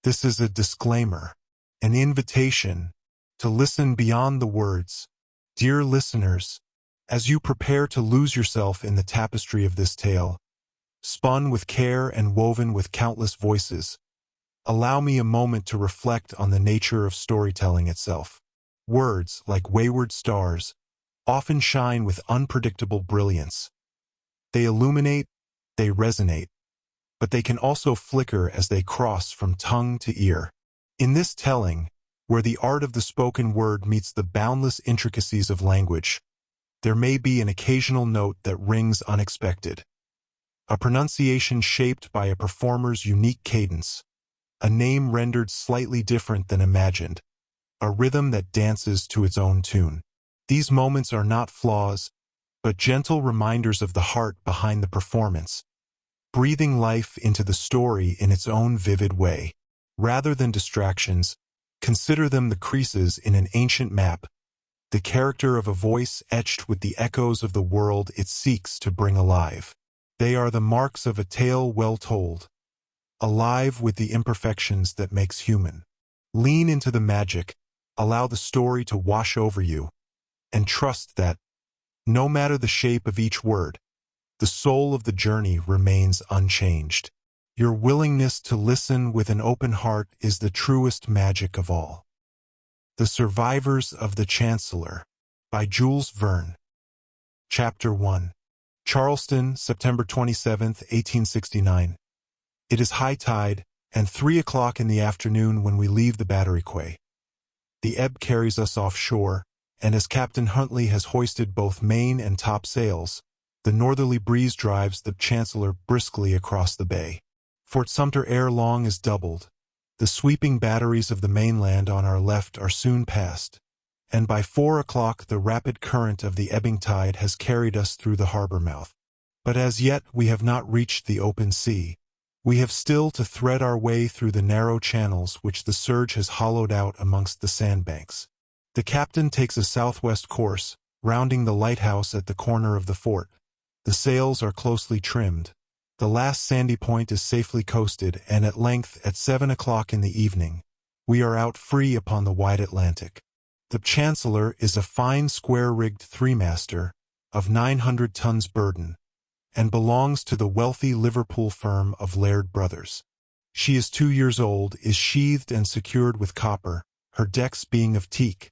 This is a disclaimer, an invitation to listen beyond the words. Dear listeners, as you prepare to lose yourself in the tapestry of this tale, spun with care and woven with countless voices, allow me a moment to reflect on the nature of storytelling itself. Words, like wayward stars, often shine with unpredictable brilliance. They illuminate, they resonate, but they can also flicker as they cross from tongue to ear. In this telling, where the art of the spoken word meets the boundless intricacies of language, there may be an occasional note that rings unexpected. A pronunciation shaped by a performer's unique cadence, a name rendered slightly different than imagined, a rhythm that dances to its own tune. These moments are not flaws, but gentle reminders of the heart behind the performance, breathing life into the story in its own vivid way. Rather than distractions, consider them the creases in an ancient map, the character of a voice etched with the echoes of the world it seeks to bring alive. They are the marks of a tale well told, alive with the imperfections that makes human. Lean into the magic, allow the story to wash over you, and trust that, no matter the shape of each word, the soul of the journey remains unchanged. Your willingness to listen with an open heart is the truest magic of all. The Survivors of the Chancellor, by Jules Verne. Chapter 1. Charleston, September 27, 1869. It is high tide, and 3 o'clock in the afternoon when we leave the battery quay. The ebb carries us offshore, and as Captain Huntley has hoisted both main and top sails, the northerly breeze drives the Chancellor briskly across the bay. Fort Sumter ere long is doubled. The sweeping batteries of the mainland on our left are soon passed, and by 4 o'clock the rapid current of the ebbing tide has carried us through the harbor mouth. But as yet we have not reached the open sea. We have still to thread our way through the narrow channels which the surge has hollowed out amongst the sandbanks. The captain takes a southwest course, rounding the lighthouse at the corner of the fort. The sails are closely trimmed. The last sandy point is safely coasted, and at length, at 7 o'clock in the evening, we are out free upon the wide Atlantic. The Chancellor is a fine square-rigged three-master, of 900 tons burden, and belongs to the wealthy Liverpool firm of Laird Brothers. She is 2 years old, is sheathed and secured with copper, her decks being of teak,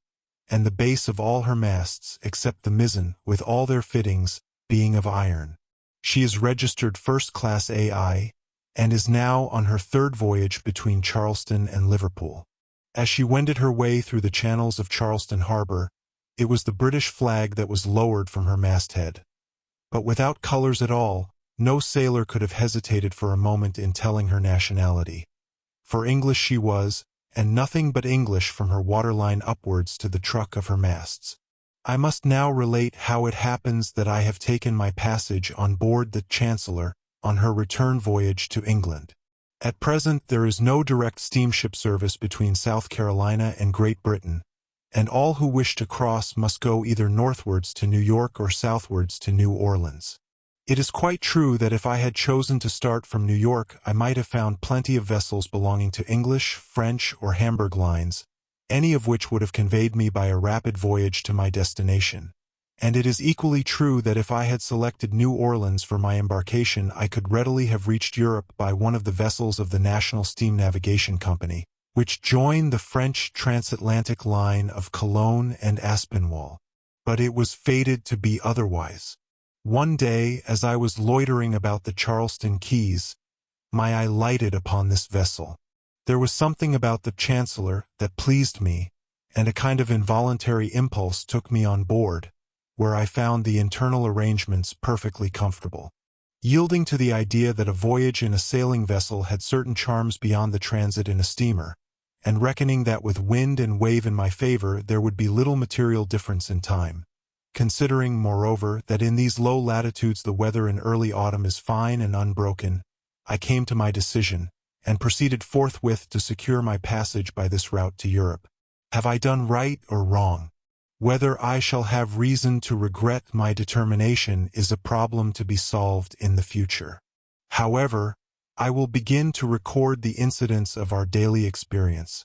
and the base of all her masts, except the mizzen, with all their fittings, being of iron. She is registered first-class AI, and is now on her 3rd voyage between Charleston and Liverpool. As she wended her way through the channels of Charleston harbor, it was the British flag that was lowered from her masthead. But without colors at all, no sailor could have hesitated for a moment in telling her nationality. For English she was, and nothing but English from her waterline upwards to the truck of her masts. I must now relate how it happens that I have taken my passage on board the Chancellor on her return voyage to England. At present there is no direct steamship service between South Carolina and Great Britain, and all who wish to cross must go either northwards to New York or southwards to New Orleans. It is quite true that if I had chosen to start from New York, I might have found plenty of vessels belonging to English, French, or Hamburg lines, any of which would have conveyed me by a rapid voyage to my destination. And it is equally true that if I had selected New Orleans for my embarkation, I could readily have reached Europe by one of the vessels of the National Steam Navigation Company, which join the French transatlantic line of Cologne and Aspinwall. But it was fated to be otherwise. One day, as I was loitering about the Charleston quays, my eye lighted upon this vessel. There was something about the Chancellor that pleased me, and a kind of involuntary impulse took me on board, where I found the internal arrangements perfectly comfortable. Yielding to the idea that a voyage in a sailing vessel had certain charms beyond the transit in a steamer, and reckoning that with wind and wave in my favor there would be little material difference in time, considering, moreover, that in these low latitudes the weather in early autumn is fine and unbroken, I came to my decision, and proceeded forthwith to secure my passage by this route to Europe. Have I done right or wrong? Whether I shall have reason to regret my determination is a problem to be solved in the future. However, I will begin to record the incidents of our daily experience,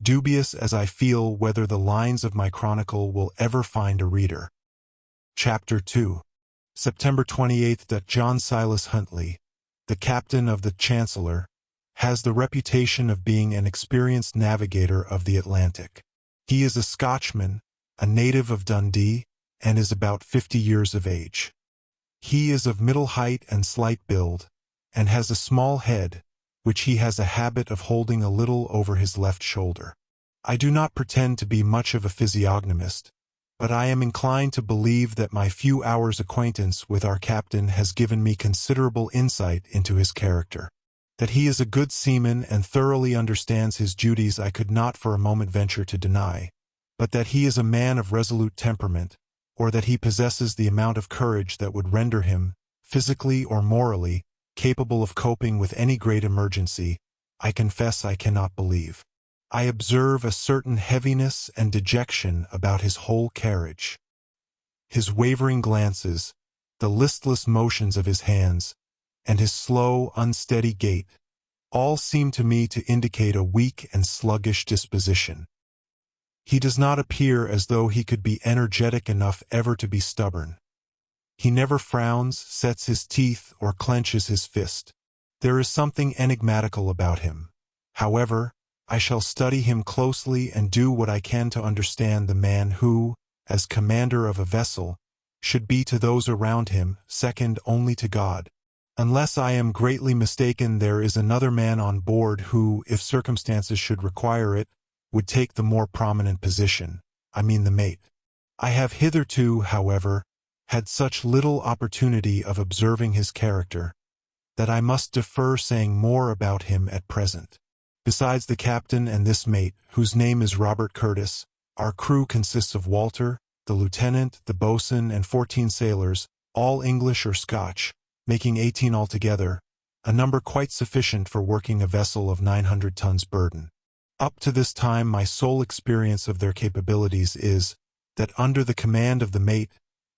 dubious as I feel whether the lines of my chronicle will ever find a reader. Chapter 2. September 28th. John Silas Huntley, the captain of the Chancellor, has the reputation of being an experienced navigator of the Atlantic. He is a Scotchman, a native of Dundee, and is about 50 years of age. He is of middle height and slight build, and has a small head, which he has a habit of holding a little over his left shoulder. I do not pretend to be much of a physiognomist, but I am inclined to believe that my few hours' acquaintance with our captain has given me considerable insight into his character. That he is a good seaman and thoroughly understands his duties I could not for a moment venture to deny, but that he is a man of resolute temperament, or that he possesses the amount of courage that would render him, physically or morally, capable of coping with any great emergency, I confess I cannot believe. I observe a certain heaviness and dejection about his whole carriage. His wavering glances, the listless motions of his hands, and his slow, unsteady gait, all seem to me to indicate a weak and sluggish disposition. He does not appear as though he could be energetic enough ever to be stubborn. He never frowns, sets his teeth, or clenches his fist. There is something enigmatical about him. However, I shall study him closely and do what I can to understand the man who, as commander of a vessel, should be to those around him second only to God. Unless I am greatly mistaken, there is another man on board who, if circumstances should require it, would take the more prominent position, I mean the mate. I have hitherto, however, had such little opportunity of observing his character, that I must defer saying more about him at present. Besides the captain and this mate, whose name is Robert Curtis, our crew consists of Walter, the lieutenant, the boatswain, and 14 sailors, all English or Scotch, making 18 altogether, a number quite sufficient for working a vessel of 900 tons burden. Up to this time my sole experience of their capabilities is, that under the command of the mate,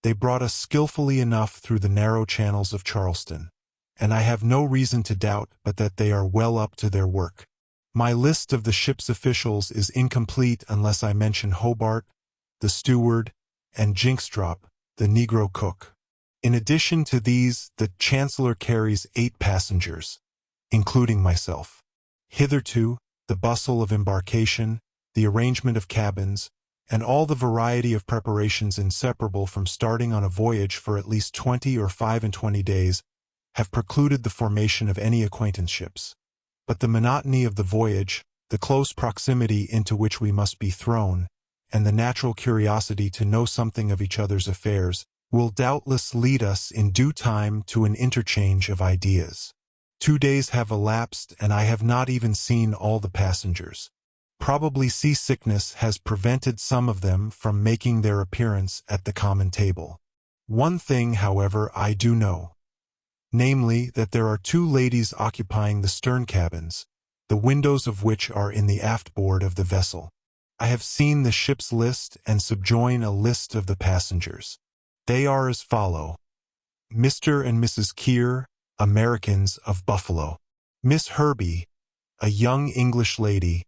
they brought us skillfully enough through the narrow channels of Charleston, and I have no reason to doubt but that they are well up to their work. My list of the ship's officials is incomplete unless I mention Hobart, the steward, and Jinkstrop, the negro cook. In addition to these, the Chancellor carries 8 passengers, including myself. Hitherto, the bustle of embarkation, the arrangement of cabins, and all the variety of preparations inseparable from starting on a voyage for at least 20 or 25 days have precluded the formation of any acquaintanceships. But the monotony of the voyage, the close proximity into which we must be thrown, and the natural curiosity to know something of each other's affairs will doubtless lead us in due time to an interchange of ideas. 2 days have elapsed and I have not even seen all the passengers. Probably seasickness has prevented some of them from making their appearance at the common table. One thing, however, I do know, namely that there are 2 ladies occupying the stern cabins, the windows of which are in the aft board of the vessel. I have seen the ship's list and subjoin a list of the passengers. They are as follow: Mr. and Mrs. Keir, Americans of Buffalo. Miss Herbie, a young English lady,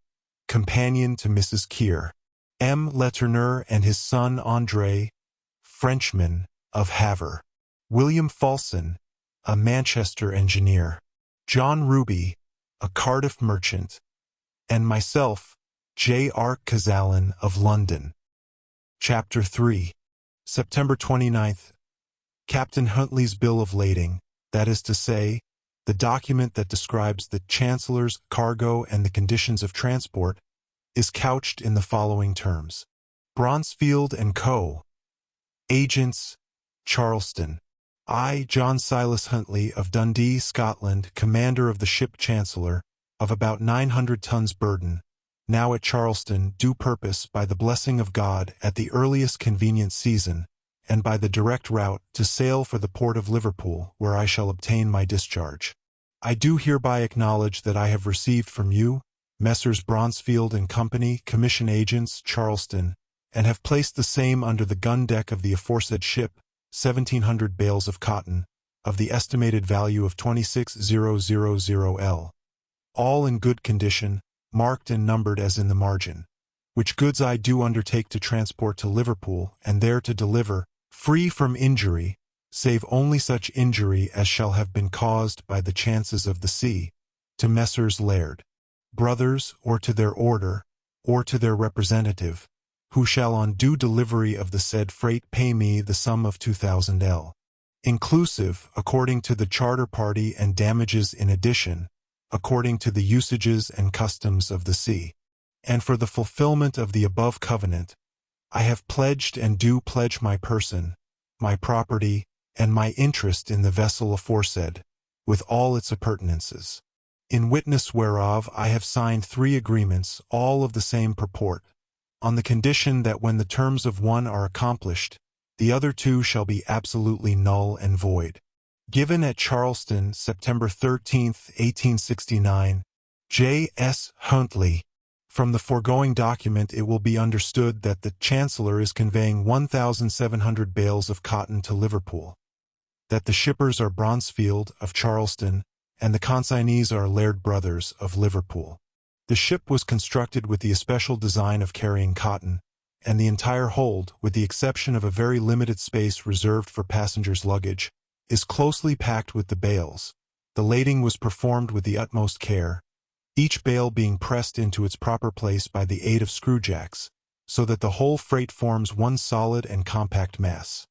companion to Mrs. Keir. M. Letourneur and his son André, Frenchman, of Havre. William Falson, a Manchester engineer. John Ruby, a Cardiff merchant. And myself, J. R. Cazalan of London. Chapter 3. September 29th. Captain Huntley's bill of lading, that is to say, the document that describes the Chancellor's cargo and the conditions of transport, is couched in the following terms. Bronsfield and Co. Agents, Charleston. I, John Silas Huntley of Dundee, Scotland, commander of the ship Chancellor, of about 900 tons burden, now at Charleston, do purpose, by the blessing of God, at the earliest convenient season, and by the direct route, to sail for the port of Liverpool, where I shall obtain my discharge. I do hereby acknowledge that I have received from you, Messrs. Bronsfield and Company, commission agents, Charleston, and have placed the same under the gun deck of the aforesaid ship, 1,700 bales of cotton, of the estimated value of 26,000 L, all in good condition, marked and numbered as in the margin, which goods I do undertake to transport to Liverpool, and there to deliver, free from injury, save only such injury as shall have been caused by the chances of the sea, to Messrs. Laird, Brothers, or to their order, or to their representative, who shall on due delivery of the said freight pay me the sum of 2,000 L, inclusive, according to the charter party, and damages in addition, according to the usages and customs of the sea. And for the fulfillment of the above covenant, I have pledged and do pledge my person, my property, and my interest in the vessel aforesaid, with all its appurtenances. In witness whereof I have signed 3 agreements, all of the same purport, on the condition that when the terms of one are accomplished, the other 2 shall be absolutely null and void. Given at Charleston, September 13, 1869, J. S. Huntley. From the foregoing document it will be understood that the Chancellor is conveying 1,700 bales of cotton to Liverpool, that the shippers are Bronsfield of Charleston, and the consignees are Laird Brothers of Liverpool. The ship was constructed with the especial design of carrying cotton, and the entire hold, with the exception of a very limited space reserved for passengers' luggage, is closely packed with the bales. The lading was performed with the utmost care, each bale being pressed into its proper place by the aid of screwjacks, so that the whole freight forms one solid and compact mass.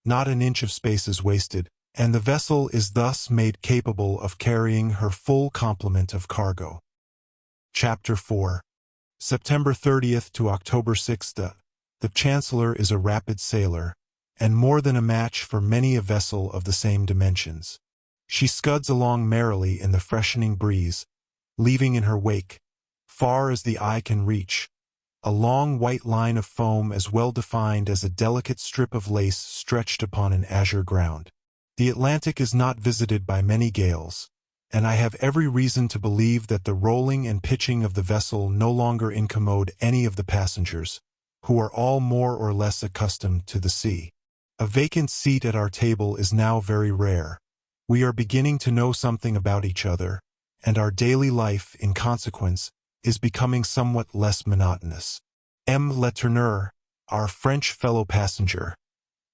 Not an inch of space is wasted, and the vessel is thus made capable of carrying her full complement of cargo. Chapter 4. September 30th to October 6th. The Chancellor is a rapid sailor, and more than a match for many a vessel of the same dimensions. She scuds along merrily in the freshening breeze, leaving in her wake, far as the eye can reach, a long white line of foam as well defined as a delicate strip of lace stretched upon an azure ground. The Atlantic is not visited by many gales, and I have every reason to believe that the rolling and pitching of the vessel no longer incommode any of the passengers, who are all more or less accustomed to the sea. A vacant seat at our table is now very rare. We are beginning to know something about each other, and our daily life, in consequence, is becoming somewhat less monotonous. M. Letourneur, our French fellow passenger,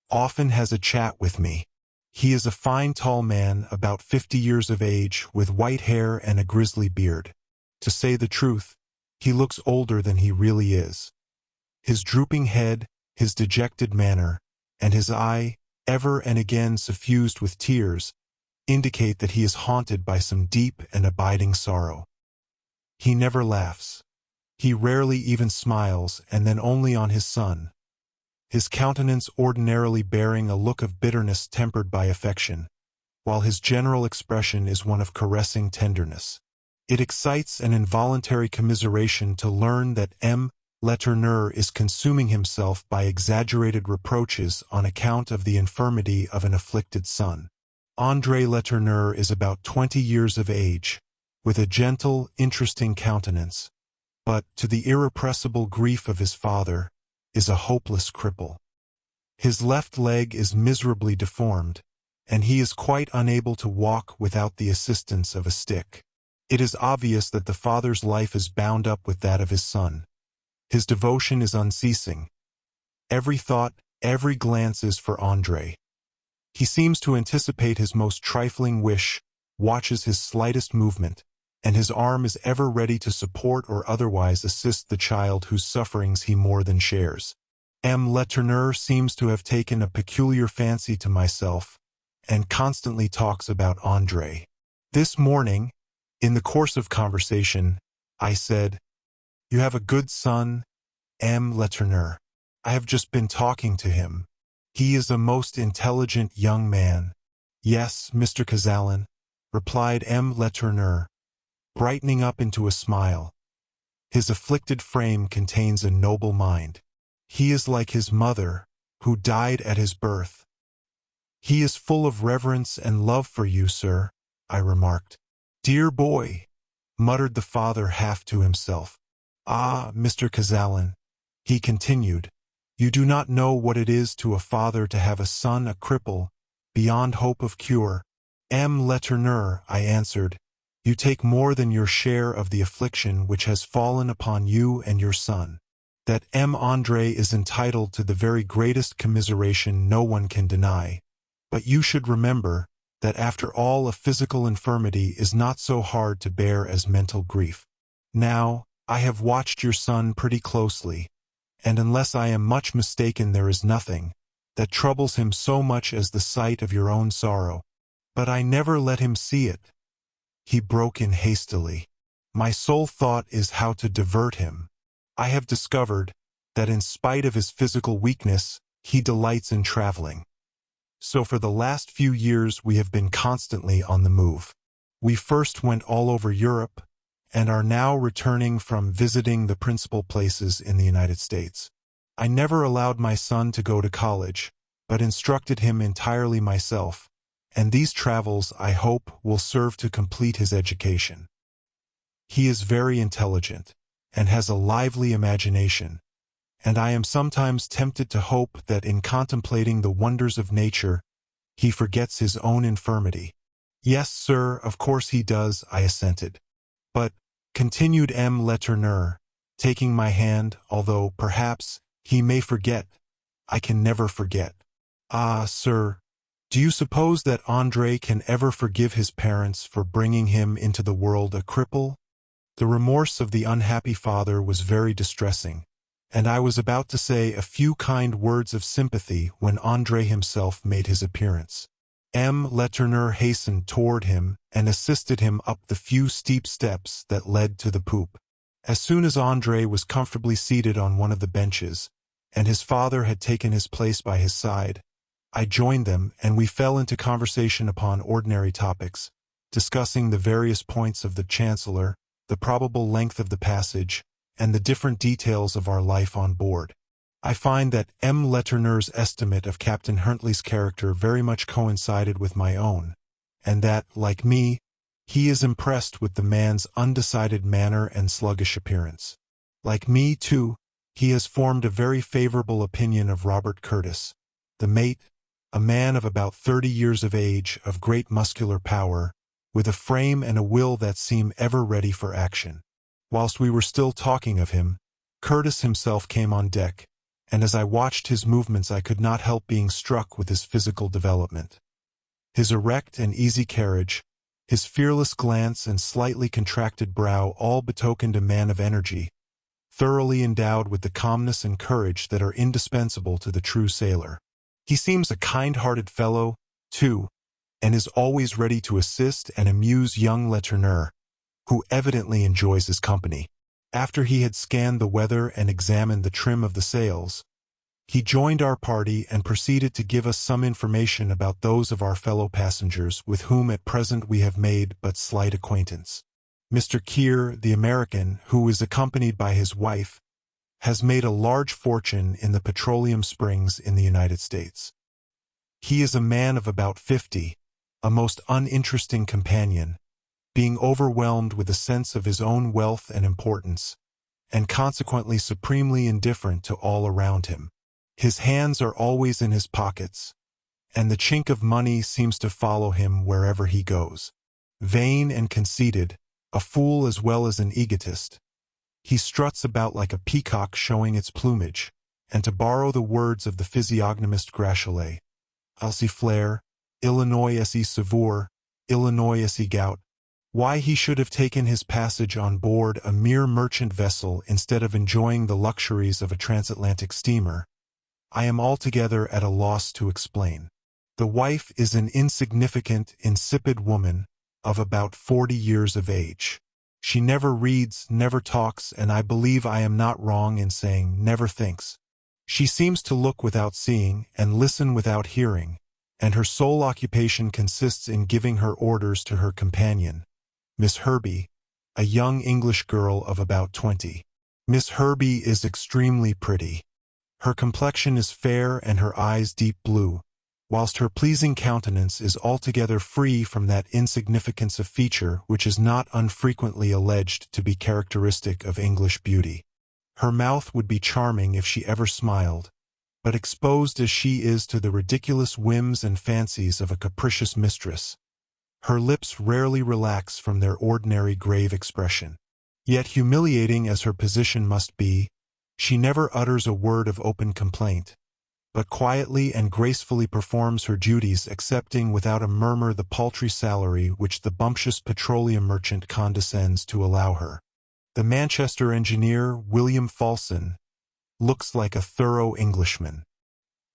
often has a chat with me. He is a fine tall man, about 50 years of age, with white hair and a grizzly beard. To say the truth, he looks older than he really is. His drooping head, his dejected manner, and his eye, ever and again suffused with tears, indicate that he is haunted by some deep and abiding sorrow. He never laughs. He rarely even smiles, and then only on his son, his countenance ordinarily bearing a look of bitterness tempered by affection, while his general expression is one of caressing tenderness. It excites an involuntary commiseration to learn that M. Letourneur is consuming himself by exaggerated reproaches on account of the infirmity of an afflicted son. André Letourneur is about 20 years of age, with a gentle, interesting countenance, but, to the irrepressible grief of his father, is a hopeless cripple. His left leg is miserably deformed, and he is quite unable to walk without the assistance of a stick. It is obvious that the father's life is bound up with that of his son. His devotion is unceasing. Every thought, every glance is for André. He seems to anticipate his most trifling wish, watches his slightest movement, and his arm is ever ready to support or otherwise assist the child whose sufferings he more than shares. M. Letourneur seems to have taken a peculiar fancy to myself, and constantly talks about André. This morning, in the course of conversation, I said, "You have a good son, M. Letourneur. I have just been talking to him. He is a most intelligent young man." "Yes, Mr. Cazalan," replied M. Letourneur, brightening up into a smile. "His afflicted frame contains a noble mind. He is like his mother, who died at his birth." "He is full of reverence and love for you, sir," I remarked. "Dear boy," muttered the father half to himself. "Ah, Mr. Cazalan," he continued, "you do not know what it is to a father to have a son a cripple, beyond hope of cure. L'Éternel, I answered, you take more than your share of the affliction which has fallen upon you and your son. That André is entitled to the very greatest commiseration no one can deny. But you should remember that after all a physical infirmity is not so hard to bear as mental grief. Now, I have watched your son pretty closely, and unless I am much mistaken there is nothing that troubles him so much as the sight of your own sorrow. But I never let him see it. He broke in hastily. My sole thought is how to divert him. I have discovered that in spite of his physical weakness, he delights in traveling. So for the last few years we have been constantly on the move. We first went all over Europe, and are now returning from visiting the principal places in the United States. I never allowed my son to go to college, but instructed him entirely myself, and these travels, I hope, will serve to complete his education. He is very intelligent, and has a lively imagination, and I am sometimes tempted to hope that in contemplating the wonders of nature, he forgets his own infirmity. Yes, sir, of course he does, I assented. But, continued L'Éternel, taking my hand, although, perhaps, he may forget, I can never forget. Ah, sir, do you suppose that André can ever forgive his parents for bringing him into the world a cripple? The remorse of the unhappy father was very distressing, and I was about to say a few kind words of sympathy when André himself made his appearance. L'Éternel hastened toward him and assisted him up the few steep steps that led to the poop. As soon as André was comfortably seated on one of the benches, and his father had taken his place by his side, I joined them and we fell into conversation upon ordinary topics, discussing the various points of the Chancellor, the probable length of the passage, and the different details of our life on board. I find that L'Éternel's estimate of Captain Huntley's character very much coincided with my own, and that, like me, he is impressed with the man's undecided manner and sluggish appearance. Like me, too, he has formed a very favorable opinion of Robert Curtis, the mate, a man of about 30 years of age, of great muscular power, with a frame and a will that seem ever ready for action. Whilst we were still talking of him, Curtis himself came on deck, and as I watched his movements I could not help being struck with his physical development. His erect and easy carriage, his fearless glance and slightly contracted brow all betokened a man of energy, thoroughly endowed with the calmness and courage that are indispensable to the true sailor. He seems a kind-hearted fellow, too, and is always ready to assist and amuse young L'Éternel, who evidently enjoys his company. After he had scanned the weather and examined the trim of the sails, he joined our party and proceeded to give us some information about those of our fellow passengers with whom at present we have made but slight acquaintance. Mr. Keir, the American, who is accompanied by his wife, has made a large fortune in the petroleum springs in the United States. He is a man of about 50, a most uninteresting companion, being overwhelmed with a sense of his own wealth and importance, and consequently supremely indifferent to all around him. His hands are always in his pockets, and the chink of money seems to follow him wherever he goes. Vain and conceited, a fool as well as an egotist, he struts about like a peacock showing its plumage, and to borrow the words of the physiognomist Gracielet, "Alsi flair, Illinois esse savour, Illinois esse gout." Why he should have taken his passage on board a mere merchant vessel instead of enjoying the luxuries of a transatlantic steamer, I am altogether at a loss to explain. The wife is an insignificant, insipid woman of about 40 years of age. She never reads, never talks, and I believe I am not wrong in saying never thinks. She seems to look without seeing and listen without hearing, and her sole occupation consists in giving her orders to her companion, Miss Herbie, a young English girl of about 20. Miss Herbie is extremely pretty. Her complexion is fair and her eyes deep blue, whilst her pleasing countenance is altogether free from that insignificance of feature which is not unfrequently alleged to be characteristic of English beauty. Her mouth would be charming if she ever smiled, but exposed as she is to the ridiculous whims and fancies of a capricious mistress, her lips rarely relax from their ordinary grave expression. Yet humiliating as her position must be, she never utters a word of open complaint, but quietly and gracefully performs her duties, accepting without a murmur the paltry salary which the bumptious petroleum merchant condescends to allow her. The Manchester engineer, William Falson, looks like a thorough Englishman.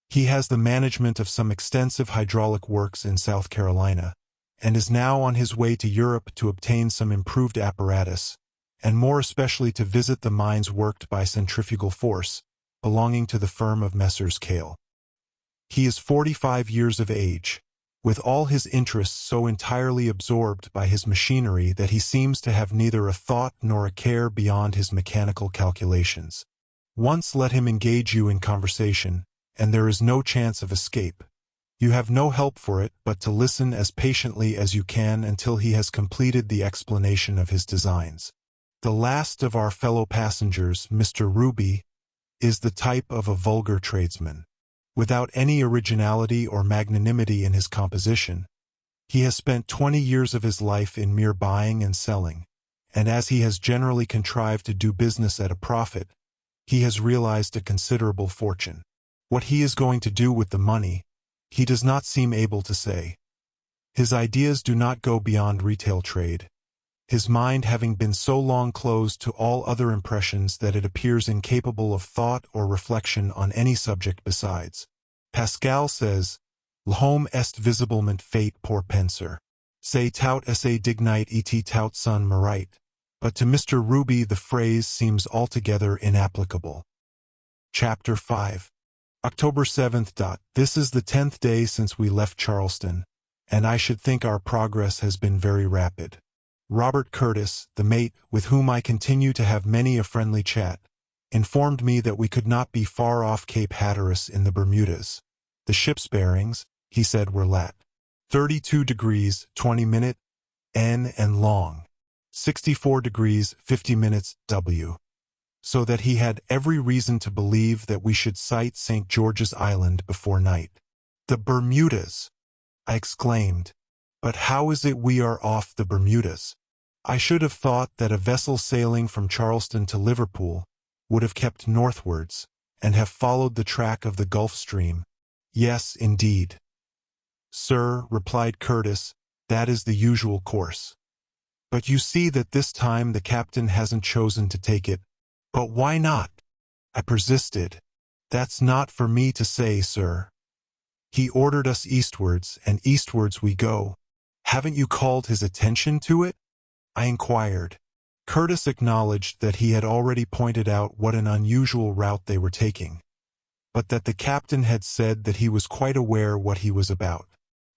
He has the management of some extensive hydraulic works in South Carolina, and is now on his way to Europe to obtain some improved apparatus, and more especially to visit the mines worked by centrifugal force, belonging to the firm of Messrs. Cale. He is 45 years of age, with all his interests so entirely absorbed by his machinery that he seems to have neither a thought nor a care beyond his mechanical calculations. Once let him engage you in conversation, and there is no chance of escape. You have no help for it but to listen as patiently as you can until he has completed the explanation of his designs. The last of our fellow passengers, Mr. Ruby, is the type of a vulgar tradesman. Without any originality or magnanimity in his composition, he has spent 20 years of his life in mere buying and selling, and as he has generally contrived to do business at a profit, he has realized a considerable fortune. What he is going to do with the money, he does not seem able to say. His ideas do not go beyond retail trade, his mind having been so long closed to all other impressions that it appears incapable of thought or reflection on any subject besides. Pascal says, L'homme est visiblement fait pour penser. C'est tout esse dignite et tout son mérite. But to Mr. Ruby the phrase seems altogether inapplicable. Chapter 5. October 7th. This is the 10th day since we left Charleston, and I should think our progress has been very rapid. Robert Curtis, the mate, with whom I continue to have many a friendly chat, informed me that we could not be far off Cape Hatteras in the Bermudas. The ship's bearings, he said, were lat. 32 degrees, 20 minutes, N and long. 64 degrees, 50 minutes, W. So that he had every reason to believe that we should sight St. George's Island before night. The Bermudas! I exclaimed. But how is it we are off the Bermudas? I should have thought that a vessel sailing from Charleston to Liverpool would have kept northwards, and have followed the track of the Gulf Stream. Yes, indeed. Sir, replied Curtis, that is the usual course. But you see that this time the captain hasn't chosen to take it. But why not? I persisted. That's not for me to say, sir. He ordered us eastwards, and eastwards we go. Haven't you called his attention to it? I inquired. Curtis acknowledged that he had already pointed out what an unusual route they were taking, but that the captain had said that he was quite aware what he was about.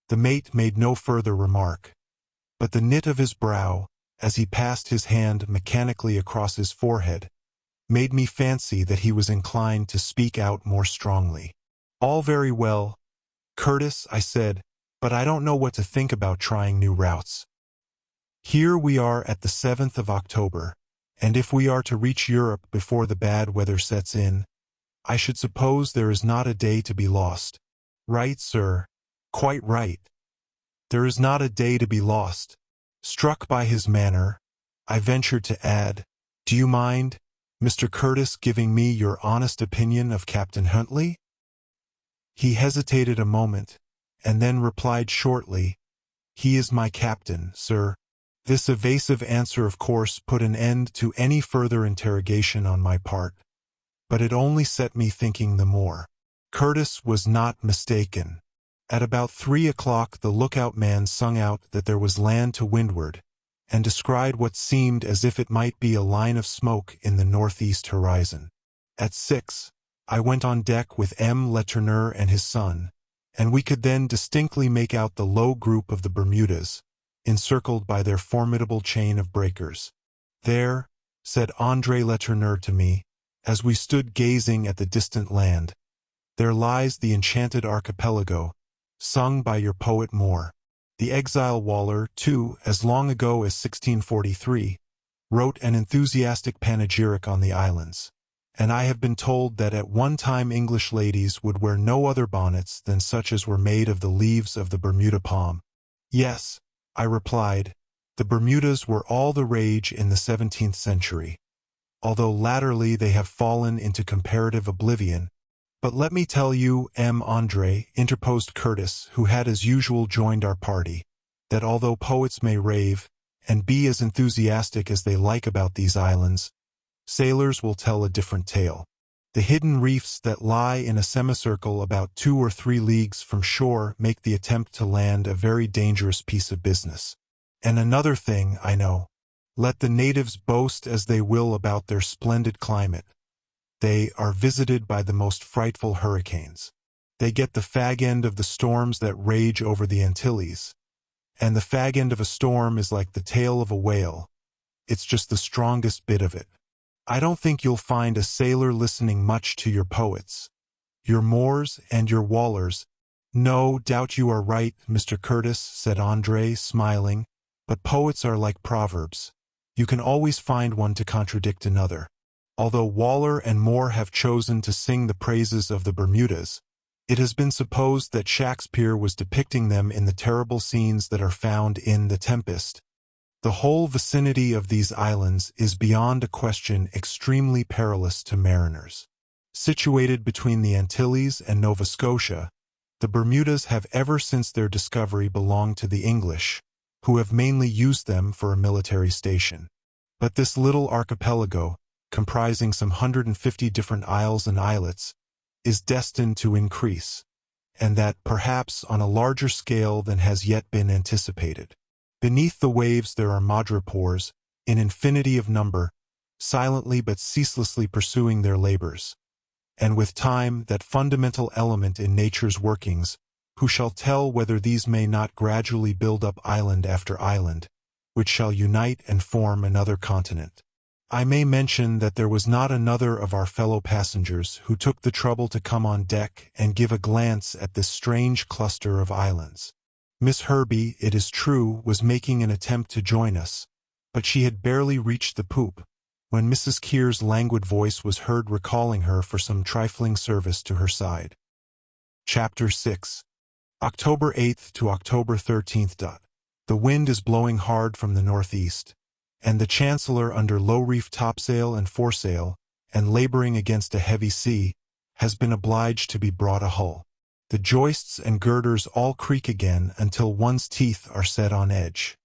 The mate made no further remark, but the knit of his brow, as he passed his hand mechanically across his forehead, made me fancy that he was inclined to speak out more strongly. All very well, Curtis, I said, but I don't know what to think about trying new routes. Here we are at the 7th of October, and if we are to reach Europe before the bad weather sets in, I should suppose there is not a day to be lost. Right, sir. Quite right. There is not a day to be lost. Struck by his manner, I ventured to add, do you mind, Mr. Curtis, giving me your honest opinion of Captain Huntley? He hesitated a moment, and then replied shortly, he is my captain, sir. This evasive answer of course put an end to any further interrogation on my part, but it only set me thinking the more. Curtis was not mistaken. At about 3 o'clock the lookout man sung out that there was land to windward, and descried what seemed as if it might be a line of smoke in the northeast horizon. At 6, I went on deck with M. Letourneur and his son, and we could then distinctly make out the low group of the Bermudas, encircled by their formidable chain of breakers. There, said André Letourneur to me, as we stood gazing at the distant land, there lies the enchanted archipelago, sung by your poet Moore. The exile Waller, too, as long ago as 1643, wrote an enthusiastic panegyric on the islands, and I have been told that at one time English ladies would wear no other bonnets than such as were made of the leaves of the Bermuda palm. Yes, I replied, the Bermudas were all the rage in the 17th century, although latterly they have fallen into comparative oblivion. But let me tell you, Andre, interposed Curtis, who had as usual joined our party, that although poets may rave, and be as enthusiastic as they like about these islands, sailors will tell a different tale. The hidden reefs that lie in a semicircle about 2 or 3 leagues from shore make the attempt to land a very dangerous piece of business. And another thing, I know. Let the natives boast as they will about their splendid climate. They are visited by the most frightful hurricanes. They get the fag end of the storms that rage over the Antilles. And the fag end of a storm is like the tail of a whale. It's just the strongest bit of it. I don't think you'll find a sailor listening much to your poets, your Moores and your Wallers. No doubt you are right, Mr. Curtis, said Andre, smiling, but poets are like proverbs. You can always find one to contradict another. Although Waller and Moore have chosen to sing the praises of the Bermudas, it has been supposed that Shakespeare was depicting them in the terrible scenes that are found in The Tempest. The whole vicinity of these islands is beyond a question extremely perilous to mariners. Situated between the Antilles and Nova Scotia, the Bermudas have ever since their discovery belonged to the English, who have mainly used them for a military station. But this little archipelago, comprising some 150 different isles and islets, is destined to increase, and that perhaps on a larger scale than has yet been anticipated. Beneath the waves there are madrepores, in infinity of number, silently but ceaselessly pursuing their labors. And with time, that fundamental element in nature's workings, who shall tell whether these may not gradually build up island after island, which shall unite and form another continent. I may mention that there was not another of our fellow passengers who took the trouble to come on deck and give a glance at this strange cluster of islands. Miss Herbie, it is true, was making an attempt to join us, but she had barely reached the poop, when Mrs. Keir's languid voice was heard recalling her for some trifling service to her side. Chapter 6. October 8th to October 13th. The wind is blowing hard from the northeast, and the Chancellor under low-reef topsail and foresail, and laboring against a heavy sea, has been obliged to be brought ahull. The joists and girders all creak again until one's teeth are set on edge.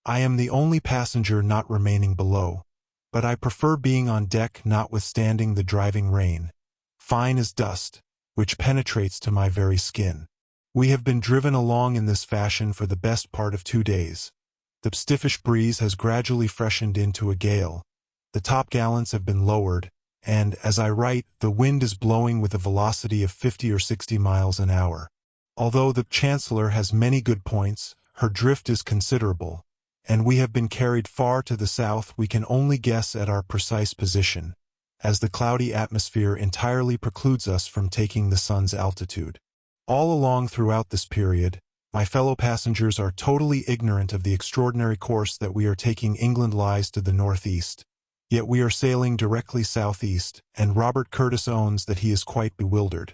I am the only passenger not remaining below, but I prefer being on deck notwithstanding the driving rain, fine as dust, which penetrates to my very skin. We have been driven along in this fashion for the best part of 2 days. The stiffish breeze has gradually freshened into a gale. The topgallants have been lowered, and, as I write, the wind is blowing with a velocity of 50 or 60 miles an hour. Although the Chancellor has many good points, her drift is considerable, and we have been carried far to the south. We can only guess at our precise position, as the cloudy atmosphere entirely precludes us from taking the sun's altitude. All along throughout this period, my fellow passengers are totally ignorant of the extraordinary course that we are taking. England lies to the northeast. Yet we are sailing directly southeast, and Robert Curtis owns that he is quite bewildered.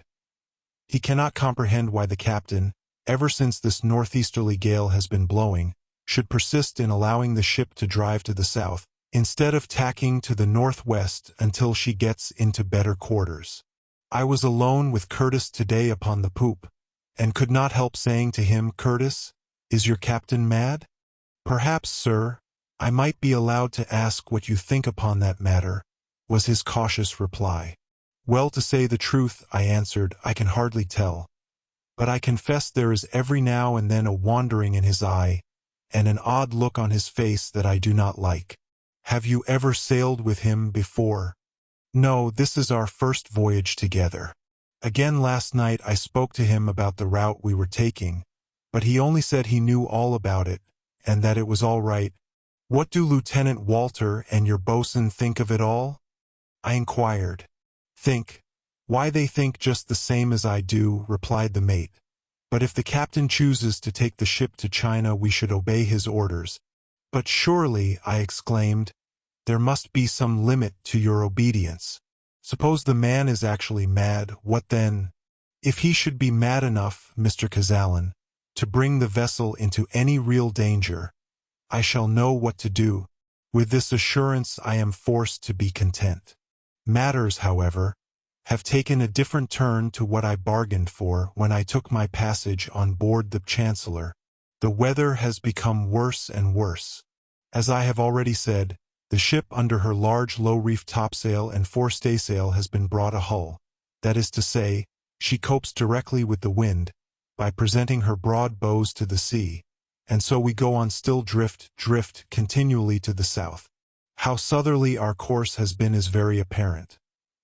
He cannot comprehend why the captain, ever since this northeasterly gale has been blowing, should persist in allowing the ship to drive to the south, instead of tacking to the northwest until she gets into better quarters. I was alone with Curtis today upon the poop, and could not help saying to him, "Curtis, is your captain mad?" "Perhaps, sir, I might be allowed to ask what you think upon that matter," was his cautious reply. "Well, to say the truth," I answered, "I can hardly tell. But I confess there is every now and then a wandering in his eye, and an odd look on his face that I do not like." "Have you ever sailed with him before?" "No, this is our first voyage together." Again last night I spoke to him about the route we were taking, but he only said he knew all about it, and that it was all right. "What do Lieutenant Walter and your boatswain think of it all?" I inquired. "Think? Why, they think just the same as I do," replied the mate. "But if the captain chooses to take the ship to China, we should obey his orders." "But surely," I exclaimed, "there must be some limit to your obedience." Suppose the man is actually mad, what then? If he should be mad enough, Mr. Kazalin, to bring the vessel into any real danger, I shall know what to do. With this assurance I am forced to be content. Matters, however, have taken a different turn to what I bargained for when I took my passage on board the Chancellor. The weather has become worse and worse. As I have already said, the ship under her large low-reef topsail and forestaysail has been brought a hull. That is to say, she copes directly with the wind, by presenting her broad bows to the sea, and so we go on still drift continually to the south. How southerly our course has been is very apparent.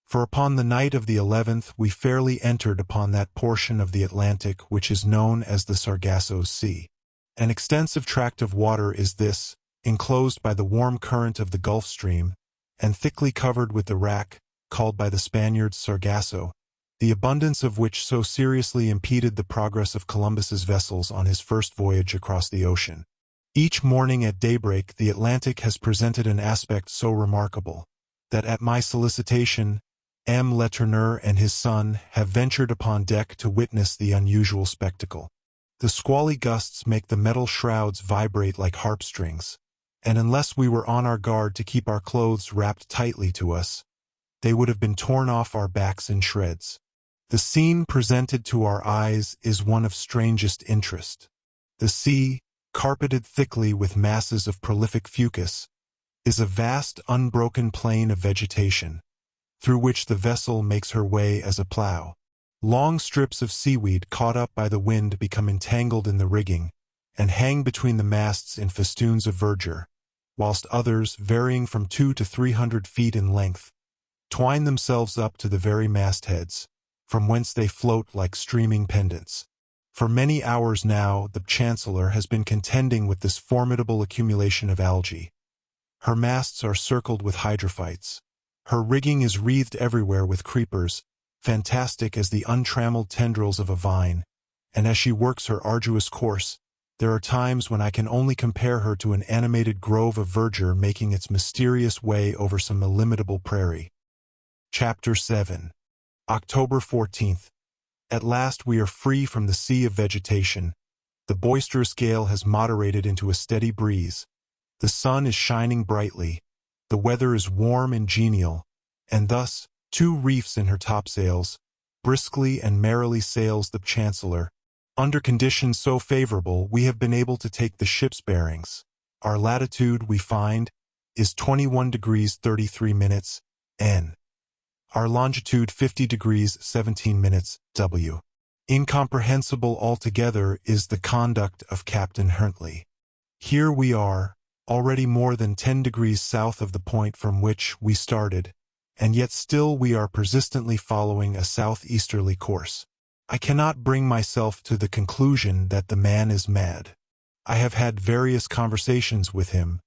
For upon the night of the 11th we fairly entered upon that portion of the Atlantic which is known as the Sargasso Sea. An extensive tract of water is this, enclosed by the warm current of the Gulf Stream, and thickly covered with the wrack, called by the Spaniards Sargasso, the abundance of which so seriously impeded the progress of Columbus's vessels on his first voyage across the ocean. Each morning at daybreak the Atlantic has presented an aspect so remarkable, that at my solicitation, M. Letourneur and his son have ventured upon deck to witness the unusual spectacle. The squally gusts make the metal shrouds vibrate like harp strings, and unless we were on our guard to keep our clothes wrapped tightly to us, they would have been torn off our backs in shreds. The scene presented to our eyes is one of strangest interest. The sea, carpeted thickly with masses of prolific fucus, is a vast unbroken plain of vegetation, through which the vessel makes her way as a plow. Long strips of seaweed caught up by the wind become entangled in the rigging, and hang between the masts in festoons of verdure, whilst others, varying from 200 to 300 feet in length, twine themselves up to the very mastheads, from whence they float like streaming pendants. For many hours now the Chancellor has been contending with this formidable accumulation of algae. Her masts are circled with hydrophytes. Her rigging is wreathed everywhere with creepers, fantastic as the untrammeled tendrils of a vine, and as she works her arduous course, there are times when I can only compare her to an animated grove of verdure making its mysterious way over some illimitable prairie. Chapter 7. October 14th. At last we are free from the sea of vegetation. The boisterous gale has moderated into a steady breeze. The sun is shining brightly. The weather is warm and genial, and thus, 2 reefs in her topsails, briskly and merrily sails the Chancellor. Under conditions so favorable we have been able to take the ship's bearings. Our latitude, we find, is 21 degrees 33 minutes, N. Our longitude 50 degrees 17 minutes, W. Incomprehensible altogether is the conduct of Captain Huntley. Here we are, already more than 10 degrees south of the point from which we started, and yet still we are persistently following a southeasterly course. I cannot bring myself to the conclusion that the man is mad. I have had various conversations with him.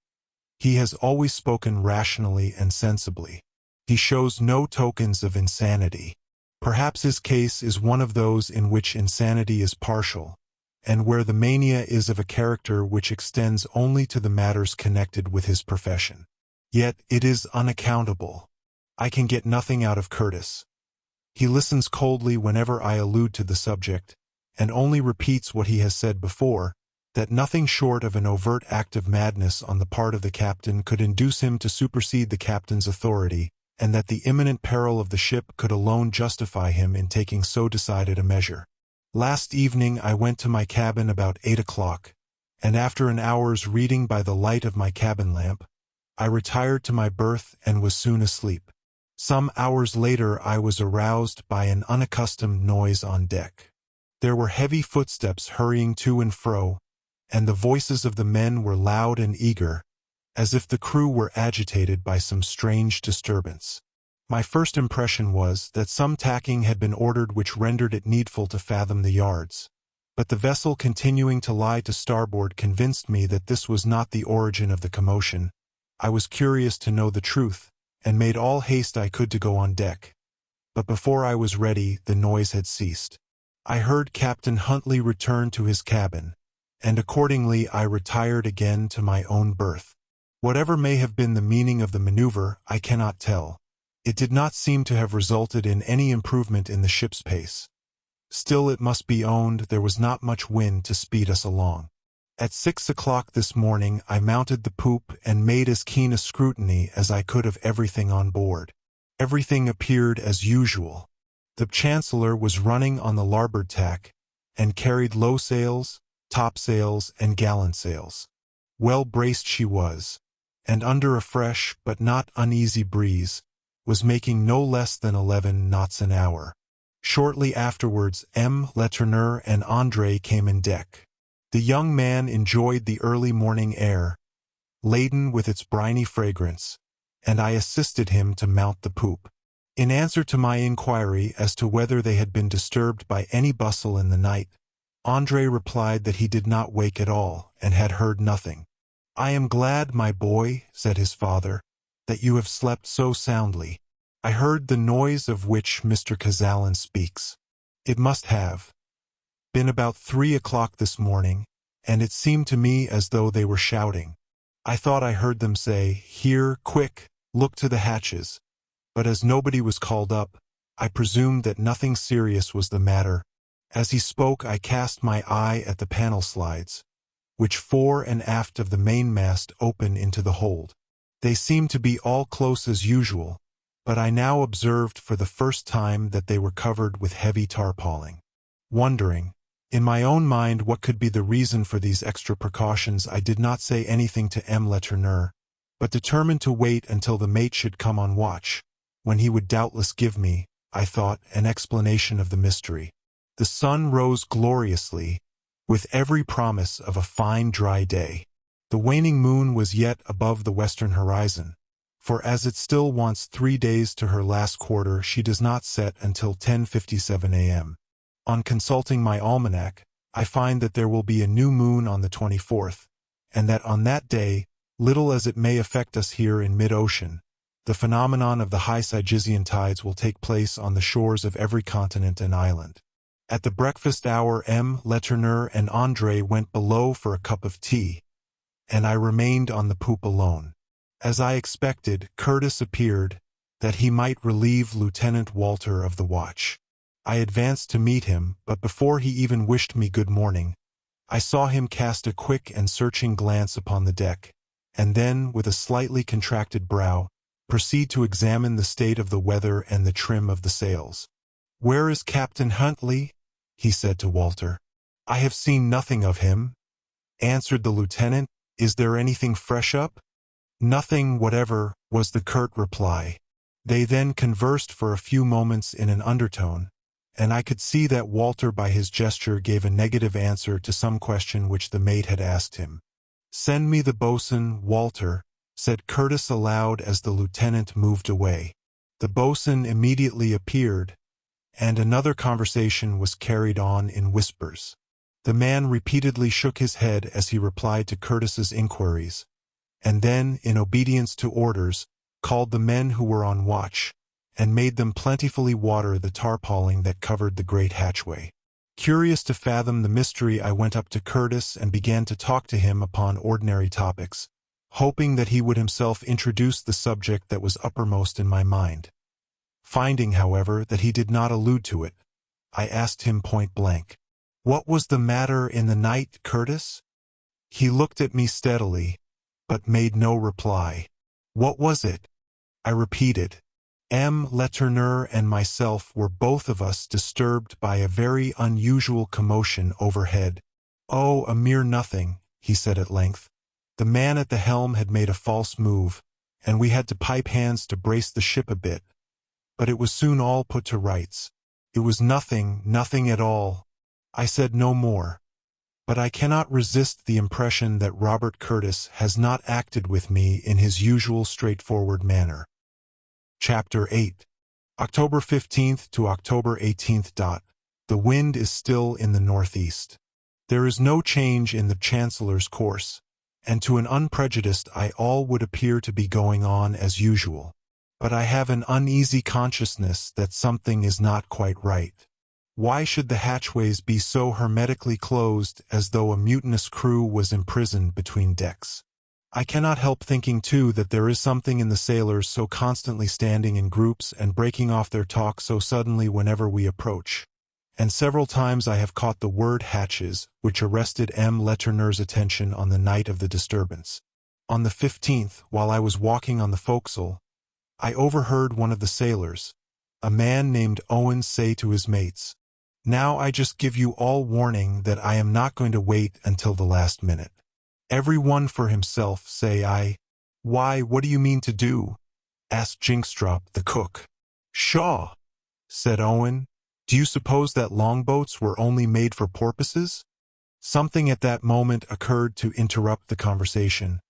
He has always spoken rationally and sensibly. He shows no tokens of insanity. Perhaps his case is one of those in which insanity is partial, and where the mania is of a character which extends only to the matters connected with his profession. Yet it is unaccountable. I can get nothing out of Curtis. He listens coldly whenever I allude to the subject, and only repeats what he has said before, that nothing short of an overt act of madness on the part of the captain could induce him to supersede the captain's authority, and that the imminent peril of the ship could alone justify him in taking so decided a measure. Last evening I went to my cabin about 8 o'clock, and after an hour's reading by the light of my cabin lamp, I retired to my berth and was soon asleep. Some hours later I was aroused by an unaccustomed noise on deck. There were heavy footsteps hurrying to and fro, and the voices of the men were loud and eager, as if the crew were agitated by some strange disturbance. My first impression was that some tacking had been ordered which rendered it needful to fathom the yards, but the vessel continuing to lie to starboard convinced me that this was not the origin of the commotion. I was curious to know the truth, and made all haste I could to go on deck. But before I was ready, the noise had ceased. I heard Captain Huntley return to his cabin, and accordingly I retired again to my own berth. Whatever may have been the meaning of the maneuver, I cannot tell. It did not seem to have resulted in any improvement in the ship's pace. Still, it must be owned, there was not much wind to speed us along. At 6 o'clock this morning I mounted the poop and made as keen a scrutiny as I could of everything on board. Everything appeared as usual. The Chancellor was running on the larboard tack, and carried low sails, topsails, and gallant sails. Well braced she was, and under a fresh but not uneasy breeze, was making no less than 11 knots an hour. Shortly afterwards M. Letourneur and André came in deck. The young man enjoyed the early morning air, laden with its briny fragrance, and I assisted him to mount the poop. In answer to my inquiry as to whether they had been disturbed by any bustle in the night, André replied that he did not wake at all, and had heard nothing. "I am glad, my boy," said his father, "that you have slept so soundly. I heard the noise of which Mr. Cazalan speaks. It must have been about 3 o'clock this morning, and it seemed to me as though they were shouting. I thought I heard them say, 'Here, quick, look to the hatches,' but as nobody was called up, I presumed that nothing serious was the matter." As he spoke, I cast my eye at the panel slides, which fore and aft of the mainmast open into the hold. They seemed to be all close as usual, but I now observed for the first time that they were covered with heavy tarpauling. Wondering, in my own mind, what could be the reason for these extra precautions, I did not say anything to M. Letourneur, but determined to wait until the mate should come on watch, when he would doubtless give me, I thought, an explanation of the mystery. The sun rose gloriously, with every promise of a fine dry day. The waning moon was yet above the western horizon, for as it still wants 3 days to her last quarter, she does not set until 10:57 a.m. On consulting my almanac, I find that there will be a new moon on the 24th, and that on that day, little as it may affect us here in mid-ocean, the phenomenon of the high Stygian tides will take place on the shores of every continent and island. At the breakfast hour M. Letourneur and André went below for a cup of tea, and I remained on the poop alone. As I expected, Curtis appeared, that he might relieve Lieutenant Walter of the watch. I advanced to meet him, but before he even wished me good morning, I saw him cast a quick and searching glance upon the deck, and then, with a slightly contracted brow, proceed to examine the state of the weather and the trim of the sails. "Where is Captain Huntley?" he said to Walter. "I have seen nothing of him," answered the lieutenant. "Is there anything fresh up?" "Nothing whatever," was the curt reply. They then conversed for a few moments in an undertone, and I could see that Walter by his gesture gave a negative answer to some question which the mate had asked him. "Send me the boatswain, Walter," said Curtis aloud as the lieutenant moved away. The boatswain immediately appeared, and another conversation was carried on in whispers. The man repeatedly shook his head as he replied to Curtis's inquiries, and then, in obedience to orders, called the men who were on watch, and made them plentifully water the tarpauling that covered the great hatchway. Curious to fathom the mystery, I went up to Curtis and began to talk to him upon ordinary topics, hoping that he would himself introduce the subject that was uppermost in my mind. Finding, however, that he did not allude to it, I asked him point blank, "What was the matter in the night, Curtis?" He looked at me steadily, but made no reply. "What was it?" I repeated. M. Letourneur and myself were both of us disturbed by a very unusual commotion overhead. "Oh, a mere nothing," he said at length. "The man at the helm had made a false move, and we had to pipe hands to brace the ship a bit, but it was soon all put to rights. It was nothing, nothing at all." I said no more, but I cannot resist the impression that Robert Curtis has not acted with me in his usual straightforward manner. Chapter 8. October 15th to October 18th. The wind is still in the northeast. There is no change in the Chancellor's course, and to an unprejudiced eye all would appear to be going on as usual. But I have an uneasy consciousness that something is not quite right. Why should the hatchways be so hermetically closed as though a mutinous crew was imprisoned between decks? I cannot help thinking too that there is something in the sailors so constantly standing in groups and breaking off their talk so suddenly whenever we approach. And several times I have caught the word hatches, which arrested M. Letourneur's attention on the night of the disturbance. On the 15th, while I was walking on the forecastle, I overheard one of the sailors, a man named Owens, say to his mates, "Now I just give you all warning that I am not going to wait until the last minute. Every one for himself, say I." "Why, what do you mean to do?" asked Jinkstrop, the cook. "Pshaw," said Owen. "Do you suppose that longboats were only made for porpoises?" Something at that moment occurred to interrupt the conversation,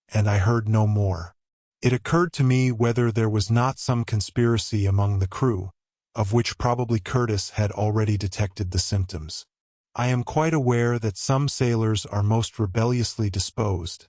and I heard no more. It occurred to me whether there was not some conspiracy among the crew, of which probably Curtis had already detected the symptoms. I am quite aware that some sailors are most rebelliously disposed,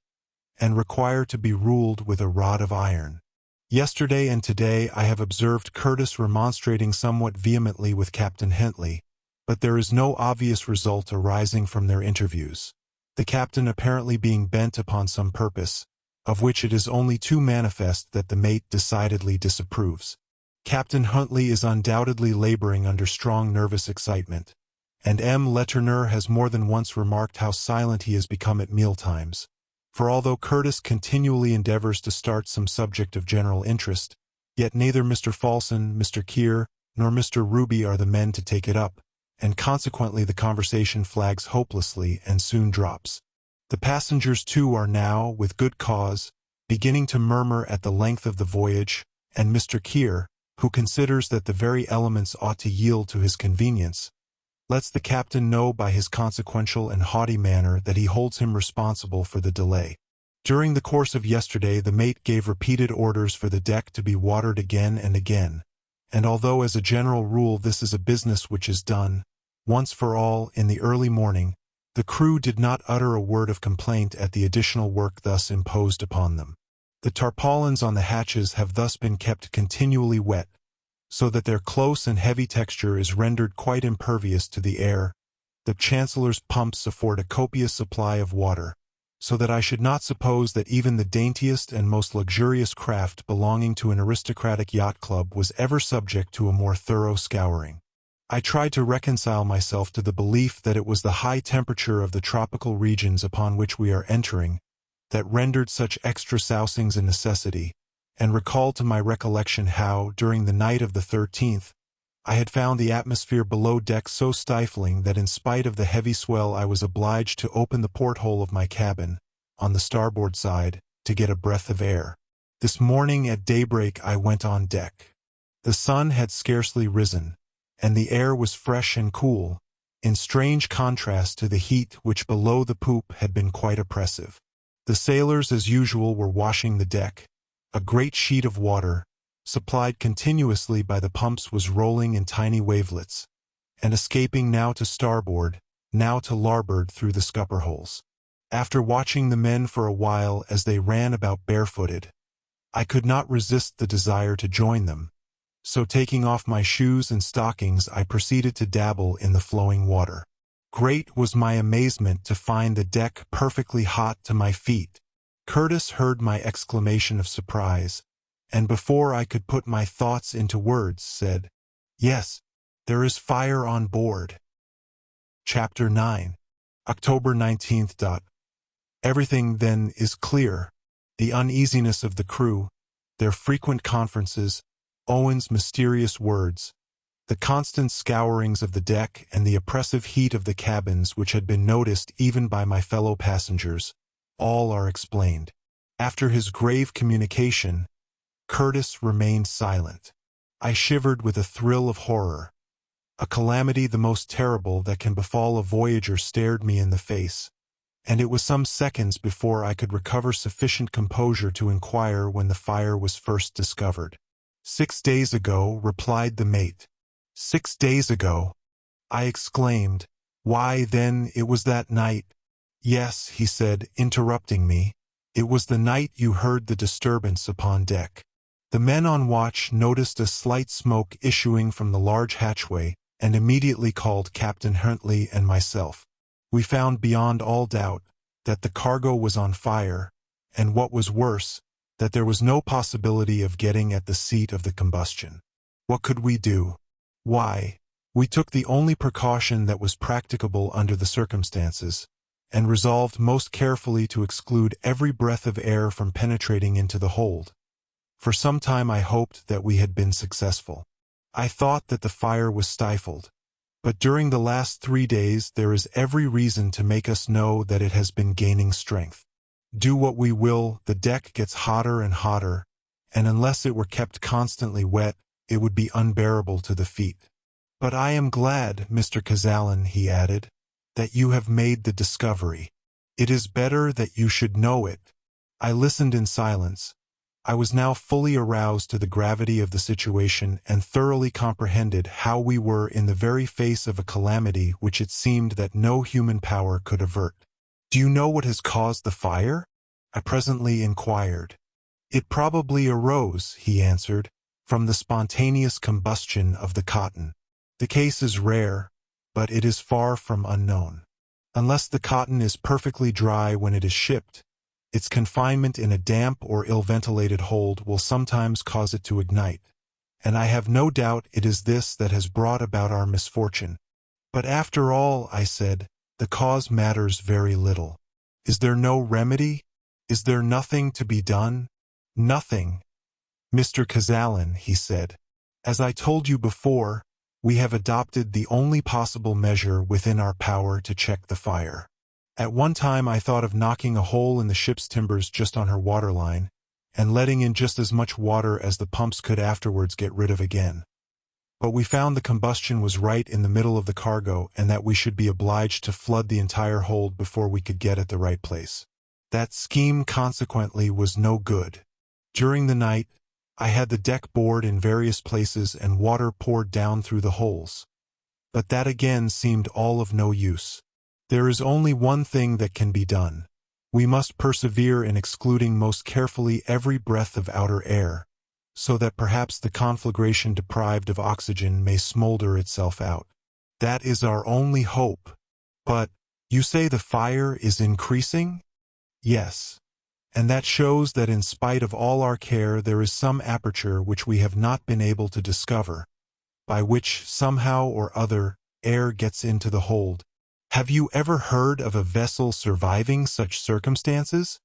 and require to be ruled with a rod of iron. Yesterday and today I have observed Curtis remonstrating somewhat vehemently with Captain Hentley, but there is no obvious result arising from their interviews, the captain apparently being bent upon some purpose, of which it is only too manifest that the mate decidedly disapproves. Captain Huntley is undoubtedly laboring under strong nervous excitement, and M. Letourneur has more than once remarked how silent he has become at mealtimes. For although Curtis continually endeavors to start some subject of general interest, yet neither Mr. Falson, Mr. Keir, nor Mr. Ruby are the men to take it up, and consequently the conversation flags hopelessly and soon drops. The passengers too are now, with good cause, beginning to murmur at the length of the voyage, and Mr. Keir, who considers that the very elements ought to yield to his convenience, lets the captain know by his consequential and haughty manner that he holds him responsible for the delay. During the course of yesterday the mate gave repeated orders for the deck to be watered again and again, and although as a general rule this is a business which is done, once for all, in the early morning, the crew did not utter a word of complaint at the additional work thus imposed upon them. The tarpaulins on the hatches have thus been kept continually wet, so that their close and heavy texture is rendered quite impervious to the air. The Chancellor's pumps afford a copious supply of water, so that I should not suppose that even the daintiest and most luxurious craft belonging to an aristocratic yacht club was ever subject to a more thorough scouring. I tried to reconcile myself to the belief that it was the high temperature of the tropical regions upon which we are entering that rendered such extra sousings a necessity, and recalled to my recollection how, during the night of the 13th, I had found the atmosphere below deck so stifling that in spite of the heavy swell I was obliged to open the porthole of my cabin, on the starboard side, to get a breath of air. This morning at daybreak I went on deck. The sun had scarcely risen, and the air was fresh and cool, in strange contrast to the heat which below the poop had been quite oppressive. The sailors as usual were washing the deck. A great sheet of water, supplied continuously by the pumps, was rolling in tiny wavelets, and escaping now to starboard, now to larboard through the scupper holes. After watching the men for a while as they ran about barefooted, I could not resist the desire to join them, so taking off my shoes and stockings I proceeded to dabble in the flowing water. Great was my amazement to find the deck perfectly hot to my feet. Curtis heard my exclamation of surprise, and before I could put my thoughts into words said, "Yes, there is fire on board." Chapter 9. October 19th. Everything, then, is clear. The uneasiness of the crew, their frequent conferences, Owen's mysterious words, the constant scourings of the deck and the oppressive heat of the cabins which had been noticed even by my fellow passengers, all are explained. After his grave communication, Curtis remained silent. I shivered with a thrill of horror. A calamity the most terrible that can befall a voyager stared me in the face, and it was some seconds before I could recover sufficient composure to inquire when the fire was first discovered. 6 days ago, replied the mate. 6 days ago, I exclaimed. Why, then, it was that night. Yes, he said, interrupting me. It was the night you heard the disturbance upon deck. The men on watch noticed a slight smoke issuing from the large hatchway, and immediately called Captain Huntley and myself. We found beyond all doubt that the cargo was on fire, and what was worse, that there was no possibility of getting at the seat of the combustion. What could we do? Why, we took the only precaution that was practicable under the circumstances, and resolved most carefully to exclude every breath of air from penetrating into the hold. For some time I hoped that we had been successful. I thought that the fire was stifled, but during the last 3 days there is every reason to make us know that it has been gaining strength. Do what we will, the deck gets hotter and hotter, and unless it were kept constantly wet, it would be unbearable to the feet. But I am glad, Mr. Chancellor, he added, that you have made the discovery. It is better that you should know it. I listened in silence. I was now fully aroused to the gravity of the situation and thoroughly comprehended how we were in the very face of a calamity which it seemed that no human power could avert. Do you know what has caused the fire? I presently inquired. It probably arose, he answered, from the spontaneous combustion of the cotton. The case is rare, but it is far from unknown. Unless the cotton is perfectly dry when it is shipped, its confinement in a damp or ill-ventilated hold will sometimes cause it to ignite, and I have no doubt it is this that has brought about our misfortune. But after all, I said, the cause matters very little. Is there no remedy? Is there nothing to be done? Nothing. Mr. Chancellor, he said. As I told you before, we have adopted the only possible measure within our power to check the fire. At one time I thought of knocking a hole in the ship's timbers just on her waterline, and letting in just as much water as the pumps could afterwards get rid of again. But we found the combustion was right in the middle of the cargo and that we should be obliged to flood the entire hold before we could get at the right place. That scheme consequently was no good. During the night, I had the deck bored in various places and water poured down through the holes. But that again seemed all of no use. There is only one thing that can be done. We must persevere in excluding most carefully every breath of outer air, so that perhaps the conflagration deprived of oxygen may smolder itself out. That is our only hope. But, you say the fire is increasing? Yes. And that shows that in spite of all our care there is some aperture which we have not been able to discover, by which, somehow or other, air gets into the hold. Have you ever heard of a vessel surviving such circumstances?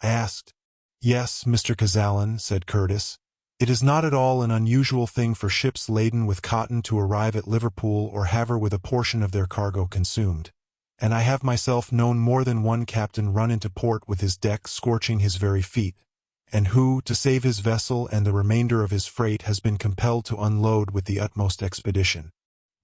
I asked. Yes, Mr. Chancellor, said Curtis. It is not at all an unusual thing for ships laden with cotton to arrive at Liverpool or Havre with a portion of their cargo consumed. And I have myself known more than one captain run into port with his deck scorching his very feet, and who, to save his vessel and the remainder of his freight, has been compelled to unload with the utmost expedition.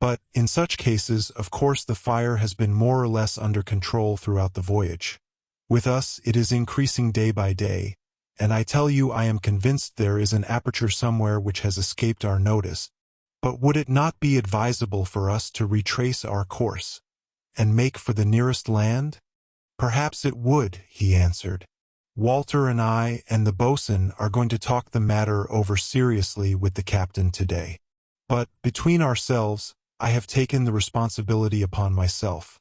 But, in such cases, of course the fire has been more or less under control throughout the voyage. With us it is increasing day by day, and I tell you I am convinced there is an aperture somewhere which has escaped our notice. But would it not be advisable for us to retrace our course, and make for the nearest land? Perhaps it would, he answered. Walter and I and the boatswain are going to talk the matter over seriously with the captain today. But, between ourselves, I have taken the responsibility upon myself.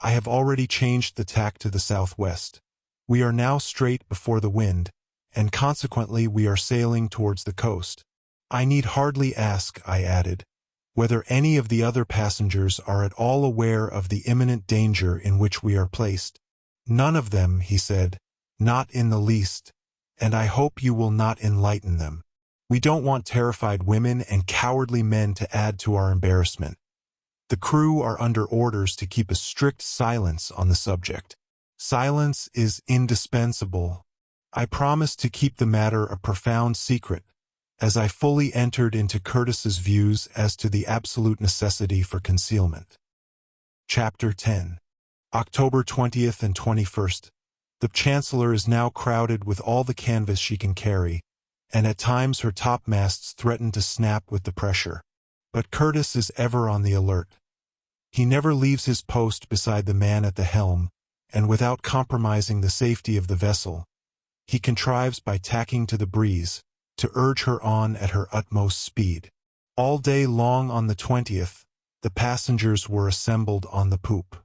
I have already changed the tack to the southwest. We are now straight before the wind, and consequently we are sailing towards the coast. I need hardly ask, I added, whether any of the other passengers are at all aware of the imminent danger in which we are placed. None of them, he said, not in the least, and I hope you will not enlighten them. We don't want terrified women and cowardly men to add to our embarrassment. The crew are under orders to keep a strict silence on the subject. Silence is indispensable. I promise to keep the matter a profound secret, as I fully entered into Curtis's views as to the absolute necessity for concealment. Chapter 10. October 20th and 21st. The Chancellor is now crowded with all the canvas she can carry, and at times her topmasts threaten to snap with the pressure. But Curtis is ever on the alert. He never leaves his post beside the man at the helm, and without compromising the safety of the vessel, he contrives by tacking to the breeze, to urge her on at her utmost speed. All day long on the 20th, the passengers were assembled on the poop.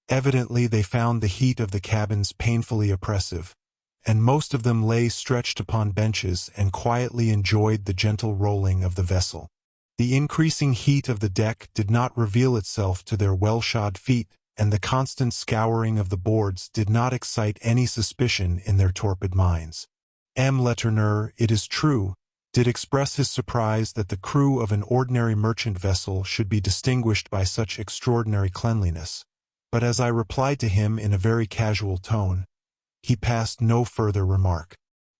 Evidently they found the heat of the cabins painfully oppressive, and most of them lay stretched upon benches and quietly enjoyed the gentle rolling of the vessel. The increasing heat of the deck did not reveal itself to their well-shod feet, and the constant scouring of the boards did not excite any suspicion in their torpid minds. M. Letourneur, it is true, did express his surprise that the crew of an ordinary merchant vessel should be distinguished by such extraordinary cleanliness, but as I replied to him in a very casual tone, he passed no further remark.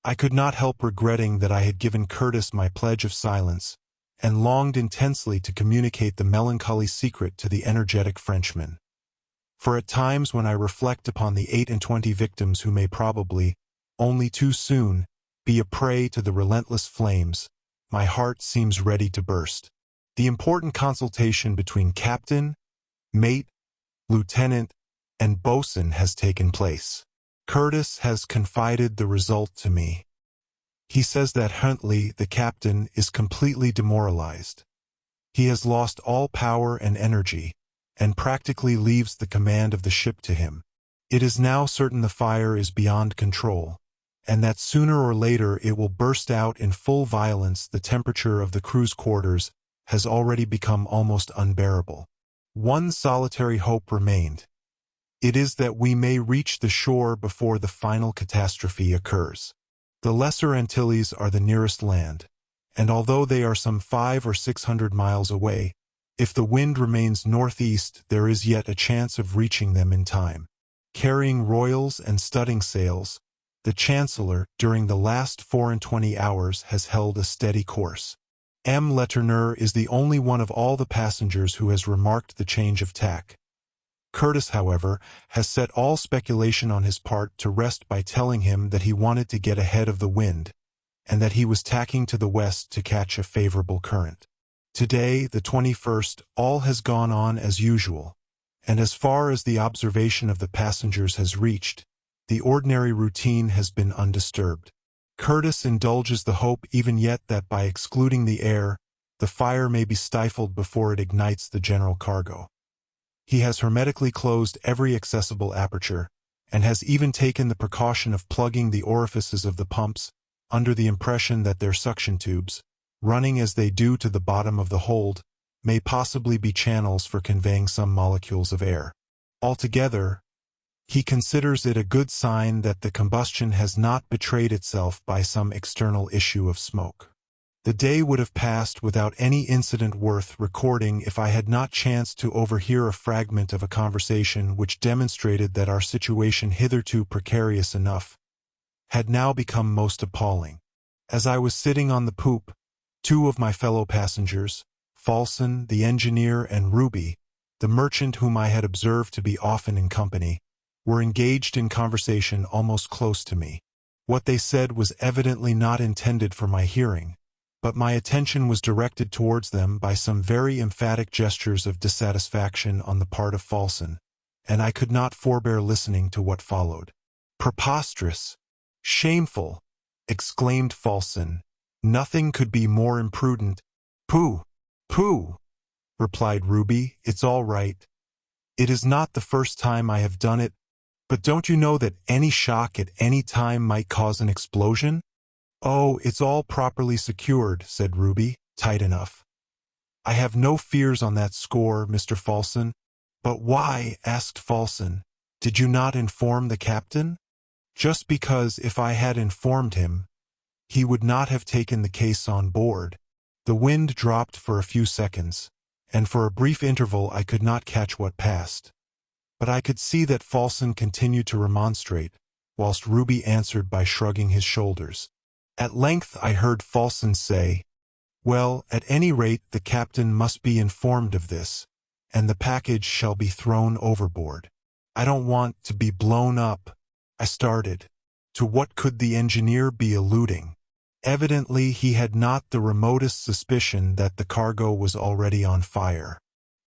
I could not help regretting that I had given Curtis my pledge of silence, and longed intensely to communicate the melancholy secret to the energetic Frenchman. For at times when I reflect upon the 28 victims who may probably, only too soon, be a prey to the relentless flames, my heart seems ready to burst. The important consultation between captain, mate, lieutenant, and boatswain has taken place. Curtis has confided the result to me. He says that Huntley, the captain, is completely demoralized. He has lost all power and energy, and practically leaves the command of the ship to him. It is now certain the fire is beyond control, and that sooner or later it will burst out in full violence. The temperature of the crew's quarters has already become almost unbearable. One solitary hope remained. It is that we may reach the shore before the final catastrophe occurs. The Lesser Antilles are the nearest land, and although they are some 500 or 600 miles away, if the wind remains northeast, there is yet a chance of reaching them in time. Carrying royals and studding sails, the Chancellor, during the last 24 hours, has held a steady course. M. Letourneur is the only one of all the passengers who has remarked the change of tack. Curtis, however, has set all speculation on his part to rest by telling him that he wanted to get ahead of the wind, and that he was tacking to the west to catch a favorable current. Today, the 21st, all has gone on as usual, and as far as the observation of the passengers has reached, the ordinary routine has been undisturbed. Curtis indulges the hope even yet that by excluding the air, the fire may be stifled before it ignites the general cargo. He has hermetically closed every accessible aperture, and has even taken the precaution of plugging the orifices of the pumps, under the impression that their suction tubes, running as they do to the bottom of the hold, may possibly be channels for conveying some molecules of air. Altogether, he considers it a good sign that the combustion has not betrayed itself by some external issue of smoke. The day would have passed without any incident worth recording if I had not chanced to overhear a fragment of a conversation which demonstrated that our situation, hitherto precarious enough, had now become most appalling. As I was sitting on the poop, two of my fellow passengers, Falson, the engineer, and Ruby, the merchant whom I had observed to be often in company, were engaged in conversation almost close to me. What they said was evidently not intended for my hearing, but my attention was directed towards them by some very emphatic gestures of dissatisfaction on the part of Falson, and I could not forbear listening to what followed. "Preposterous! Shameful!" exclaimed Falson. "Nothing could be more imprudent." "Pooh! Pooh!" replied Ruby. "It's all right. It is not the first time I have done it, but don't you know that any shock at any time might cause an explosion?" "Oh, it's all properly secured," said Ruby. "Tight enough. I have no fears on that score, Mr. Falson." "But why," asked Falson, "did you not inform the captain?" "Just because if I had informed him, he would not have taken the case on board." The wind dropped for a few seconds, and for a brief interval I could not catch what passed. But I could see that Falson continued to remonstrate, whilst Ruby answered by shrugging his shoulders. At length I heard Falson say, "Well, at any rate the captain must be informed of this, and the package shall be thrown overboard." "I don't want to be blown up." I started. To what could the engineer be alluding? Evidently he had not the remotest suspicion that the cargo was already on fire.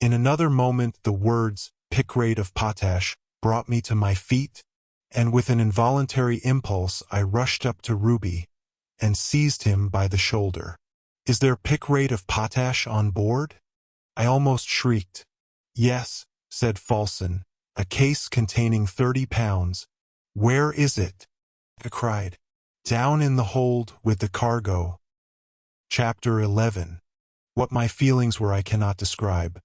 In another moment the words, "picrate of potash," brought me to my feet, and with an involuntary impulse I rushed up to Ruby and seized him by the shoulder. "Is there picrate of potash on board?" I almost shrieked. "Yes," said Falson, "a case containing 30 pounds. "Where is it?" I cried. Down in the hold with the cargo. Chapter 11. What my feelings were I cannot describe,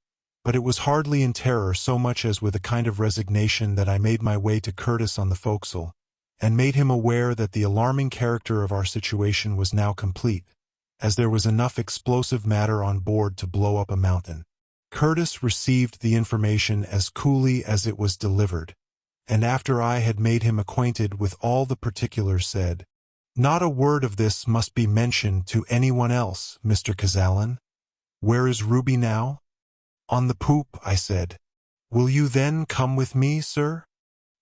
but it was hardly in terror so much as with a kind of resignation that I made my way to Curtis on the forecastle, and made him aware that the alarming character of our situation was now complete, as there was enough explosive matter on board to blow up a mountain. Curtis received the information as coolly as it was delivered, and after I had made him acquainted with all the particulars said, "Not a word of this must be mentioned to anyone else, Mr. Chancellor. Where is Ruby now?" "On the poop," I said. "Will you then come with me, sir?"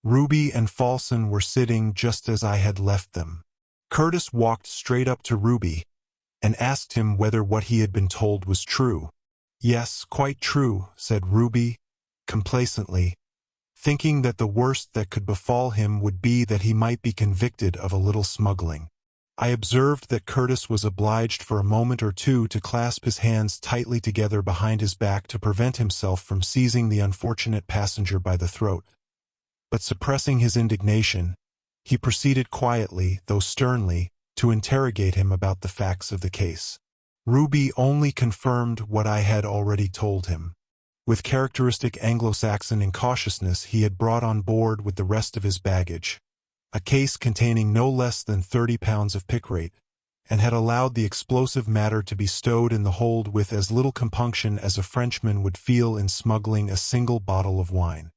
Ruby and Falson were sitting just as I had left them. Curtis walked straight up to Ruby and asked him whether what he had been told was true. "Yes, quite true," said Ruby, complacently, thinking that the worst that could befall him would be that he might be convicted of a little smuggling. I observed that Curtis was obliged for a moment or two to clasp his hands tightly together behind his back to prevent himself from seizing the unfortunate passenger by the throat. But suppressing his indignation, he proceeded quietly, though sternly, to interrogate him about the facts of the case. Ruby only confirmed what I had already told him. With characteristic Anglo-Saxon incautiousness he had brought on board with the rest of his baggage a case containing no less than 30 pounds of pickrate, and had allowed the explosive matter to be stowed in the hold with as little compunction as a Frenchman would feel in smuggling a single bottle of wine.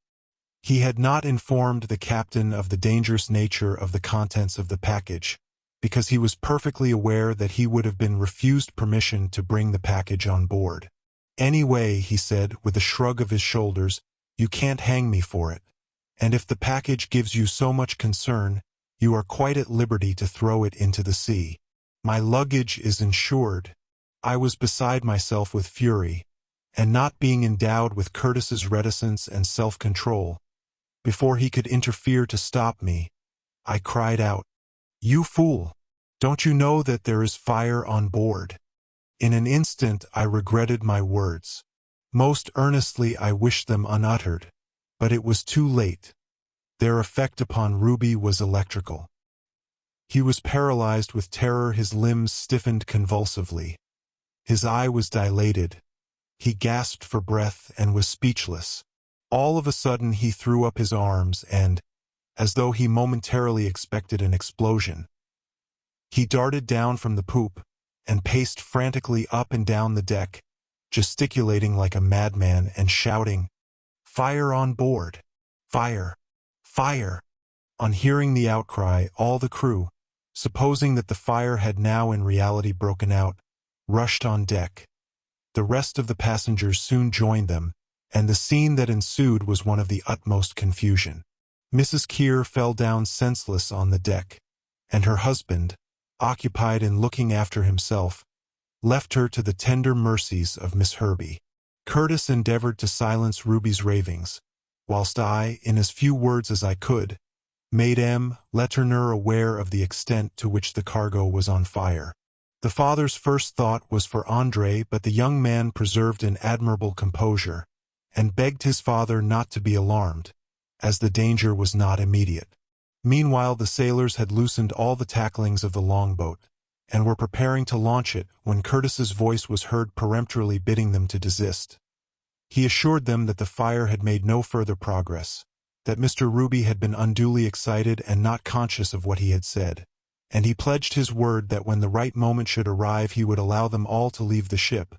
He had not informed the captain of the dangerous nature of the contents of the package, because he was perfectly aware that he would have been refused permission to bring the package on board. "Anyway," he said, with a shrug of his shoulders, "you can't hang me for it. And if the package gives you so much concern, you are quite at liberty to throw it into the sea. My luggage is insured." I was beside myself with fury, and not being endowed with Curtis's reticence and self-control, before he could interfere to stop me, I cried out, "You fool! Don't you know that there is fire on board?" In an instant I regretted my words. Most earnestly I wished them unuttered, but it was too late. Their effect upon Ruby was electrical. He was paralyzed with terror, his limbs stiffened convulsively. His eye was dilated. He gasped for breath and was speechless. All of a sudden he threw up his arms and, as though he momentarily expected an explosion, he darted down from the poop and paced frantically up and down the deck, gesticulating like a madman and shouting, "Fire on board! Fire! Fire!" On hearing the outcry, all the crew, supposing that the fire had now in reality broken out, rushed on deck. The rest of the passengers soon joined them, and the scene that ensued was one of the utmost confusion. Mrs. Keir fell down senseless on the deck, and her husband, occupied in looking after himself, left her to the tender mercies of Miss Herbie. Curtis endeavored to silence Ruby's ravings, whilst I, in as few words as I could, made M. Letourneur aware of the extent to which the cargo was on fire. The father's first thought was for André, but the young man preserved an admirable composure, and begged his father not to be alarmed, as the danger was not immediate. Meanwhile the sailors had loosened all the tacklings of the longboat, and were preparing to launch it when Curtis's voice was heard peremptorily bidding them to desist. He assured them that the fire had made no further progress, that Mr. Ruby had been unduly excited and not conscious of what he had said, and he pledged his word that when the right moment should arrive he would allow them all to leave the ship.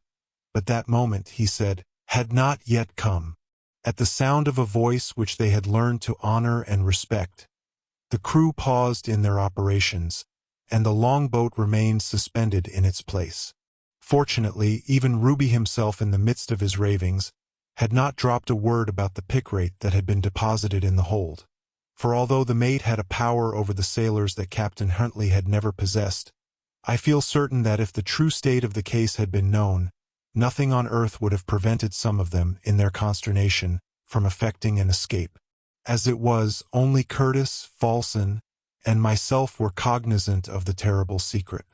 But that moment, he said, had not yet come. At the sound of a voice which they had learned to honor and respect, the crew paused in their operations, and the longboat remained suspended in its place. Fortunately, even Ruby himself, in the midst of his ravings, had not dropped a word about the pickrate that had been deposited in the hold, for although the mate had a power over the sailors that Captain Huntley had never possessed, I feel certain that if the true state of the case had been known, nothing on earth would have prevented some of them, in their consternation, from effecting an escape. As it was, only Curtis, Falson, and myself were cognizant of the terrible secret.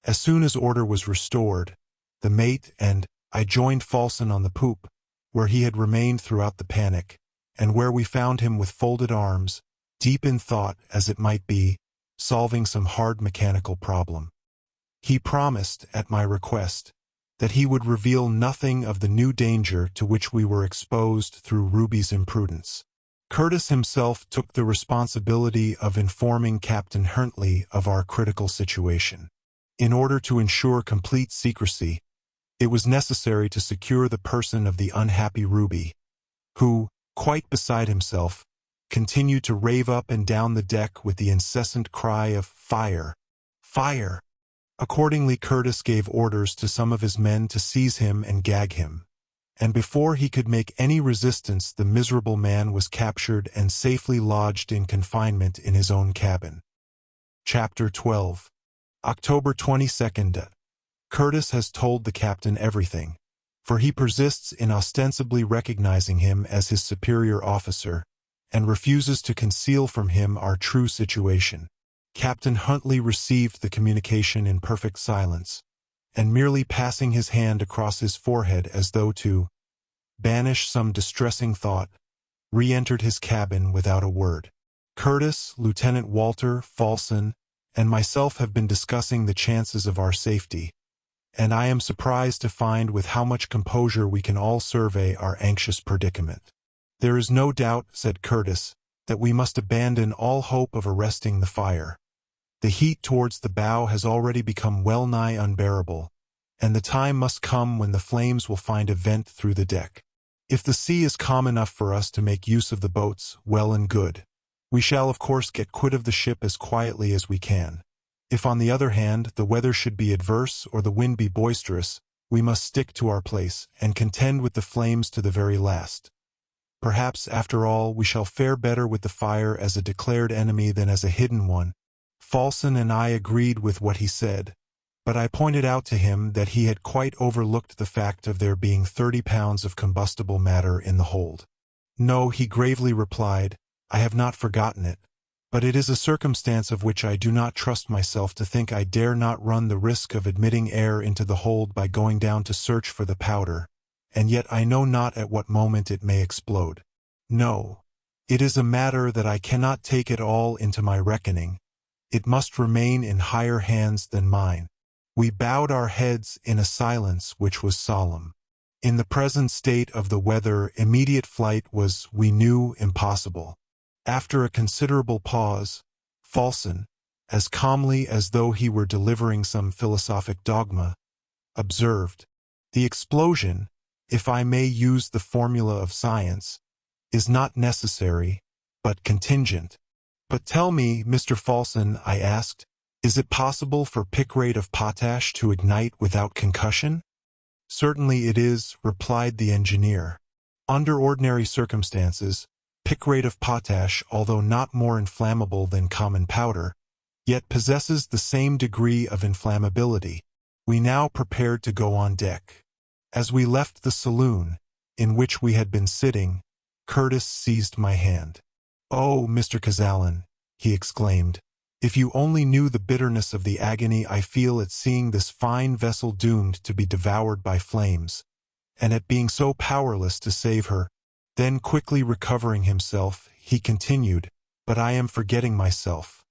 As soon as order was restored, the mate and I joined Falson on the poop, where he had remained throughout the panic, and where we found him with folded arms, deep in thought, as it might be, solving some hard mechanical problem. He promised, at my request, that he would reveal nothing of the new danger to which we were exposed through Ruby's imprudence. Curtis himself took the responsibility of informing Captain Huntley of our critical situation. In order to ensure complete secrecy, it was necessary to secure the person of the unhappy Ruby, who, quite beside himself, continued to rave up and down the deck with the incessant cry of "Fire! Fire!" Accordingly, Curtis gave orders to some of his men to seize him and gag him, and before he could make any resistance the miserable man was captured and safely lodged in confinement in his own cabin. Chapter 12. October 22nd. Curtis has told the captain everything, for he persists in ostensibly recognizing him as his superior officer, and refuses to conceal from him our true situation. Captain Huntley received the communication in perfect silence, and merely passing his hand across his forehead as though to banish some distressing thought, re-entered his cabin without a word. Curtis, Lieutenant Walter, Falson, and myself have been discussing the chances of our safety, and I am surprised to find with how much composure we can all survey our anxious predicament. "There is no doubt," said Curtis, "that we must abandon all hope of arresting the fire. The heat towards the bow has already become well-nigh unbearable, and the time must come when the flames will find a vent through the deck. If the sea is calm enough for us to make use of the boats, well and good. We shall of course get quit of the ship as quietly as we can. If on the other hand the weather should be adverse or the wind be boisterous, we must stick to our place and contend with the flames to the very last. Perhaps, after all, we shall fare better with the fire as a declared enemy than as a hidden one." Falson and I agreed with what he said, but I pointed out to him that he had quite overlooked the fact of there being 30 pounds of combustible matter in the hold. "No," he gravely replied, "I have not forgotten it, but it is a circumstance of which I do not trust myself to think. I dare not run the risk of admitting air into the hold by going down to search for the powder, and yet I know not at what moment it may explode. No, it is a matter that I cannot take at all into my reckoning. It must remain in higher hands than mine." We bowed our heads in a silence which was solemn. In the present state of the weather, immediate flight was, we knew, impossible. After a considerable pause, Falson, as calmly as though he were delivering some philosophic dogma, observed, "The explosion, if I may use the formula of science, is not necessary, but contingent." "But tell me, Mr. Falson," I asked, "is it possible for picrate of potash to ignite without concussion?" "Certainly it is," replied the engineer. "Under ordinary circumstances, picrate of potash, although not more inflammable than common powder, yet possesses the same degree of inflammability." We now prepared to go on deck. As we left the saloon, in which we had been sitting, Curtis seized my hand. "Oh, Mr. Cazalan," he exclaimed, "if you only knew the bitterness of the agony I feel at seeing this fine vessel doomed to be devoured by flames, and at being so powerless to save her." Then, quickly recovering himself, he continued, "But I am forgetting myself.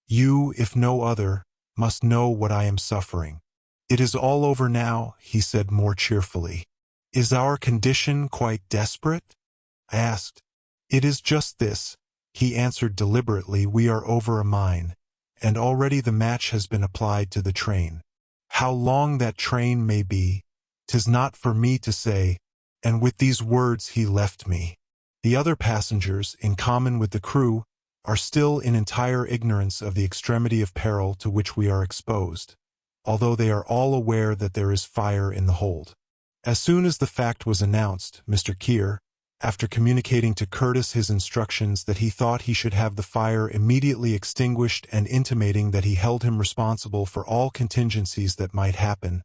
You, if no other, must know what I am suffering." "It is all over now," he said more cheerfully. "Is our condition quite desperate?" I asked. "It is just this," he answered deliberately. "We are over a mine, and already the match has been applied to the train. How long that train may be, 'tis not for me to say," and with these words he left me. The other passengers, in common with the crew, are still in entire ignorance of the extremity of peril to which we are exposed, although they are all aware that there is fire in the hold. As soon as the fact was announced, Mr. Keir, after communicating to Curtis his instructions that he thought he should have the fire immediately extinguished and intimating that he held him responsible for all contingencies that might happen,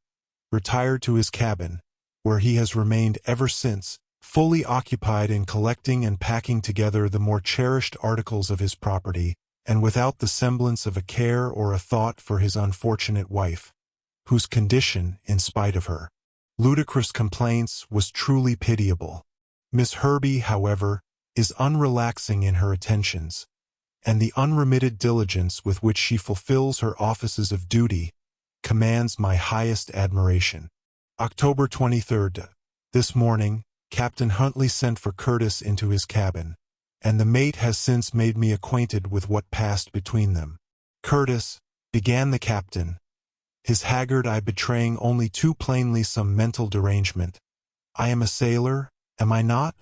retired to his cabin, where he has remained ever since, fully occupied in collecting and packing together the more cherished articles of his property, and without the semblance of a care or a thought for his unfortunate wife, whose condition, in spite of her ludicrous complaints, was truly pitiable. Miss Herbey, however, is unrelaxing in her attentions, and the unremitted diligence with which she fulfills her offices of duty commands my highest admiration. October 23rd. This morning, Captain Huntley sent for Curtis into his cabin, and the mate has since made me acquainted with what passed between them. Curtis, began the captain, his haggard eye betraying only too plainly some mental derangement. I am a sailor, am I not?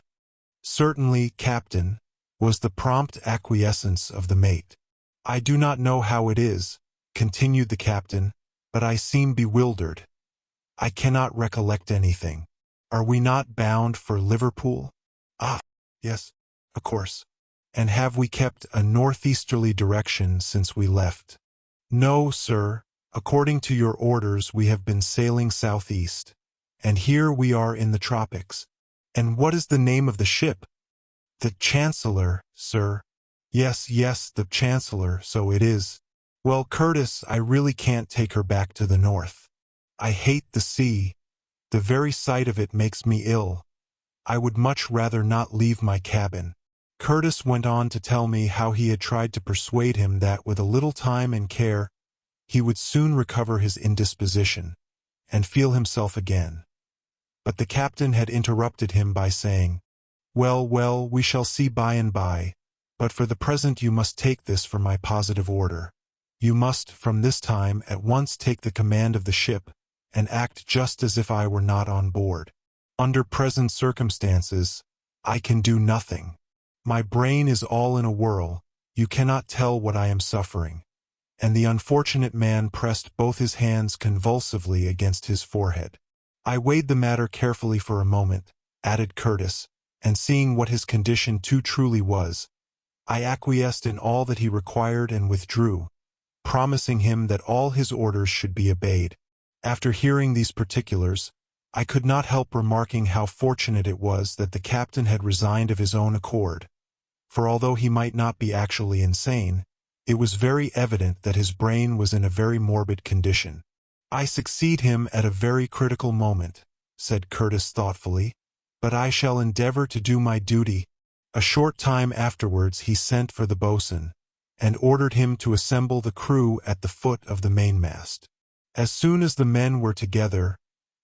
Certainly, Captain, was the prompt acquiescence of the mate. I do not know how it is, continued the captain, but I seem bewildered. I cannot recollect anything. Are we not bound for Liverpool? Ah, yes, of course. And have we kept a northeasterly direction since we left? No, sir. According to your orders, we have been sailing southeast. And here we are in the tropics. And what is the name of the ship? The Chancellor, sir. Yes, the Chancellor, so it is. Well, Curtis, I really can't take her back to the north. I hate the sea. The very sight of it makes me ill. I would much rather not leave my cabin. Curtis went on to tell me how he had tried to persuade him that with a little time and care, he would soon recover his indisposition, and feel himself again. But the captain had interrupted him by saying, Well, we shall see by and by, but for the present you must take this for my positive order. You must, from this time, at once take the command of the ship, and act just as if I were not on board. Under present circumstances, I can do nothing. My brain is all in a whirl, you cannot tell what I am suffering. And the unfortunate man pressed both his hands convulsively against his forehead. I weighed the matter carefully for a moment, added Curtis, and seeing what his condition too truly was, I acquiesced in all that he required and withdrew, promising him that all his orders should be obeyed. After hearing these particulars, I could not help remarking how fortunate it was that the captain had resigned of his own accord, for although he might not be actually insane, it was very evident that his brain was in a very morbid condition. I succeed him at a very critical moment, said Curtis thoughtfully, but I shall endeavor to do my duty. A short time afterwards he sent for the boatswain, and ordered him to assemble the crew at the foot of the mainmast. As soon as the men were together,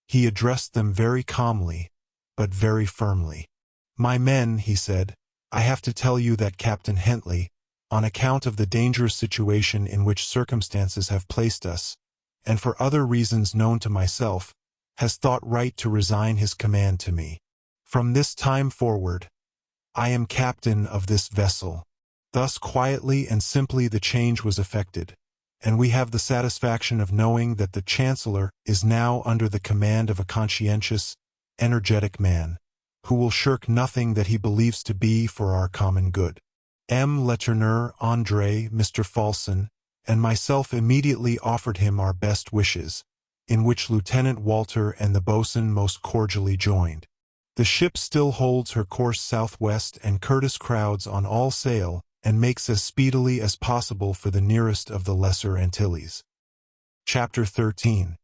he addressed them very calmly, but very firmly. My men, he said, I have to tell you that Captain Huntley, on account of the dangerous situation in which circumstances have placed us, and for other reasons known to myself, has thought right to resign his command to me. From this time forward, I am captain of this vessel. Thus quietly and simply the change was effected, and we have the satisfaction of knowing that the Chancellor is now under the command of a conscientious, energetic man, who will shirk nothing that he believes to be for our common good. M. Letourneur, André, Mr. Falson, and myself immediately offered him our best wishes, in which Lieutenant Walter and the boatswain most cordially joined. The ship still holds her course southwest, and Curtis crowds on all sail and makes as speedily as possible for the nearest of the Lesser Antilles. Chapter 13.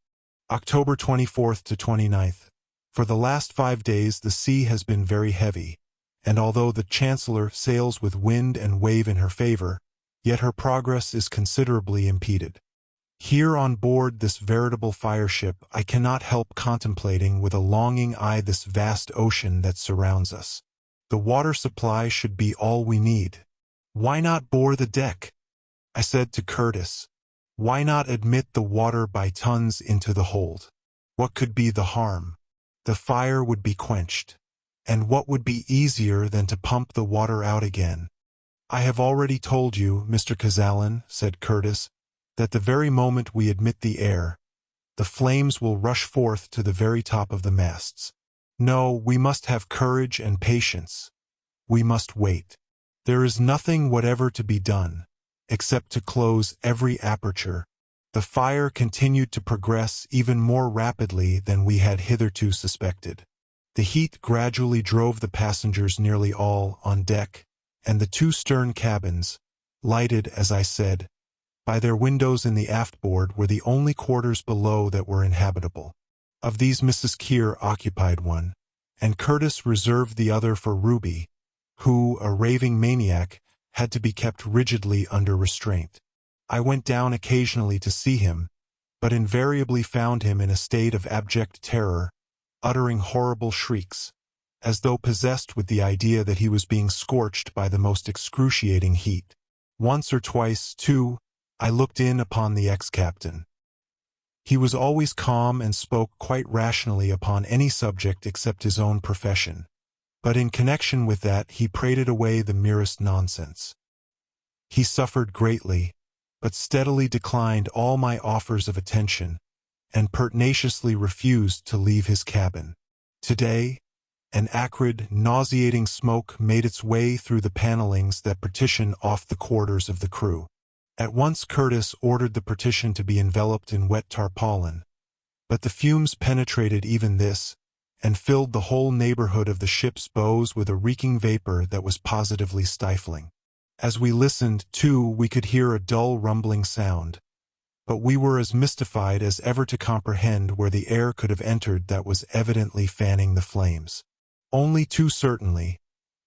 October 24th to 29th. For the last 5 days the sea has been very heavy, and although the Chancellor sails with wind and wave in her favor, yet her progress is considerably impeded. Here on board this veritable fireship I cannot help contemplating with a longing eye this vast ocean that surrounds us. The water supply should be all we need. Why not bore the deck? I said to Curtis. Why not admit the water by tons into the hold? What could be the harm? The fire would be quenched. And what would be easier than to pump the water out again? I have already told you, Mr. Cazalan, said Curtis, that the very moment we admit the air, the flames will rush forth to the very top of the masts. No, we must have courage and patience. We must wait. There is nothing whatever to be done, except to close every aperture. The fire continued to progress even more rapidly than we had hitherto suspected. The heat gradually drove the passengers nearly all on deck, and the 2 stern cabins, lighted, as I said, by their windows in the aftboard, were the only quarters below that were inhabitable. Of these Mrs. Keir occupied one, and Curtis reserved the other for Ruby, who, a raving maniac, had to be kept rigidly under restraint. I went down occasionally to see him, but invariably found him in a state of abject terror, uttering horrible shrieks, as though possessed with the idea that he was being scorched by the most excruciating heat. Once or twice, too, I looked in upon the ex-captain. He was always calm and spoke quite rationally upon any subject except his own profession, but in connection with that he prated away the merest nonsense. He suffered greatly, but steadily declined all my offers of attention, and pertinaciously refused to leave his cabin. Today, an acrid, nauseating smoke made its way through the panelings that partition off the quarters of the crew. At once Curtis ordered the partition to be enveloped in wet tarpaulin, but the fumes penetrated even this, and filled the whole neighborhood of the ship's bows with a reeking vapor that was positively stifling. As we listened, too, we could hear a dull rumbling sound, but we were as mystified as ever to comprehend where the air could have entered that was evidently fanning the flames. Only too certainly,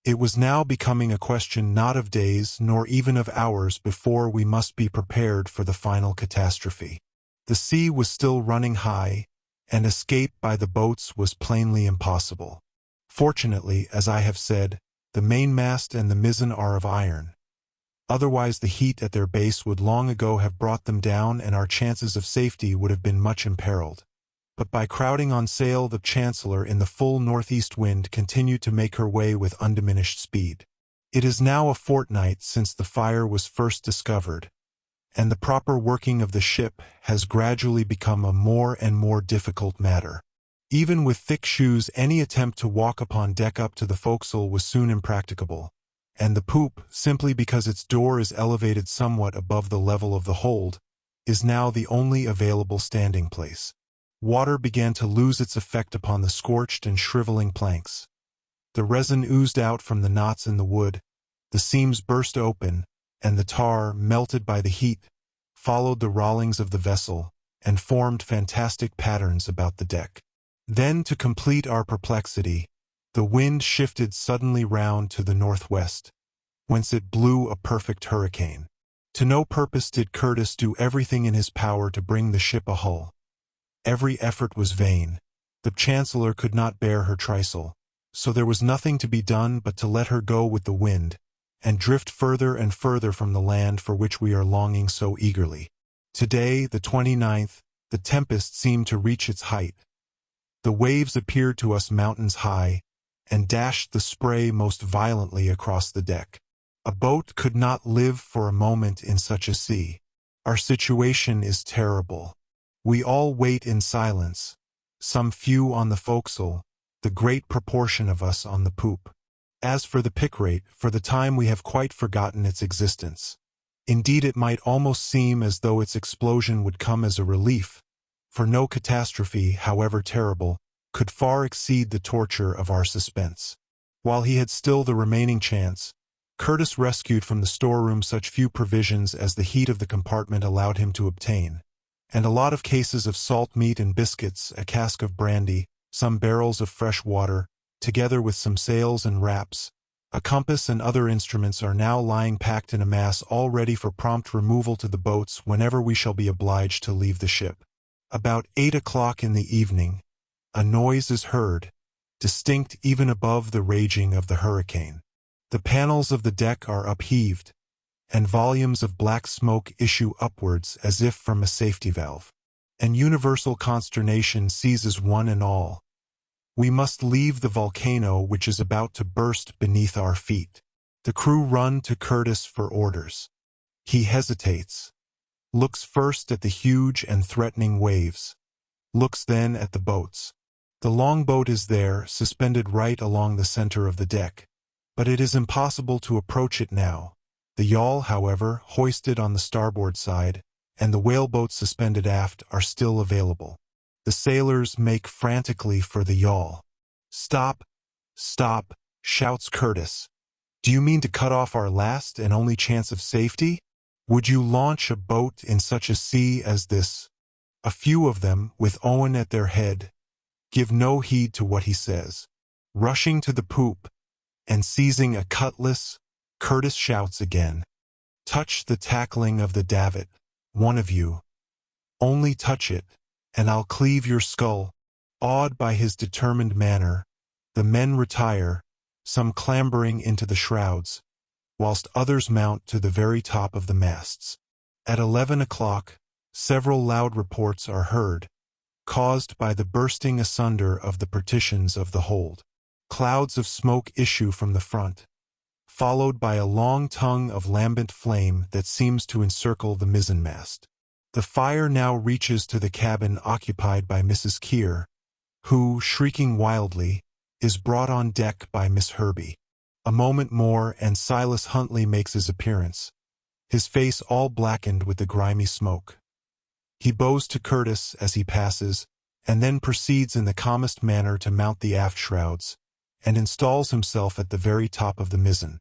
it was now becoming a question not of days nor even of hours before we must be prepared for the final catastrophe. The sea was still running high, and escape by the boats was plainly impossible. Fortunately, as I have said, the mainmast and the mizzen are of iron. Otherwise the heat at their base would long ago have brought them down and our chances of safety would have been much imperiled. But by crowding on sail the Chancellor in the full northeast wind continued to make her way with undiminished speed. It is now a fortnight since the fire was first discovered, and the proper working of the ship has gradually become a more and more difficult matter. Even with thick shoes any attempt to walk upon deck up to the forecastle was soon impracticable, and the poop, simply because its door is elevated somewhat above the level of the hold, is now the only available standing place. Water began to lose its effect upon the scorched and shriveling planks. The resin oozed out from the knots in the wood, the seams burst open, and the tar, melted by the heat, followed the rollings of the vessel, and formed fantastic patterns about the deck. Then, to complete our perplexity, the wind shifted suddenly round to the northwest, whence it blew a perfect hurricane. To no purpose did Curtis do everything in his power to bring the ship a hull. Every effort was vain. The Chancellor could not bear her trysail, so there was nothing to be done but to let her go with the wind, and drift further and further from the land for which we are longing so eagerly. Today, the 29th, the tempest seemed to reach its height. The waves appeared to us mountains high, and dashed the spray most violently across the deck. A boat could not live for a moment in such a sea. Our situation is terrible. We all wait in silence, some few on the forecastle, the great proportion of us on the poop. As for the pickrate, for the time we have quite forgotten its existence. Indeed, it might almost seem as though its explosion would come as a relief, for no catastrophe, however terrible, could far exceed the torture of our suspense. While he had still the remaining chance, Curtis rescued from the storeroom such few provisions as the heat of the compartment allowed him to obtain, and a lot of cases of salt meat and biscuits, a cask of brandy, some barrels of fresh water, together with some sails and wraps. A compass and other instruments are now lying packed in a mass all ready for prompt removal to the boats whenever we shall be obliged to leave the ship. About 8 o'clock in the evening, a noise is heard, distinct even above the raging of the hurricane. The panels of the deck are upheaved, and volumes of black smoke issue upwards as if from a safety valve. An universal consternation seizes one and all. We must leave the volcano which is about to burst beneath our feet. The crew run to Curtis for orders. He hesitates, looks first at the huge and threatening waves, looks then at the boats. The longboat is there, suspended right along the center of the deck, but it is impossible to approach it now. The yawl, however, hoisted on the starboard side, and the whaleboat suspended aft are still available. The sailors make frantically for the yawl. "Stop! Stop!" shouts Curtis. "Do you mean to cut off our last and only chance of safety? Would you launch a boat in such a sea as this?" A few of them, with Owen at their head, give no heed to what he says. Rushing to the poop, and seizing a cutlass, Curtis shouts again. Touch the tackling of the davit, one of you. Only touch it, and I'll cleave your skull. Awed by his determined manner, the men retire, some clambering into the shrouds, whilst others mount to the very top of the masts. At 11 o'clock, several loud reports are heard, caused by the bursting asunder of the partitions of the hold. Clouds of smoke issue from the front, followed by a long tongue of lambent flame that seems to encircle the mizzenmast. The fire now reaches to the cabin occupied by Mrs. Keir, who, shrieking wildly, is brought on deck by Miss Herbie. A moment more and Silas Huntley makes his appearance, his face all blackened with the grimy smoke. He bows to Curtis as he passes, and then proceeds in the calmest manner to mount the aft shrouds, and installs himself at the very top of the mizzen.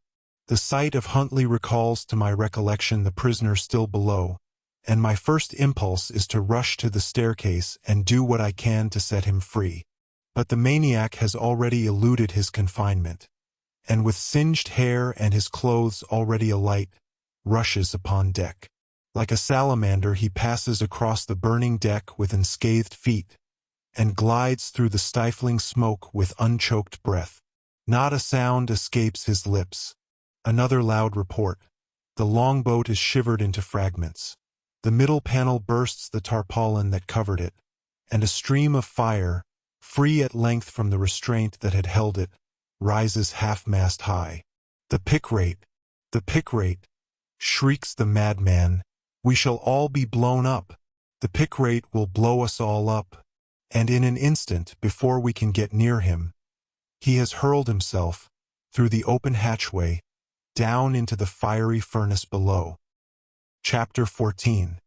The sight of Huntley recalls to my recollection the prisoner still below, and my first impulse is to rush to the staircase and do what I can to set him free. But the maniac has already eluded his confinement, and with singed hair and his clothes already alight, rushes upon deck. Like a salamander he passes across the burning deck with unscathed feet, and glides through the stifling smoke with unchoked breath. Not a sound escapes his lips. Another loud report. The longboat is shivered into fragments. The middle panel bursts the tarpaulin that covered it, and a stream of fire, free at length from the restraint that had held it, rises half-mast high. The pick-rate! The pick-rate! Shrieks the madman. We shall all be blown up. The pick-rate will blow us all up. And in an instant, before we can get near him, he has hurled himself, through the open hatchway, down into the fiery furnace below. Chapter 14.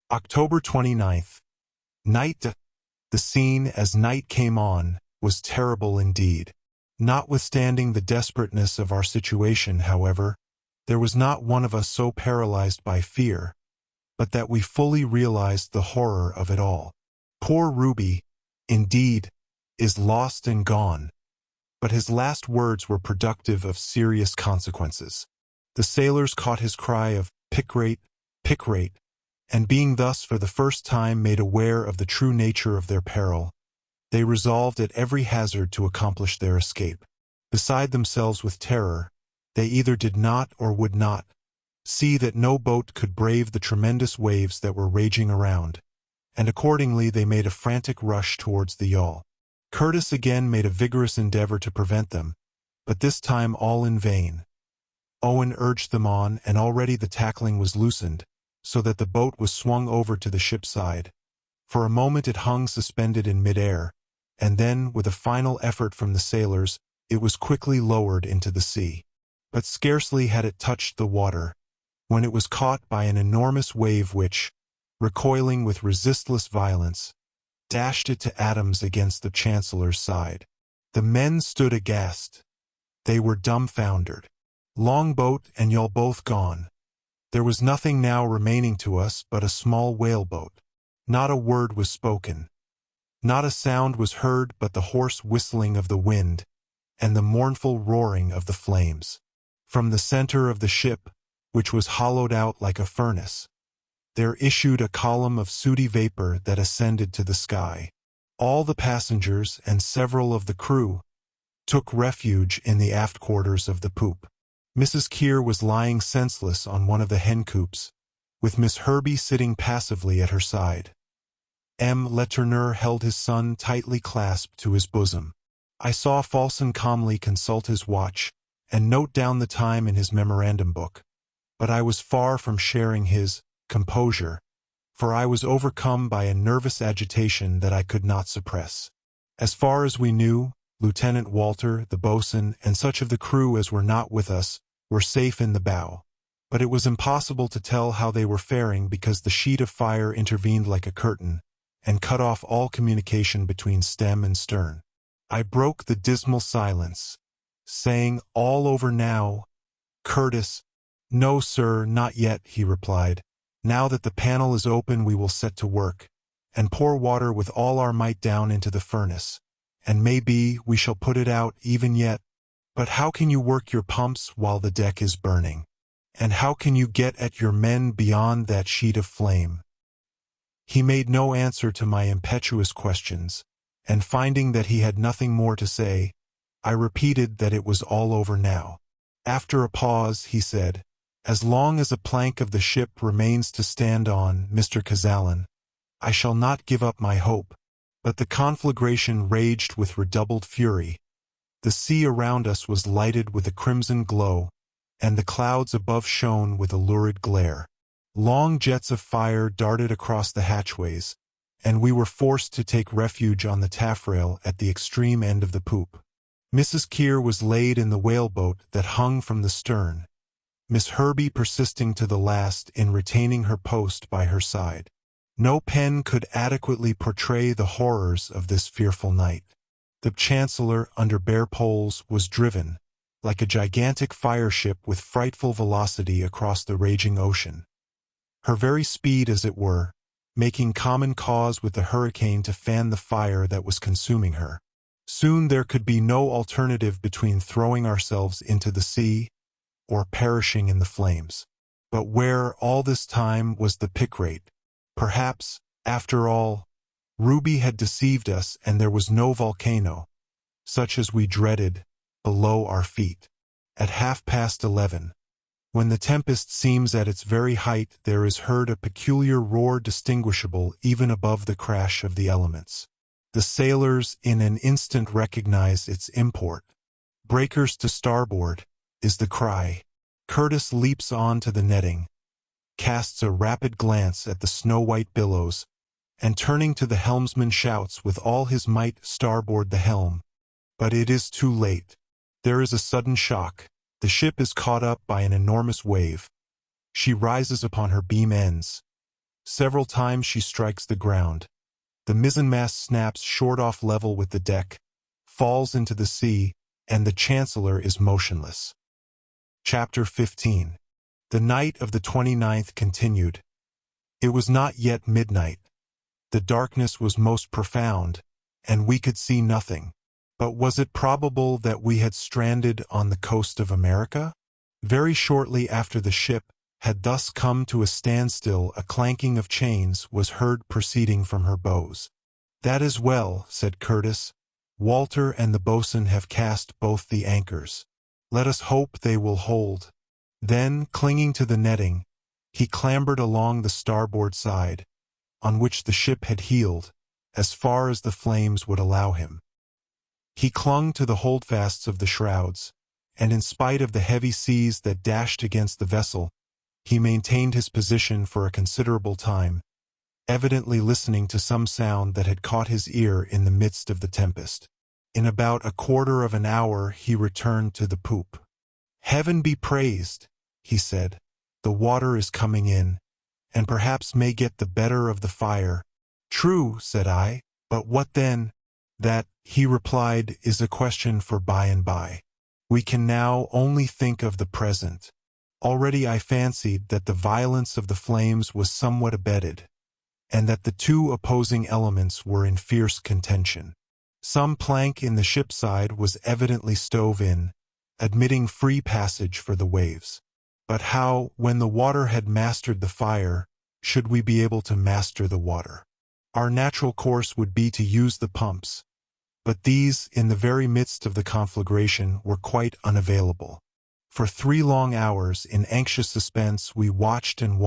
October 29th. Night. The scene, as night came on, was terrible indeed. Notwithstanding the desperateness of our situation, however, there was not one of us so paralyzed by fear, but that we fully realized the horror of it all. Poor Ruby, indeed, is lost and gone, but his last words were productive of serious consequences. The sailors caught his cry of pick-rate, pick-rate, and being thus for the first time made aware of the true nature of their peril, they resolved at every hazard to accomplish their escape. Beside themselves with terror, they either did not or would not see that no boat could brave the tremendous waves that were raging around, and accordingly they made a frantic rush towards the yawl. Curtis again made a vigorous endeavor to prevent them, but this time all in vain. Owen urged them on, and already the tackling was loosened, so that the boat was swung over to the ship's side. For a moment it hung suspended in mid-air, and then, with a final effort from the sailors, it was quickly lowered into the sea. But scarcely had it touched the water, when it was caught by an enormous wave which, recoiling with resistless violence, dashed it to atoms against the Chancellor's side. The men stood aghast. They were dumbfoundered. Longboat and yawl both gone. There was nothing now remaining to us but a small whaleboat. Not a word was spoken. Not a sound was heard but the hoarse whistling of the wind and the mournful roaring of the flames. From the center of the ship, which was hollowed out like a furnace, there issued a column of sooty vapor that ascended to the sky. All the passengers and several of the crew took refuge in the aft quarters of the poop. Mrs. Keir was lying senseless on one of the hen-coops, with Miss Herbie sitting passively at her side. M. Letourneur held his son tightly clasped to his bosom. I saw Falson calmly consult his watch and note down the time in his memorandum book, but I was far from sharing his composure, for I was overcome by a nervous agitation that I could not suppress. As far as we knew, Lieutenant Walter, the boatswain, and such of the crew as were not with us were safe in the bow, but it was impossible to tell how they were faring because the sheet of fire intervened like a curtain and cut off all communication between stem and stern. I broke the dismal silence, saying, "All over now." Curtis, "No, sir, not yet," he replied. "Now that the panel is open we will set to work, and pour water with all our might down into the furnace, and maybe we shall put it out even yet." But how can you work your pumps while the deck is burning? And how can you get at your men beyond that sheet of flame?" He made no answer to my impetuous questions, and finding that he had nothing more to say, I repeated that it was all over now. After a pause, he said, "As long as a plank of the ship remains to stand on, Mr. Chancellor, I shall not give up my hope." But the conflagration raged with redoubled fury. The sea around us was lighted with a crimson glow, and the clouds above shone with a lurid glare. Long jets of fire darted across the hatchways, and we were forced to take refuge on the taffrail at the extreme end of the poop. Mrs. Keir was laid in the whaleboat that hung from the stern, Miss Herbie persisting to the last in retaining her post by her side. No pen could adequately portray the horrors of this fearful night. The Chancellor, under bare poles, was driven, like a gigantic fireship with frightful velocity across the raging ocean. Her very speed, as it were, making common cause with the hurricane to fan the fire that was consuming her. Soon there could be no alternative between throwing ourselves into the sea or perishing in the flames. But where, all this time, was the pick rate? Perhaps, after all, Ruby had deceived us and there was no volcano, such as we dreaded, below our feet. At 11:30, when the tempest seems at its very height, there is heard a peculiar roar distinguishable even above the crash of the elements. The sailors in an instant recognize its import. "Breakers to starboard," is the cry. Curtis leaps on to the netting, casts a rapid glance at the snow-white billows, and turning to the helmsman shouts with all his might, "Starboard the helm!" But it is too late. There is a sudden shock. The ship is caught up by an enormous wave. She rises upon her beam ends. Several times she strikes the ground. The mizzenmast snaps short off level with the deck, falls into the sea, and the Chancellor is motionless. Chapter 15. The night of the 29th continued. It was not yet midnight. The darkness was most profound, and we could see nothing. But was it probable that we had stranded on the coast of America? Very shortly after the ship had thus come to a standstill, a clanking of chains was heard proceeding from her bows. "That is well," said Curtis. "Walter and the boatswain have cast both the anchors. Let us hope they will hold." Then, clinging to the netting, he clambered along the starboard side, on which the ship had heeled, as far as the flames would allow him. He clung to the holdfasts of the shrouds, and in spite of the heavy seas that dashed against the vessel, he maintained his position for a considerable time, evidently listening to some sound that had caught his ear in the midst of the tempest. In about a quarter of an hour he returned to the poop. "Heaven be praised," he said. "The water is coming in, and perhaps may get the better of the fire." "True," said I, "but what then?" "That," he replied, "is a question for by and by. We can now only think of the present." Already I fancied that the violence of the flames was somewhat abated, and that the two opposing elements were in fierce contention. Some plank in the ship's side was evidently stove in, admitting free passage for the waves. But how, when the water had mastered the fire, should we be able to master the water? Our natural course would be to use the pumps, but these, in the very midst of the conflagration, were quite unavailable. For 3 long hours, in anxious suspense, we watched and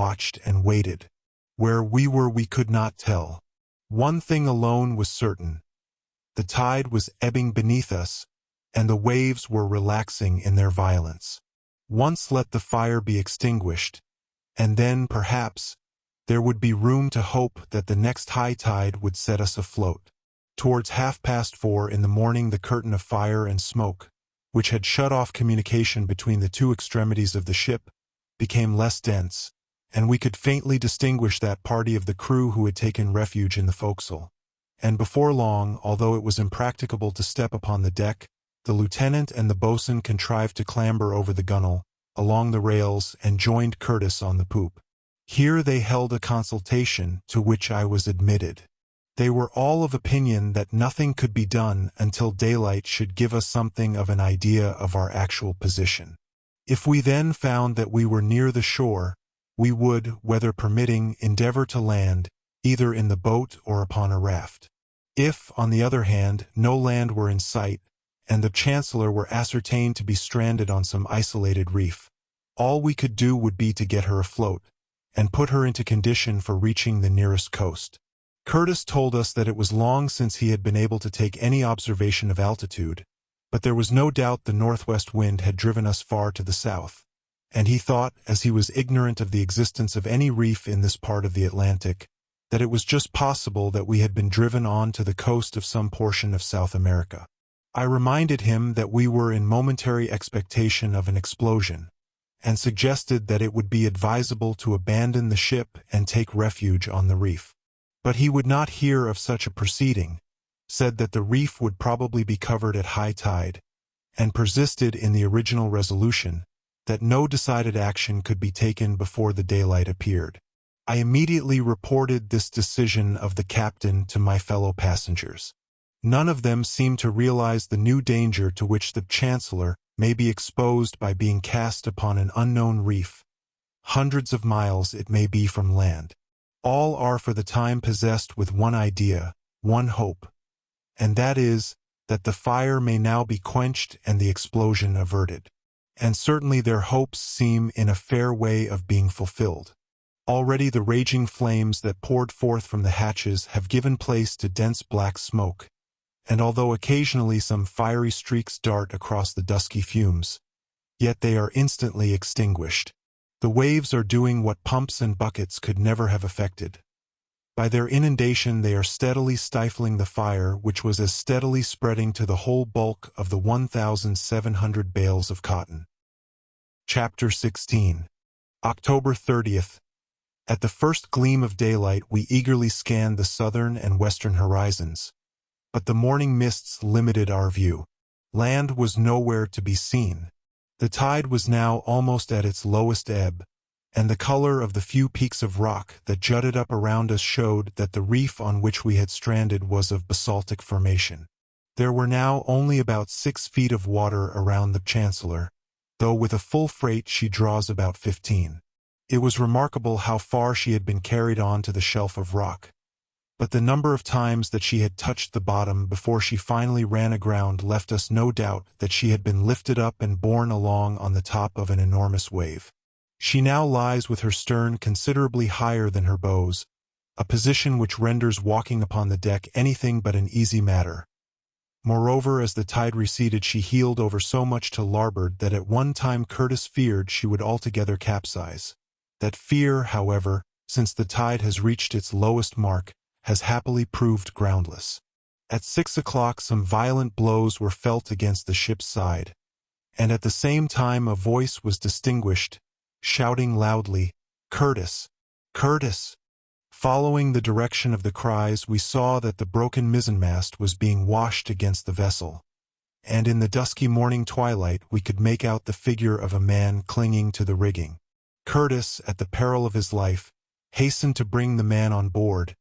waited. Where we were we could not tell. One thing alone was certain. The tide was ebbing beneath us, and the waves were relaxing in their violence. Once let the fire be extinguished, and then, perhaps, there would be room to hope that the next high tide would set us afloat. Towards 4:30 in the morning the curtain of fire and smoke, which had shut off communication between the two extremities of the ship, became less dense, and we could faintly distinguish that party of the crew who had taken refuge in the forecastle. And before long, although it was impracticable to step upon the deck, the lieutenant and the boatswain contrived to clamber over the gunwale, along the rails, and joined Curtis on the poop. Here they held a consultation, to which I was admitted. They were all of opinion that nothing could be done until daylight should give us something of an idea of our actual position. If we then found that we were near the shore, we would, weather permitting, endeavor to land, either in the boat or upon a raft. If, on the other hand, no land were in sight, and the Chancellor were ascertained to be stranded on some isolated reef, all we could do would be to get her afloat, and put her into condition for reaching the nearest coast. Curtis told us that it was long since he had been able to take any observation of altitude, but there was no doubt the northwest wind had driven us far to the south, and he thought, as he was ignorant of the existence of any reef in this part of the Atlantic, that it was just possible that we had been driven on to the coast of some portion of South America. I reminded him that we were in momentary expectation of an explosion, and suggested that it would be advisable to abandon the ship and take refuge on the reef. But he would not hear of such a proceeding, said that the reef would probably be covered at high tide, and persisted in the original resolution that no decided action could be taken before the daylight appeared. I immediately reported this decision of the captain to my fellow passengers. None of them seemed to realize the new danger to which the Chancellor may be exposed by being cast upon an unknown reef, hundreds of miles it may be from land. All are for the time possessed with one idea, one hope, and that is, that the fire may now be quenched and the explosion averted. And certainly their hopes seem in a fair way of being fulfilled. Already the raging flames that poured forth from the hatches have given place to dense black smoke, and although occasionally some fiery streaks dart across the dusky fumes, yet they are instantly extinguished. The waves are doing what pumps and buckets could never have effected. By their inundation they are steadily stifling the fire, which was as steadily spreading to the whole bulk of the 1,700 bales of cotton. Chapter 16. October 30th. At the first gleam of daylight we eagerly scanned the southern and western horizons, but the morning mists limited our view. Land was nowhere to be seen. The tide was now almost at its lowest ebb, and the color of the few peaks of rock that jutted up around us showed that the reef on which we had stranded was of basaltic formation. There were now only about 6 feet of water around the Chancellor, though with a full freight she draws about 15. It was remarkable how far she had been carried on to the shelf of rock, but the number of times that she had touched the bottom before she finally ran aground left us no doubt that she had been lifted up and borne along on the top of an enormous wave. She now lies with her stern considerably higher than her bows, a position which renders walking upon the deck anything but an easy matter. Moreover, as the tide receded, she heeled over so much to larboard that at one time Curtis feared she would altogether capsize. That fear, however, since the tide has reached its lowest mark, has happily proved groundless. At 6 o'clock some violent blows were felt against the ship's side, and at the same time a voice was distinguished, shouting loudly, "Curtis! Curtis!" Following the direction of the cries, we saw that the broken mizzenmast was being washed against the vessel, and in the dusky morning twilight we could make out the figure of a man clinging to the rigging. Curtis, at the peril of his life, hastened to bring the man on board.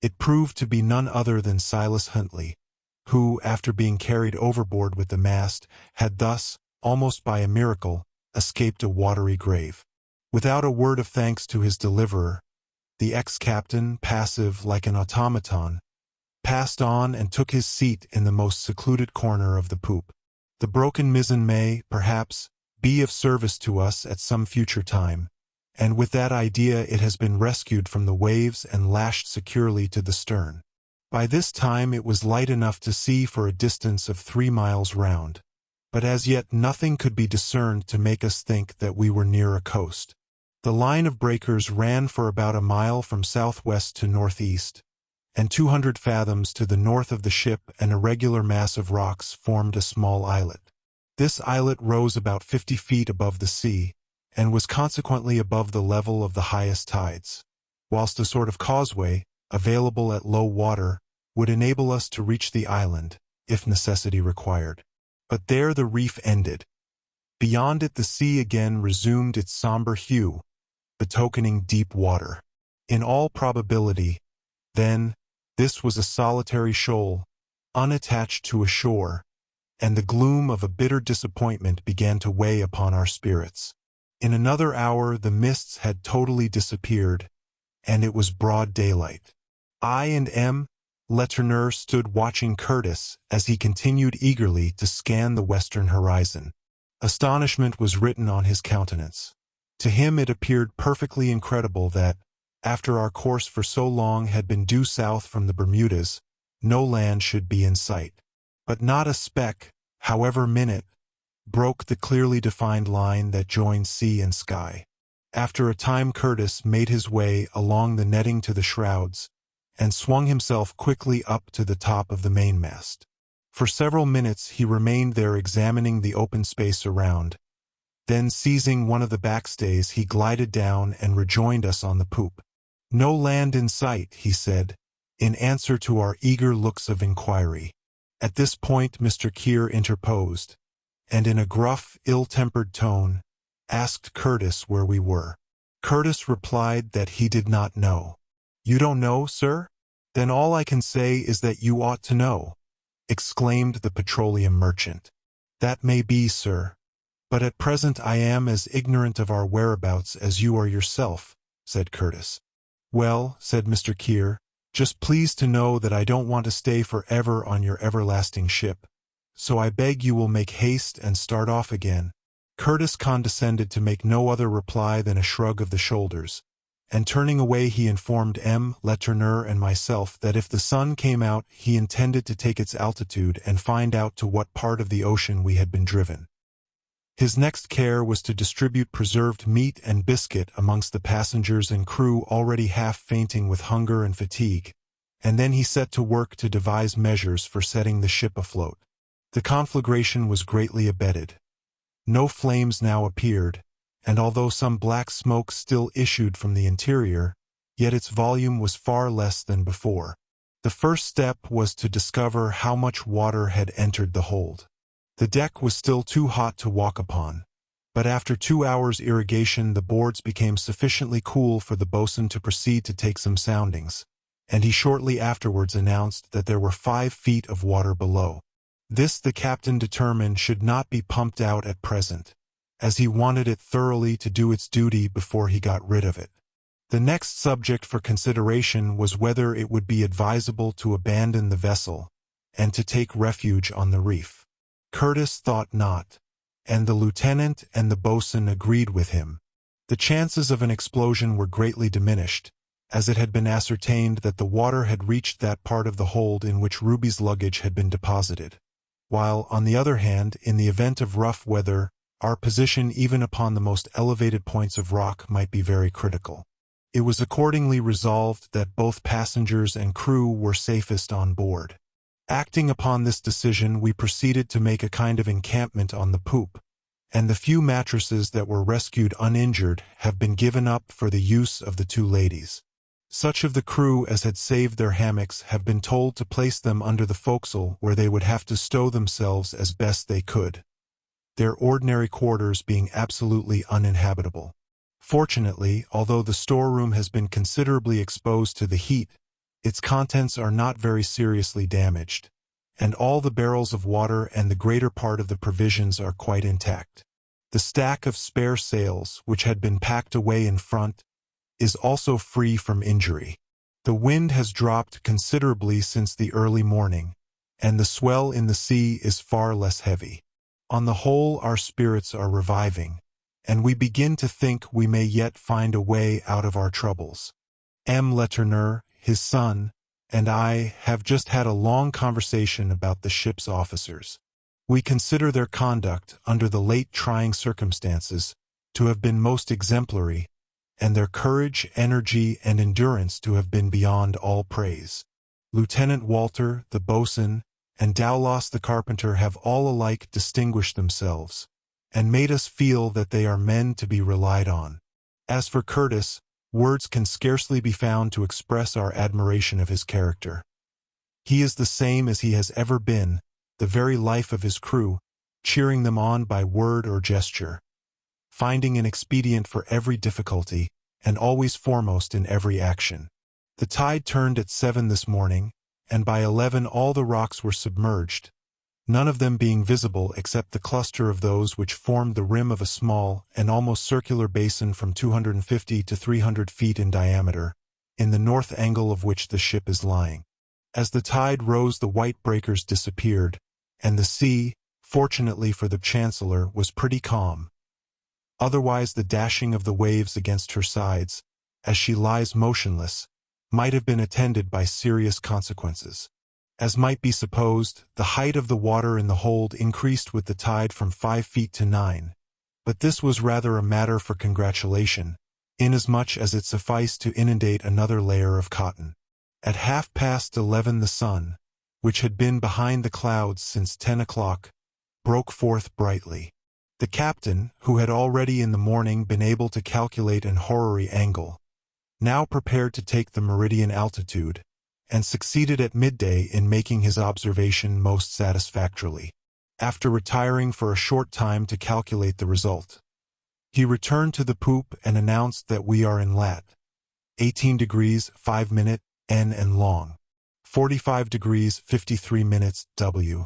It proved to be none other than Silas Huntley, who, after being carried overboard with the mast, had thus, almost by a miracle, escaped a watery grave. Without a word of thanks to his deliverer, the ex-captain, passive like an automaton, passed on and took his seat in the most secluded corner of the poop. The broken mizzen may, perhaps, be of service to us at some future time, and with that idea it has been rescued from the waves and lashed securely to the stern. By this time it was light enough to see for a distance of 3 miles round, but as yet nothing could be discerned to make us think that we were near a coast. The line of breakers ran for about a mile from southwest to northeast, and 200 fathoms to the north of the ship an irregular mass of rocks formed a small islet. This islet rose about 50 feet above the sea, and was consequently above the level of the highest tides, whilst a sort of causeway, available at low water, would enable us to reach the island, if necessity required. But there the reef ended. Beyond it the sea again resumed its somber hue, betokening deep water. In all probability, then, This was a solitary shoal, unattached to a shore, and the gloom of a bitter disappointment began to weigh upon our spirits. In another hour the mists had totally disappeared, and it was broad daylight. I and M. Letourneur stood watching Curtis as he continued eagerly to scan the western horizon. Astonishment was written on his countenance. To him it appeared perfectly incredible that, after our course for so long had been due south from the Bermudas, no land should be in sight. But not a speck, however minute, broke the clearly defined line that joined sea and sky. After a time Curtis made his way along the netting to the shrouds, and swung himself quickly up to the top of the mainmast. For several minutes he remained there examining the open space around. Then seizing one of the backstays he glided down and rejoined us on the poop. "No land in sight," he said, in answer to our eager looks of inquiry. At this point Mr. Keir interposed, and in a gruff, ill-tempered tone, asked Curtis where we were. Curtis replied that he did not know. "You don't know, sir? Then all I can say is that you ought to know," exclaimed the petroleum merchant. "That may be, sir, but at present I am as ignorant of our whereabouts as you are yourself," said Curtis. "Well," said Mr. Keir, "just please to know that I don't want to stay forever on your everlasting ship, so I beg you will make haste and start off again." Curtis condescended to make no other reply than a shrug of the shoulders, and turning away he informed M. Letourneur and myself that if the sun came out he intended to take its altitude and find out to what part of the ocean we had been driven. His next care was to distribute preserved meat and biscuit amongst the passengers and crew already half fainting with hunger and fatigue, and then he set to work to devise measures for setting the ship afloat. The conflagration was greatly abated. No flames now appeared, and although some black smoke still issued from the interior, yet its volume was far less than before. The first step was to discover how much water had entered the hold. The deck was still too hot to walk upon, but after 2 hours' irrigation the boards became sufficiently cool for the boatswain to proceed to take some soundings, and he shortly afterwards announced that there were 5 feet of water below. This the captain determined should not be pumped out at present, as he wanted it thoroughly to do its duty before he got rid of it. The next subject for consideration was whether it would be advisable to abandon the vessel, and to take refuge on the reef. Curtis thought not, and the lieutenant and the boatswain agreed with him. The chances of an explosion were greatly diminished, as it had been ascertained that the water had reached that part of the hold in which Ruby's luggage had been deposited, while, on the other hand, in the event of rough weather, our position even upon the most elevated points of rock might be very critical. It was accordingly resolved that both passengers and crew were safest on board. Acting upon this decision, we proceeded to make a kind of encampment on the poop, and the few mattresses that were rescued uninjured have been given up for the use of the 2 ladies. Such of the crew as had saved their hammocks have been told to place them under the forecastle, where they would have to stow themselves as best they could, their ordinary quarters being absolutely uninhabitable. Fortunately, although the storeroom has been considerably exposed to the heat, its contents are not very seriously damaged, and all the barrels of water and the greater part of the provisions are quite intact. The stack of spare sails, which had been packed away in front, is also free from injury. The wind has dropped considerably since the early morning, and the swell in the sea is far less heavy. On the whole, our spirits are reviving, and we begin to think we may yet find a way out of our troubles. M. Letourneur, his son, and I have just had a long conversation about the ship's officers. We consider their conduct, under the late trying circumstances, to have been most exemplary, and their courage, energy, and endurance to have been beyond all praise. Lieutenant Walter, the boatswain, and Dowlas the carpenter have all alike distinguished themselves, and made us feel that they are men to be relied on. As for Curtis, words can scarcely be found to express our admiration of his character. He is the same as he has ever been, the very life of his crew, cheering them on by word or gesture, finding an expedient for every difficulty, and always foremost in every action. The tide turned at 7 this morning, and by 11 all the rocks were submerged, none of them being visible except the cluster of those which formed the rim of a small and almost circular basin from 250 to 300 feet in diameter, in the north angle of which the ship is lying. As the tide rose, the white breakers disappeared, and the sea, fortunately for the Chancellor, was pretty calm. Otherwise the dashing of the waves against her sides, as she lies motionless, might have been attended by serious consequences. As might be supposed, the height of the water in the hold increased with the tide from 5 feet to 9, but this was rather a matter for congratulation, inasmuch as it sufficed to inundate another layer of cotton. At 11:30 the sun, which had been behind the clouds since 10 o'clock, broke forth brightly. The captain, who had already in the morning been able to calculate an horary angle, now prepared to take the meridian altitude, and succeeded at midday in making his observation most satisfactorily. After retiring for a short time to calculate the result, he returned to the poop and announced that we are in lat. 18 degrees 5 minutes N and long, 45 degrees 53 minutes W,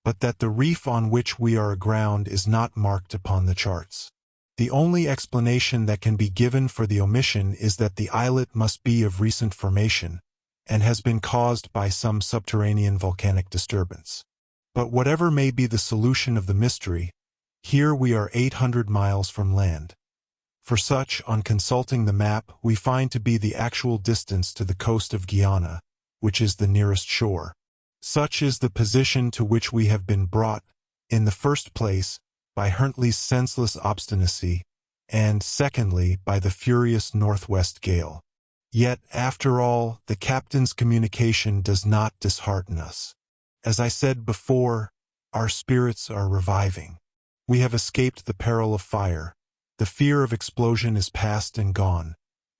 but that the reef on which we are aground is not marked upon the charts. The only explanation that can be given for the omission is that the islet must be of recent formation, and has been caused by some subterranean volcanic disturbance. But whatever may be the solution of the mystery, here we are 800 miles from land. For such, on consulting the map, we find to be the actual distance to the coast of Guyana, which is the nearest shore. Such is the position to which we have been brought, in the first place, by Huntley's senseless obstinacy, and, secondly, by the furious northwest gale. Yet, after all, the captain's communication does not dishearten us. As I said before, our spirits are reviving. We have escaped the peril of fire, the fear of explosion is past and gone,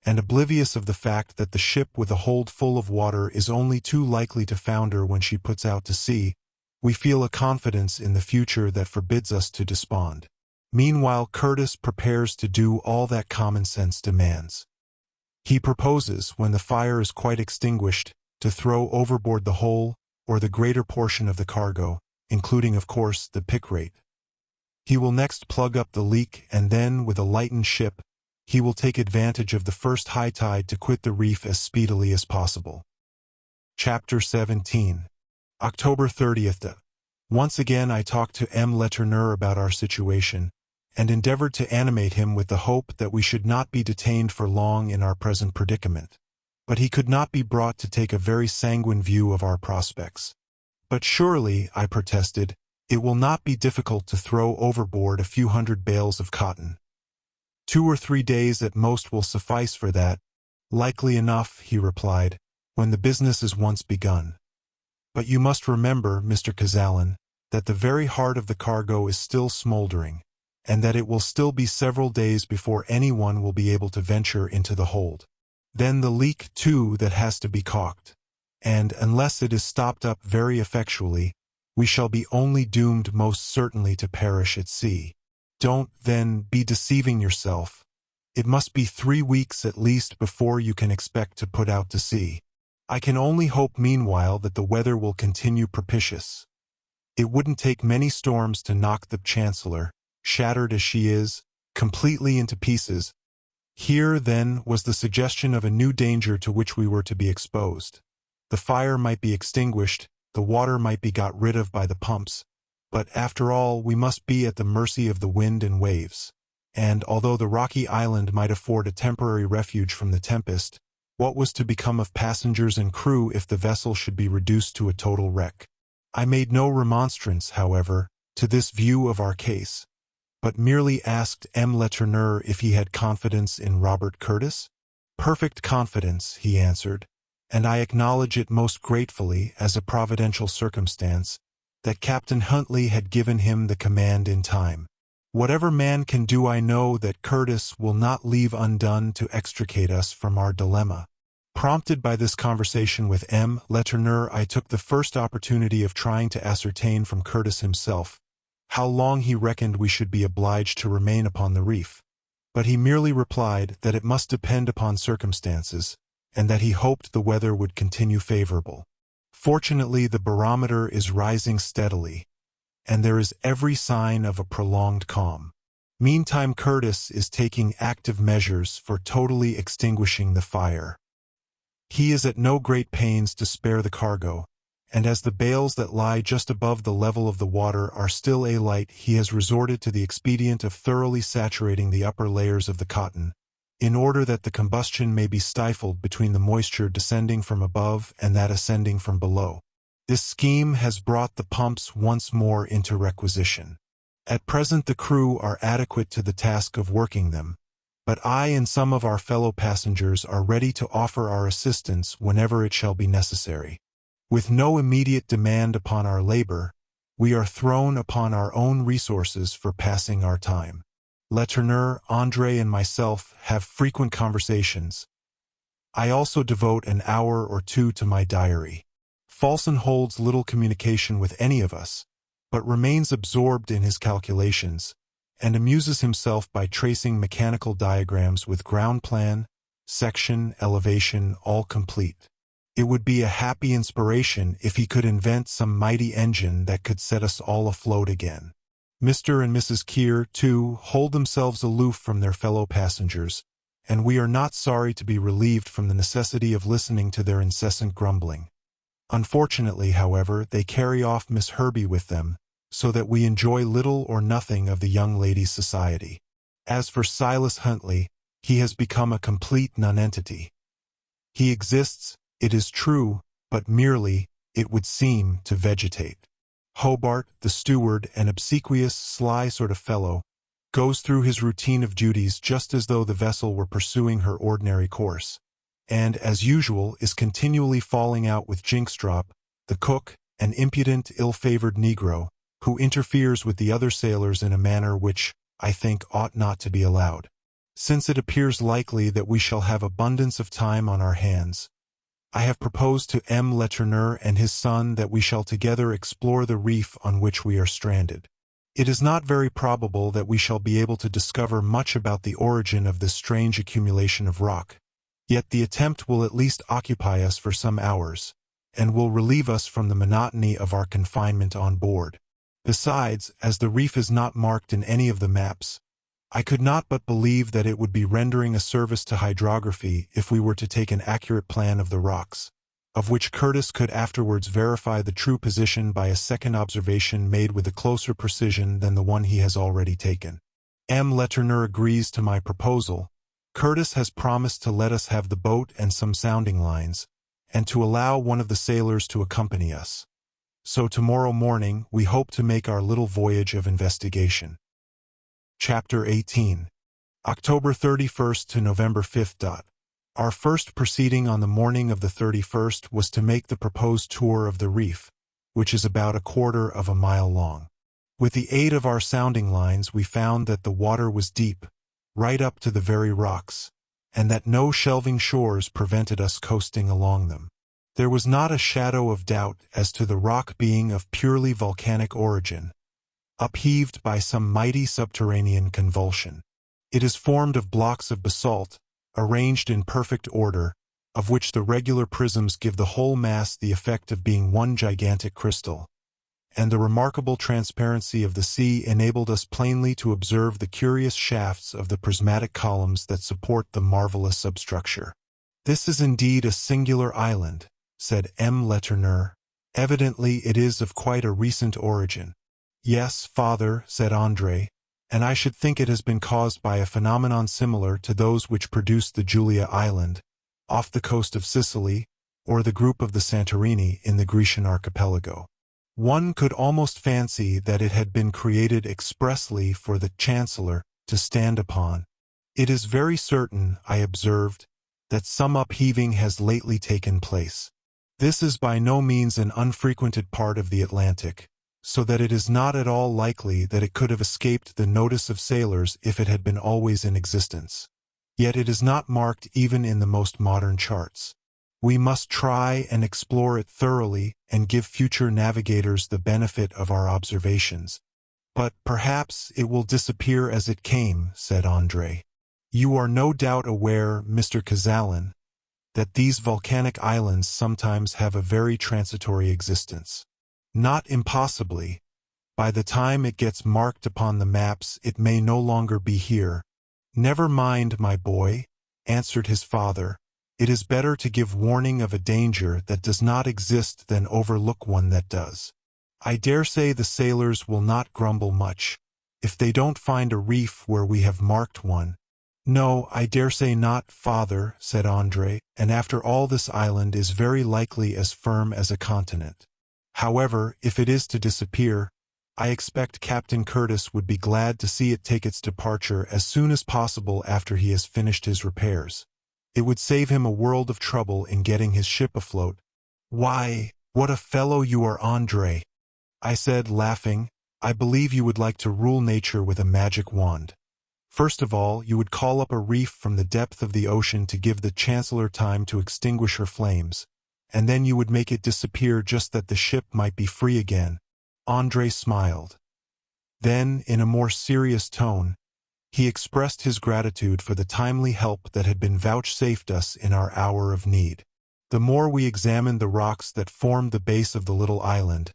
and oblivious of the fact that the ship with a hold full of water is only too likely to founder when she puts out to sea, we feel a confidence in the future that forbids us to despond. Meanwhile, Curtis prepares to do all that common sense demands. He proposes, when the fire is quite extinguished, to throw overboard the whole, or the greater portion of the cargo, including, of course, the pick rate. He will next plug up the leak, and then, with a lightened ship, he will take advantage of the first high tide to quit the reef as speedily as possible. Chapter 17. October 30th. Once again I talked to M. Letourneur about our situation, and endeavored to animate him with the hope that we should not be detained for long in our present predicament. But he could not be brought to take a very sanguine view of our prospects. But surely, I protested, it will not be difficult to throw overboard a few hundred bales of cotton. 2 or 3 days at most will suffice for that. Likely enough, he replied, when the business is once begun. But you must remember, Mr. Kazallon, that the very heart of the cargo is still smoldering, and that it will still be several days before anyone will be able to venture into the hold. Then the leak, too, that has to be caulked, and, unless it is stopped up very effectually, we shall be only doomed most certainly to perish at sea. Don't, then, be deceiving yourself. It must be 3 weeks at least before you can expect to put out to sea. I can only hope meanwhile that the weather will continue propitious. It wouldn't take many storms to knock the Chancellor, shattered as she is, completely into pieces. Here, then, was the suggestion of a new danger to which we were to be exposed. The fire might be extinguished, the water might be got rid of by the pumps, but after all we must be at the mercy of the wind and waves. And although the rocky island might afford a temporary refuge from the tempest, what was to become of passengers and crew if the vessel should be reduced to a total wreck? I made no remonstrance, however, to this view of our case, but merely asked M. Letourneur if he had confidence in Robert Curtis. Perfect confidence, he answered, and I acknowledge it most gratefully as a providential circumstance that Captain Huntley had given him the command in time. Whatever man can do, I know that Curtis will not leave undone to extricate us from our dilemma. Prompted by this conversation with M. Letourneur, I took the first opportunity of trying to ascertain from Curtis himself how long he reckoned we should be obliged to remain upon the reef. But he merely replied that it must depend upon circumstances, and that he hoped the weather would continue favorable. Fortunately, the barometer is rising steadily, and there is every sign of a prolonged calm. Meantime, Curtis is taking active measures for totally extinguishing the fire. He is at no great pains to spare the cargo, and as the bales that lie just above the level of the water are still alight, he has resorted to the expedient of thoroughly saturating the upper layers of the cotton, in order that the combustion may be stifled between the moisture descending from above and that ascending from below. This scheme has brought the pumps once more into requisition. At present the crew are adequate to the task of working them, but I and some of our fellow passengers are ready to offer our assistance whenever it shall be necessary. With no immediate demand upon our labor, we are thrown upon our own resources for passing our time. Letourneur, André, and myself have frequent conversations. I also devote an hour or two to my diary. Falson holds little communication with any of us, but remains absorbed in his calculations, and amuses himself by tracing mechanical diagrams with ground plan, section, elevation, all complete. It would be a happy inspiration if he could invent some mighty engine that could set us all afloat again. Mr. and Mrs. Keir, too, hold themselves aloof from their fellow passengers, and we are not sorry to be relieved from the necessity of listening to their incessant grumbling. Unfortunately, however, they carry off Miss Herbey with them, so that we enjoy little or nothing of the young lady's society. As for Silas Huntley, he has become a complete nonentity. He exists, it is true, but merely, it would seem, to vegetate. Hobart, the steward, an obsequious, sly sort of fellow, goes through his routine of duties just as though the vessel were pursuing her ordinary course, and, as usual, is continually falling out with Jinkstrop, the cook, an impudent, ill-favored Negro, who interferes with the other sailors in a manner which, I think, ought not to be allowed. Since it appears likely that we shall have abundance of time on our hands, I have proposed to M. Letourneur and his son that we shall together explore the reef on which we are stranded. It is not very probable that we shall be able to discover much about the origin of this strange accumulation of rock, yet the attempt will at least occupy us for some hours, and will relieve us from the monotony of our confinement on board. Besides, as the reef is not marked in any of the maps, I could not but believe that it would be rendering a service to hydrography if we were to take an accurate plan of the rocks, of which Curtis could afterwards verify the true position by a second observation made with a closer precision than the one he has already taken. M. Letourneur agrees to my proposal. Curtis has promised to let us have the boat and some sounding lines, and to allow one of the sailors to accompany us. So tomorrow morning we hope to make our little voyage of investigation. Chapter 18. October 31st to November 5th. Our first proceeding on the morning of the 31st was to make the proposed tour of the reef, which is about 1/4 of a mile long. With the aid of our sounding lines we found that the water was deep, right up to the very rocks, and that no shelving shores prevented us coasting along them. There was not a shadow of doubt as to the rock being of purely volcanic origin, upheaved by some mighty subterranean convulsion. It is formed of blocks of basalt, arranged in perfect order, of which the regular prisms give the whole mass the effect of being one gigantic crystal, and the remarkable transparency of the sea enabled us plainly to observe the curious shafts of the prismatic columns that support the marvelous substructure. "This is indeed a singular island," said M. Letourneur. "Evidently it is of quite a recent origin." "Yes, father," said André, "and I should think it has been caused by a phenomenon similar to those which produced the Julia Island, off the coast of Sicily, or the group of the Santorini in the Grecian archipelago. One could almost fancy that it had been created expressly for the Chancellor to stand upon. It is very certain, I observed, that some upheaving has lately taken place. This is by no means an unfrequented part of the Atlantic, so that it is not at all likely that it could have escaped the notice of sailors if it had been always in existence. Yet it is not marked even in the most modern charts. We must try and explore it thoroughly and give future navigators the benefit of our observations. But perhaps it will disappear as it came," said André. "You are no doubt aware, Mr. Cazalan, that these volcanic islands sometimes have a very transitory existence. Not impossibly. By the time it gets marked upon the maps, it may no longer be here. Never mind, my boy, answered his father. It is better to give warning of a danger that does not exist than overlook one that does. I dare say the sailors will not grumble much if they don't find a reef where we have marked one. No, I dare say not, father, said André, and after all this island is very likely as firm as a continent. However, if it is to disappear, I expect Captain Curtis would be glad to see it take its departure as soon as possible after he has finished his repairs. It would save him a world of trouble in getting his ship afloat. Why, what a fellow you are, André, I said, laughing. I believe you would like to rule nature with a magic wand. First of all, you would call up a reef from the depth of the ocean to give the Chancellor time to extinguish her flames, and then you would make it disappear just that the ship might be free again. André smiled. Then, in a more serious tone, he expressed his gratitude for the timely help that had been vouchsafed us in our hour of need. The more we examined the rocks that formed the base of the little island,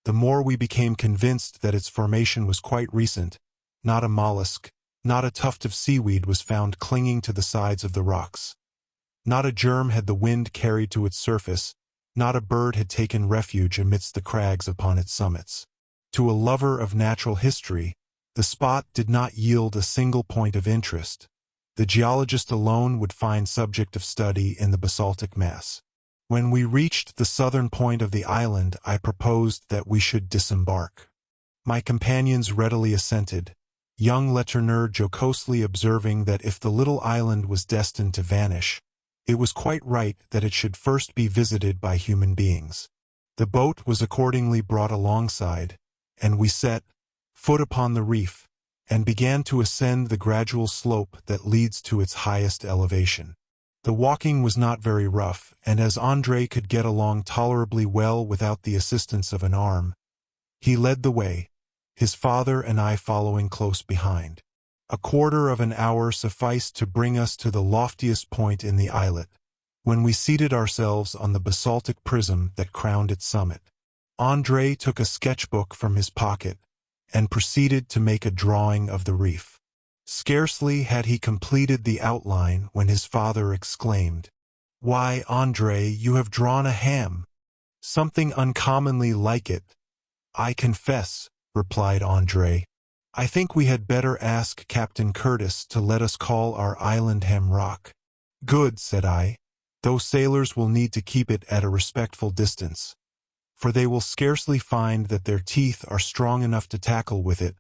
the more we became convinced that its formation was quite recent. Not a mollusk, not a tuft of seaweed was found clinging to the sides of the rocks. Not a germ had the wind carried to its surface, not a bird had taken refuge amidst the crags upon its summits. To a lover of natural history, the spot did not yield a single point of interest. The geologist alone would find subject of study in the basaltic mass. When we reached the southern point of the island, I proposed that we should disembark. My companions readily assented, young Letourneur jocosely observing that if the little island was destined to vanish, it was quite right that it should first be visited by human beings. The boat was accordingly brought alongside, and we set foot upon the reef, and began to ascend the gradual slope that leads to its highest elevation. The walking was not very rough, and as André could get along tolerably well without the assistance of an arm, he led the way, his father and I following close behind. A quarter of an hour sufficed to bring us to the loftiest point in the islet, when we seated ourselves on the basaltic prism that crowned its summit. André took a sketchbook from his pocket and proceeded to make a drawing of the reef. Scarcely had he completed the outline when his father exclaimed, "Why, André, you have drawn a ham. Something uncommonly like it." "I confess," replied André. "I think we had better ask Captain Curtis to let us call our island Ham Rock." "Good," said I. "Those sailors will need to keep it at a respectful distance, for they will scarcely find that their teeth are strong enough to tackle with it."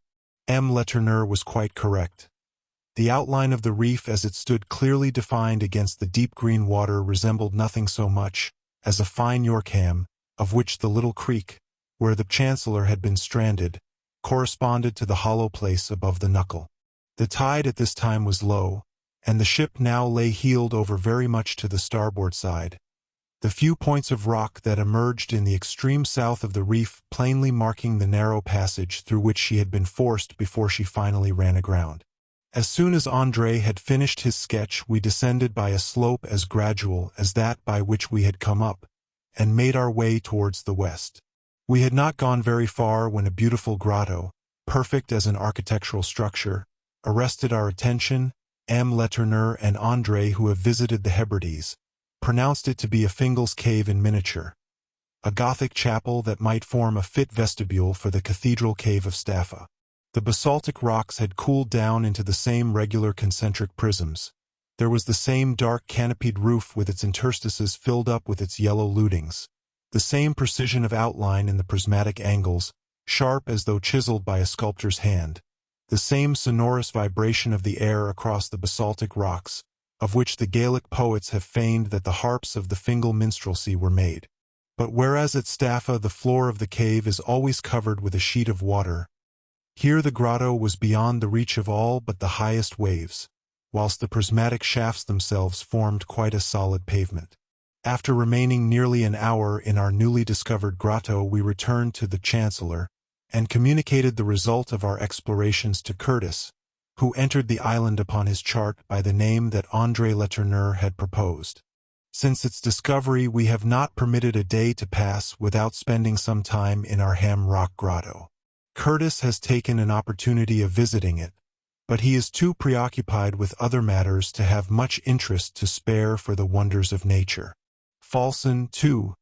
M. Letourneur was quite correct. The outline of the reef as it stood clearly defined against the deep green water resembled nothing so much as a fine York ham, of which the little creek, where the Chancellor had been stranded, corresponded to the hollow place above the knuckle. The tide at this time was low, and the ship now lay heeled over very much to the starboard side, the few points of rock that emerged in the extreme south of the reef plainly marking the narrow passage through which she had been forced before she finally ran aground. As soon as André had finished his sketch, we descended by a slope as gradual as that by which we had come up, and made our way towards the west. We had not gone very far when a beautiful grotto, perfect as an architectural structure, arrested our attention. M. Letourneur and André, who have visited the Hebrides, pronounced it to be a Fingal's cave in miniature, a Gothic chapel that might form a fit vestibule for the cathedral cave of Staffa. The basaltic rocks had cooled down into the same regular concentric prisms. There was the same dark canopied roof with its interstices filled up with its yellow lutings, the same precision of outline in the prismatic angles, sharp as though chiseled by a sculptor's hand, the same sonorous vibration of the air across the basaltic rocks, of which the Gaelic poets have feigned that the harps of the Fingal minstrelsy were made. But whereas at Staffa the floor of the cave is always covered with a sheet of water, here the grotto was beyond the reach of all but the highest waves, whilst the prismatic shafts themselves formed quite a solid pavement. After remaining nearly an hour in our newly discovered grotto, we returned to the Chancellor, and communicated the result of our explorations to Curtis, who entered the island upon his chart by the name that André Letourneur had proposed. Since its discovery, we have not permitted a day to pass without spending some time in our Ham Rock Grotto. Curtis has taken an opportunity of visiting it, but he is too preoccupied with other matters to have much interest to spare for the wonders of nature. Falson, too,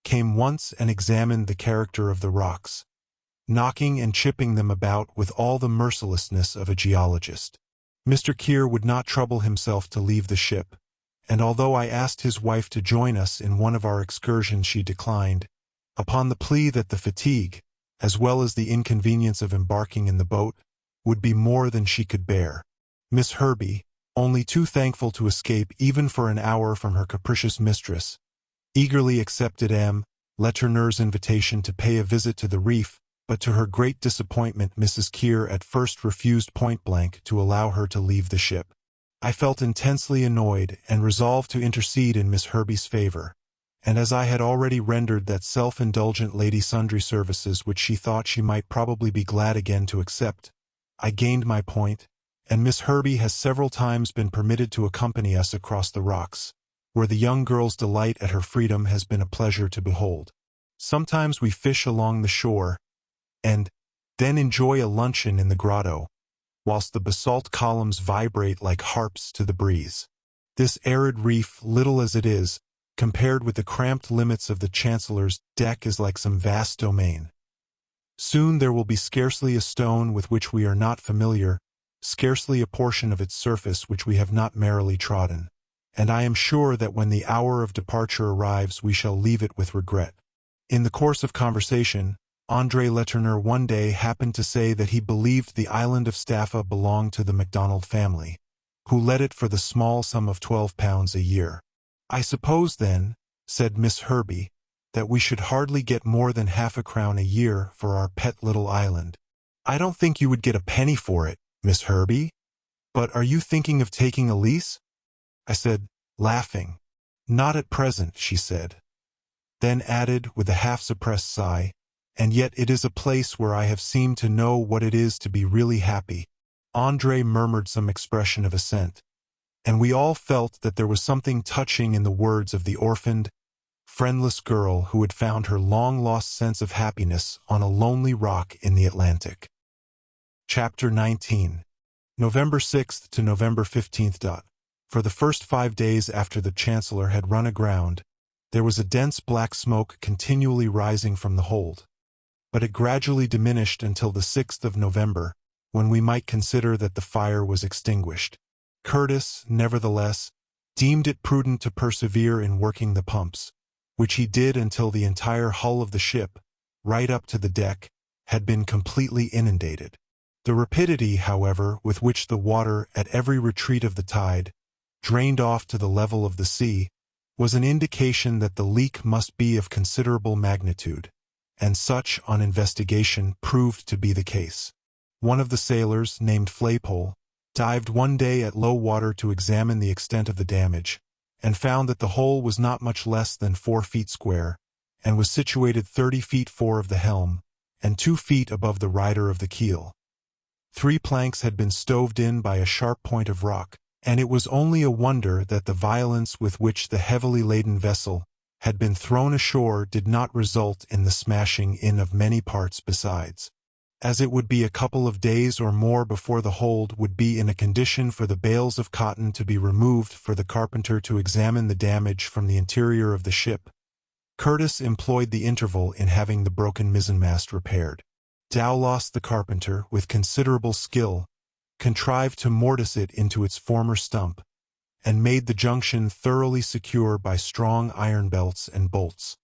came once and examined the character of the rocks, knocking and chipping them about with all the mercilessness of a geologist. Mr. Keir would not trouble himself to leave the ship, and although I asked his wife to join us in one of our excursions, she declined, upon the plea that the fatigue, as well as the inconvenience of embarking in the boat, would be more than she could bear. Miss Herbey, only too thankful to escape even for an hour from her capricious mistress, eagerly accepted M. Letourneur's invitation to pay a visit to the reef, but to her great disappointment Mrs. Keir at first refused point-blank to allow her to leave the ship. I felt intensely annoyed and resolved to intercede in Miss Herbey's favor, and as I had already rendered that self-indulgent lady sundry services which she thought she might probably be glad again to accept, I gained my point, and Miss Herbey has several times been permitted to accompany us across the rocks, where the young girl's delight at her freedom has been a pleasure to behold. Sometimes we fish along the shore, and then enjoy a luncheon in the grotto, whilst the basalt columns vibrate like harps to the breeze. This arid reef, little as it is, compared with the cramped limits of the Chancellor's deck, is like some vast domain. Soon there will be scarcely a stone with which we are not familiar, scarcely a portion of its surface which we have not merrily trodden, and I am sure that when the hour of departure arrives we shall leave it with regret. In the course of conversation, André Letourneur one day happened to say that he believed the island of Staffa belonged to the MacDonald family, who let it for the small sum of £12 a year. "I suppose, then," said Miss Herbey, "that we should hardly get more than £half-a-crown a year for our pet little island." "I don't think you would get a penny for it, Miss Herbey. But are you thinking of taking a lease?" I said, laughing. "Not at present," she said. Then added, with a half-suppressed sigh, "And yet it is a place where I have seemed to know what it is to be really happy." André murmured some expression of assent, and we all felt that there was something touching in the words of the orphaned, friendless girl who had found her long-lost sense of happiness on a lonely rock in the Atlantic. Chapter 19. November 6th to November 15th. For the first 5 days after the Chancellor had run aground, there was a dense black smoke continually rising from the hold, but it gradually diminished until the 6th of November, when we might consider that the fire was extinguished. Curtis, nevertheless, deemed it prudent to persevere in working the pumps, which he did until the entire hull of the ship, right up to the deck, had been completely inundated. The rapidity, however, with which the water, at every retreat of the tide, drained off to the level of the sea, was an indication that the leak must be of considerable magnitude, and such, on investigation, proved to be the case. One of the sailors, named Flaypole, dived one day at low water to examine the extent of the damage, and found that the hole was not much less than 4 feet square, and was situated 30 feet 4 of the helm, and 2 feet above the rider of the keel. 3 planks had been stoved in by a sharp point of rock, and it was only a wonder that the violence with which the heavily laden vessel had been thrown ashore did not result in the smashing in of many parts besides, as it would be a couple of days or more before the hold would be in a condition for the bales of cotton to be removed for the carpenter to examine the damage from the interior of the ship. Curtis employed the interval in having the broken mizzenmast repaired. Dowlas the carpenter, with considerable skill, contrived to mortise it into its former stump, and made the junction thoroughly secure by strong iron belts and bolts.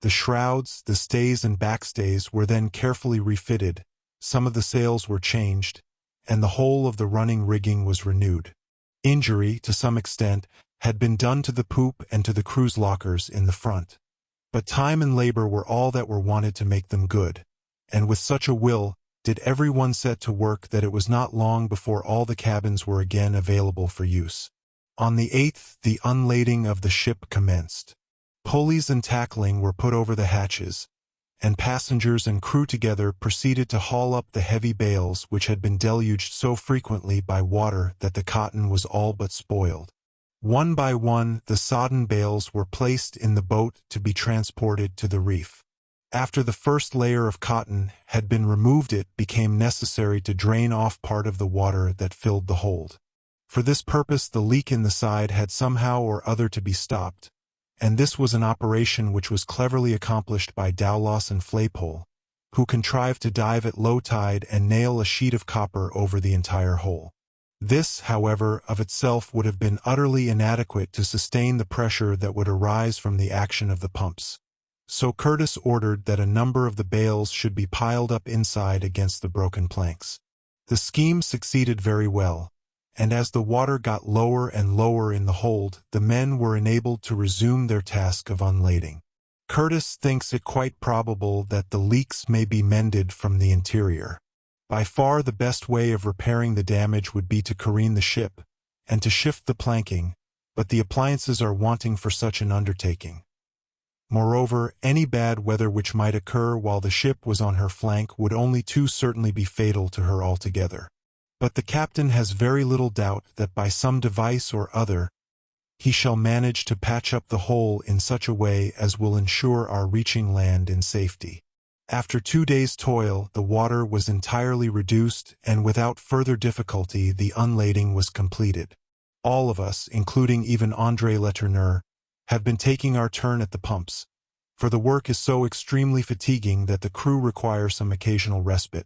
The shrouds, the stays and backstays were then carefully refitted, some of the sails were changed, and the whole of the running rigging was renewed. Injury, to some extent, had been done to the poop and to the crew's lockers in the front, but time and labor were all that were wanted to make them good, and with such a will did everyone set to work that it was not long before all the cabins were again available for use. On the 8th the unlading of the ship commenced. Pulleys and tackling were put over the hatches, and passengers and crew together proceeded to haul up the heavy bales which had been deluged so frequently by water that the cotton was all but spoiled. One by one, the sodden bales were placed in the boat to be transported to the reef. After the first layer of cotton had been removed, it became necessary to drain off part of the water that filled the hold. For this purpose, the leak in the side had somehow or other to be stopped, and this was an operation which was cleverly accomplished by Dowlas and Flaypole, who contrived to dive at low tide and nail a sheet of copper over the entire hole. This, however, of itself would have been utterly inadequate to sustain the pressure that would arise from the action of the pumps. So Curtis ordered that a number of the bales should be piled up inside against the broken planks. The scheme succeeded very well, and as the water got lower and lower in the hold, the men were enabled to resume their task of unlading. Curtis thinks it quite probable that the leaks may be mended from the interior. By far the best way of repairing the damage would be to careen the ship, and to shift the planking, but the appliances are wanting for such an undertaking. Moreover, any bad weather which might occur while the ship was on her flank would only too certainly be fatal to her altogether. But the captain has very little doubt that by some device or other, he shall manage to patch up the hole in such a way as will ensure our reaching land in safety. After 2 days' toil, the water was entirely reduced, and without further difficulty the unlading was completed. All of us, including even André Letourneur, have been taking our turn at the pumps, for the work is so extremely fatiguing that the crew require some occasional respite.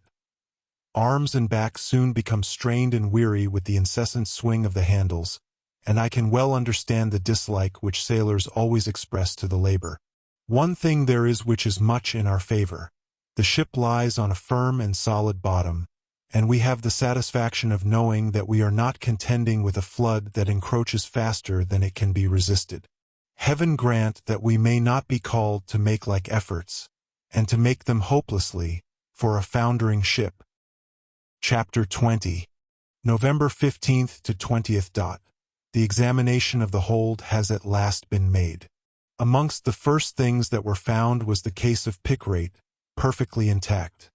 Arms and back soon become strained and weary with the incessant swing of the handles, and I can well understand the dislike which sailors always express to the labor. One thing there is which is much in our favor. The ship lies on a firm and solid bottom, and we have the satisfaction of knowing that we are not contending with a flood that encroaches faster than it can be resisted. Heaven grant that we may not be called to make like efforts, and to make them hopelessly, for a foundering ship. Chapter 20. November 15th to 20th. The examination of the hold has at last been made. Amongst the first things that were found was the case of pickrate, perfectly intact,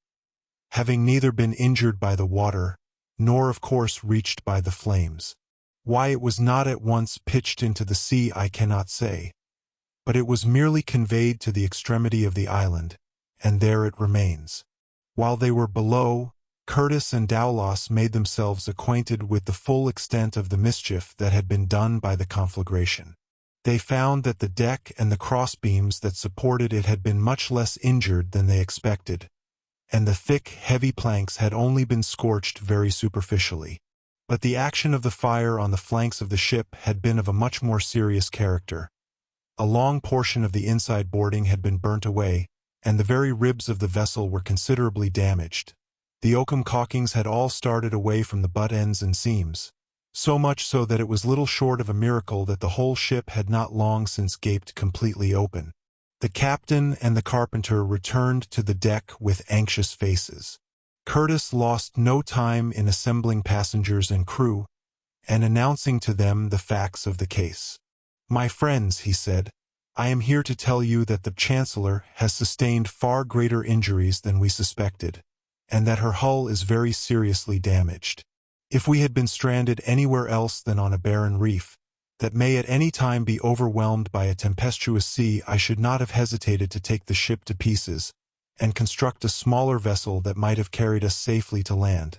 having neither been injured by the water, nor of course reached by the flames. Why it was not at once pitched into the sea I cannot say, but it was merely conveyed to the extremity of the island, and there it remains. While they were below, Curtis and Dowlas made themselves acquainted with the full extent of the mischief that had been done by the conflagration. They found that the deck and the crossbeams that supported it had been much less injured than they expected, and the thick, heavy planks had only been scorched very superficially. But the action of the fire on the flanks of the ship had been of a much more serious character. A long portion of the inside boarding had been burnt away, and the very ribs of the vessel were considerably damaged. The oakum caulkings had all started away from the butt ends and seams, so much so that it was little short of a miracle that the whole ship had not long since gaped completely open. The captain and the carpenter returned to the deck with anxious faces. Curtis lost no time in assembling passengers and crew, and announcing to them the facts of the case. "My friends," he said, "I am here to tell you that the Chancellor has sustained far greater injuries than we suspected, and that her hull is very seriously damaged. If we had been stranded anywhere else than on a barren reef, that may at any time be overwhelmed by a tempestuous sea, I should not have hesitated to take the ship to pieces, and construct a smaller vessel that might have carried us safely to land.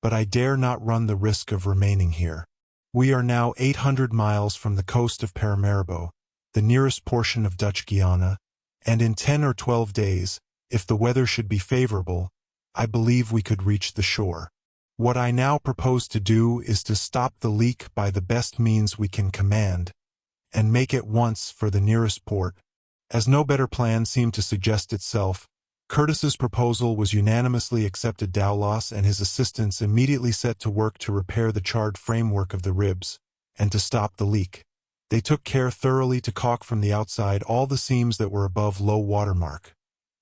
But I dare not run the risk of remaining here. We are now 800 miles from the coast of Paramaribo, the nearest portion of Dutch Guiana, and in 10 or 12 days, if the weather should be favorable, I believe we could reach the shore. What I now propose to do is to stop the leak by the best means we can command, and make at once for the nearest port." As no better plan seemed to suggest itself, Curtis's proposal was unanimously accepted. Dowlas and his assistants immediately set to work to repair the charred framework of the ribs, and to stop the leak. They took care thoroughly to caulk from the outside all the seams that were above low water mark.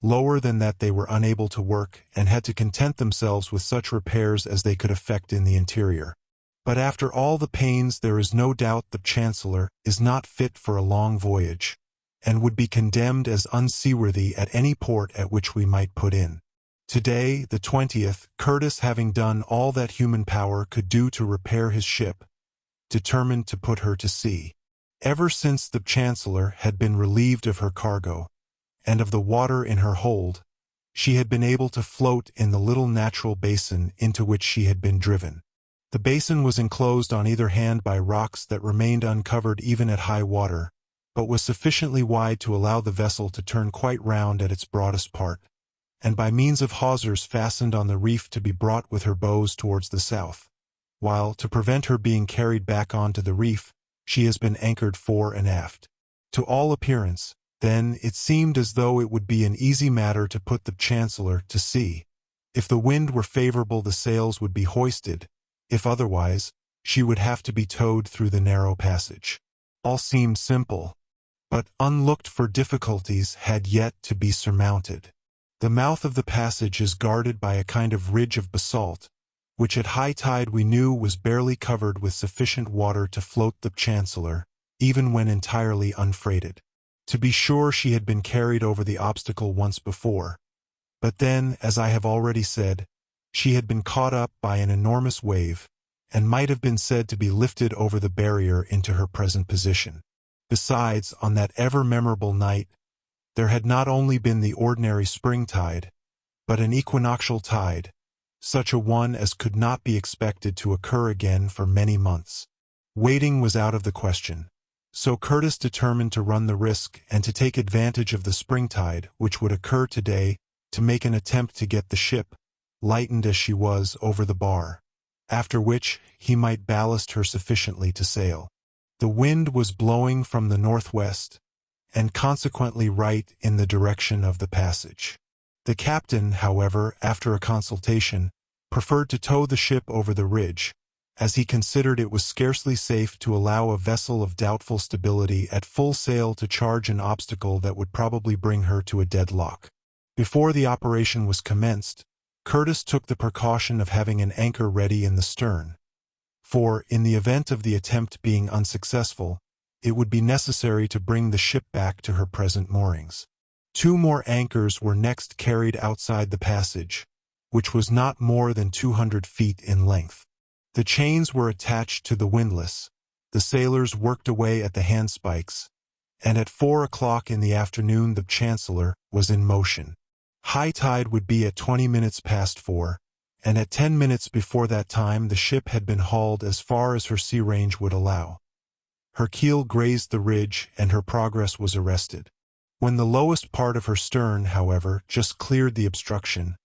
Lower than that they were unable to work, and had to content themselves with such repairs as they could effect in the interior. But after all the pains, there is no doubt the Chancellor is not fit for a long voyage, and would be condemned as unseaworthy at any port at which we might put in. Today, the 20th, Curtis, having done all that human power could do to repair his ship, determined to put her to sea. Ever since the Chancellor had been relieved of her cargo, and of the water in her hold, she had been able to float in the little natural basin into which she had been driven. The basin was enclosed on either hand by rocks that remained uncovered even at high water, but was sufficiently wide to allow the vessel to turn quite round at its broadest part, and by means of hawsers fastened on the reef to be brought with her bows towards the south, while, to prevent her being carried back onto the reef, she has been anchored fore and aft. To all appearance, then, it seemed as though it would be an easy matter to put the Chancellor to sea. If the wind were favorable, the sails would be hoisted; if otherwise, she would have to be towed through the narrow passage. All seemed simple, but unlooked-for difficulties had yet to be surmounted. The mouth of the passage is guarded by a kind of ridge of basalt, which at high tide we knew was barely covered with sufficient water to float the Chancellor, even when entirely unfreighted. To be sure, she had been carried over the obstacle once before, but then, as I have already said, she had been caught up by an enormous wave, and might have been said to be lifted over the barrier into her present position. Besides, on that ever-memorable night, there had not only been the ordinary spring tide, but an equinoctial tide, such a one as could not be expected to occur again for many months. Waiting was out of the question, so Curtis determined to run the risk and to take advantage of the springtide which would occur today to make an attempt to get the ship, lightened as she was, over the bar, after which he might ballast her sufficiently to sail. The wind was blowing from the northwest, and consequently right in the direction of the passage. The captain, however, after a consultation, preferred to tow the ship over the ridge, as he considered it was scarcely safe to allow a vessel of doubtful stability at full sail to charge an obstacle that would probably bring her to a deadlock. Before the operation was commenced, Curtis took the precaution of having an anchor ready in the stern, for, in the event of the attempt being unsuccessful, it would be necessary to bring the ship back to her present moorings. 2 more anchors were next carried outside the passage, which was not more than 200 feet in length. The chains were attached to the windlass, the sailors worked away at the handspikes, and at 4 o'clock in the afternoon the Chancellor was in motion. High tide would be at 20 minutes past 4, and at 10 minutes before that time the ship had been hauled as far as her sea range would allow. Her keel grazed the ridge and her progress was arrested. When the lowest part of her stern, however, just cleared the obstruction,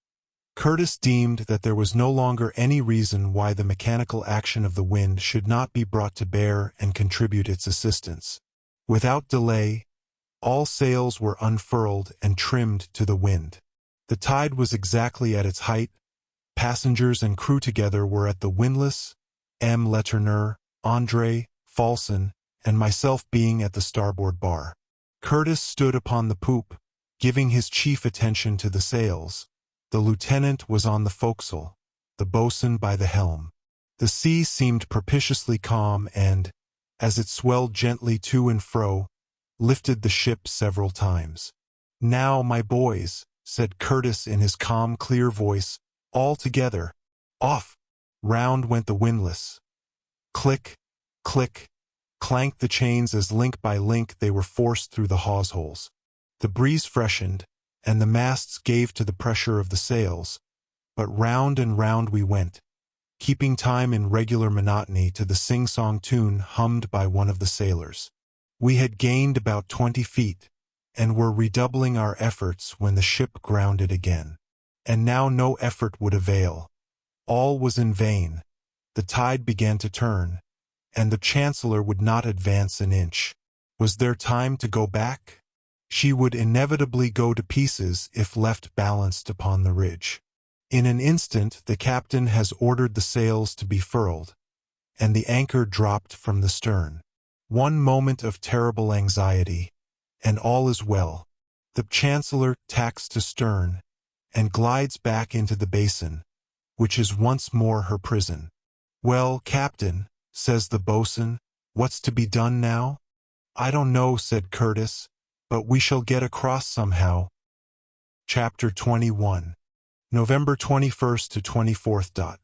Curtis deemed that there was no longer any reason why the mechanical action of the wind should not be brought to bear and contribute its assistance. Without delay, all sails were unfurled and trimmed to the wind. The tide was exactly at its height. Passengers and crew together were at the windlass, M. Letourneur, André, Falson, and myself being at the starboard bar. Curtis stood upon the poop, giving his chief attention to the sails. The lieutenant was on the forecastle, the boatswain by the helm. The sea seemed propitiously calm and, as it swelled gently to and fro, lifted the ship several times. "Now, my boys," said Curtis in his calm, clear voice, "all together. Off!" Round went the windlass. Click, click, clanked the chains as link by link they were forced through the hawse-holes. The breeze freshened, and the masts gave to the pressure of the sails, but round and round we went, keeping time in regular monotony to the sing-song tune hummed by one of the sailors. We had gained about 20 feet, and were redoubling our efforts when the ship grounded again. And now no effort would avail. All was in vain. The tide began to turn, and the Chancellor would not advance an inch. Was there time to go back? She would inevitably go to pieces if left balanced upon the ridge. In an instant the captain has ordered the sails to be furled, and the anchor dropped from the stern. One moment of terrible anxiety, and all is well. The Chancellor tacks to stern, and glides back into the basin, which is once more her prison. "Well, Captain," says the boatswain, "what's to be done now?" "I don't know," said Curtis, "but we shall get across somehow." Chapter 21. November 21st to 24th.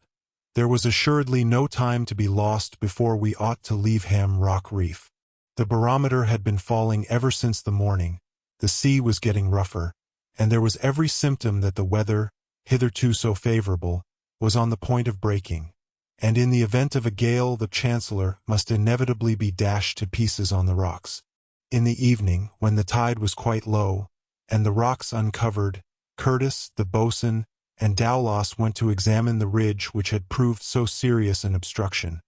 There was assuredly no time to be lost before we ought to leave Ham Rock Reef. The barometer had been falling ever since the morning, the sea was getting rougher, and there was every symptom that the weather, hitherto so favorable, was on the point of breaking, and in the event of a gale the Chancellor must inevitably be dashed to pieces on the rocks. In the evening, when the tide was quite low, and the rocks uncovered, Curtis, the boatswain, and Dowlas went to examine the ridge which had proved so serious an obstruction.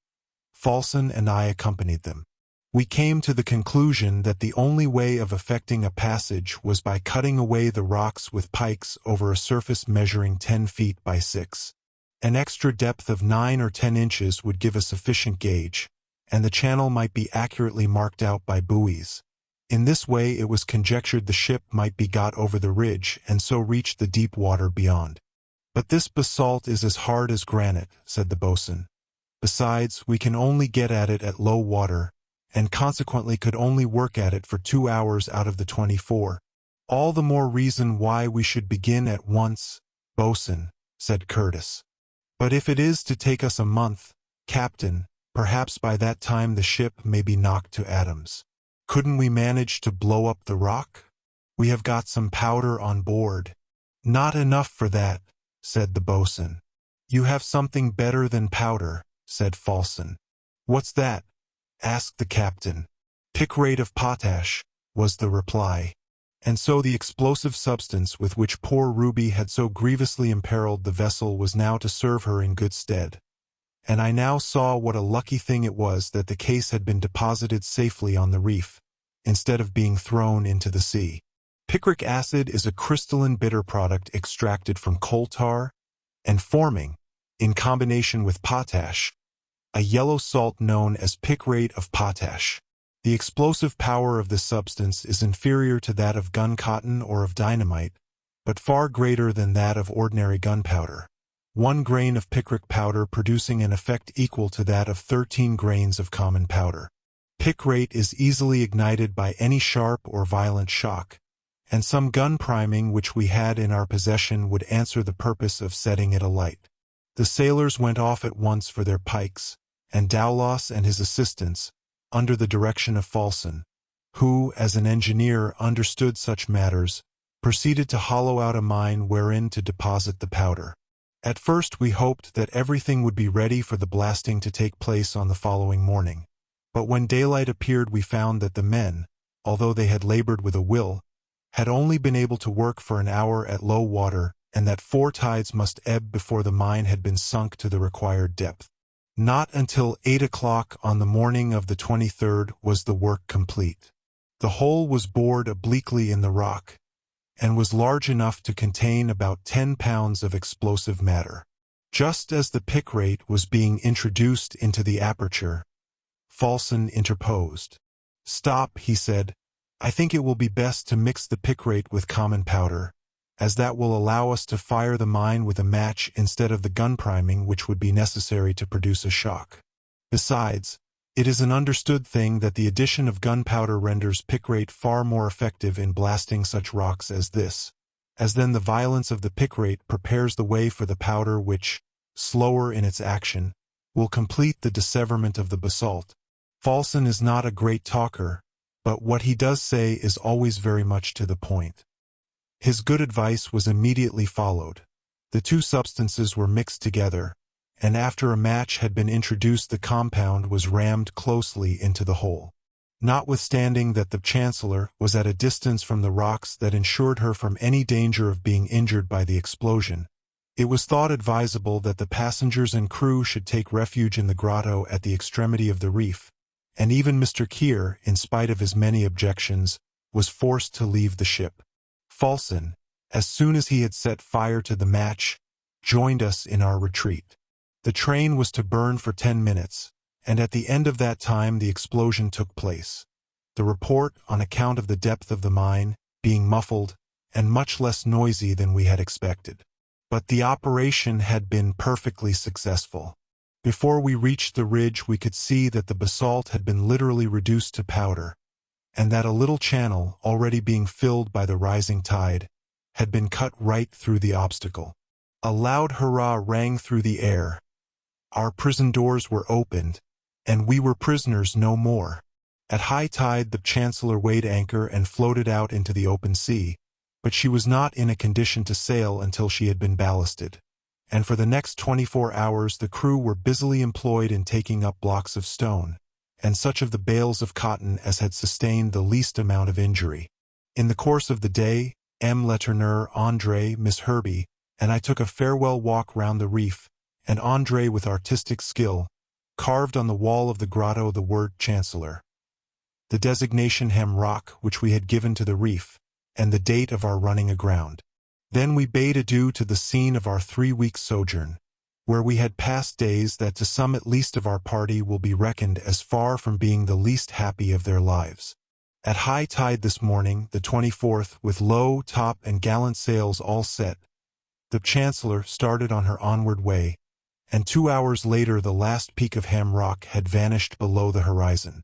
Falsten and I accompanied them. We came to the conclusion that the only way of effecting a passage was by cutting away the rocks with pikes over a surface measuring 10 feet by 6. An extra depth of 9 or 10 inches would give a sufficient gauge, and the channel might be accurately marked out by buoys. In this way it was conjectured the ship might be got over the ridge and so reach the deep water beyond. "But this basalt is as hard as granite," said the boatswain. "Besides, we can only get at it at low water, and consequently could only work at it for 2 hours out of the 24. "All the more reason why we should begin at once, boatswain," said Curtis. "But if it is to take us a month, Captain, perhaps by that time the ship may be knocked to atoms. Couldn't we manage to blow up the rock? We have got some powder on board." "Not enough for that," said the boatswain. "You have something better than powder," said Falsten. "What's that?" asked the captain. "Picrate of potash," was the reply. And so the explosive substance with which poor Ruby had so grievously imperiled the vessel was now to serve her in good stead. And I now saw what a lucky thing it was that the case had been deposited safely on the reef, instead of being thrown into the sea. Picric acid is a crystalline bitter product extracted from coal tar, and forming, in combination with potash, a yellow salt known as picrate of potash. The explosive power of this substance is inferior to that of gun-cotton or of dynamite, but far greater than that of ordinary gunpowder. 1 grain of picric powder producing an effect equal to that of 13 grains of common powder. Picrate is easily ignited by any sharp or violent shock, and some gun priming which we had in our possession would answer the purpose of setting it alight. The sailors went off at once for their pikes, and Dowlas and his assistants, under the direction of Falsten, who, as an engineer, understood such matters, proceeded to hollow out a mine wherein to deposit the powder. At first we hoped that everything would be ready for the blasting to take place on the following morning, but when daylight appeared we found that the men, although they had labored with a will, had only been able to work for an hour at low water, and that 4 tides must ebb before the mine had been sunk to the required depth. Not until 8 o'clock on the morning of the 23rd was the work complete. The hole was bored obliquely in the rock, and was large enough to contain about 10 pounds of explosive matter. Just as the picrate was being introduced into the aperture, Falsten interposed. "Stop," he said. "I think it will be best to mix the picrate with common powder, as that will allow us to fire the mine with a match instead of the gun priming which would be necessary to produce a shock. Besides, it is an understood thing that the addition of gunpowder renders picrate far more effective in blasting such rocks as this, as then the violence of the picrate prepares the way for the powder which, slower in its action, will complete the disseverment of the basalt. Falsten is not a great talker, but what he does say is always very much to the point." His good advice was immediately followed. The 2 substances were mixed together, and after a match had been introduced the compound was rammed closely into the hole. Notwithstanding that the Chancellor was at a distance from the rocks that ensured her from any danger of being injured by the explosion, it was thought advisable that the passengers and crew should take refuge in the grotto at the extremity of the reef, and even Mr. Keir, in spite of his many objections, was forced to leave the ship. Falsten, as soon as he had set fire to the match, joined us in our retreat. The train was to burn for 10 minutes, and at the end of that time the explosion took place. The report, on account of the depth of the mine, being muffled, and much less noisy than we had expected. But the operation had been perfectly successful. Before we reached the ridge we could see that the basalt had been literally reduced to powder, and that a little channel, already being filled by the rising tide, had been cut right through the obstacle. A loud hurrah rang through the air, Our prison doors were opened, and we were prisoners no more. At high tide the Chancellor weighed anchor and floated out into the open sea, but she was not in a condition to sail until she had been ballasted. And for the next 24 hours the crew were busily employed in taking up blocks of stone, and such of the bales of cotton as had sustained the least amount of injury. In the course of the day, M. Letourneur, André, Miss Herbie, and I took a farewell walk round the reef, and André, with artistic skill, carved on the wall of the grotto the word Chancellor, the designation Hem Rock which we had given to the reef, and the date of our running aground. Then we bade adieu to the scene of our 3-week sojourn, where we had passed days that to some at least of our party will be reckoned as far from being the least happy of their lives. At high tide this morning, the 24th, with low top and gallant sails all set, the Chancellor started on her onward way, and 2 hours later the last peak of Ham Rock had vanished below the horizon.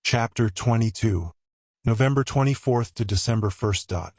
Chapter 22. November 24th to December 1st.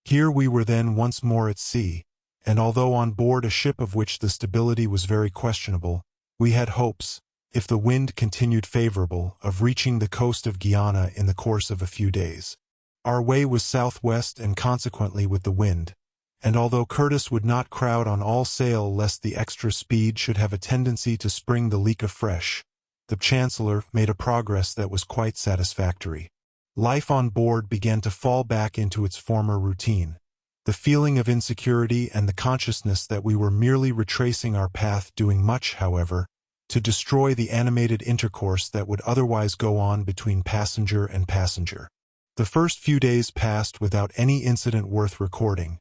Here we were then once more at sea, and although on board a ship of which the stability was very questionable, we had hopes, if the wind continued favorable, of reaching the coast of Guiana in the course of a few days. Our way was southwest and consequently with the wind, and although Curtis would not crowd on all sail lest the extra speed should have a tendency to spring the leak afresh, the Chancellor made a progress that was quite satisfactory. Life on board began to fall back into its former routine. The feeling of insecurity and the consciousness that we were merely retracing our path doing much, however, to destroy the animated intercourse that would otherwise go on between passenger and passenger. The first few days passed without any incident worth recording.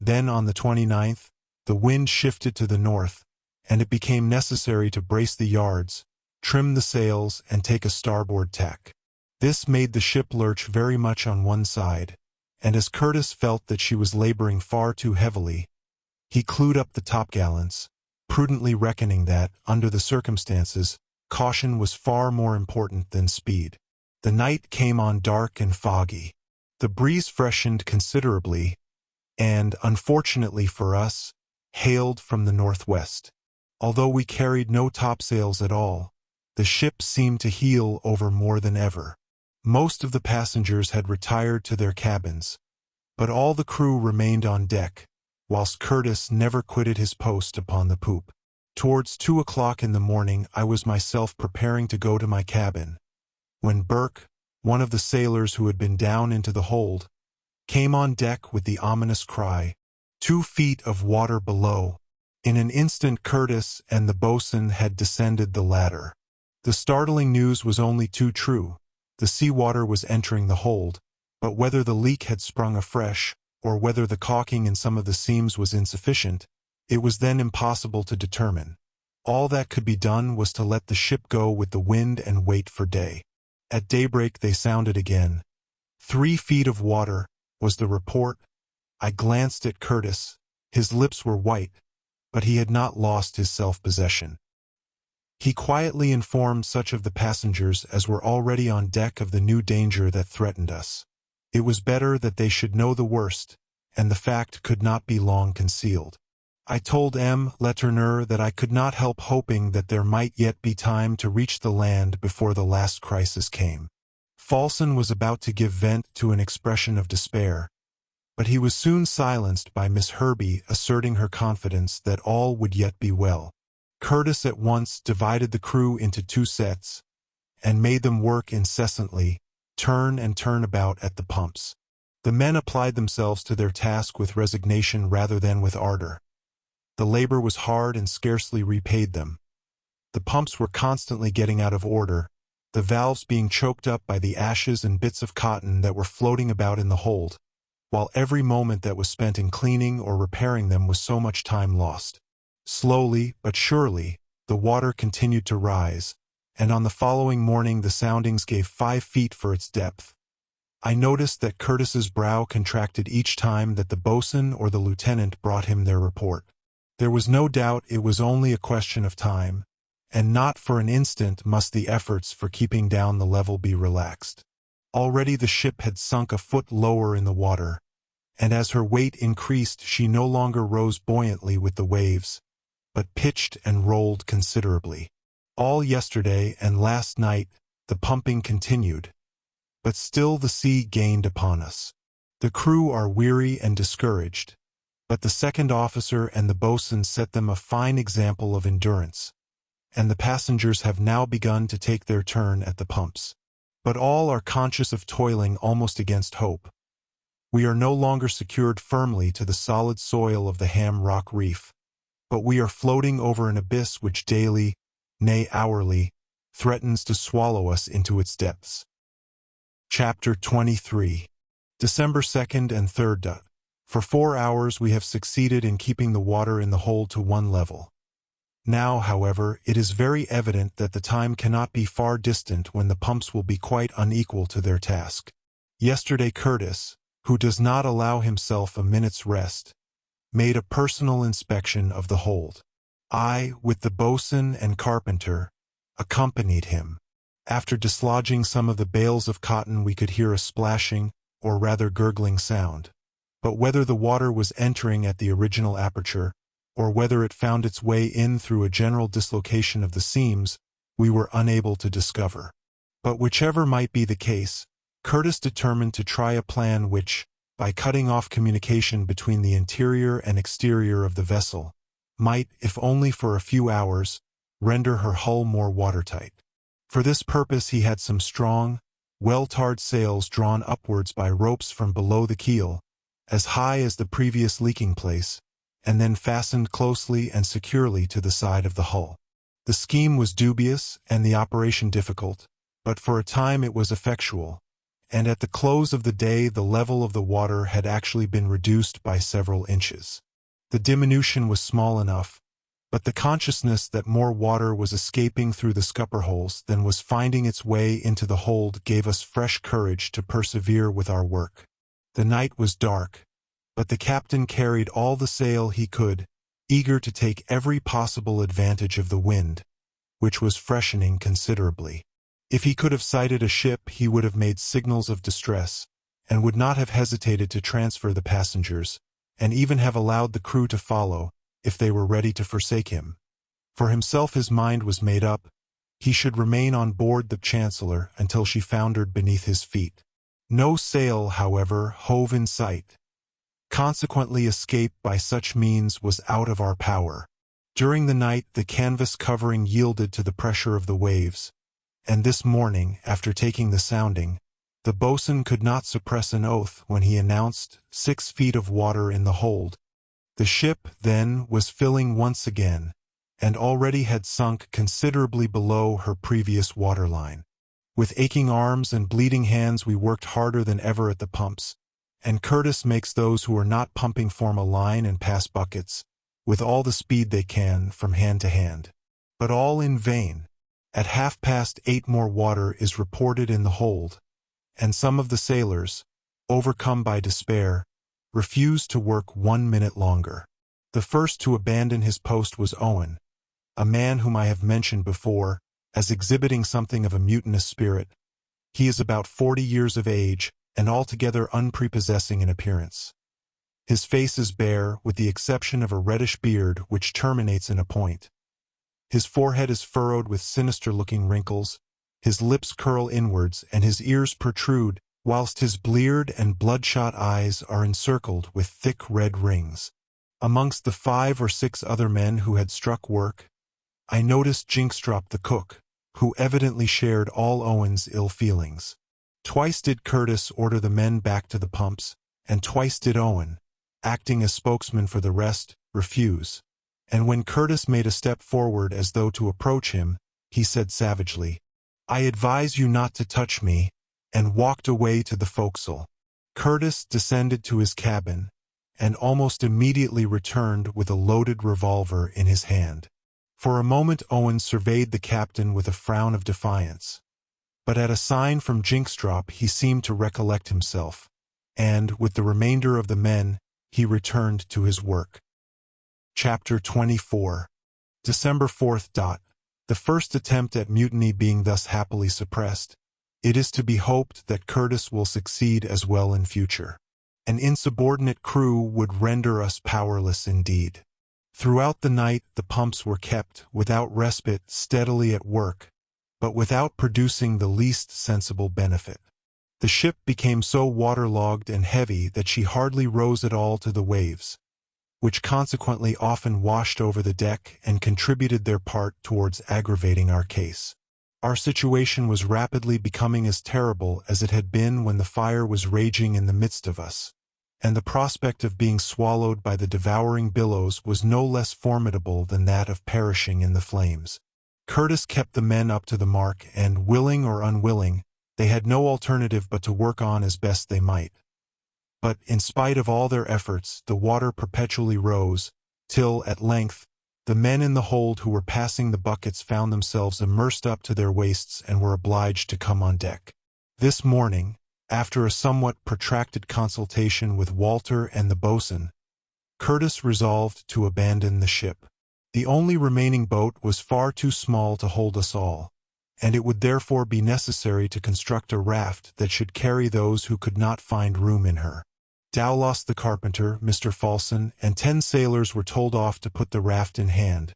Then on the 29th, the wind shifted to the north, and it became necessary to brace the yards, trim the sails, and take a starboard tack. This made the ship lurch very much on one side, and as Curtis felt that she was laboring far too heavily, he clewed up the topgallants, prudently reckoning that, under the circumstances, caution was far more important than speed. The night came on dark and foggy. The breeze freshened considerably, and, unfortunately for us, hailed from the northwest. Although we carried no topsails at all, the ship seemed to heel over more than ever. Most of the passengers had retired to their cabins, but all the crew remained on deck, whilst Curtis never quitted his post upon the poop. Towards 2 o'clock in the morning I was myself preparing to go to my cabin, when Burke, one of the sailors who had been down into the hold, came on deck with the ominous cry, 2 feet of water below. In an instant Curtis and the boatswain had descended the ladder. The startling news was only too true. The sea-water was entering the hold, but whether the leak had sprung afresh, or whether the caulking in some of the seams was insufficient, it was then impossible to determine. All that could be done was to let the ship go with the wind and wait for day. At daybreak they sounded again. 3 feet of water, was the report. I glanced at Curtis. His lips were white, but he had not lost his self-possession. He quietly informed such of the passengers as were already on deck of the new danger that threatened us. It was better that they should know the worst, and the fact could not be long concealed. I told M. Letourneur that I could not help hoping that there might yet be time to reach the land before the last crisis came. Falson was about to give vent to an expression of despair, but he was soon silenced by Miss Herbie asserting her confidence that all would yet be well. Curtis at once divided the crew into 2 sets, and made them work incessantly, turn and turn about at the pumps. The men applied themselves to their task with resignation rather than with ardor. The labor was hard and scarcely repaid them. The pumps were constantly getting out of order, the valves being choked up by the ashes and bits of cotton that were floating about in the hold, while every moment that was spent in cleaning or repairing them was so much time lost. Slowly, but surely, the water continued to rise, and on the following morning the soundings gave 5 feet for its depth. I noticed that Curtis's brow contracted each time that the boatswain or the lieutenant brought him their report. There was no doubt it was only a question of time, and not for an instant must the efforts for keeping down the level be relaxed. Already the ship had sunk a foot lower in the water, and as her weight increased she no longer rose buoyantly with the waves, but pitched and rolled considerably. All yesterday and last night the pumping continued, but still the sea gained upon us. The crew are weary and discouraged, but the second officer and the boatswain set them a fine example of endurance, and the passengers have now begun to take their turn at the pumps. But all are conscious of toiling almost against hope. We are no longer secured firmly to the solid soil of the Ham Rock Reef, but we are floating over an abyss which daily, nay hourly, threatens to swallow us into its depths. Chapter 23. December 2nd and 3rd. For 4 hours we have succeeded in keeping the water in the hold to one level. Now, however, it is very evident that the time cannot be far distant when the pumps will be quite unequal to their task. Yesterday Curtis, who does not allow himself a minute's rest, made a personal inspection of the hold. I, with the boatswain and carpenter, accompanied him. After dislodging some of the bales of cotton we could hear a splashing, or rather gurgling sound. But whether the water was entering at the original aperture, or whether it found its way in through a general dislocation of the seams, we were unable to discover. But whichever might be the case, Curtis determined to try a plan which, by cutting off communication between the interior and exterior of the vessel, might, if only for a few hours, render her hull more watertight. For this purpose he had some strong, well-tarred sails drawn upwards by ropes from below the keel, as high as the previous leaking place, and then fastened closely and securely to the side of the hull. The scheme was dubious and the operation difficult, but for a time it was effectual, and at the close of the day the level of the water had actually been reduced by several inches. The diminution was small enough, but the consciousness that more water was escaping through the scupper holes than was finding its way into the hold gave us fresh courage to persevere with our work. The night was dark, but the captain carried all the sail he could, eager to take every possible advantage of the wind, which was freshening considerably. If he could have sighted a ship he would have made signals of distress, and would not have hesitated to transfer the passengers, and even have allowed the crew to follow, if they were ready to forsake him. For himself his mind was made up. He should remain on board the Chancellor until she foundered beneath his feet. No sail, however, hove in sight. Consequently, escape by such means was out of our power. During the night the canvas covering yielded to the pressure of the waves, and this morning, after taking the sounding, the boatswain could not suppress an oath when he announced 6 feet of water in the hold. The ship, then, was filling once again, and already had sunk considerably below her previous waterline. With aching arms and bleeding hands we worked harder than ever at the pumps, and Curtis makes those who are not pumping form a line and pass buckets, with all the speed they can, from hand to hand. But all in vain. At 8:30 more water is reported in the hold, and some of the sailors, overcome by despair, refused to work 1 minute longer. The first to abandon his post was Owen, a man whom I have mentioned before, as exhibiting something of a mutinous spirit. He is about 40 years of age, and altogether unprepossessing in appearance. His face is bare, with the exception of a reddish beard which terminates in a point. His forehead is furrowed with sinister-looking wrinkles, his lips curl inwards, and his ears protrude, whilst his bleared and bloodshot eyes are encircled with thick red rings. Amongst the 5 or 6 other men who had struck work, I noticed Jinkstrop the cook, who evidently shared all Owen's ill feelings. Twice did Curtis order the men back to the pumps, and twice did Owen, acting as spokesman for the rest, refuse. And when Curtis made a step forward as though to approach him, he said savagely, "I advise you not to touch me," and walked away to the forecastle. Curtis descended to his cabin, and almost immediately returned with a loaded revolver in his hand. For a moment Owen surveyed the captain with a frown of defiance, but at a sign from Jinkstrop he seemed to recollect himself, and, with the remainder of the men, he returned to his work. Chapter 24. December 4th. The first attempt at mutiny being thus happily suppressed, it is to be hoped that Curtis will succeed as well in future. An insubordinate crew would render us powerless indeed. Throughout the night the pumps were kept, without respite, steadily at work, but without producing the least sensible benefit. The ship became so waterlogged and heavy that she hardly rose at all to the waves, which consequently often washed over the deck and contributed their part towards aggravating our case. Our situation was rapidly becoming as terrible as it had been when the fire was raging in the midst of us, and the prospect of being swallowed by the devouring billows was no less formidable than that of perishing in the flames. Curtis kept the men up to the mark, and, willing or unwilling, they had no alternative but to work on as best they might. But, in spite of all their efforts, the water perpetually rose, till, at length, the men in the hold who were passing the buckets found themselves immersed up to their waists and were obliged to come on deck. This morning, after a somewhat protracted consultation with Walter and the boatswain, Curtis resolved to abandon the ship. The only remaining boat was far too small to hold us all, and it would therefore be necessary to construct a raft that should carry those who could not find room in her. Dowlas the carpenter, Mr. Falson, and 10 sailors were told off to put the raft in hand,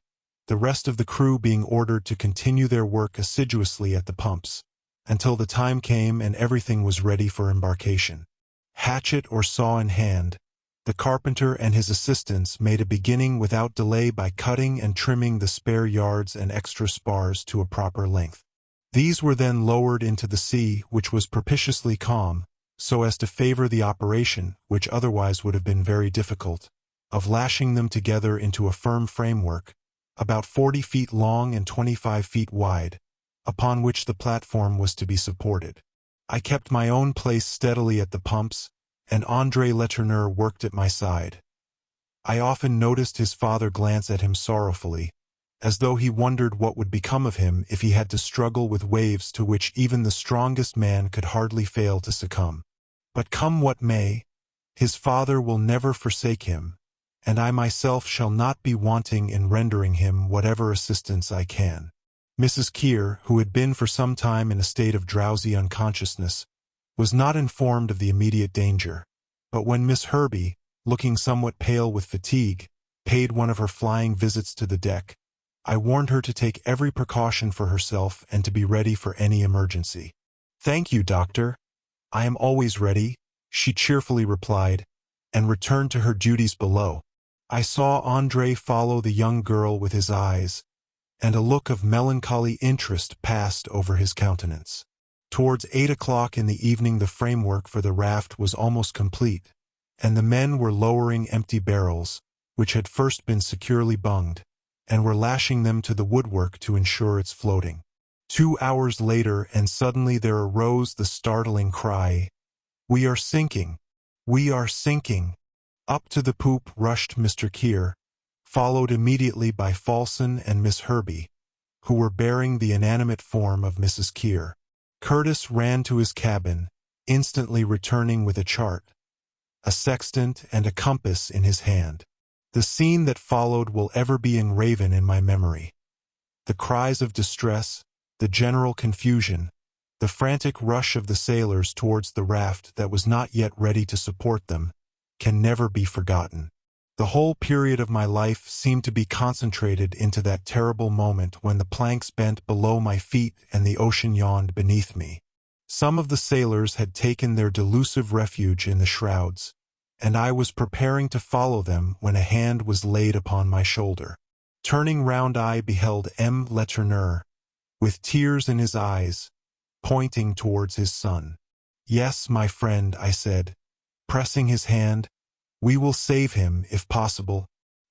the rest of the crew being ordered to continue their work assiduously at the pumps, until the time came and everything was ready for embarkation. Hatchet or saw in hand, the carpenter and his assistants made a beginning without delay by cutting and trimming the spare yards and extra spars to a proper length. These were then lowered into the sea, which was propitiously calm, so as to favor the operation, which otherwise would have been very difficult, of lashing them together into a firm framework, about 40 feet long and 25 feet wide, upon which the platform was to be supported. I kept my own place steadily at the pumps, and André Letourneur worked at my side. I often noticed his father glance at him sorrowfully, as though he wondered what would become of him if he had to struggle with waves to which even the strongest man could hardly fail to succumb. But come what may, his father will never forsake him, and I myself shall not be wanting in rendering him whatever assistance I can. Mrs. Keir, who had been for some time in a state of drowsy unconsciousness, was not informed of the immediate danger, but when Miss Herbey, looking somewhat pale with fatigue, paid one of her flying visits to the deck, I warned her to take every precaution for herself and to be ready for any emergency. "Thank you, Doctor. I am always ready," she cheerfully replied, and returned to her duties below. I saw André follow the young girl with his eyes, and a look of melancholy interest passed over his countenance. Towards 8 o'clock in the evening the framework for the raft was almost complete, and the men were lowering empty barrels, which had first been securely bunged, and were lashing them to the woodwork to ensure its floating. 2 hours later, and suddenly there arose the startling cry, "We are sinking! We are sinking!" Up to the poop rushed Mr. Keir, followed immediately by Falson and Miss Herbey, who were bearing the inanimate form of Mrs. Keir. Curtis ran to his cabin, instantly returning with a chart, a sextant, and a compass in his hand. The scene that followed will ever be engraven in my memory. The cries of distress, the general confusion, the frantic rush of the sailors towards the raft that was not yet ready to support them, can never be forgotten. The whole period of my life seemed to be concentrated into that terrible moment when the planks bent below my feet and the ocean yawned beneath me. Some of the sailors had taken their delusive refuge in the shrouds, and I was preparing to follow them when a hand was laid upon my shoulder. Turning round I beheld M. Letourneur, with tears in his eyes, pointing towards his son. "Yes, my friend," I said, pressing his hand, "we will save him, if possible."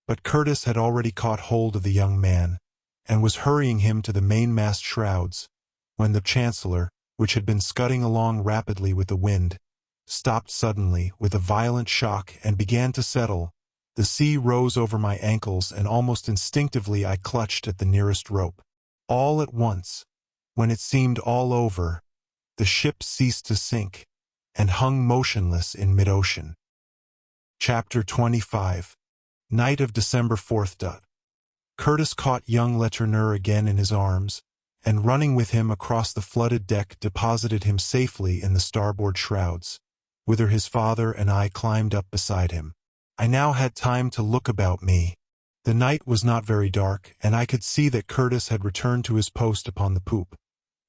But Curtis had already caught hold of the young man, and was hurrying him to the mainmast shrouds, when the Chancellor, which had been scudding along rapidly with the wind, stopped suddenly with a violent shock and began to settle. The sea rose over my ankles, and almost instinctively I clutched at the nearest rope. All at once, when it seemed all over, the ship ceased to sink, and hung motionless in mid-ocean. Chapter 25. Night of December 4th. Curtis caught young Letourneur again in his arms, and running with him across the flooded deck deposited him safely in the starboard shrouds, whither his father and I climbed up beside him. I now had time to look about me, The night was not very dark, and I could see that Curtis had returned to his post upon the poop.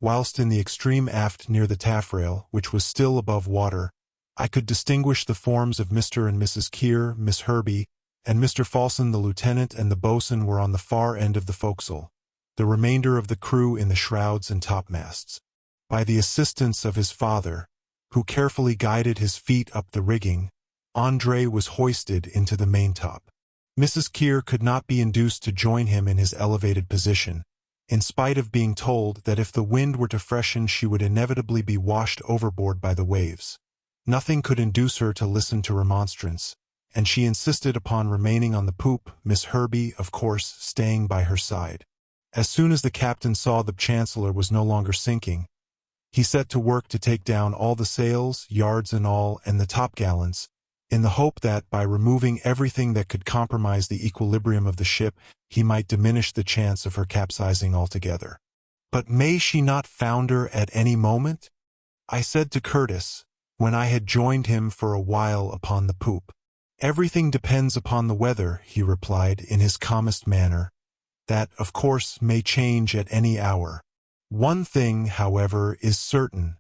Whilst in the extreme aft near the taffrail, which was still above water, I could distinguish the forms of Mr. and Mrs. Keir, Miss Herbie, and Mr. Falson. The lieutenant and the boatswain were on the far end of the forecastle, the remainder of the crew in the shrouds and topmasts. By the assistance of his father, who carefully guided his feet up the rigging, André was hoisted into the maintop. Mrs. Keir could not be induced to join him in his elevated position, in spite of being told that if the wind were to freshen she would inevitably be washed overboard by the waves. Nothing could induce her to listen to remonstrance, and she insisted upon remaining on the poop, Miss Herbie, of course, staying by her side. As soon as the captain saw the Chancellor was no longer sinking, he set to work to take down all the sails, yards and all, and the topgallants, in the hope that, by removing everything that could compromise the equilibrium of the ship, he might diminish the chance of her capsizing altogether. "But may she not founder at any moment?" I said to Curtis, when I had joined him for a while upon the poop. "Everything depends upon the weather," he replied in his calmest manner. "That, of course, may change at any hour. One thing, however, is certain.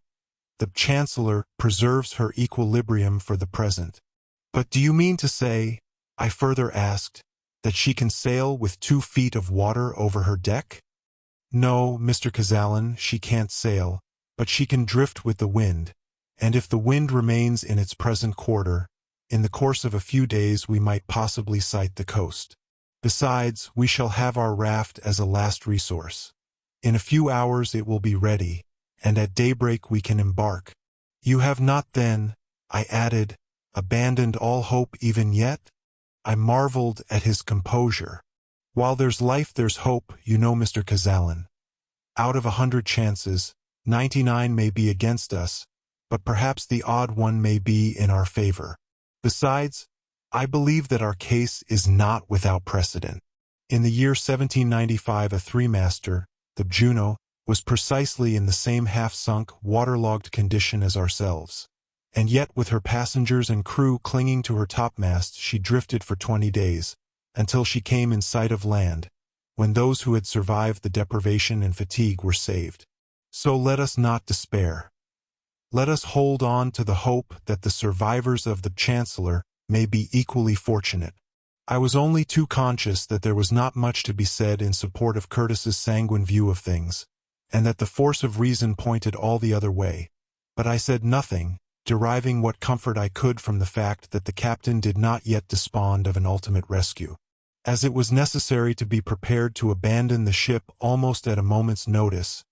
The Chancellor preserves her equilibrium for the present." "But do you mean to say," I further asked, "that she can sail with 2 feet of water over her deck?" "No, Mr. Cazalan, she can't sail, but she can drift with the wind, and if the wind remains in its present quarter, in the course of a few days we might possibly sight the coast. Besides, we shall have our raft as a last resource. In a few hours it will be ready, and at daybreak we can embark. You have not then," I added, "abandoned all hope even yet?" I marveled at his composure. "While there's life there's hope, you know, Mr. Cazalan. Out of 100 chances, 99 may be against us, but perhaps the odd one may be in our favor. Besides, I believe that our case is not without precedent. In the year 1795 a 3-master, the Juno, was precisely in the same half-sunk, waterlogged condition as ourselves. And yet with her passengers and crew clinging to her topmast she drifted for 20 days, until she came in sight of land, when those who had survived the deprivation and fatigue were saved. So let us not despair. Let us hold on to the hope that the survivors of the Chancellor may be equally fortunate." I was only too conscious that there was not much to be said in support of Curtis's sanguine view of things, and that the force of reason pointed all the other way, but I said nothing, deriving what comfort I could from the fact that the captain did not yet despond of an ultimate rescue. As it was necessary to be prepared to abandon the ship almost at a moment's notice,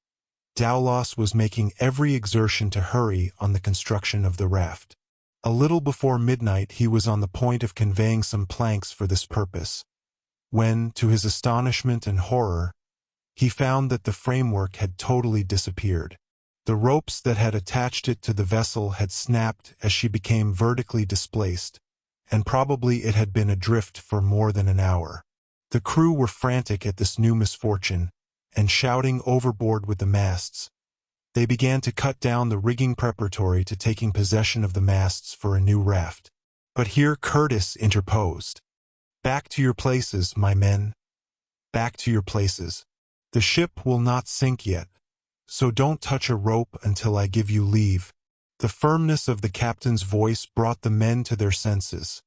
Dowlas was making every exertion to hurry on the construction of the raft. A little before midnight he was on the point of conveying some planks for this purpose, when, to his astonishment and horror, he found that the framework had totally disappeared. The ropes that had attached it to the vessel had snapped as she became vertically displaced, and probably it had been adrift for more than an hour. The crew were frantic at this new misfortune, and shouting overboard with the masts, they began to cut down the rigging preparatory to taking possession of the masts for a new raft. But here Curtis interposed. "Back to your places, my men. Back to your places. The ship will not sink yet, so don't touch a rope until I give you leave." The firmness of the captain's voice brought the men to their senses,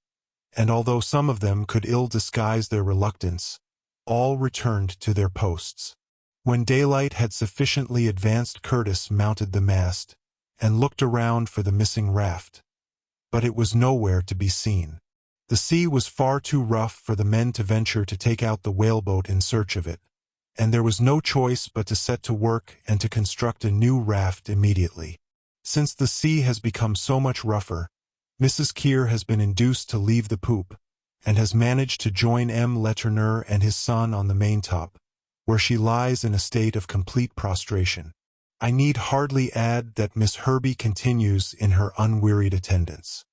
and although some of them could ill disguise their reluctance, all returned to their posts. When daylight had sufficiently advanced, Curtis mounted the mast, and looked around for the missing raft. But it was nowhere to be seen. The sea was far too rough for the men to venture to take out the whaleboat in search of it, and there was no choice but to set to work and to construct a new raft immediately. Since the sea has become so much rougher, Mrs. Keir has been induced to leave the poop, and has managed to join M. Letourneur and his son on the maintop, where she lies in a state of complete prostration. I need hardly add that Miss Herbie continues in her unwearied attendance.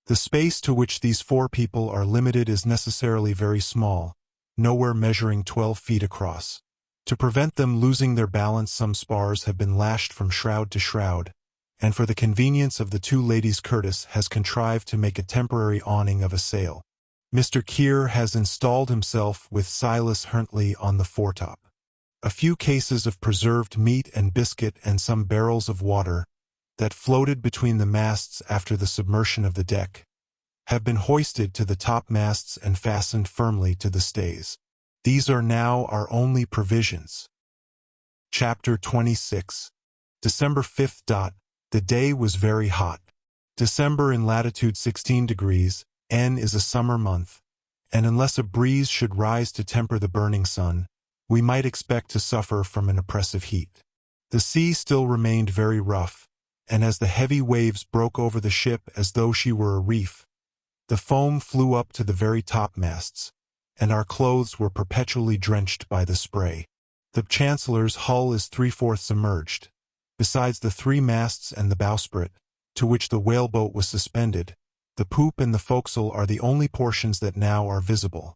The space to which these 4 people are limited is necessarily very small, nowhere measuring 12 feet across. To prevent them losing their balance, some spars have been lashed from shroud to shroud, and for the convenience of the 2 ladies Curtis has contrived to make a temporary awning of a sail. Mr. Keir has installed himself with Silas Huntley on the foretop. A few cases of preserved meat and biscuit and some barrels of water that floated between the masts after the submersion of the deck have been hoisted to the topmasts and fastened firmly to the stays. These are now our only provisions. Chapter 26. December 5th. The day was very hot. December in latitude 16 degrees, N is a summer month, and unless a breeze should rise to temper the burning sun, we might expect to suffer from an oppressive heat. The sea still remained very rough, and as the heavy waves broke over the ship as though she were a reef, the foam flew up to the very topmasts, and our clothes were perpetually drenched by the spray. The Chancellor's hull is 3/4 submerged. Besides the 3 masts and the bowsprit, to which the whaleboat was suspended, the poop and the forecastle are the only portions that now are visible,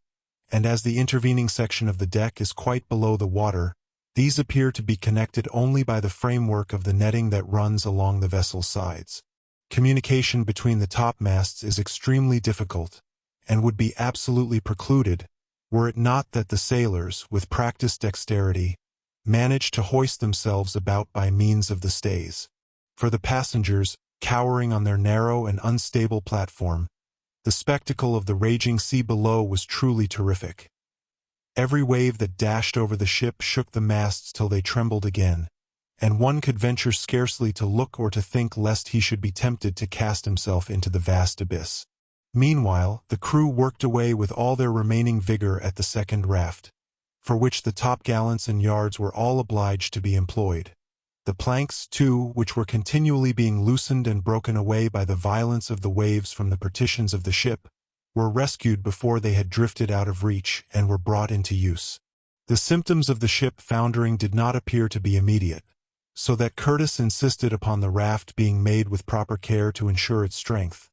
and as the intervening section of the deck is quite below the water, these appear to be connected only by the framework of the netting that runs along the vessel's sides. Communication between the topmasts is extremely difficult, and would be absolutely precluded, were it not that the sailors, with practiced dexterity, manage to hoist themselves about by means of the stays. For the passengers, cowering on their narrow and unstable platform, the spectacle of the raging sea below was truly terrific. Every wave that dashed over the ship shook the masts till they trembled again, and one could venture scarcely to look or to think lest he should be tempted to cast himself into the vast abyss. Meanwhile, the crew worked away with all their remaining vigor at the second raft, for which the topgallants and yards were all obliged to be employed. The planks, too, which were continually being loosened and broken away by the violence of the waves from the partitions of the ship, were rescued before they had drifted out of reach and were brought into use. The symptoms of the ship foundering did not appear to be immediate, so that Curtis insisted upon the raft being made with proper care to ensure its strength.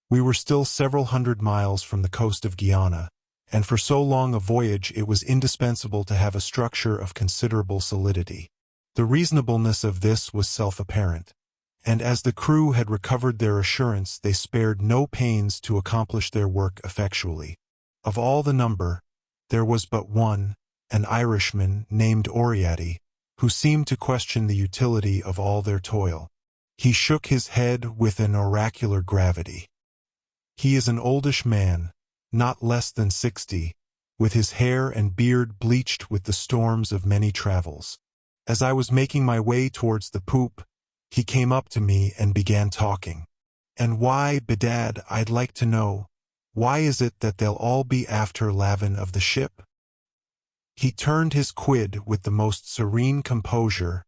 We were still several hundred miles from the coast of Guiana, and for so long a voyage it was indispensable to have a structure of considerable solidity. The reasonableness of this was self-apparent, and as the crew had recovered their assurance they spared no pains to accomplish their work effectually. Of all the number, there was but one, an Irishman named Oriati, who seemed to question the utility of all their toil. He shook his head with an oracular gravity. He is an oldish man, not less than 60, with his hair and beard bleached with the storms of many travels. As I was making my way towards the poop, he came up to me and began talking. "And why, bedad, I'd like to know, why is it that they'll all be after lavin of the ship?" He turned his quid with the most serene composure,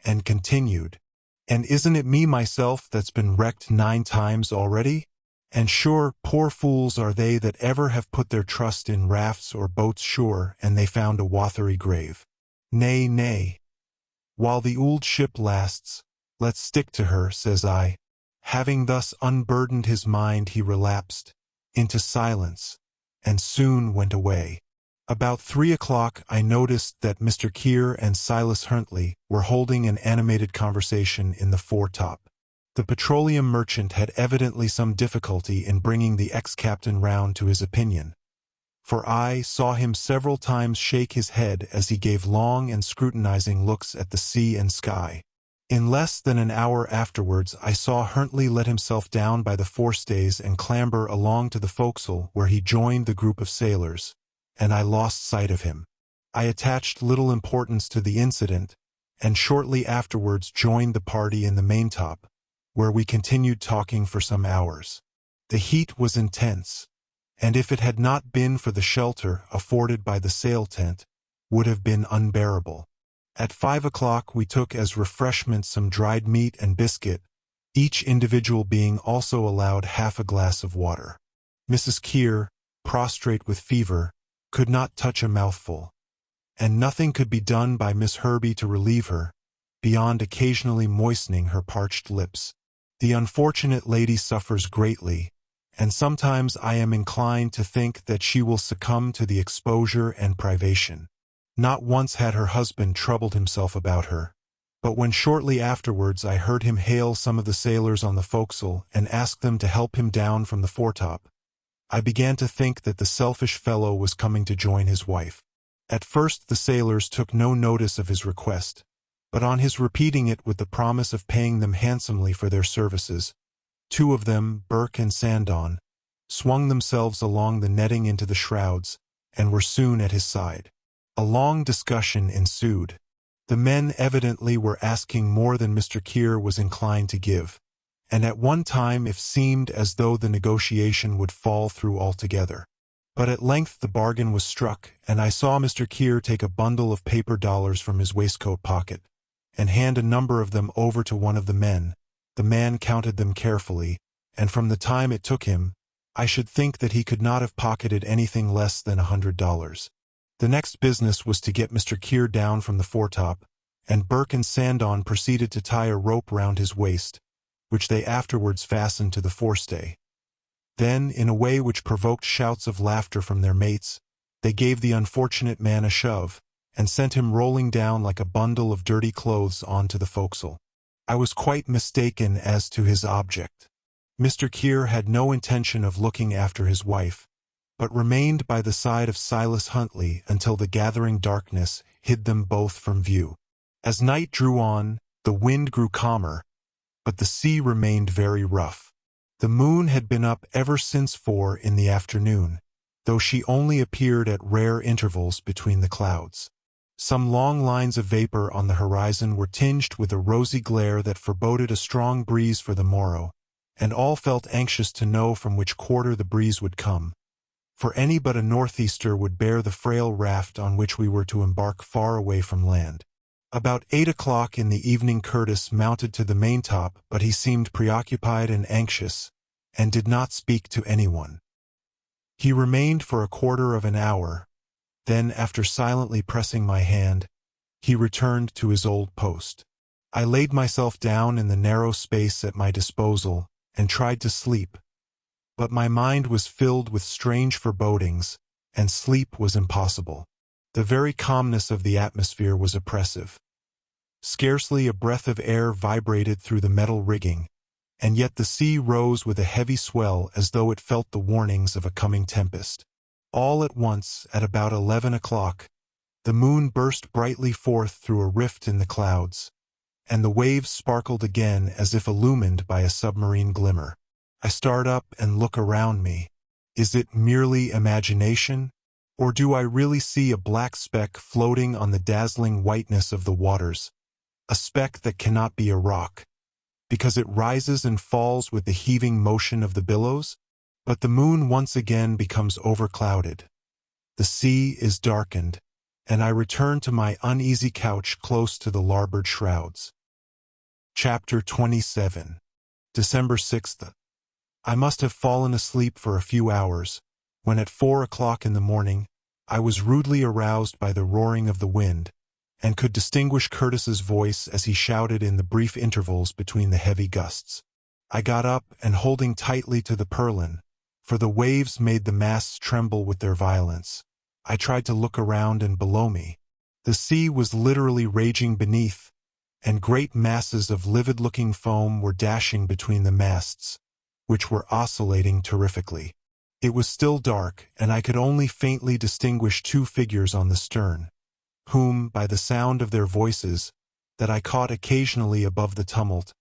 and continued, "And isn't it me myself that's been wrecked 9 times already? And sure, poor fools are they that ever have put their trust in rafts or boats sure, and they found a watery grave. Nay, nay. While the old ship lasts, let's stick to her, says I." Having thus unburdened his mind, he relapsed into silence, and soon went away. About 3 o'clock I noticed that Mr. Keir and Silas Huntley were holding an animated conversation in the foretop. The petroleum merchant had evidently some difficulty in bringing the ex-captain round to his opinion, for I saw him several times shake his head as he gave long and scrutinizing looks at the sea and sky. In less than an hour afterwards I saw Huntley let himself down by the forestays and clamber along to the forecastle, where he joined the group of sailors, and I lost sight of him. I attached little importance to the incident, and shortly afterwards joined the party in the maintop, where we continued talking for some hours. The heat was intense, and if it had not been for the shelter afforded by the sail tent, would have been unbearable. At 5 o'clock we took as refreshment some dried meat and biscuit, each individual being also allowed half a glass of water. Mrs. Keir, prostrate with fever, could not touch a mouthful, and nothing could be done by Miss Herbie to relieve her, beyond occasionally moistening her parched lips. The unfortunate lady suffers greatly, and sometimes I am inclined to think that she will succumb to the exposure and privation. Not once had her husband troubled himself about her, but when shortly afterwards I heard him hail some of the sailors on the forecastle and ask them to help him down from the foretop, I began to think that the selfish fellow was coming to join his wife. At first the sailors took no notice of his request, but on his repeating it with the promise of paying them handsomely for their services, two of them, Burke and Sandon, swung themselves along the netting into the shrouds, and were soon at his side. A long discussion ensued. The men evidently were asking more than Mr. Keir was inclined to give, and at one time it seemed as though the negotiation would fall through altogether. But at length the bargain was struck, and I saw Mr. Keir take a bundle of paper dollars from his waistcoat pocket, and hand a number of them over to one of the men. The man counted them carefully, and from the time it took him, I should think that he could not have pocketed anything less than $100. The next business was to get Mr. Keir down from the foretop, and Burke and Sandon proceeded to tie a rope round his waist, which they afterwards fastened to the forestay. Then, in a way which provoked shouts of laughter from their mates, they gave the unfortunate man a shove, and sent him rolling down like a bundle of dirty clothes onto the forecastle. I was quite mistaken as to his object. Mr. Keir had no intention of looking after his wife, but remained by the side of Silas Huntley until the gathering darkness hid them both from view. As night drew on, the wind grew calmer, but the sea remained very rough. The moon had been up ever since 4 in the afternoon, though she only appeared at rare intervals between the clouds. Some long lines of vapor on the horizon were tinged with a rosy glare that foreboded a strong breeze for the morrow, and all felt anxious to know from which quarter the breeze would come, for any but a northeaster would bear the frail raft on which we were to embark far away from land. About 8 o'clock in the evening Curtis mounted to the maintop, but he seemed preoccupied and anxious, and did not speak to anyone. He remained for a quarter of an hour, then, after silently pressing my hand, he returned to his old post. I laid myself down in the narrow space at my disposal, and tried to sleep, but my mind was filled with strange forebodings, and sleep was impossible. The very calmness of the atmosphere was oppressive. Scarcely a breath of air vibrated through the metal rigging, and yet the sea rose with a heavy swell as though it felt the warnings of a coming tempest. All at once, at about 11 o'clock, the moon burst brightly forth through a rift in the clouds, and the waves sparkled again as if illumined by a submarine glimmer. I start up and look around me. Is it merely imagination? Or do I really see a black speck floating on the dazzling whiteness of the waters, a speck that cannot be a rock, because it rises and falls with the heaving motion of the billows? But the moon once again becomes overclouded. The sea is darkened, and I return to my uneasy couch close to the larboard shrouds. Chapter 27. December 6th. I must have fallen asleep for a few hours, when at 4 o'clock in the morning, I was rudely aroused by the roaring of the wind, and could distinguish Curtis's voice as he shouted in the brief intervals between the heavy gusts. I got up, and holding tightly to the purlin, for the waves made the masts tremble with their violence, I tried to look around and below me. The sea was literally raging beneath, and great masses of livid-looking foam were dashing between the masts, which were oscillating terrifically. It was still dark, and I could only faintly distinguish two figures on the stern, whom, by the sound of their voices, that I caught occasionally above the tumult,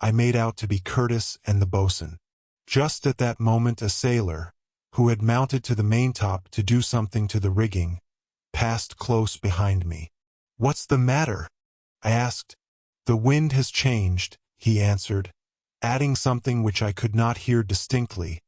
I made out to be Curtis and the boatswain. Just at that moment a sailor, who had mounted to the maintop to do something to the rigging, passed close behind me. "What's the matter?" I asked. "The wind has changed," he answered, adding something which I could not hear distinctly,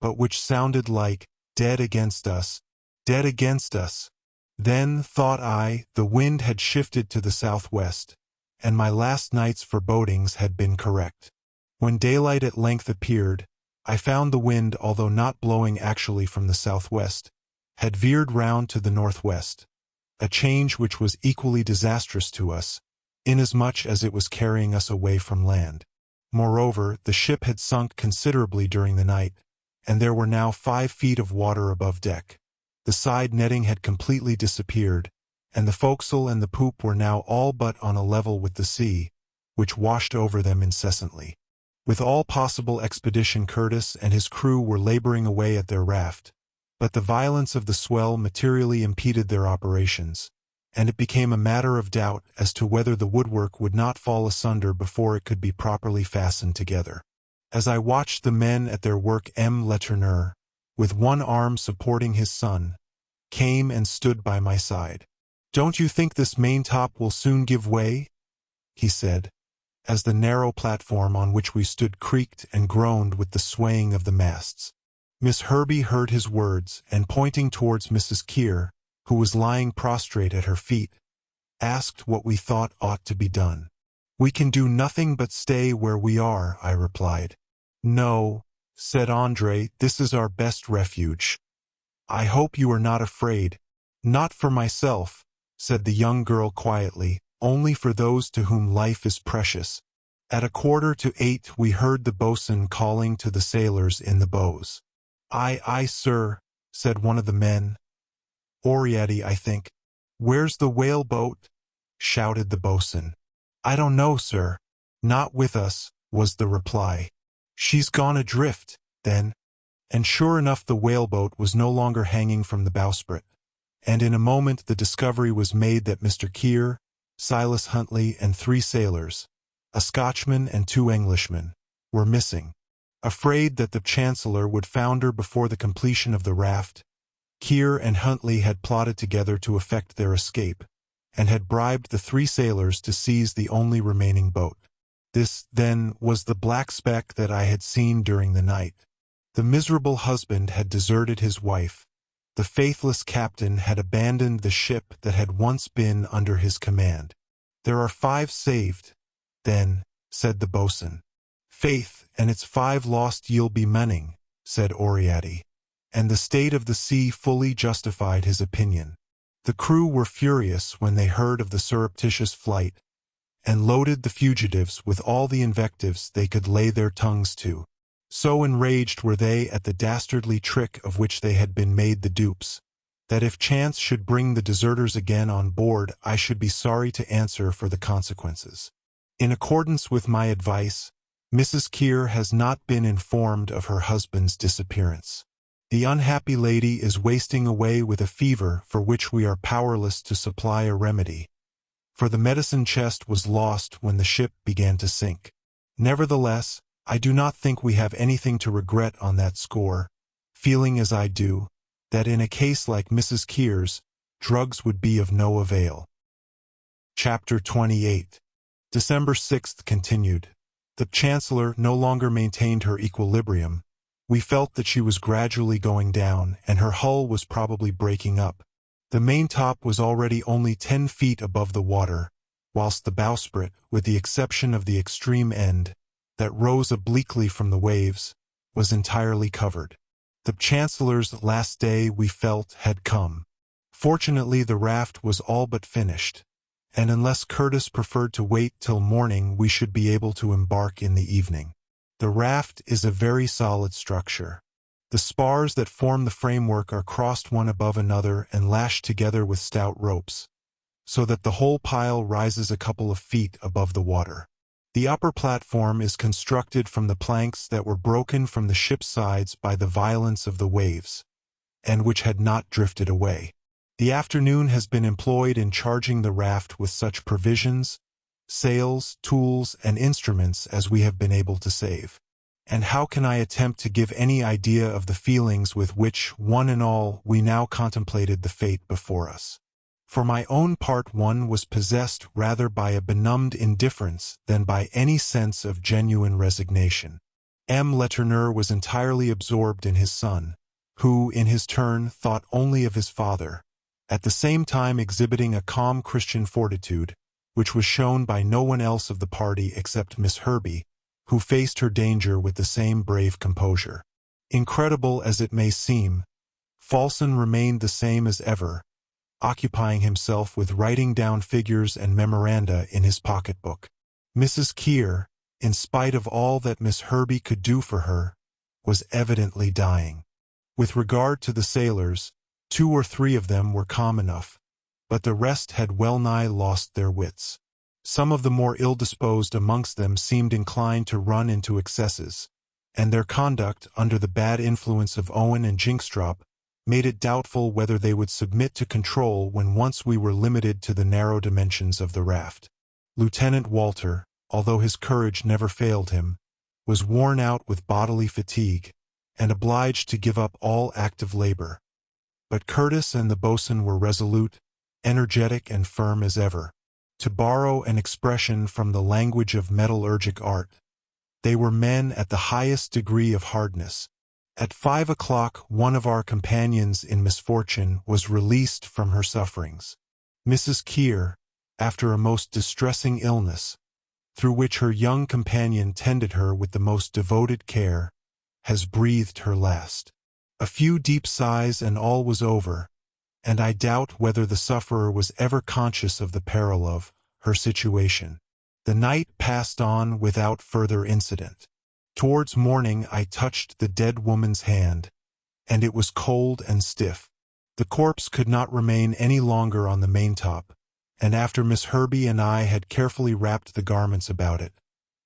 but which sounded like, "Dead against us, dead against us." Then, thought I, the wind had shifted to the southwest, and my last night's forebodings had been correct. When daylight at length appeared, I found the wind, although not blowing actually from the southwest, had veered round to the northwest, a change which was equally disastrous to us, inasmuch as it was carrying us away from land. Moreover, the ship had sunk considerably during the night, and there were now 5 feet of water above deck. The side netting had completely disappeared, and the forecastle and the poop were now all but on a level with the sea, which washed over them incessantly. With all possible expedition, Curtis and his crew were laboring away at their raft, but the violence of the swell materially impeded their operations, and it became a matter of doubt as to whether the woodwork would not fall asunder before it could be properly fastened together. As I watched the men at their work, M. Letourneur, with one arm supporting his son, came and stood by my side. "Don't you think this maintop will soon give way?" he said, as the narrow platform on which we stood creaked and groaned with the swaying of the masts. Miss Herbey heard his words, and pointing towards Mrs. Keir, who was lying prostrate at her feet, asked what we thought ought to be done. "We can do nothing but stay where we are," I replied. "No," said Andre, "this is our best refuge. I hope you are not afraid." "Not for myself," said the young girl quietly, "only for those to whom life is precious." At 7:45 we heard the boatswain calling to the sailors in the bows. "Aye, aye, sir," said one of the men. "Oriadty, I think." "Where's the whaleboat?" shouted the boatswain. "I don't know, sir." "Not with us," was the reply. "She's gone adrift, then." And sure enough, the whaleboat was no longer hanging from the bowsprit, and in a moment the discovery was made that Mr. Keir, Silas Huntley, and 3 sailors, a Scotchman and 2 Englishmen, were missing. Afraid that the Chancellor would founder before the completion of the raft, Keir and Huntley had plotted together to effect their escape, and had bribed the 3 sailors to seize the only remaining boat. This, then, was the black speck that I had seen during the night. The miserable husband had deserted his wife. The faithless captain had abandoned the ship that had once been under his command. "There are 5 saved, then," said the boatswain. "Faith, and it's 5 lost ye'll be menning," said Oriadty, and the state of the sea fully justified his opinion. The crew were furious when they heard of the surreptitious flight, and loaded the fugitives with all the invectives they could lay their tongues to. So enraged were they at the dastardly trick of which they had been made the dupes, that if chance should bring the deserters again on board, I should be sorry to answer for the consequences. In accordance with my advice, Mrs. Keir has not been informed of her husband's disappearance. The unhappy lady is wasting away with a fever for which we are powerless to supply a remedy, for the medicine chest was lost when the ship began to sink. Nevertheless, I do not think we have anything to regret on that score, feeling as I do, that in a case like Mrs. Keir's, drugs would be of no avail. Chapter 28. December 6th continued. The Chancellor no longer maintained her equilibrium. We felt that she was gradually going down, and her hull was probably breaking up. The maintop was already only 10 feet above the water, whilst the bowsprit, with the exception of the extreme end, that rose obliquely from the waves, was entirely covered. The Chancellor's last day, we felt, had come. Fortunately, the raft was all but finished, and unless Curtis preferred to wait till morning, we should be able to embark in the evening. The raft is a very solid structure. The spars that form the framework are crossed one above another and lashed together with stout ropes, so that the whole pile rises a couple of feet above the water. The upper platform is constructed from the planks that were broken from the ship's sides by the violence of the waves, and which had not drifted away. The afternoon has been employed in charging the raft with such provisions, sails, tools, and instruments as we have been able to save. And how can I attempt to give any idea of the feelings with which, one and all, we now contemplated the fate before us? For my own part, one was possessed rather by a benumbed indifference than by any sense of genuine resignation. M. Letourneur was entirely absorbed in his son, who, in his turn, thought only of his father, at the same time exhibiting a calm Christian fortitude, which was shown by no one else of the party except Miss Herbey, who faced her danger with the same brave composure. Incredible as it may seem, Falson remained the same as ever, occupying himself with writing down figures and memoranda in his pocketbook. Mrs. Keir, in spite of all that Miss Herbey could do for her, was evidently dying. With regard to the sailors, 2 or 3 of them were calm enough, but the rest had well-nigh lost their wits. Some of the more ill-disposed amongst them seemed inclined to run into excesses, and their conduct, under the bad influence of Owen and Jynxtrop, made it doubtful whether they would submit to control when once we were limited to the narrow dimensions of the raft. Lieutenant Walter, although his courage never failed him, was worn out with bodily fatigue, and obliged to give up all active labor. But Curtis and the boatswain were resolute, energetic and firm as ever. To borrow an expression from the language of metallurgic art, they were men at the highest degree of hardness. At 5 o'clock, one of our companions in misfortune was released from her sufferings. Mrs. Keir, after a most distressing illness, through which her young companion tended her with the most devoted care, has breathed her last. A few deep sighs and all was over, and I doubt whether the sufferer was ever conscious of the peril of her situation. The night passed on without further incident. Towards morning I touched the dead woman's hand, and it was cold and stiff. The corpse could not remain any longer on the maintop, and after Miss Herbey and I had carefully wrapped the garments about it,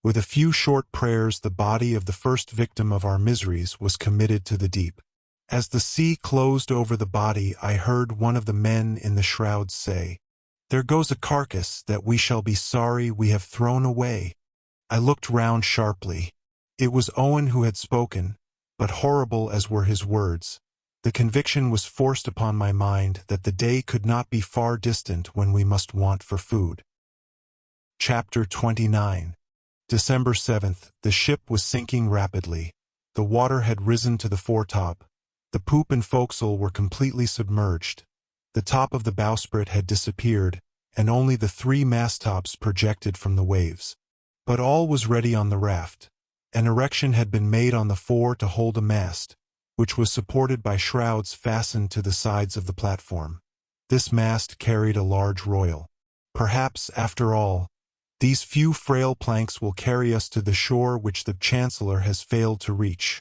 with a few short prayers the body of the first victim of our miseries was committed to the deep. As the sea closed over the body, I heard one of the men in the shrouds say, "There goes a carcass that we shall be sorry we have thrown away." I looked round sharply. It was Owen who had spoken, but horrible as were his words, the conviction was forced upon my mind that the day could not be far distant when we must want for food. Chapter 29. December 7th. The ship was sinking rapidly. The water had risen to the foretop. The poop and forecastle were completely submerged. The top of the bowsprit had disappeared, and only the 3 mast-tops projected from the waves. But all was ready on the raft. An erection had been made on the fore to hold a mast, which was supported by shrouds fastened to the sides of the platform. This mast carried a large royal. Perhaps, after all, these few frail planks will carry us to the shore which the Chancellor has failed to reach.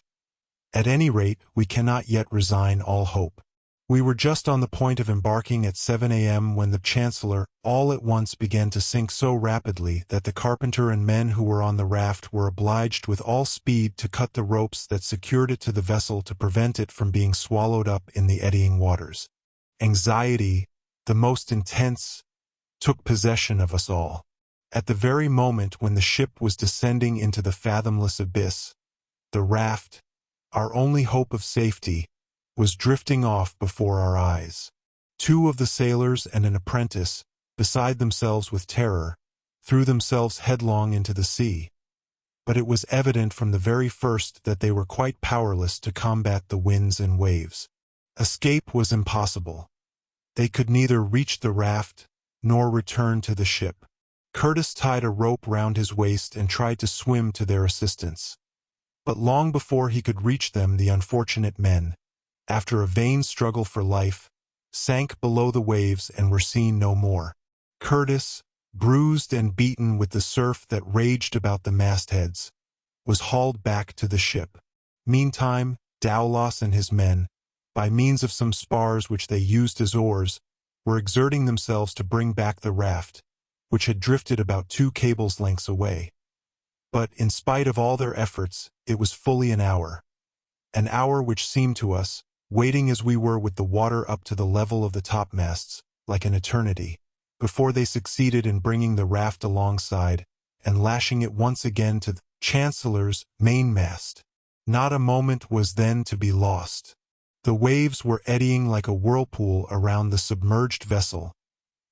At any rate, we cannot yet resign all hope. We were just on the point of embarking at 7 a.m. when the Chancellor all at once began to sink so rapidly that the carpenter and men who were on the raft were obliged with all speed to cut the ropes that secured it to the vessel to prevent it from being swallowed up in the eddying waters. Anxiety, the most intense, took possession of us all. At the very moment when the ship was descending into the fathomless abyss, the raft, our only hope of safety, was drifting off before our eyes. 2 of the sailors and an apprentice, beside themselves with terror, threw themselves headlong into the sea. But it was evident from the very first that they were quite powerless to combat the winds and waves. Escape was impossible. They could neither reach the raft, nor return to the ship. Curtis tied a rope round his waist and tried to swim to their assistance. But long before he could reach them, the unfortunate men, after a vain struggle for life, sank below the waves and were seen no more. Curtis, bruised and beaten with the surf that raged about the mastheads, was hauled back to the ship. Meantime, Dowlas and his men, by means of some spars which they used as oars, were exerting themselves to bring back the raft, which had drifted about 2 cables' lengths away. But, in spite of all their efforts, it was fully an hour which seemed to us, waiting as we were with the water up to the level of the topmasts, like an eternity, before they succeeded in bringing the raft alongside and lashing it once again to the Chancellor's mainmast. Not a moment was then to be lost. The waves were eddying like a whirlpool around the submerged vessel,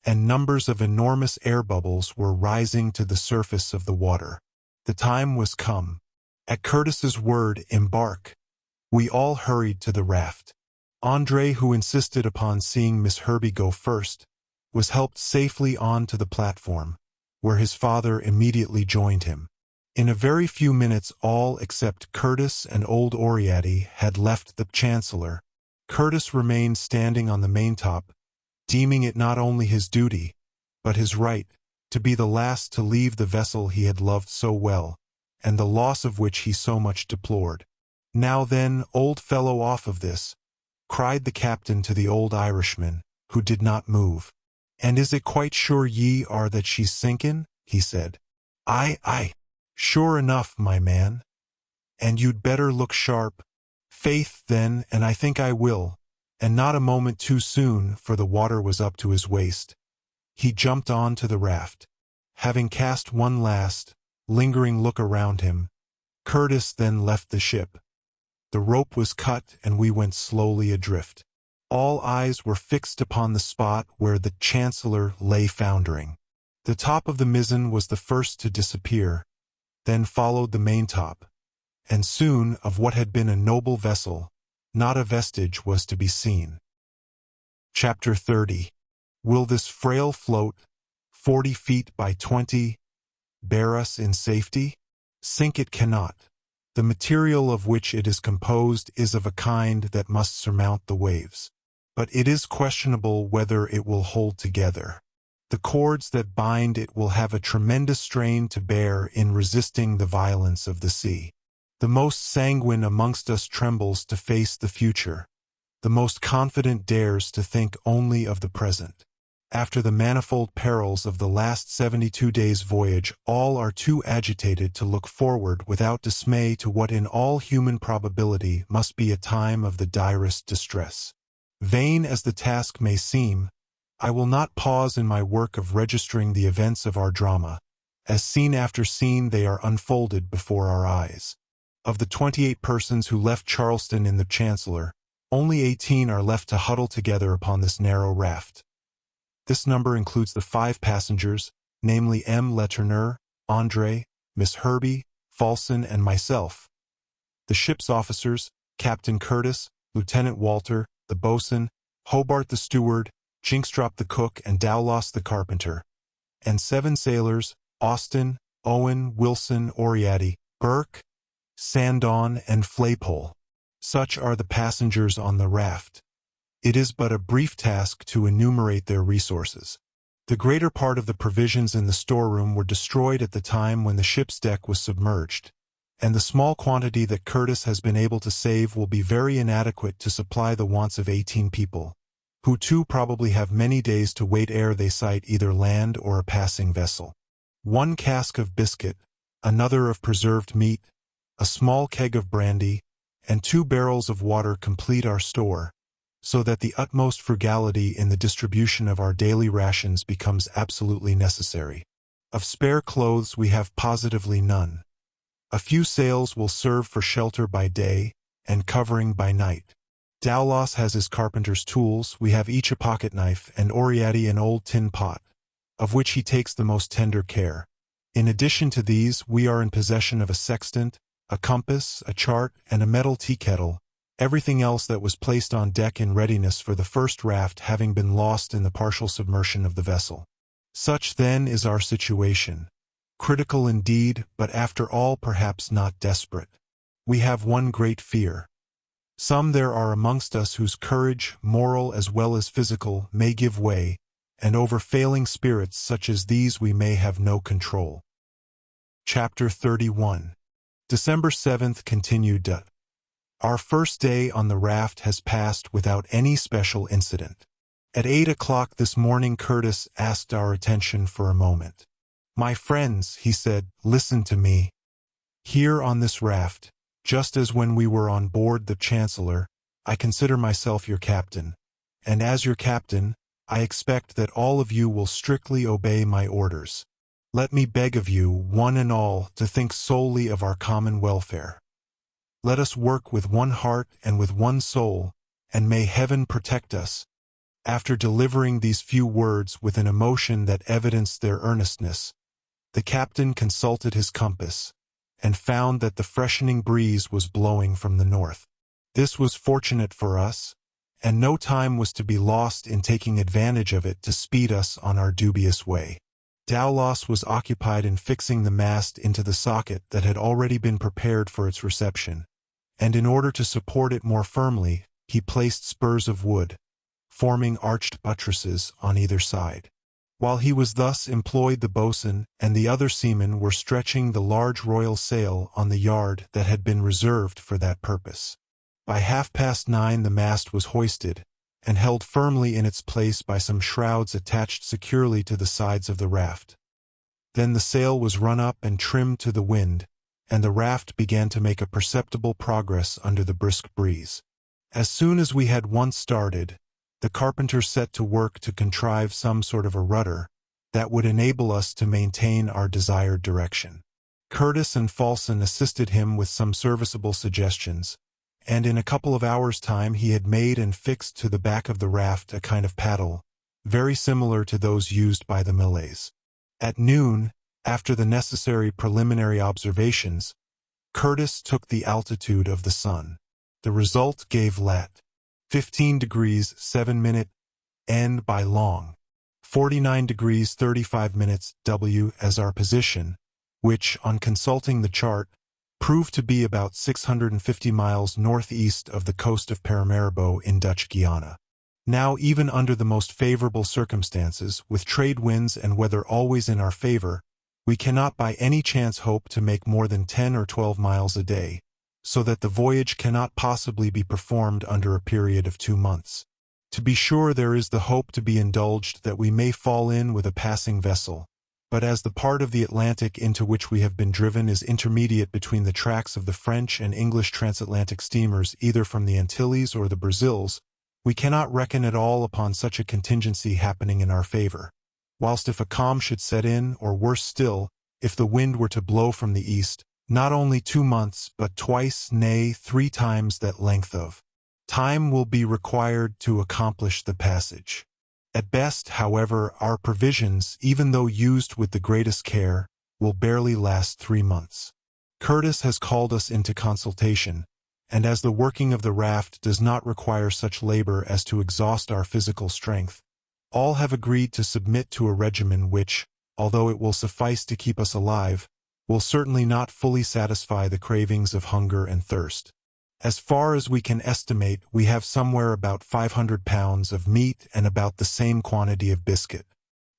and numbers of enormous air bubbles were rising to the surface of the water. The time was come. At Curtis's word, "Embark," we all hurried to the raft. Andre, who insisted upon seeing Miss Herbey go first, was helped safely on to the platform, where his father immediately joined him. In a very few minutes all except Curtis and old Oriadne had left the Chancellor. Curtis remained standing on the maintop, deeming it not only his duty, but his right, to be the last to leave the vessel he had loved so well, and the loss of which he so much deplored. "Now then, old fellow, off of this," cried the captain to the old Irishman, who did not move. "And is it quite sure ye are that she's sinkin'?" he said. Aye. Sure enough, my man. And you'd better look sharp. Faith, then, and I think I will. And not a moment too soon, for the water was up to his waist. He jumped on to the raft. Having cast one last, lingering look around him, Curtis then left the ship. The rope was cut and we went slowly adrift. All eyes were fixed upon the spot where the Chancellor lay foundering. The top of the mizzen was the first to disappear, then followed the maintop, and soon of what had been a noble vessel, not a vestige was to be seen. Chapter 30. Will this frail float, 40 feet by 20, bear us in safety? Sink it cannot. The material of which it is composed is of a kind that must surmount the waves. But it is questionable whether it will hold together. The cords that bind it will have a tremendous strain to bear in resisting the violence of the sea. The most sanguine amongst us trembles to face the future. The most confident dares to think only of the present. After the manifold perils of the last 72 days' voyage, all are too agitated to look forward without dismay to what in all human probability must be a time of the direst distress. Vain as the task may seem, I will not pause in my work of registering the events of our drama, as scene after scene they are unfolded before our eyes. Of the 28 persons who left Charleston in the Chancellor, only 18 are left to huddle together upon this narrow raft. This number includes the 5 passengers, namely M. Letourneur, André, Miss Herbie, Falson, and myself. The ship's officers, Captain Curtis, Lieutenant Walter, the boatswain, Hobart the steward, Jinkstrop the cook, and Dowlas the carpenter. And 7 sailors, Austin, Owen, Wilson, Oriadty, Burke, Sandon, and Flaypole. Such are the passengers on the raft. It is but a brief task to enumerate their resources. The greater part of the provisions in the storeroom were destroyed at the time when the ship's deck was submerged, and the small quantity that Curtis has been able to save will be very inadequate to supply the wants of 18 people, who too probably have many days to wait ere they sight either land or a passing vessel. 1 cask of biscuit, another of preserved meat, a small keg of brandy, and 2 barrels of water complete our store, so that the utmost frugality in the distribution of our daily rations becomes absolutely necessary. Of spare clothes we have positively none. A few sails will serve for shelter by day and covering by night. Dowlas has his carpenter's tools, we have each a pocket knife, and Oriadty an old tin pot, of which he takes the most tender care. In addition to these, we are in possession of a sextant, a compass, a chart, and a metal tea kettle, everything else that was placed on deck in readiness for the first raft having been lost in the partial submersion of the vessel. Such then is our situation. Critical indeed, but after all perhaps not desperate. We have one great fear. Some there are amongst us whose courage, moral as well as physical, may give way, and over failing spirits such as these we may have no control. Chapter 31. December 7th continued. Our first day on the raft has passed without any special incident. At 8 o'clock this morning Curtis asked our attention for a moment. "My friends," he said, "listen to me. Here on this raft, just as when we were on board the Chancellor, I consider myself your captain, and as your captain, I expect that all of you will strictly obey my orders. Let me beg of you, one and all, to think solely of our common welfare. Let us work with one heart and with one soul, and may Heaven protect us." After delivering these few words with an emotion that evidenced their earnestness, the captain consulted his compass, and found that the freshening breeze was blowing from the north. This was fortunate for us, and no time was to be lost in taking advantage of it to speed us on our dubious way. Dowlas was occupied in fixing the mast into the socket that had already been prepared for its reception, and in order to support it more firmly, he placed spurs of wood, forming arched buttresses on either side. While he was thus employed, the boatswain and the other seamen were stretching the large royal sail on the yard that had been reserved for that purpose. By 9:30 the mast was hoisted, and held firmly in its place by some shrouds attached securely to the sides of the raft. Then the sail was run up and trimmed to the wind, and the raft began to make a perceptible progress under the brisk breeze. As soon as we had once started, the carpenter set to work to contrive some sort of a rudder that would enable us to maintain our desired direction. Curtis and Falson assisted him with some serviceable suggestions, and in a couple of hours' time he had made and fixed to the back of the raft a kind of paddle, very similar to those used by the Malays. At noon, after the necessary preliminary observations, Curtis took the altitude of the sun. The result gave lat. 15 degrees 7 minutes N by long. 49 degrees 35 minutes W as our position, which, on consulting the chart, proved to be about 650 miles northeast of the coast of Paramaribo in Dutch Guiana. Now, even under the most favorable circumstances, with trade winds and weather always in our favor, we cannot by any chance hope to make more than 10 or 12 miles a day, so that the voyage cannot possibly be performed under a period of 2 months. To be sure, there is the hope to be indulged that we may fall in with a passing vessel, but as the part of the Atlantic into which we have been driven is intermediate between the tracks of the French and English transatlantic steamers either from the Antilles or the Brazils, we cannot reckon at all upon such a contingency happening in our favor. Whilst if a calm should set in, or worse still, if the wind were to blow from the east, not only 2 months, but twice, nay, 3 times that length of time will be required to accomplish the passage. At best, however, our provisions, even though used with the greatest care, will barely last 3 months. Curtis has called us into consultation, and as the working of the raft does not require such labor as to exhaust our physical strength, all have agreed to submit to a regimen which, although it will suffice to keep us alive, will certainly not fully satisfy the cravings of hunger and thirst. As far as we can estimate, we have somewhere about 500 pounds of meat and about the same quantity of biscuit.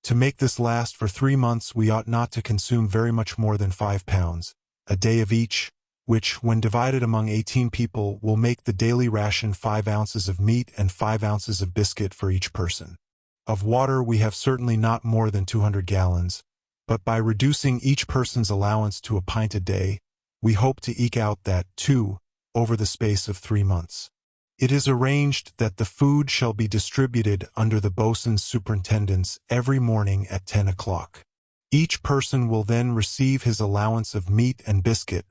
To make this last for 3 months we ought not to consume very much more than 5 pounds a day of each, which, when divided among 18 people, will make the daily ration 5 ounces of meat and 5 ounces of biscuit for each person. Of water we have certainly not more than 200 gallons, but by reducing each person's allowance to a pint a day, we hope to eke out that, too, over the space of 3 months. It is arranged that the food shall be distributed under the boatswain's superintendence every morning at 10 o'clock. Each person will then receive his allowance of meat and biscuit,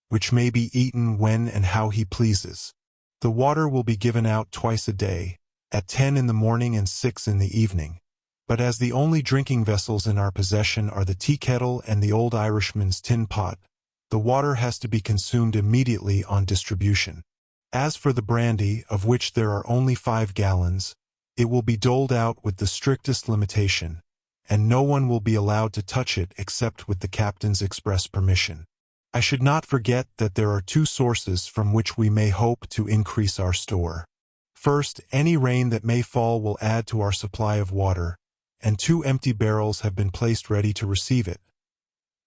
which may be eaten when and how he pleases. The water will be given out twice a day, at 10 in the morning and 6 in the evening. But as the only drinking vessels in our possession are the tea kettle and the old Irishman's tin pot, the water has to be consumed immediately on distribution. As for the brandy, of which there are only 5 gallons, it will be doled out with the strictest limitation, and no one will be allowed to touch it except with the captain's express permission. I should not forget that there are 2 sources from which we may hope to increase our store. First, any rain that may fall will add to our supply of water, and 2 empty barrels have been placed ready to receive it.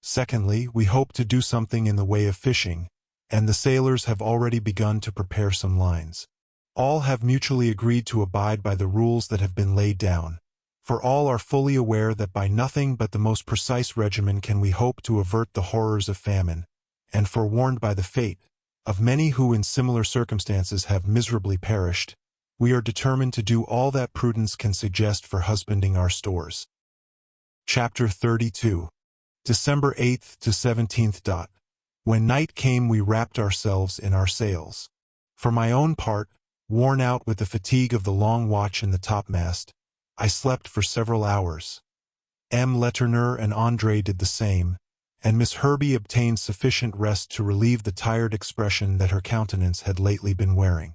Secondly, we hope to do something in the way of fishing, and the sailors have already begun to prepare some lines. All have mutually agreed to abide by the rules that have been laid down, for all are fully aware that by nothing but the most precise regimen can we hope to avert the horrors of famine, and forewarned by the fate of many who in similar circumstances have miserably perished, we are determined to do all that prudence can suggest for husbanding our stores. Chapter 32. December 8th to 17th. When night came we wrapped ourselves in our sails. For my own part, worn out with the fatigue of the long watch in the topmast, I slept for several hours. M. Letourneur and André did the same, and Miss Herbey obtained sufficient rest to relieve the tired expression that her countenance had lately been wearing.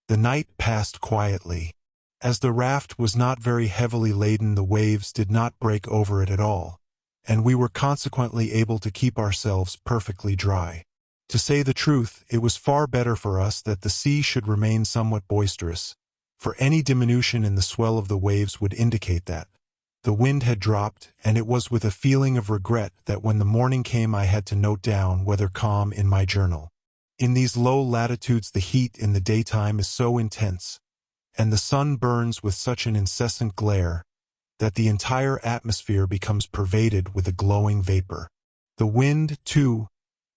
The night passed quietly. As the raft was not very heavily laden, the waves did not break over it at all, and we were consequently able to keep ourselves perfectly dry. To say the truth, it was far better for us that the sea should remain somewhat boisterous, for any diminution in the swell of the waves would indicate that the wind had dropped, and it was with a feeling of regret that when the morning came I had to note down "weather calm" in my journal. In these low latitudes the heat in the daytime is so intense, and the sun burns with such an incessant glare, that the entire atmosphere becomes pervaded with a glowing vapor. The wind, too,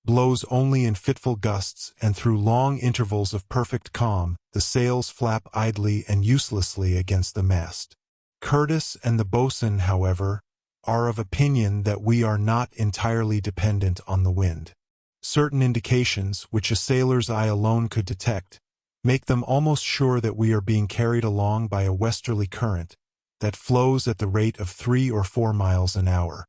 blows only in fitful gusts, and through long intervals of perfect calm, the sails flap idly and uselessly against the mast. Curtis and the boatswain, however, are of opinion that we are not entirely dependent on the wind. Certain indications, which a sailor's eye alone could detect, make them almost sure that we are being carried along by a westerly current that flows at the rate of 3 or 4 miles an hour.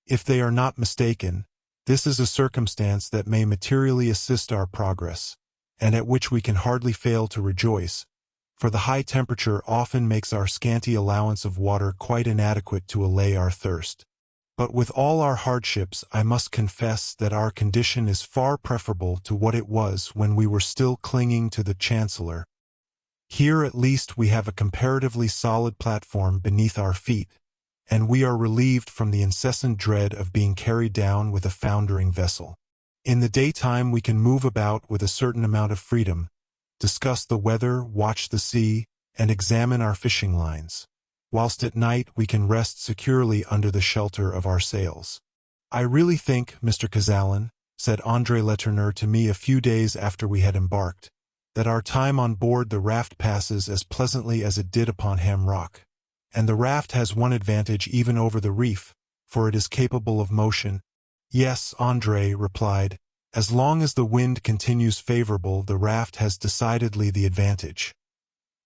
If they are not mistaken, this is a circumstance that may materially assist our progress, and at which we can hardly fail to rejoice, for the high temperature often makes our scanty allowance of water quite inadequate to allay our thirst. But with all our hardships, I must confess that our condition is far preferable to what it was when we were still clinging to the Chancellor. Here at least we have a comparatively solid platform beneath our feet, and we are relieved from the incessant dread of being carried down with a foundering vessel. In the daytime we can move about with a certain amount of freedom, discuss the weather, watch the sea, and examine our fishing lines, whilst at night we can rest securely under the shelter of our sails. "I really think, Mr. Kazallon," said André Letourneur to me a few days after we had embarked, "that our time on board the raft passes as pleasantly as it did upon Ham Rock. And the raft has one advantage even over the reef, for it is capable of motion." "Yes," André replied, "as long as the wind continues favorable, the raft has decidedly the advantage.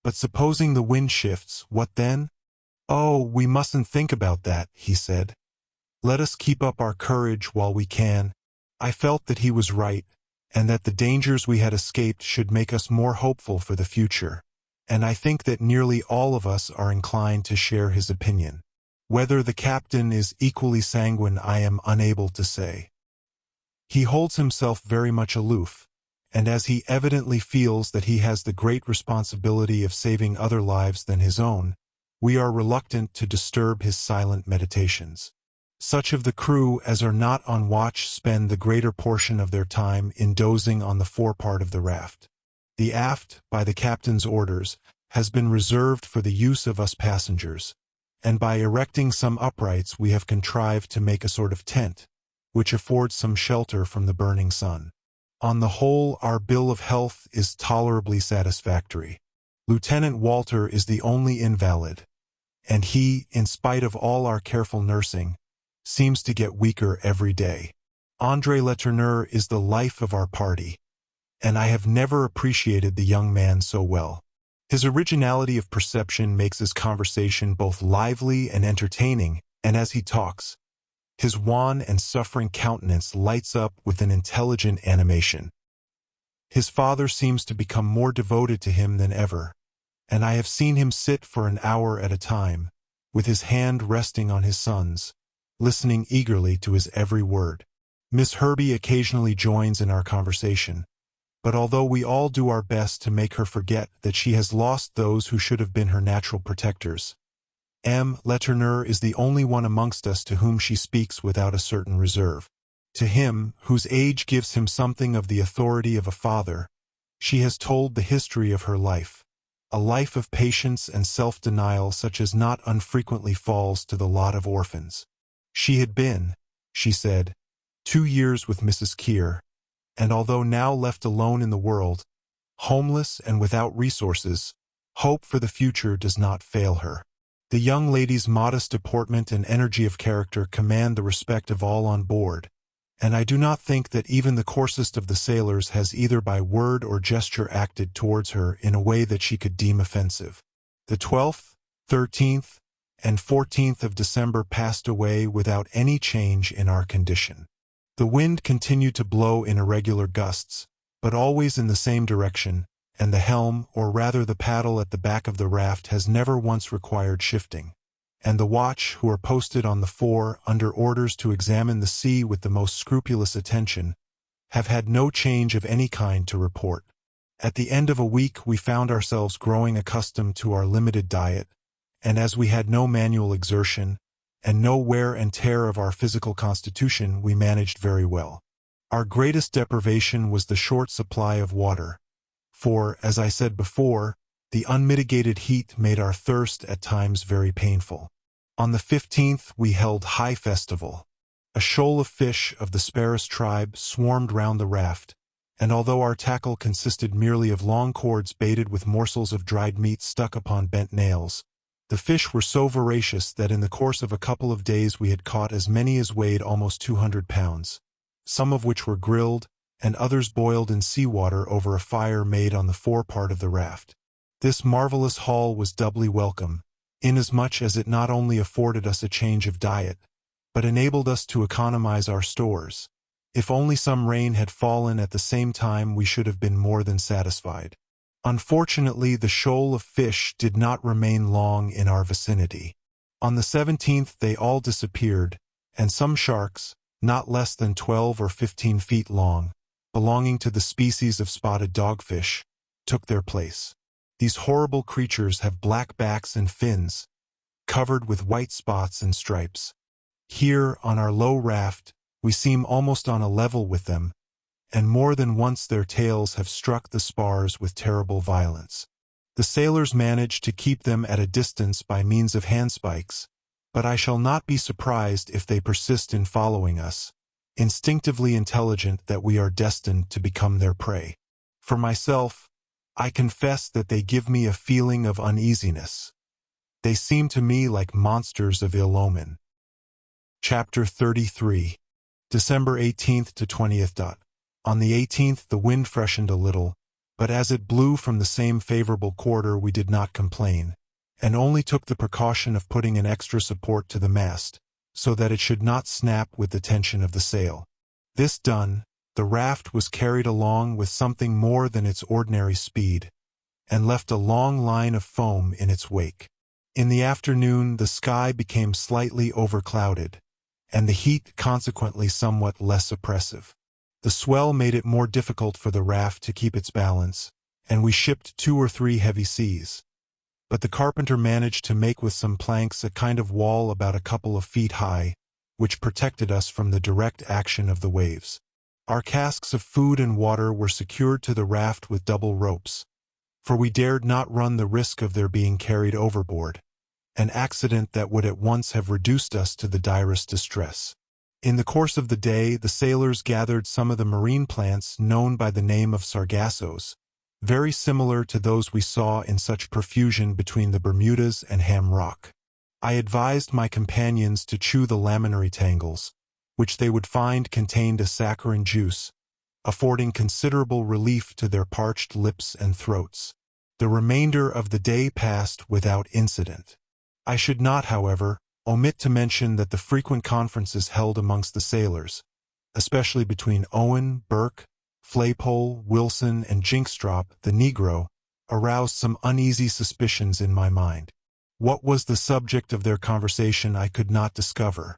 But supposing the wind shifts, what then?" "Oh, we mustn't think about that," he said. "Let us keep up our courage while we can." I felt that he was right, and that the dangers we had escaped should make us more hopeful for the future, and I think that nearly all of us are inclined to share his opinion. Whether the captain is equally sanguine I am unable to say. He holds himself very much aloof, and as he evidently feels that he has the great responsibility of saving other lives than his own, we are reluctant to disturb his silent meditations. Such of the crew as are not on watch spend the greater portion of their time in dozing on the forepart of the raft. The aft, by the captain's orders, has been reserved for the use of us passengers, and by erecting some uprights we have contrived to make a sort of tent, which affords some shelter from the burning sun. On the whole, our bill of health is tolerably satisfactory. Lieutenant Walter is the only invalid, and he, in spite of all our careful nursing, seems to get weaker every day. André Letourneur is the life of our party, and I have never appreciated the young man so well. His originality of perception makes his conversation both lively and entertaining, and as he talks, his wan and suffering countenance lights up with an intelligent animation. His father seems to become more devoted to him than ever, and I have seen him sit for an hour at a time, with his hand resting on his son's, listening eagerly to his every word. Miss Herbie occasionally joins in our conversation, but although we all do our best to make her forget that she has lost those who should have been her natural protectors, M. Letourneur is the only one amongst us to whom she speaks without a certain reserve. To him, whose age gives him something of the authority of a father, she has told the history of her life, a life of patience and self-denial such as not unfrequently falls to the lot of orphans. She had been, she said, 2 years with Mrs. Keir, and although now left alone in the world, homeless and without resources, hope for the future does not fail her. The young lady's modest deportment and energy of character command the respect of all on board, and I do not think that even the coarsest of the sailors has either by word or gesture acted towards her in a way that she could deem offensive. The 12th, 13th, and 14th of December passed away without any change in our condition. The wind continued to blow in irregular gusts, but always in the same direction, and the helm, or rather the paddle at the back of the raft, has never once required shifting, and the watch, who are posted on the fore under orders to examine the sea with the most scrupulous attention, have had no change of any kind to report. At the end of a week we found ourselves growing accustomed to our limited diet, and as we had no manual exertion, and no wear and tear of our physical constitution, we managed very well. Our greatest deprivation was the short supply of water, for, as I said before, the unmitigated heat made our thirst at times very painful. On the 15th we held high festival. A shoal of fish of the Sparus tribe swarmed round the raft, and although our tackle consisted merely of long cords baited with morsels of dried meat stuck upon bent nails, the fish were so voracious that in the course of a couple of days we had caught as many as weighed almost 200 pounds, some of which were grilled, and others boiled in seawater over a fire made on the forepart of the raft. This marvelous haul was doubly welcome, inasmuch as it not only afforded us a change of diet, but enabled us to economize our stores. If only some rain had fallen at the same time, we should have been more than satisfied. Unfortunately, the shoal of fish did not remain long in our vicinity. On the 17th they all disappeared, and some sharks, not less than 12 or 15 feet long, belonging to the species of spotted dogfish, took their place. These horrible creatures have black backs and fins, covered with white spots and stripes. Here, on our low raft, we seem almost on a level with them, and more than once their tails have struck the spars with terrible violence. The sailors manage to keep them at a distance by means of handspikes, but I shall not be surprised if they persist in following us, instinctively intelligent that we are destined to become their prey. For myself, I confess that they give me a feeling of uneasiness. They seem to me like monsters of ill omen. Chapter 33. December 18th to 20th. On the 18th the wind freshened a little, but as it blew from the same favorable quarter we did not complain, and only took the precaution of putting an extra support to the mast, so that it should not snap with the tension of the sail. This done, the raft was carried along with something more than its ordinary speed, and left a long line of foam in its wake. In the afternoon the sky became slightly overclouded, and the heat consequently somewhat less oppressive. The swell made it more difficult for the raft to keep its balance, and we shipped 2 or 3 heavy seas. But the carpenter managed to make with some planks a kind of wall about a couple of feet high, which protected us from the direct action of the waves. Our casks of food and water were secured to the raft with double ropes, for we dared not run the risk of their being carried overboard, an accident that would at once have reduced us to the direst distress. In the course of the day, the sailors gathered some of the marine plants known by the name of sargassos, very similar to those we saw in such profusion between the Bermudas and Ham Rock. I advised my companions to chew the laminary tangles, which they would find contained a saccharine juice, affording considerable relief to their parched lips and throats. The remainder of the day passed without incident. I should not, however, omit to mention that the frequent conferences held amongst the sailors, especially between Owen, Burke, Flaypole, Wilson, and Jinkstrop, the Negro, aroused some uneasy suspicions in my mind. What was the subject of their conversation I could not discover,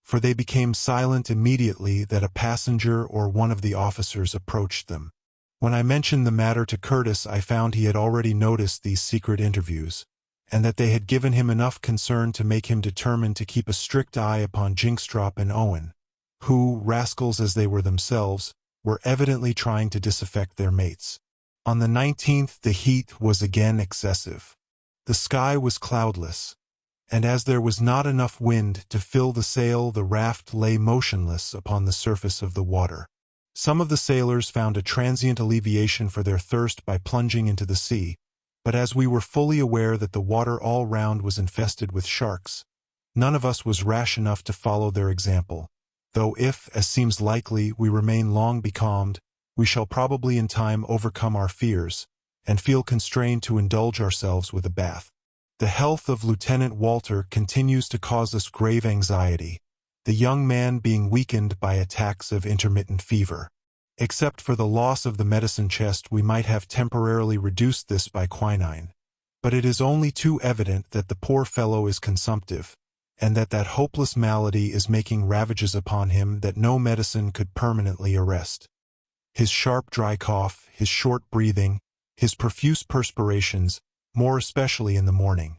for they became silent immediately that a passenger or one of the officers approached them. When I mentioned the matter to Curtis, I found he had already noticed these secret interviews, and that they had given him enough concern to make him determined to keep a strict eye upon Jinkstrop and Owen, who, rascals as they were themselves, were evidently trying to disaffect their mates. On the 19th the heat was again excessive. The sky was cloudless, and as there was not enough wind to fill the sail, the raft lay motionless upon the surface of the water. Some of the sailors found a transient alleviation for their thirst by plunging into the sea, but as we were fully aware that the water all round was infested with sharks, none of us was rash enough to follow their example, though if, as seems likely, we remain long becalmed, we shall probably in time overcome our fears, and feel constrained to indulge ourselves with a bath. The health of Lieutenant Walter continues to cause us grave anxiety, the young man being weakened by attacks of intermittent fever. Except for the loss of the medicine chest, we might have temporarily reduced this by quinine, but it is only too evident that the poor fellow is consumptive, and that hopeless malady is making ravages upon him that no medicine could permanently arrest. His sharp dry cough, his short breathing, his profuse perspirations, more especially in the morning,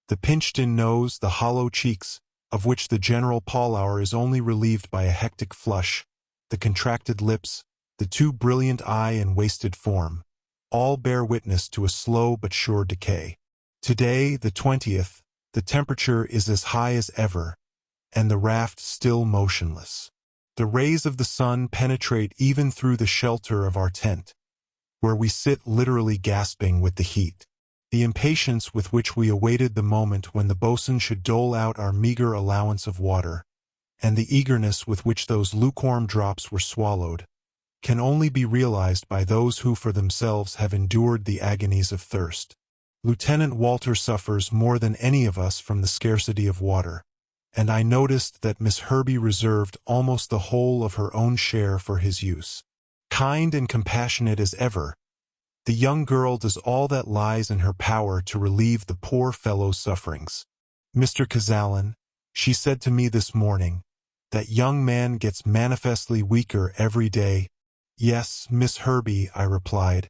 the pinched-in nose, the hollow cheeks, of which the general pallor is only relieved by a hectic flush, the contracted lips, the too brilliant eye and wasted form, all bear witness to a slow but sure decay. Today, the 20th, The temperature is as high as ever, and the raft still motionless. The rays of the sun penetrate even through the shelter of our tent, where we sit literally gasping with the heat. The impatience with which we awaited the moment when the boatswain should dole out our meager allowance of water, and the eagerness with which those lukewarm drops were swallowed, can only be realized by those who for themselves have endured the agonies of thirst. Lieutenant Walter suffers more than any of us from the scarcity of water, and I noticed that Miss Herbey reserved almost the whole of her own share for his use. Kind and compassionate as ever, the young girl does all that lies in her power to relieve the poor fellow's sufferings. Mr. Kazalin, she said to me this morning, that young man gets manifestly weaker every day. Yes, Miss Herbey, I replied,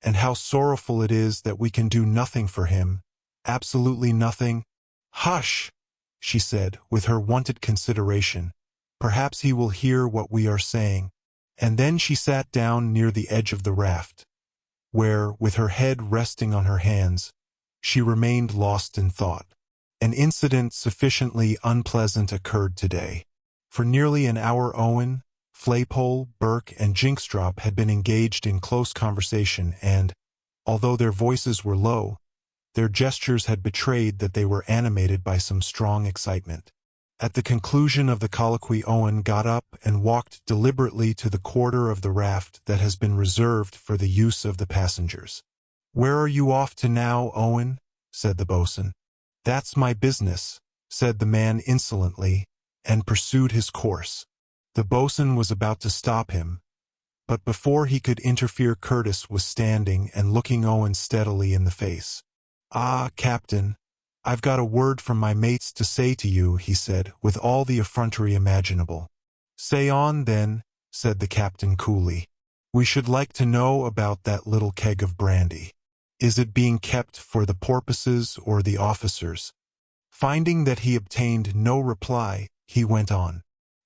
and how sorrowful it is that we can do nothing for him, absolutely nothing. Hush, she said, with her wonted consideration. Perhaps he will hear what we are saying. And then she sat down near the edge of the raft, where, with her head resting on her hands, she remained lost in thought. An incident sufficiently unpleasant occurred today. For nearly an hour Owen, Flaypole, Burke, and Jinkstrop had been engaged in close conversation and, although their voices were low, their gestures had betrayed that they were animated by some strong excitement. At the conclusion of the colloquy Owen got up and walked deliberately to the quarter of the raft that has been reserved for the use of the passengers. "Where are you off to now, Owen?" said the boatswain. "That's my business," said the man insolently, and pursued his course. The boatswain was about to stop him, but before he could interfere Curtis was standing and looking Owen steadily in the face. "Ah, Captain, I've got a word from my mates to say to you," he said, with all the effrontery imaginable. "Say on, then," said the captain coolly. "We should like to know about that little keg of brandy. Is it being kept for the porpoises or the officers?" Finding that he obtained no reply, he went on.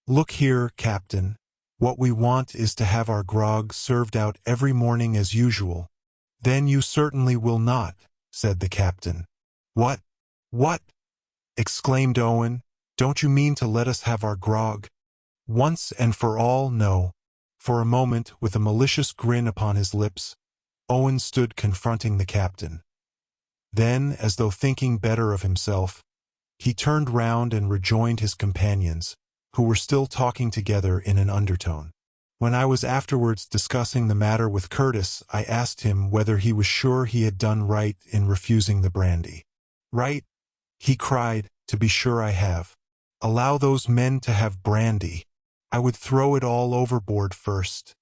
"Look here, Captain, what we want is to have our grog served out every morning as usual." "Then you certainly will not," said the captain. "What? What?" exclaimed Owen. "Don't you mean to let us have our grog? Once and for all, no." For a moment, with a malicious grin upon his lips, Owen stood confronting the captain. Then, as though thinking better of himself, he turned round and rejoined his companions, who were still talking together in an undertone. When I was afterwards discussing the matter with Curtis, I asked him whether he was sure he had done right in refusing the brandy. "Right?" he cried, "to be sure I have. Allow those men to have brandy. I would throw it all overboard first."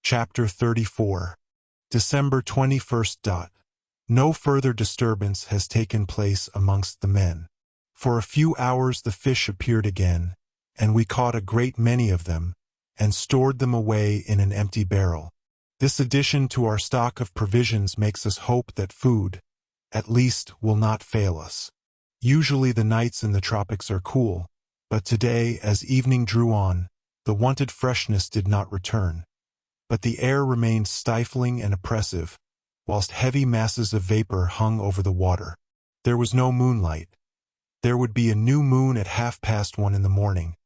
Chapter 34. December 21st. No further disturbance has taken place amongst the men. For a few hours the fish appeared again, and we caught a great many of them, and stored them away in an empty barrel. This addition to our stock of provisions makes us hope that food, at least, will not fail us. Usually the nights in the tropics are cool, but today, as evening drew on, the wonted freshness did not return, but the air remained stifling and oppressive, whilst heavy masses of vapor hung over the water. There was no moonlight. There would be a new moon at 1:30 in the morning,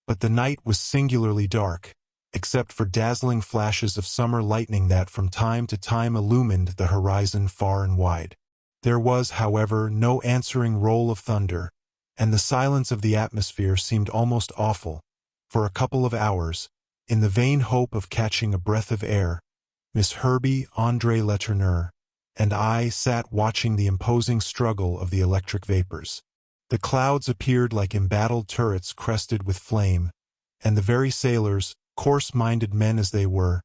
but the night was singularly dark, except for dazzling flashes of summer lightning that from time to time illumined the horizon far and wide. There was, however, no answering roll of thunder, and the silence of the atmosphere seemed almost awful. For a couple of hours, in the vain hope of catching a breath of air, Miss Herbey, André Letourneur, and I sat watching the imposing struggle of the electric vapors. The clouds appeared like embattled turrets crested with flame, and the very sailors, coarse-minded men as they were,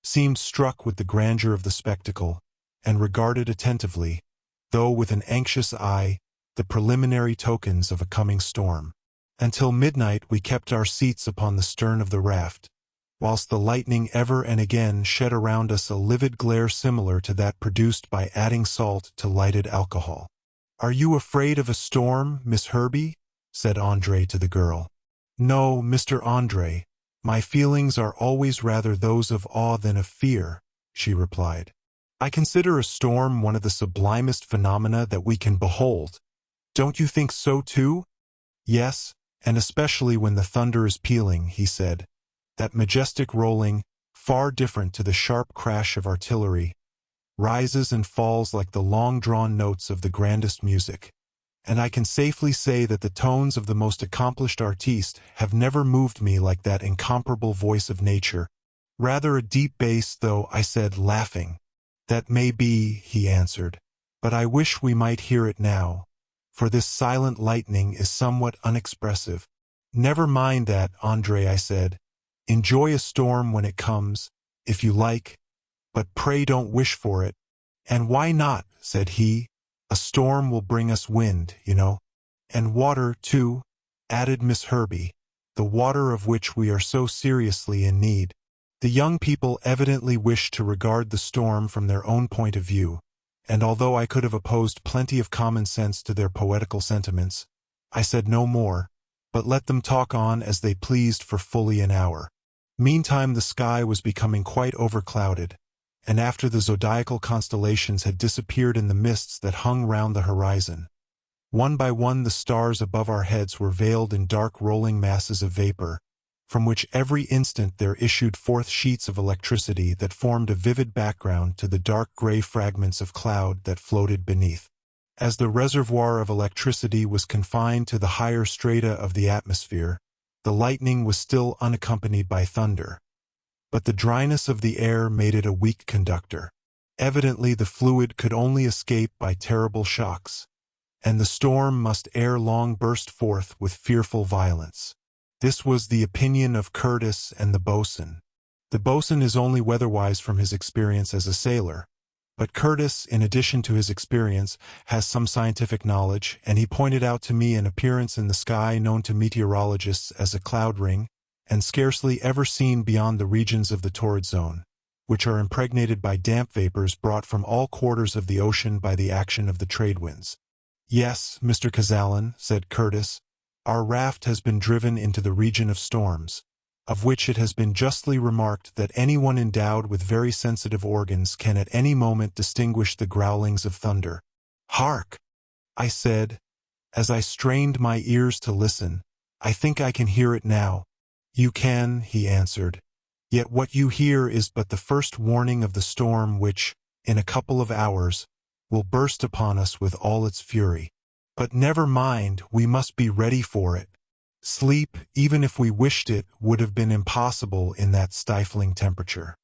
seemed struck with the grandeur of the spectacle, and regarded attentively, though with an anxious eye, the preliminary tokens of a coming storm. Until midnight we kept our seats upon the stern of the raft, whilst the lightning ever and again shed around us a livid glare similar to that produced by adding salt to lighted alcohol. "Are you afraid of a storm, Miss Herbey?" said André to the girl. "No, Mr. André, my feelings are always rather those of awe than of fear," she replied. "I consider a storm one of the sublimest phenomena that we can behold. Don't you think so too? Yes, and especially when the thunder is pealing, he said. That majestic rolling, far different to the sharp crash of artillery, rises and falls like the long-drawn notes of the grandest music. And I can safely say that the tones of the most accomplished artiste have never moved me like that incomparable voice of nature. Rather a deep bass, though, I said, laughing. That may be, he answered, but I wish we might hear it now, for this silent lightning is somewhat unexpressive. Never mind that, Andre, I said. Enjoy a storm when it comes, if you like, but pray don't wish for it. And why not, said he. A storm will bring us wind, you know. And water, too, added Miss Herbie, the water of which we are so seriously in need. The young people evidently wished to regard the storm from their own point of view, and although I could have opposed plenty of common sense to their poetical sentiments, I said no more, but let them talk on as they pleased for fully an hour. Meantime the sky was becoming quite overclouded, and after the zodiacal constellations had disappeared in the mists that hung round the horizon, one by one the stars above our heads were veiled in dark rolling masses of vapor, from which every instant there issued forth sheets of electricity that formed a vivid background to the dark gray fragments of cloud that floated beneath. As the reservoir of electricity was confined to the higher strata of the atmosphere, the lightning was still unaccompanied by thunder, but the dryness of the air made it a weak conductor. Evidently the fluid could only escape by terrible shocks, and the storm must ere long burst forth with fearful violence. This was the opinion of Curtis and the boatswain. The boatswain is only weatherwise from his experience as a sailor, but Curtis, in addition to his experience, has some scientific knowledge, and he pointed out to me an appearance in the sky known to meteorologists as a cloud ring, and scarcely ever seen beyond the regions of the torrid zone, which are impregnated by damp vapors brought from all quarters of the ocean by the action of the trade winds. Yes, Mr. Cazalan, said Curtis, our raft has been driven into the region of storms, of which it has been justly remarked that anyone endowed with very sensitive organs can at any moment distinguish the growlings of thunder. Hark! I said, as I strained my ears to listen. I think I can hear it now. You can, he answered. Yet what you hear is but the first warning of the storm which, in a couple of hours, will burst upon us with all its fury. But never mind, we must be ready for it. Sleep, even if we wished it, would have been impossible in that stifling temperature.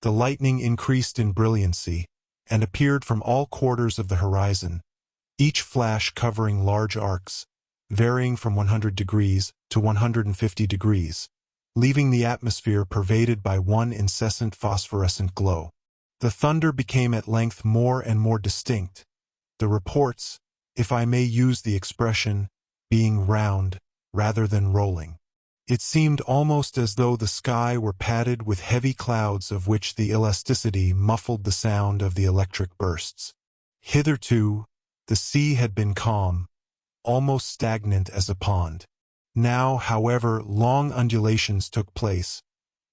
The lightning increased in brilliancy, and appeared from all quarters of the horizon, each flash covering large arcs, varying from 100 degrees to 150 degrees, leaving the atmosphere pervaded by one incessant phosphorescent glow. The thunder became at length more and more distinct, the reports, if I may use the expression, being round rather than rolling. It seemed almost as though the sky were padded with heavy clouds of which the elasticity muffled the sound of the electric bursts. Hitherto, the sea had been calm, almost stagnant as a pond. Now, however, long undulations took place,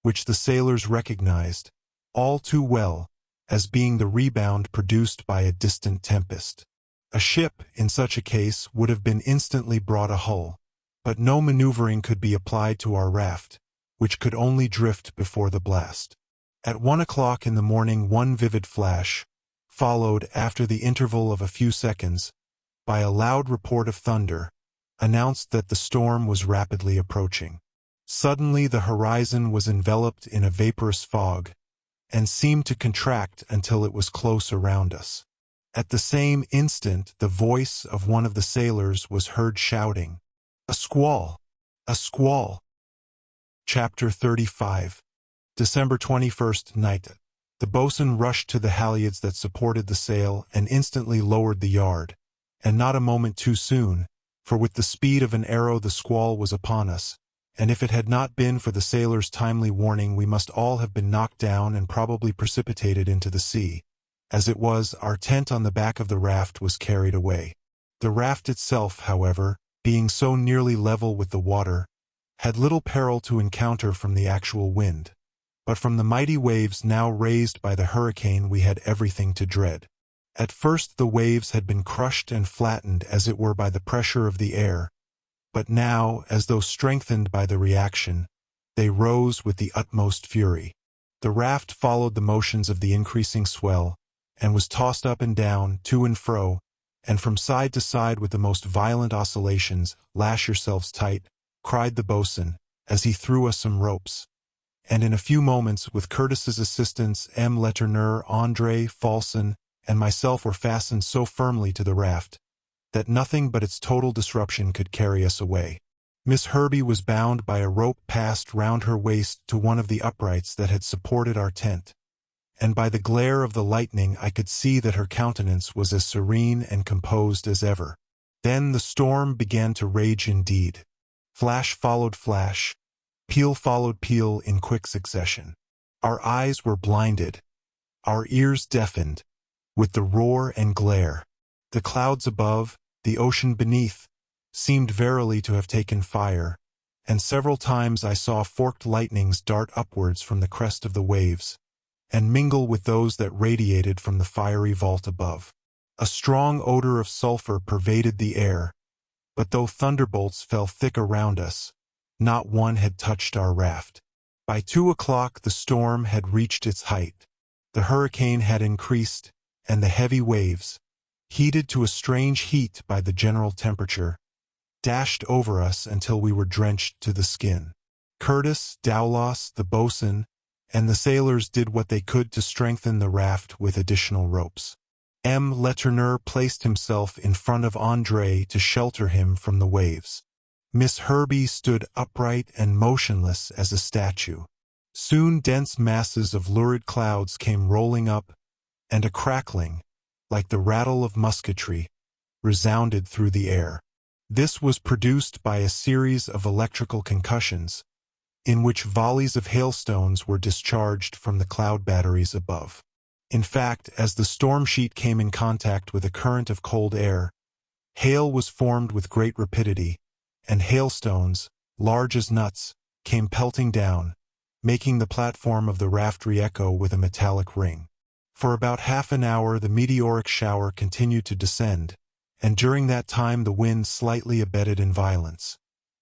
which the sailors recognized, all too well, as being the rebound produced by a distant tempest. A ship, in such a case, would have been instantly brought ahull, but no maneuvering could be applied to our raft, which could only drift before the blast. At 1 o'clock in the morning one vivid flash, followed, after the interval of a few seconds, by a loud report of thunder, announced that the storm was rapidly approaching. Suddenly the horizon was enveloped in a vaporous fog, and seemed to contract until it was close around us. At the same instant the voice of one of the sailors was heard shouting, "A squall! A squall!" Chapter 35. December 21st, night. The boatswain rushed to the halyards that supported the sail and instantly lowered the yard, and not a moment too soon, for with the speed of an arrow the squall was upon us, and if it had not been for the sailor's timely warning we must all have been knocked down and probably precipitated into the sea. As it was, our tent on the back of the raft was carried away. The raft itself, however, being so nearly level with the water, had little peril to encounter from the actual wind, but from the mighty waves now raised by the hurricane we had everything to dread. At first the waves had been crushed and flattened as it were by the pressure of the air, but now, as though strengthened by the reaction, they rose with the utmost fury. The raft followed the motions of the increasing swell, and was tossed up and down, to and fro, and from side to side with the most violent oscillations. "Lash yourselves tight," cried the boatswain, as he threw us some ropes. And in a few moments, with Curtis's assistance, M. Letourneur, André, Falson, and myself were fastened so firmly to the raft that nothing but its total disruption could carry us away. Miss Herbey was bound by a rope passed round her waist to one of the uprights that had supported our tent, and by the glare of the lightning I could see that her countenance was as serene and composed as ever. Then the storm began to rage indeed. Flash followed flash, peal followed peal in quick succession. Our eyes were blinded, our ears deafened, with the roar and glare. The clouds above, the ocean beneath, seemed verily to have taken fire, and several times I saw forked lightnings dart upwards from the crest of the waves, and mingle with those that radiated from the fiery vault above. A strong odor of sulfur pervaded the air, but though thunderbolts fell thick around us, not one had touched our raft. By 2 o'clock the storm had reached its height. The hurricane had increased, and the heavy waves, heated to a strange heat by the general temperature, dashed over us until we were drenched to the skin. Curtis, Dowlas, the boatswain, and the sailors did what they could to strengthen the raft with additional ropes. M. Letourneur placed himself in front of André to shelter him from the waves. Miss Herbey stood upright and motionless as a statue. Soon dense masses of lurid clouds came rolling up, and a crackling, like the rattle of musketry, resounded through the air. This was produced by a series of electrical concussions, in which volleys of hailstones were discharged from the cloud batteries above. In fact, as the storm sheet came in contact with a current of cold air, hail was formed with great rapidity, and hailstones, large as nuts, came pelting down, making the platform of the raft re-echo with a metallic ring. For about half an hour the meteoric shower continued to descend, and during that time the wind slightly abated in violence.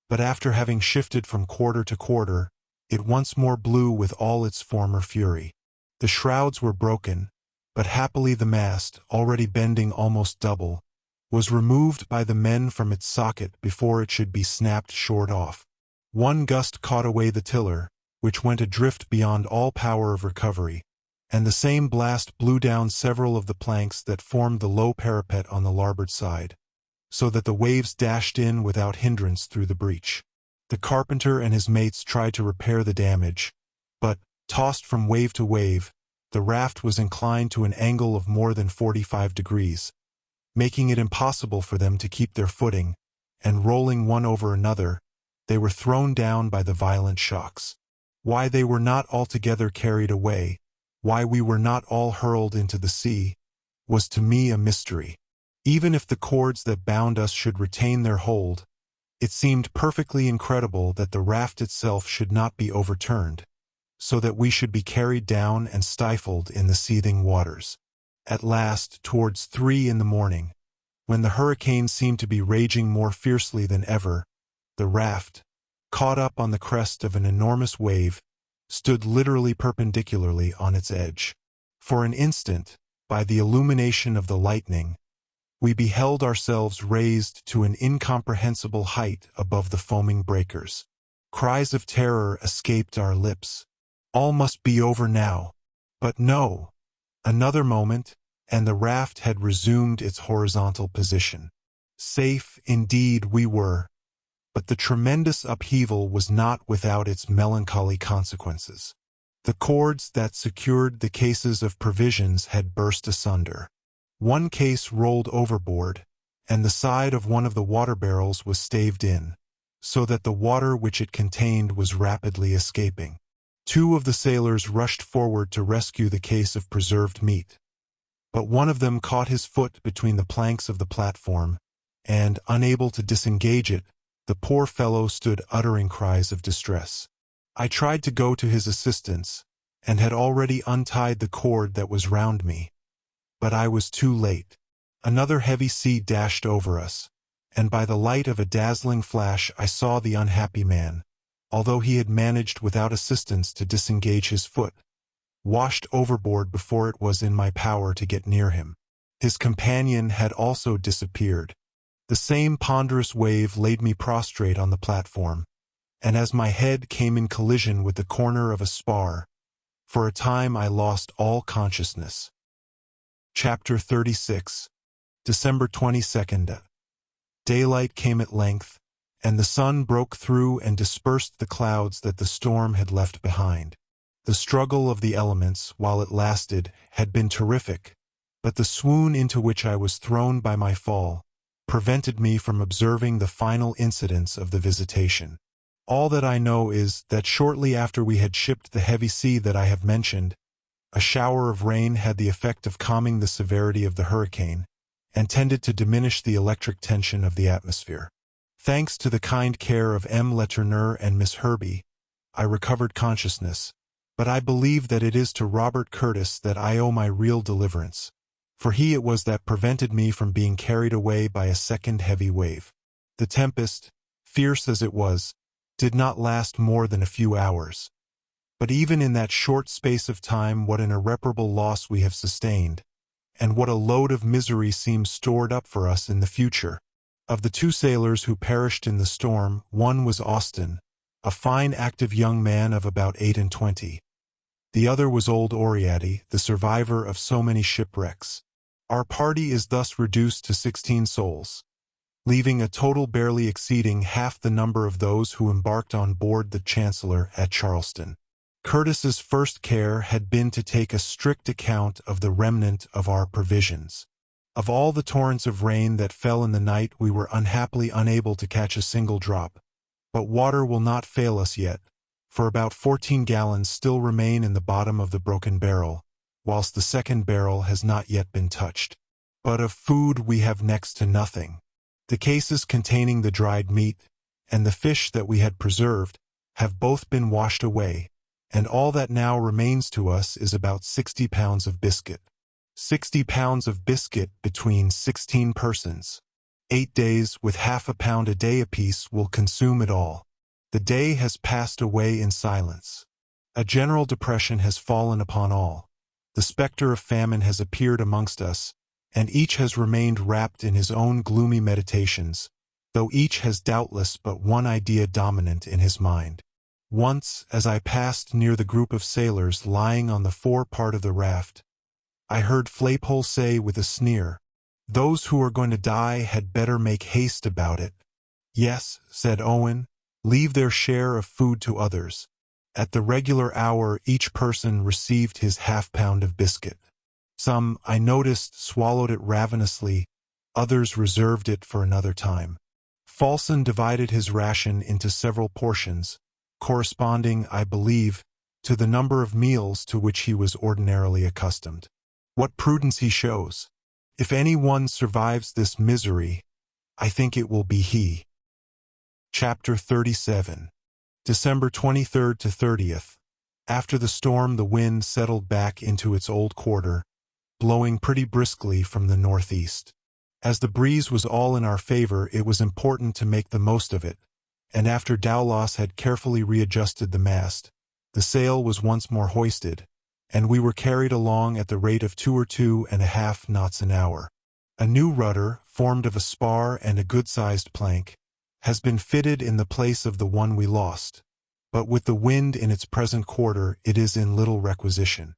But after having shifted from quarter to quarter, it once more blew with all its former fury. The shrouds were broken, but happily the mast, already bending almost double, was removed by the men from its socket before it should be snapped short off. One gust caught away the tiller, which went adrift beyond all power of recovery, and the same blast blew down several of the planks that formed the low parapet on the larboard side, so that the waves dashed in without hindrance through the breach. The carpenter and his mates tried to repair the damage, but, tossed from wave to wave, the raft was inclined to an angle of more than 45 degrees, making it impossible for them to keep their footing, and rolling one over another, they were thrown down by the violent shocks. Why they were not altogether carried away, why we were not all hurled into the sea, was to me a mystery. Even if the cords that bound us should retain their hold, it seemed perfectly incredible that the raft itself should not be overturned, so that we should be carried down and stifled in the seething waters. At last, towards 3 in the morning, when the hurricane seemed to be raging more fiercely than ever, the raft, caught up on the crest of an enormous wave, stood literally perpendicularly on its edge. For an instant, by the illumination of the lightning, we beheld ourselves raised to an incomprehensible height above the foaming breakers. Cries of terror escaped our lips. All must be over now. But no. Another moment, and the raft had resumed its horizontal position. Safe, indeed, we were, but the tremendous upheaval was not without its melancholy consequences. The cords that secured the cases of provisions had burst asunder. One case rolled overboard, and the side of one of the water barrels was staved in, so that the water which it contained was rapidly escaping. 2 of the sailors rushed forward to rescue the case of preserved meat, but one of them caught his foot between the planks of the platform, and, unable to disengage it, the poor fellow stood uttering cries of distress. I tried to go to his assistance, and had already untied the cord that was round me, But I was too late. Another heavy sea dashed over us, and by the light of a dazzling flash I saw the unhappy man, although he had managed without assistance to disengage his foot, washed overboard before it was in my power to get near him. His companion had also disappeared. The same ponderous wave laid me prostrate on the platform, and as my head came in collision with the corner of a spar, for a time I lost all consciousness. Chapter 36. December 22nd. Daylight came at length, and the sun broke through and dispersed the clouds that the storm had left behind. The struggle of the elements, while it lasted, had been terrific, but the swoon into which I was thrown by my fall prevented me from observing the final incidents of the visitation. All that I know is that shortly after we had shipped the heavy sea that I have mentioned, a shower of rain had the effect of calming the severity of the hurricane, and tended to diminish the electric tension of the atmosphere. Thanks to the kind care of M. Letourneur and Miss Herbie, I recovered consciousness, but I believe that it is to Robert Curtis that I owe my real deliverance, for he it was that prevented me from being carried away by a second heavy wave. The tempest, fierce as it was, did not last more than a few hours. But even in that short space of time, what an irreparable loss we have sustained, and what a load of misery seems stored up for us in the future. Of the 2 sailors who perished in the storm, one was Austin, a fine active young man of about 28. The other was old Oriadty, the survivor of so many shipwrecks. Our party is thus reduced to 16 souls, leaving a total barely exceeding half the number of those who embarked on board the Chancellor at Charleston. Curtis's first care had been to take a strict account of the remnant of our provisions. Of all the torrents of rain that fell in the night, we were unhappily unable to catch a single drop. But water will not fail us yet, for about 14 gallons still remain in the bottom of the broken barrel, whilst the second barrel has not yet been touched. But of food we have next to nothing. The cases containing the dried meat, and the fish that we had preserved, have both been washed away, and all that now remains to us is about 60 pounds of biscuit. 60 pounds of biscuit between 16 persons. 8 days with half a pound a day apiece will consume it all. The day has passed away in silence. A general depression has fallen upon all. The specter of famine has appeared amongst us, and each has remained wrapped in his own gloomy meditations, though each has doubtless but one idea dominant in his mind. Once, as I passed near the group of sailors lying on the fore part of the raft, I heard Flaypole say with a sneer, "Those who are going to die had better make haste about it." "Yes," said Owen, "leave their share of food to others." At the regular hour each person received his half-pound of biscuit. Some, I noticed, swallowed it ravenously, others reserved it for another time. Falson divided his ration into several portions, corresponding, I believe, to the number of meals to which he was ordinarily accustomed. What prudence he shows! If any one survives this misery, I think it will be he. Chapter 37. December 23rd to 30th. After the storm, the wind settled back into its old quarter, blowing pretty briskly from the northeast. As the breeze was all in our favor, it was important to make the most of it, and after Dowlas had carefully readjusted the mast, the sail was once more hoisted, and we were carried along at the rate of 2 or 2.5 knots an hour. A new rudder, formed of a spar and a good-sized plank, has been fitted in the place of the one we lost, but with the wind in its present quarter it is in little requisition.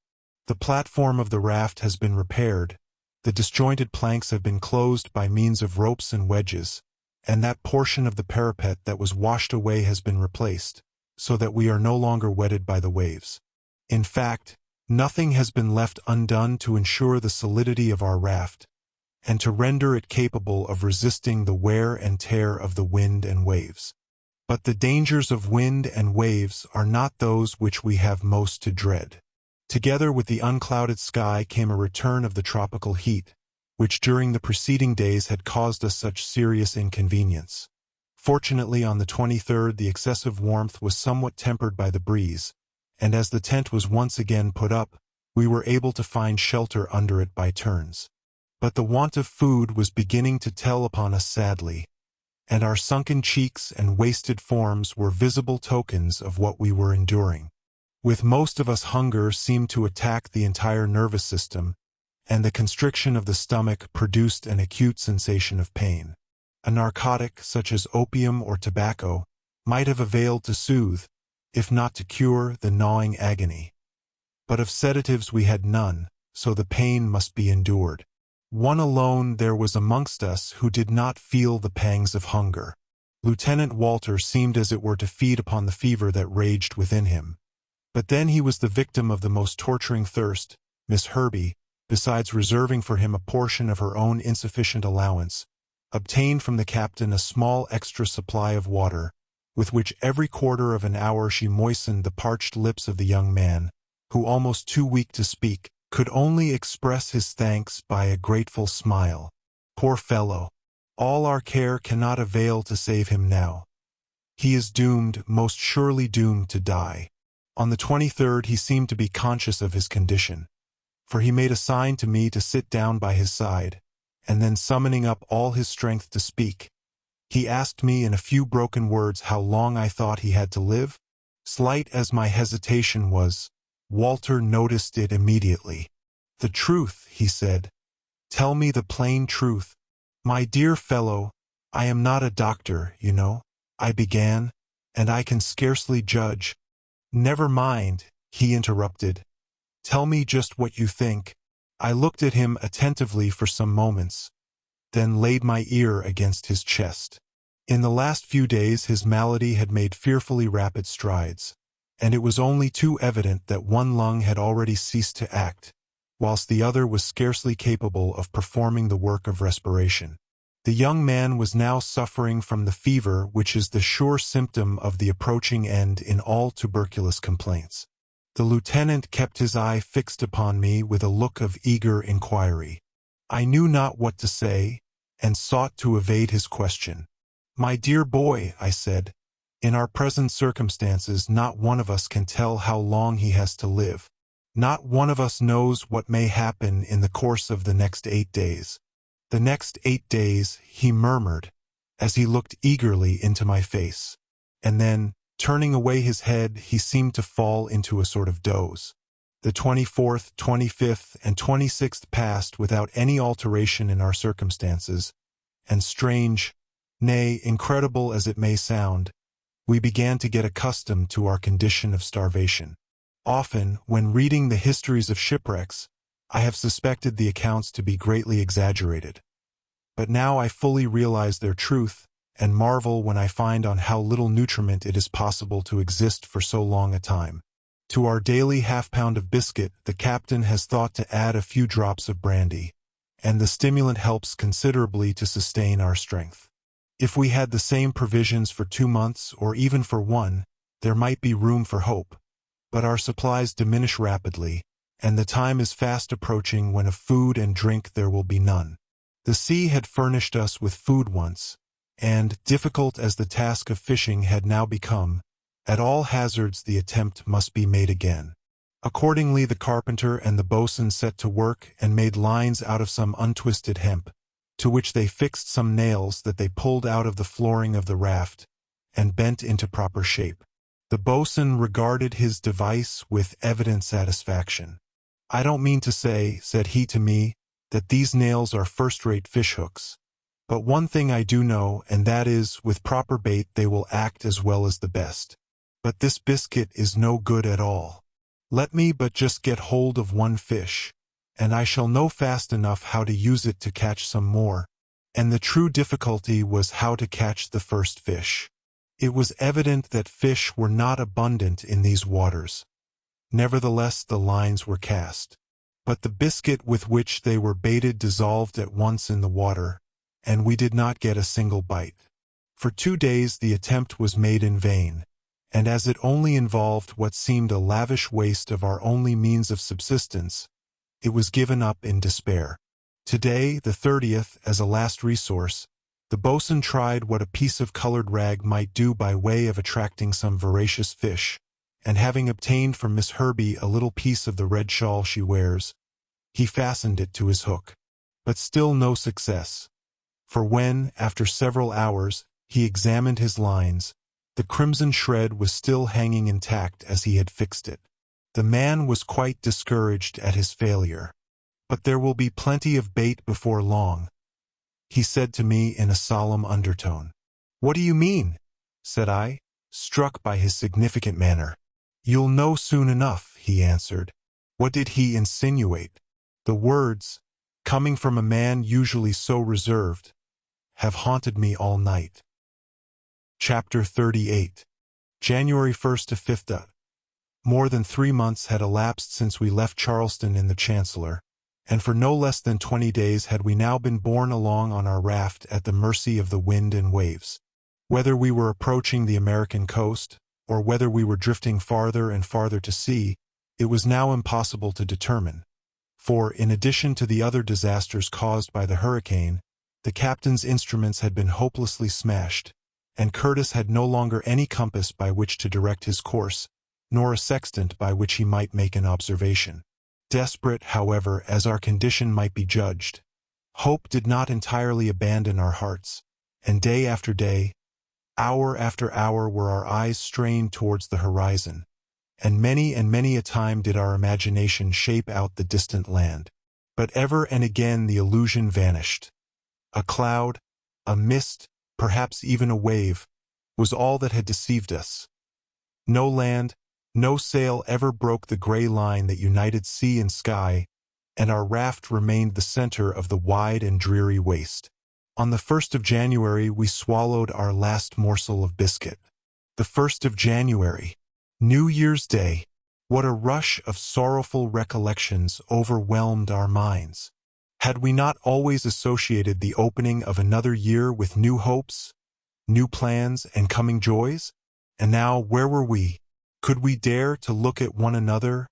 The platform of the raft has been repaired, the disjointed planks have been closed by means of ropes and wedges, and that portion of the parapet that was washed away has been replaced, so that we are no longer wetted by the waves. In fact, nothing has been left undone to ensure the solidity of our raft, and to render it capable of resisting the wear and tear of the wind and waves. But the dangers of wind and waves are not those which we have most to dread. Together with the unclouded sky came a return of the tropical heat, which during the preceding days had caused us such serious inconvenience. Fortunately, on the 23rd the excessive warmth was somewhat tempered by the breeze, and as the tent was once again put up, we were able to find shelter under it by turns. But the want of food was beginning to tell upon us sadly, and our sunken cheeks and wasted forms were visible tokens of what we were enduring. With most of us, hunger seemed to attack the entire nervous system, and the constriction of the stomach produced an acute sensation of pain. A narcotic, such as opium or tobacco, might have availed to soothe, if not to cure, the gnawing agony. But of sedatives we had none, so the pain must be endured. One alone there was amongst us who did not feel the pangs of hunger. Lieutenant Walter seemed as it were to feed upon the fever that raged within him. But then he was the victim of the most torturing thirst. Miss Herbie, besides reserving for him a portion of her own insufficient allowance, obtained from the captain a small extra supply of water, with which every quarter of an hour she moistened the parched lips of the young man, who, almost too weak to speak, could only express his thanks by a grateful smile. Poor fellow! All our care cannot avail to save him now. He is doomed, most surely doomed to die. On the 23rd he seemed to be conscious of his condition, for he made a sign to me to sit down by his side, and then summoning up all his strength to speak, he asked me in a few broken words how long I thought he had to live. Slight as my hesitation was, Walter noticed it immediately. "The truth," he said. "Tell me the plain truth." "My dear fellow, I am not a doctor, you know," I began, "and I can scarcely judge—" "Never mind," he interrupted. "Tell me just what you think." I looked at him attentively for some moments, then laid my ear against his chest. In the last few days his malady had made fearfully rapid strides, and it was only too evident that one lung had already ceased to act, whilst the other was scarcely capable of performing the work of respiration. The young man was now suffering from the fever which is the sure symptom of the approaching end in all tuberculous complaints. The lieutenant kept his eye fixed upon me with a look of eager inquiry. I knew not what to say, and sought to evade his question. "My dear boy," I said, "in our present circumstances not one of us can tell how long he has to live. Not one of us knows what may happen in the course of the next 8 days. The next 8 days," he murmured, as he looked eagerly into my face. And then, turning away his head, he seemed to fall into a sort of doze. The 24th, 25th, and 26th passed without any alteration in our circumstances, and strange, nay, incredible as it may sound, we began to get accustomed to our condition of starvation. Often, when reading the histories of shipwrecks, I have suspected the accounts to be greatly exaggerated. But now I fully realize their truth, and marvel when I find on how little nutriment it is possible to exist for so long a time. To our daily half-pound of biscuit, the captain has thought to add a few drops of brandy, and the stimulant helps considerably to sustain our strength. If we had the same provisions for 2 months, or even for 1, there might be room for hope. But our supplies diminish rapidly, and the time is fast approaching when of food and drink there will be none. The sea had furnished us with food once, and, difficult as the task of fishing had now become, at all hazards the attempt must be made again. Accordingly the carpenter and the boatswain set to work and made lines out of some untwisted hemp, to which they fixed some nails that they pulled out of the flooring of the raft, and bent into proper shape. The boatswain regarded his device with evident satisfaction. "I don't mean to say," said he to me, "that these nails are first-rate fish-hooks. But one thing I do know, and that is, with proper bait they will act as well as the best. But this biscuit is no good at all. Let me but just get hold of one fish, and I shall know fast enough how to use it to catch some more." And the true difficulty was how to catch the first fish. It was evident that fish were not abundant in these waters. Nevertheless the lines were cast. But the biscuit with which they were baited dissolved at once in the water, and we did not get a single bite. For 2 days the attempt was made in vain, and as it only involved what seemed a lavish waste of our only means of subsistence, it was given up in despair. Today, the 30th, as a last resource, the boatswain tried what a piece of colored rag might do by way of attracting some voracious fish, and having obtained from Miss Herbie a little piece of the red shawl she wears, he fastened it to his hook. But still no success. For when, after several hours, he examined his lines, the crimson shred was still hanging intact as he had fixed it. The man was quite discouraged at his failure. "But there will be plenty of bait before long," he said to me in a solemn undertone. "What do you mean?" said I, struck by his significant manner. "You'll know soon enough," he answered. What did he insinuate? The words, coming from a man usually so reserved, have haunted me all night. Chapter 38. January 1st to 5th. More than 3 months had elapsed since we left Charleston in the Chancellor, and for no less than 20 days had we now been borne along on our raft at the mercy of the wind and waves. Whether we were approaching the American coast, or whether we were drifting farther and farther to sea, it was now impossible to determine. For, in addition to the other disasters caused by the hurricane, the captain's instruments had been hopelessly smashed, and Curtis had no longer any compass by which to direct his course, nor a sextant by which he might make an observation. Desperate, however, as our condition might be judged, hope did not entirely abandon our hearts, and day after day, hour after hour were our eyes strained towards the horizon, and many a time did our imagination shape out the distant land. But ever and again the illusion vanished. A cloud, a mist, perhaps even a wave, was all that had deceived us. No land, no sail ever broke the gray line that united sea and sky, and our raft remained the center of the wide and dreary waste. On the 1st of January we swallowed our last morsel of biscuit. The 1st of January, New Year's Day. What a rush of sorrowful recollections overwhelmed our minds. Had we not always associated the opening of another year with new hopes, new plans, and coming joys? And now where were we? Could we dare to look at one another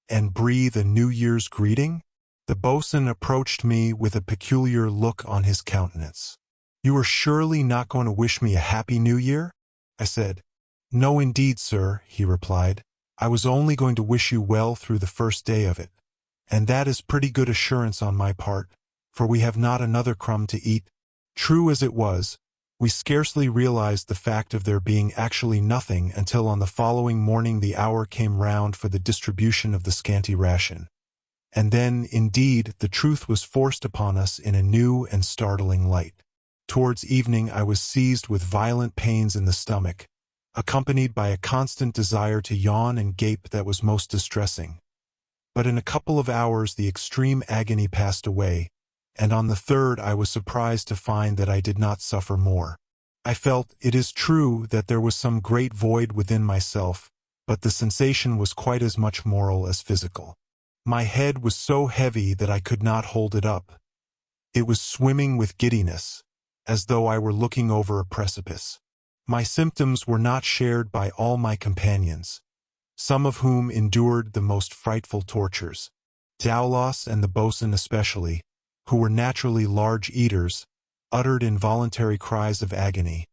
and breathe a New Year's greeting? The boatswain approached me with a peculiar look on his countenance. "You are surely not going to wish me a Happy New Year?" I said. "No indeed, sir," he replied. "I was only going to wish you well through the first day of it. And that is pretty good assurance on my part, for we have not another crumb to eat." True as it was, we scarcely realized the fact of there being actually nothing until on the following morning the hour came round for the distribution of the scanty ration. And then, indeed, the truth was forced upon us in a new and startling light. Towards evening I was seized with violent pains in the stomach, accompanied by a constant desire to yawn and gape that was most distressing. But in a couple of hours the extreme agony passed away, and on the 3rd I was surprised to find that I did not suffer more. I felt, it is true, that there was some great void within myself, but the sensation was quite as much moral as physical. My head was so heavy that I could not hold it up. It was swimming with giddiness, as though I were looking over a precipice. My symptoms were not shared by all my companions, some of whom endured the most frightful tortures. Dowlas and the boatswain especially, who were naturally large eaters, uttered involuntary cries of agony,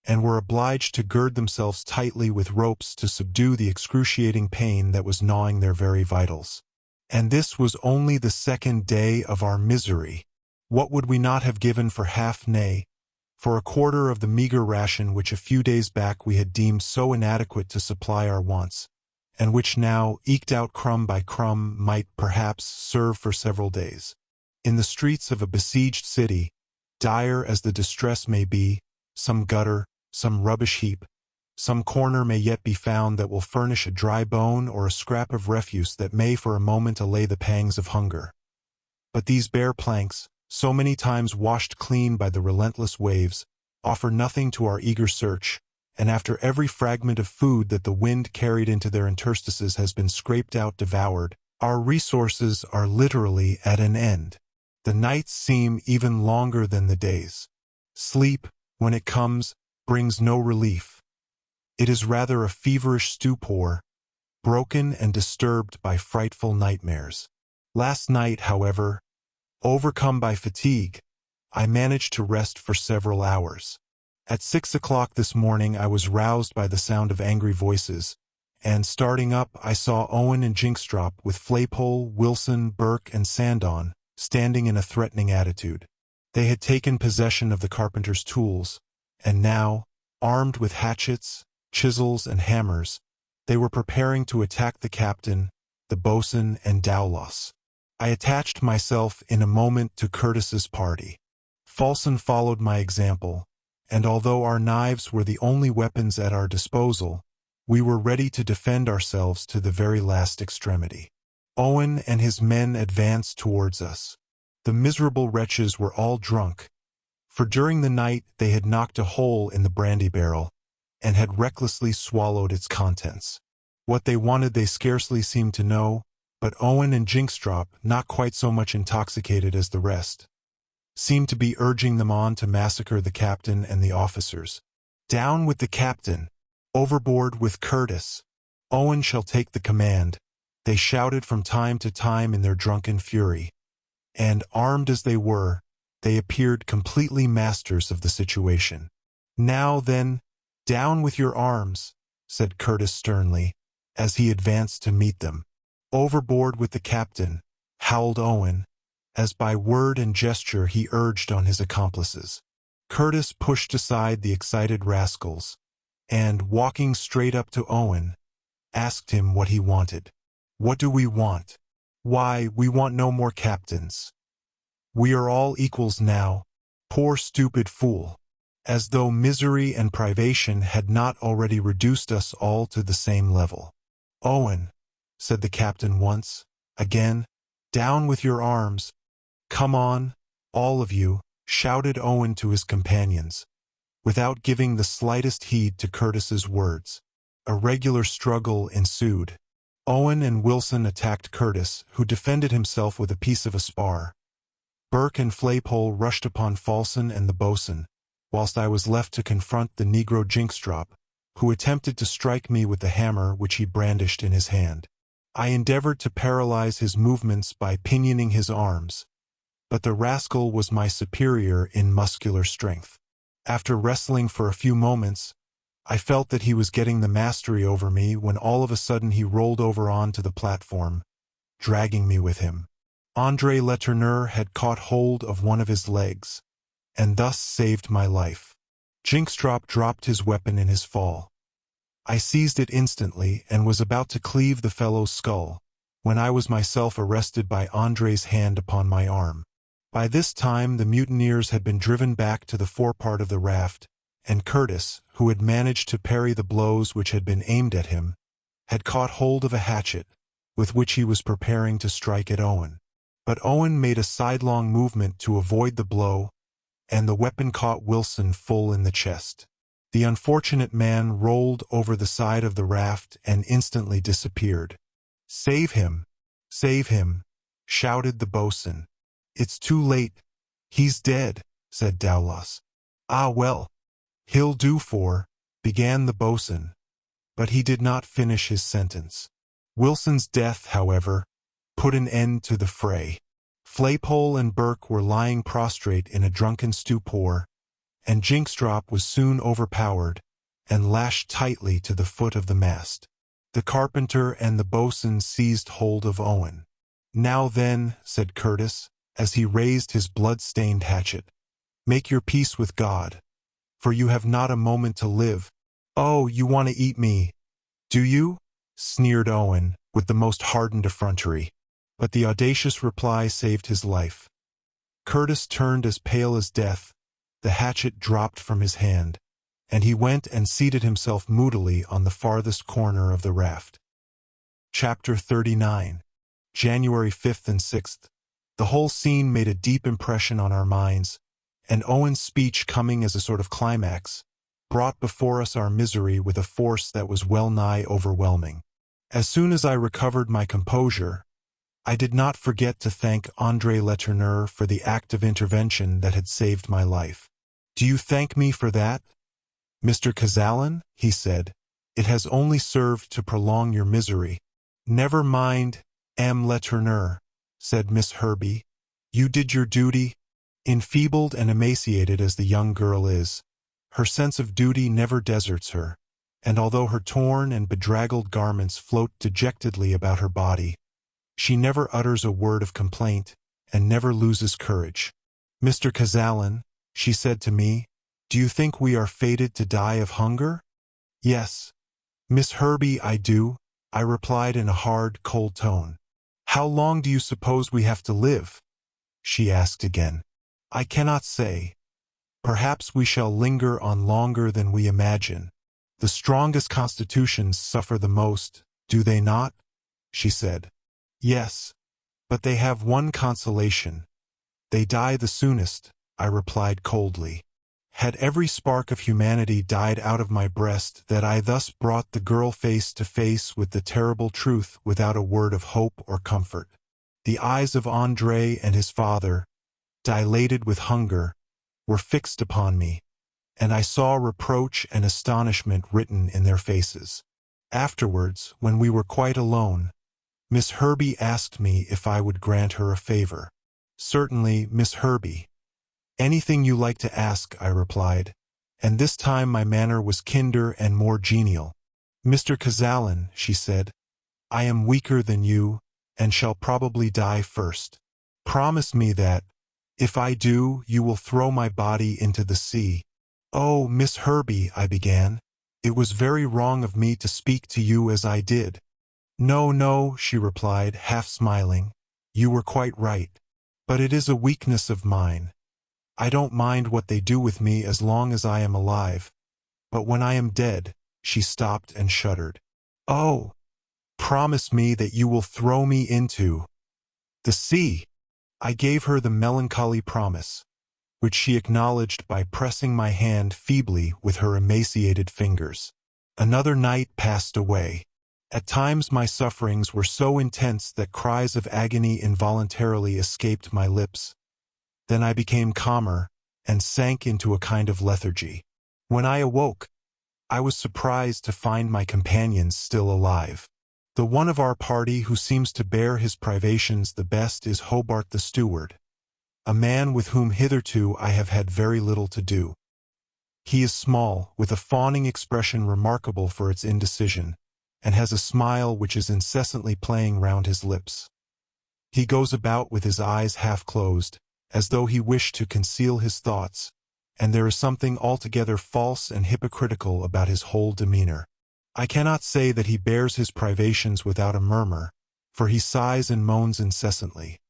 and were obliged to gird themselves tightly with ropes to subdue the excruciating pain that was gnawing their very vitals. And this was only the 2nd day of our misery. What would we not have given for half, nay, for a quarter of the meager ration which a few days back we had deemed so inadequate to supply our wants, and which now, eked out crumb by crumb, might, perhaps, serve for several days. In the streets of a besieged city, dire as the distress may be, some gutter, some rubbish heap, some corner may yet be found that will furnish a dry bone or a scrap of refuse that may for a moment allay the pangs of hunger. But these bare planks, so many times washed clean by the relentless waves, offer nothing to our eager search, and after every fragment of food that the wind carried into their interstices has been scraped out devoured, our resources are literally at an end. The nights seem even longer than the days. Sleep, when it comes, brings no relief. It is rather a feverish stupor, broken and disturbed by frightful nightmares. Last night, however, overcome by fatigue, I managed to rest for several hours. At 6 o'clock this morning I was roused by the sound of angry voices, and starting up I saw Owen and Jinkstrop with Flaypole, Wilson, Burke, and Sandon, standing in a threatening attitude. They had taken possession of the carpenter's tools, and now, armed with hatchets, chisels, and hammers, they were preparing to attack the captain, the boatswain, and Dowlas. I attached myself in a moment to Curtis's party. Falson followed my example, and although our knives were the only weapons at our disposal, we were ready to defend ourselves to the very last extremity. Owen and his men advanced towards us. The miserable wretches were all drunk, for during the night they had knocked a hole in the brandy barrel, and had recklessly swallowed its contents. What they wanted they scarcely seemed to know, but Owen and Jinkstrop, not quite so much intoxicated as the rest, seemed to be urging them on to massacre the captain and the officers. "Down with the captain! Overboard with Curtis! Owen shall take the command," they shouted from time to time in their drunken fury, and, armed as they were, they appeared completely masters of the situation. "Now then, down with your arms," said Curtis sternly, as he advanced to meet them. "Overboard with the captain," howled Owen, as by word and gesture he urged on his accomplices. Curtis pushed aside the excited rascals, and, walking straight up to Owen, asked him what he wanted. "What do we want? Why, we want no more captains. We are all equals now. Poor stupid fool. As though misery and privation had not already reduced us all to the same level." "Owen," said the captain once, again, "down with your arms. Come on, all of you," shouted Owen to his companions, without giving the slightest heed to Curtis's words. A regular struggle ensued. Owen and Wilson attacked Curtis, who defended himself with a piece of a spar. Burke and Flaypole rushed upon Falson and the boatswain, whilst I was left to confront the negro Jinkstrop, who attempted to strike me with the hammer which he brandished in his hand. I endeavored to paralyze his movements by pinioning his arms, but the rascal was my superior in muscular strength. After wrestling for a few moments, I felt that he was getting the mastery over me when all of a sudden he rolled over onto the platform, dragging me with him. André Letourneur had caught hold of one of his legs, and thus saved my life. Jinkstrop dropped his weapon in his fall. I seized it instantly and was about to cleave the fellow's skull, when I was myself arrested by André's hand upon my arm. By this time the mutineers had been driven back to the forepart of the raft, and Curtis, who had managed to parry the blows which had been aimed at him, had caught hold of a hatchet, with which he was preparing to strike at Owen. But Owen made a sidelong movement to avoid the blow, and the weapon caught Wilson full in the chest. The unfortunate man rolled over the side of the raft and instantly disappeared. "Save him! Save him!" shouted the boatswain. "It's too late. He's dead," said Dowlas. "Ah well, he'll do for," began the boatswain, but he did not finish his sentence. Wilson's death, however, put an end to the fray. Flaypole and Burke were lying prostrate in a drunken stupor, and Jinkstrop was soon overpowered and lashed tightly to the foot of the mast. The carpenter and the boatswain seized hold of Owen. "Now then," said Curtis, as he raised his blood-stained hatchet, "make your peace with God, for you have not a moment to live." "Oh, you want to eat me, do you?" sneered Owen, with the most hardened effrontery. But the audacious reply saved his life. Curtis turned as pale as death, the hatchet dropped from his hand, and he went and seated himself moodily on the farthest corner of the raft. Chapter 39. January 5th and 6th. The whole scene made a deep impression on our minds, and Owen's speech, coming as a sort of climax, brought before us our misery with a force that was well-nigh overwhelming. As soon as I recovered my composure, I did not forget to thank André Letourneur for the act of intervention that had saved my life. "Do you thank me for that, Mr. Cazalan?" he said. "It has only served to prolong your misery." "Never mind, M. Letourneur," said Miss Herbey. "You did your duty." Enfeebled and emaciated as the young girl is, her sense of duty never deserts her, and although her torn and bedraggled garments float dejectedly about her body, she never utters a word of complaint and never loses courage. "Mr. Chancellor," she said to me, "do you think we are fated to die of hunger?" "Yes, Miss Herbie, I do," I replied in a hard, cold tone. "How long do you suppose we have to live?" she asked again. "I cannot say. Perhaps we shall linger on longer than we imagine. The strongest constitutions suffer the most, do they not?" she said. "Yes, but they have one consolation. They die the soonest," I replied coldly. Had every spark of humanity died out of my breast that I thus brought the girl face to face with the terrible truth without a word of hope or comfort? The eyes of André and his father, dilated with hunger, were fixed upon me, and I saw reproach and astonishment written in their faces. Afterwards, when we were quite alone, Miss Herbie asked me if I would grant her a favor. "Certainly, Miss Herbie. Anything you like to ask," I replied, and this time my manner was kinder and more genial. "Mr. Chancellor," she said, "I am weaker than you, and shall probably die first. Promise me that, if I do, you will throw my body into the sea." "Oh, Miss Herbie," I began, "it was very wrong of me to speak to you as I did." "No, no," she replied, half smiling, "you were quite right. But it is a weakness of mine. I don't mind what they do with me as long as I am alive. But when I am dead—" She stopped and shuddered. "Oh, promise me that you will throw me into the sea." I gave her the melancholy promise, which she acknowledged by pressing my hand feebly with her emaciated fingers. Another night passed away. At times my sufferings were so intense that cries of agony involuntarily escaped my lips. Then I became calmer and sank into a kind of lethargy. When I awoke, I was surprised to find my companions still alive. The one of our party who seems to bear his privations the best is Hobart the steward, a man with whom hitherto I have had very little to do. He is small, with a fawning expression remarkable for its indecision, and has a smile which is incessantly playing round his lips. He goes about with his eyes half closed, as though he wished to conceal his thoughts, and there is something altogether false and hypocritical about his whole demeanor. I cannot say that he bears his privations without a murmur, for he sighs and moans incessantly.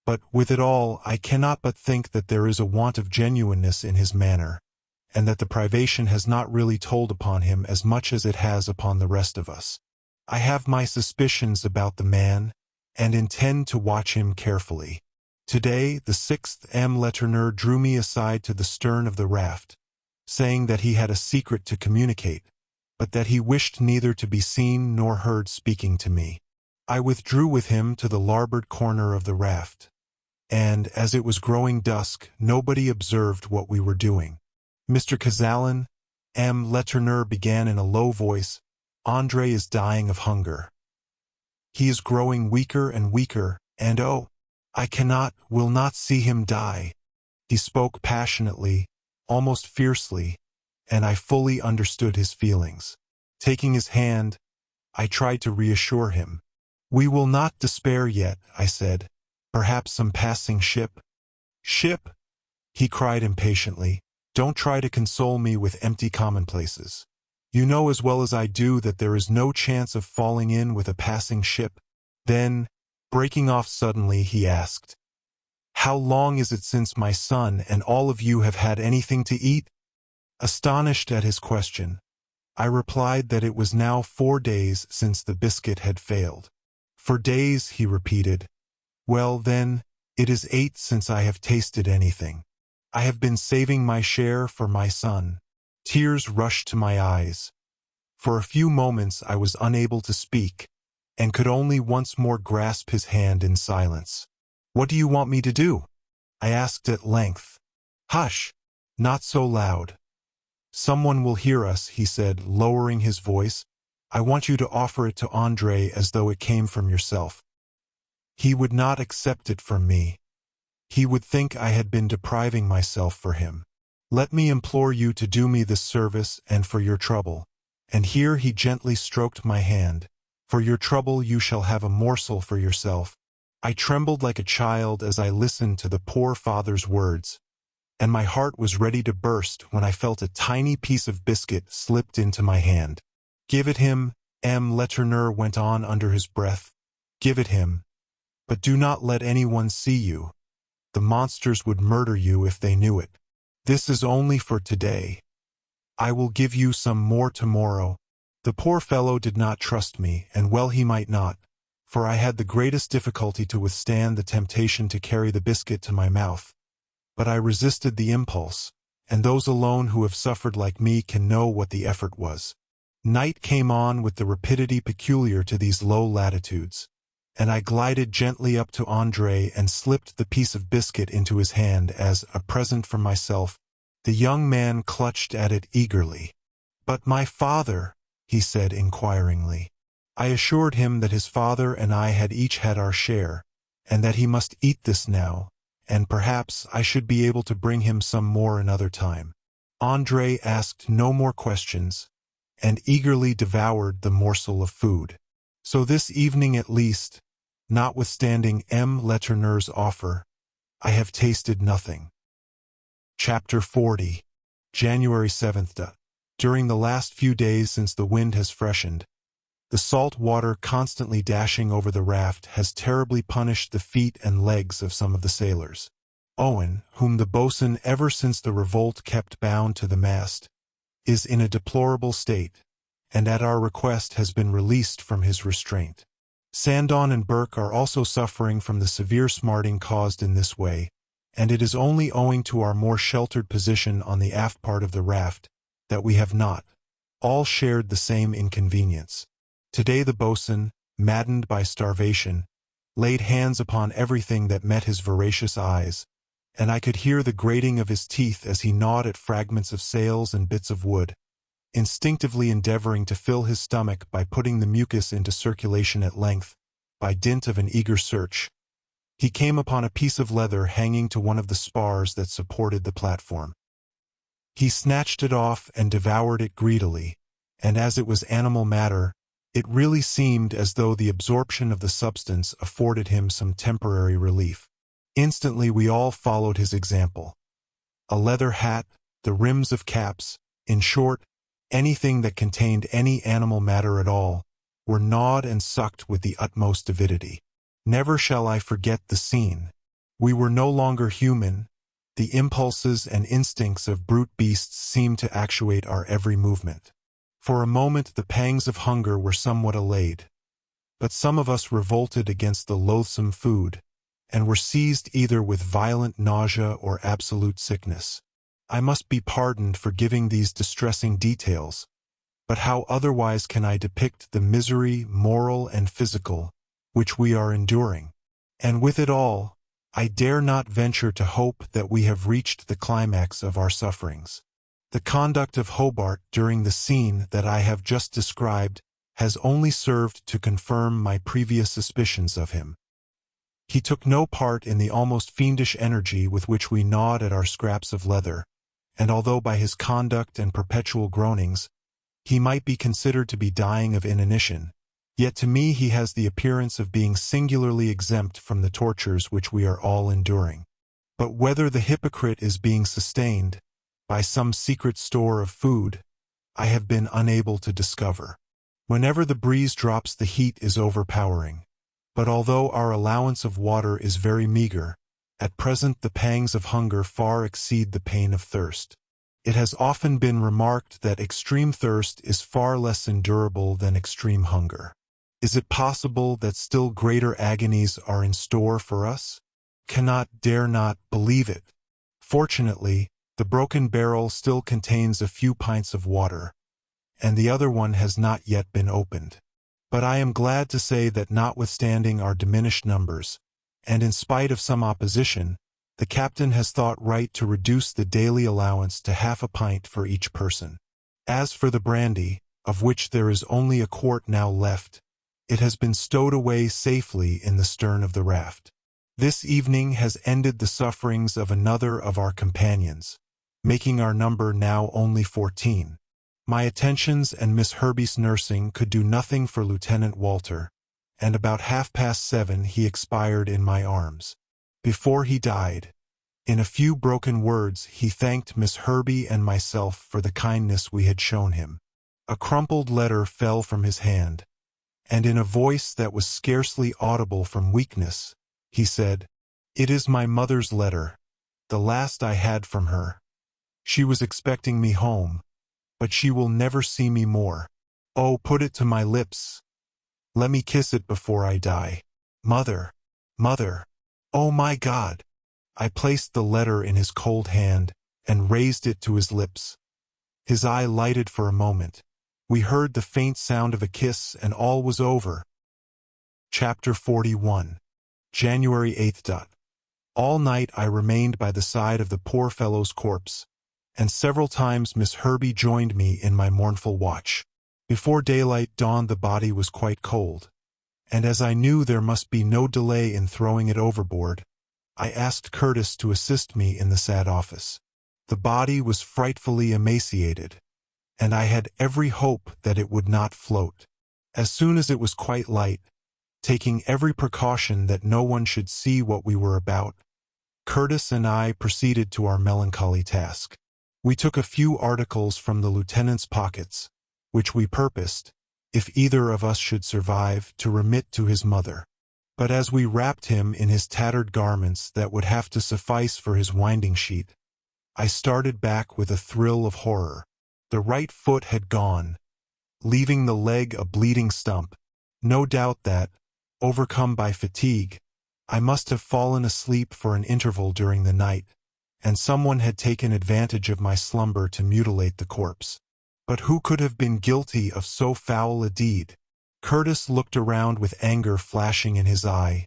But with it all, I cannot but think that there is a want of genuineness in his manner, and that the privation has not really told upon him as much as it has upon the rest of us. I have my suspicions about the man, and intend to watch him carefully. Today, the 6th Letourneur drew me aside to the stern of the raft, saying that he had a secret to communicate, but that he wished neither to be seen nor heard speaking to me. I withdrew with him to the larboard corner of the raft, and, as it was growing dusk, nobody observed what we were doing. "Mr. Chancellor," Letourneur began in a low voice, "André is dying of hunger. He is growing weaker and weaker, and oh, I will not see him die." He spoke passionately, almost fiercely, and I fully understood his feelings. Taking his hand, I tried to reassure him. "We will not despair yet," I said. "Perhaps some passing ship—" "Ship?" he cried impatiently. "Don't try to console me with empty commonplaces. You know as well as I do that there is no chance of falling in with a passing ship." Then, breaking off suddenly, he asked, "How long is it since my son and all of you have had anything to eat?" Astonished at his question, I replied that it was now 4 days since the biscuit had failed. "For days," he repeated. "Well, then, it is 8 since I have tasted anything. I have been saving my share for my son." Tears rushed to my eyes. For a few moments I was unable to speak, and could only once more grasp his hand in silence. "What do you want me to do?" I asked at length. "Hush! Not so loud. Someone will hear us," he said, lowering his voice. "I want you to offer it to André as though it came from yourself. He would not accept it from me. He would think I had been depriving myself for him. Let me implore you to do me this service and for your trouble. And here he gently stroked my hand. For your trouble you shall have a morsel for yourself. I trembled like a child as I listened to the poor father's words, and my heart was ready to burst when I felt a tiny piece of biscuit slipped into my hand. Give it him, Letourneur went on under his breath. Give it him. But do not let anyone see you. The monsters would murder you if they knew it. This is only for today. I will give you some more tomorrow. The poor fellow did not trust me, and well he might not, for I had the greatest difficulty to withstand the temptation to carry the biscuit to my mouth. But I resisted the impulse, and those alone who have suffered like me can know what the effort was. Night came on with the rapidity peculiar to these low latitudes, and I glided gently up to André and slipped the piece of biscuit into his hand as a present from myself. The young man clutched at it eagerly. "But my father," he said inquiringly. I assured him that his father and I had each had our share, and that he must eat this now, and perhaps I should be able to bring him some more another time. André asked no more questions, and eagerly devoured the morsel of food. So this evening at least, notwithstanding Letourneur's offer, I have tasted nothing. Chapter 40. January 7th. During the last few days since the wind has freshened, the salt water constantly dashing over the raft has terribly punished the feet and legs of some of the sailors. Owen, whom the boatswain ever since the revolt kept bound to the mast, is in a deplorable state, and at our request has been released from his restraint. Sandon and Burke are also suffering from the severe smarting caused in this way, and it is only owing to our more sheltered position on the aft part of the raft that we have not all shared the same inconvenience. Today the boatswain, maddened by starvation, laid hands upon everything that met his voracious eyes, and I could hear the grating of his teeth as he gnawed at fragments of sails and bits of wood, instinctively endeavoring to fill his stomach by putting the mucus into circulation at length, by dint of an eager search. He came upon a piece of leather hanging to one of the spars that supported the platform. He snatched it off and devoured it greedily, and as it was animal matter, it really seemed as though the absorption of the substance afforded him some temporary relief. Instantly we all followed his example. A leather hat, the rims of caps, in short, anything that contained any animal matter at all, were gnawed and sucked with the utmost avidity. Never shall I forget the scene. We were no longer human. The impulses and instincts of brute beasts seemed to actuate our every movement. For a moment the pangs of hunger were somewhat allayed, but some of us revolted against the loathsome food, and were seized either with violent nausea or absolute sickness. I must be pardoned for giving these distressing details, but how otherwise can I depict the misery, moral and physical, which we are enduring? And with it all, I dare not venture to hope that we have reached the climax of our sufferings. The conduct of Hobart during the scene that I have just described has only served to confirm my previous suspicions of him. He took no part in the almost fiendish energy with which we gnawed at our scraps of leather, and although by his conduct and perpetual groanings, he might be considered to be dying of inanition, yet to me he has the appearance of being singularly exempt from the tortures which we are all enduring. But whether the hypocrite is being sustained by some secret store of food, I have been unable to discover. Whenever the breeze drops the heat is overpowering, but although our allowance of water is very meager, at present the pangs of hunger far exceed the pain of thirst. It has often been remarked that extreme thirst is far less endurable than extreme hunger. Is it possible that still greater agonies are in store for us? Dare not believe it. Fortunately, the broken barrel still contains a few pints of water, and the other one has not yet been opened. But I am glad to say that notwithstanding our diminished numbers, and in spite of some opposition, the captain has thought right to reduce the daily allowance to half a pint for each person. As for the brandy, of which there is only a quart now left, it has been stowed away safely in the stern of the raft. This evening has ended the sufferings of another of our companions, making our number now only 14. My attentions and Miss Herbie's nursing could do nothing for Lieutenant Walter, and about 7:30 he expired in my arms. Before he died, in a few broken words he thanked Miss Herbie and myself for the kindness we had shown him. A crumpled letter fell from his hand, and in a voice that was scarcely audible from weakness, he said, "It is my mother's letter, the last I had from her. She was expecting me home, but she will never see me more. Oh, put it to my lips. Let me kiss it before I die. Mother, mother, oh my God!" I placed the letter in his cold hand and raised it to his lips. His eye lighted for a moment. We heard the faint sound of a kiss, and all was over. Chapter 41. January 8th. All night I remained by the side of the poor fellow's corpse, and several times Miss Herbie joined me in my mournful watch. Before daylight dawned the body was quite cold, and as I knew there must be no delay in throwing it overboard, I asked Curtis to assist me in the sad office. The body was frightfully emaciated, and I had every hope that it would not float. As soon as it was quite light, taking every precaution that no one should see what we were about, Curtis and I proceeded to our melancholy task. We took a few articles from the lieutenant's pockets, which we purposed, if either of us should survive, to remit to his mother. But as we wrapped him in his tattered garments that would have to suffice for his winding sheet, I started back with a thrill of horror. The right foot had gone, leaving the leg a bleeding stump. No doubt that, overcome by fatigue, I must have fallen asleep for an interval during the night, and someone had taken advantage of my slumber to mutilate the corpse. But who could have been guilty of so foul a deed? Curtis looked around with anger flashing in his eye,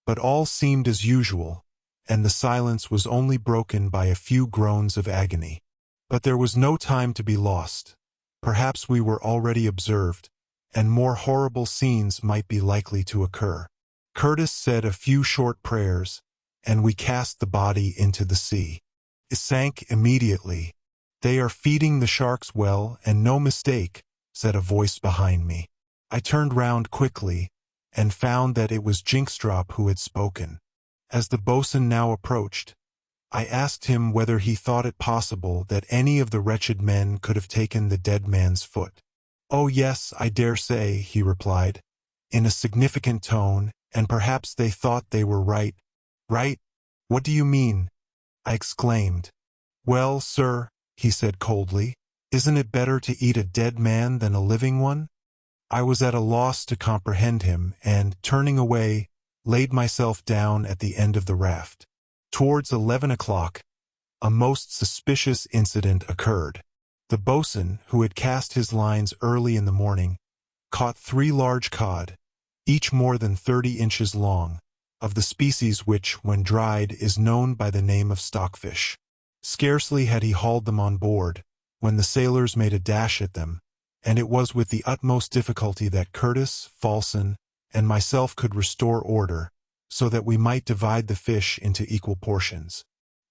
but all seemed as usual, and the silence was only broken by a few groans of agony. But there was no time to be lost. Perhaps we were already observed, and more horrible scenes might be likely to occur. Curtis said a few short prayers, and we cast the body into the sea. It sank immediately. "They are feeding the sharks well, and no mistake," said a voice behind me. I turned round quickly, and found that it was Jinkstrop who had spoken. As the boatswain now approached, I asked him whether he thought it possible that any of the wretched men could have taken the dead man's foot. "Oh yes, I dare say," he replied, in a significant tone, "and perhaps they thought they were right." "Right? What do you mean?" I exclaimed. "Well, sir," he said coldly, "isn't it better to eat a dead man than a living one?" I was at a loss to comprehend him, and, turning away, laid myself down at the end of the raft. Towards 11 o'clock, a most suspicious incident occurred. The boatswain, who had cast his lines early in the morning, caught 3 large cod, each more than 30 inches long, of the species which, when dried, is known by the name of stockfish. Scarcely had he hauled them on board, when the sailors made a dash at them, and it was with the utmost difficulty that Curtis, Falson, and myself could restore order, so that we might divide the fish into equal portions.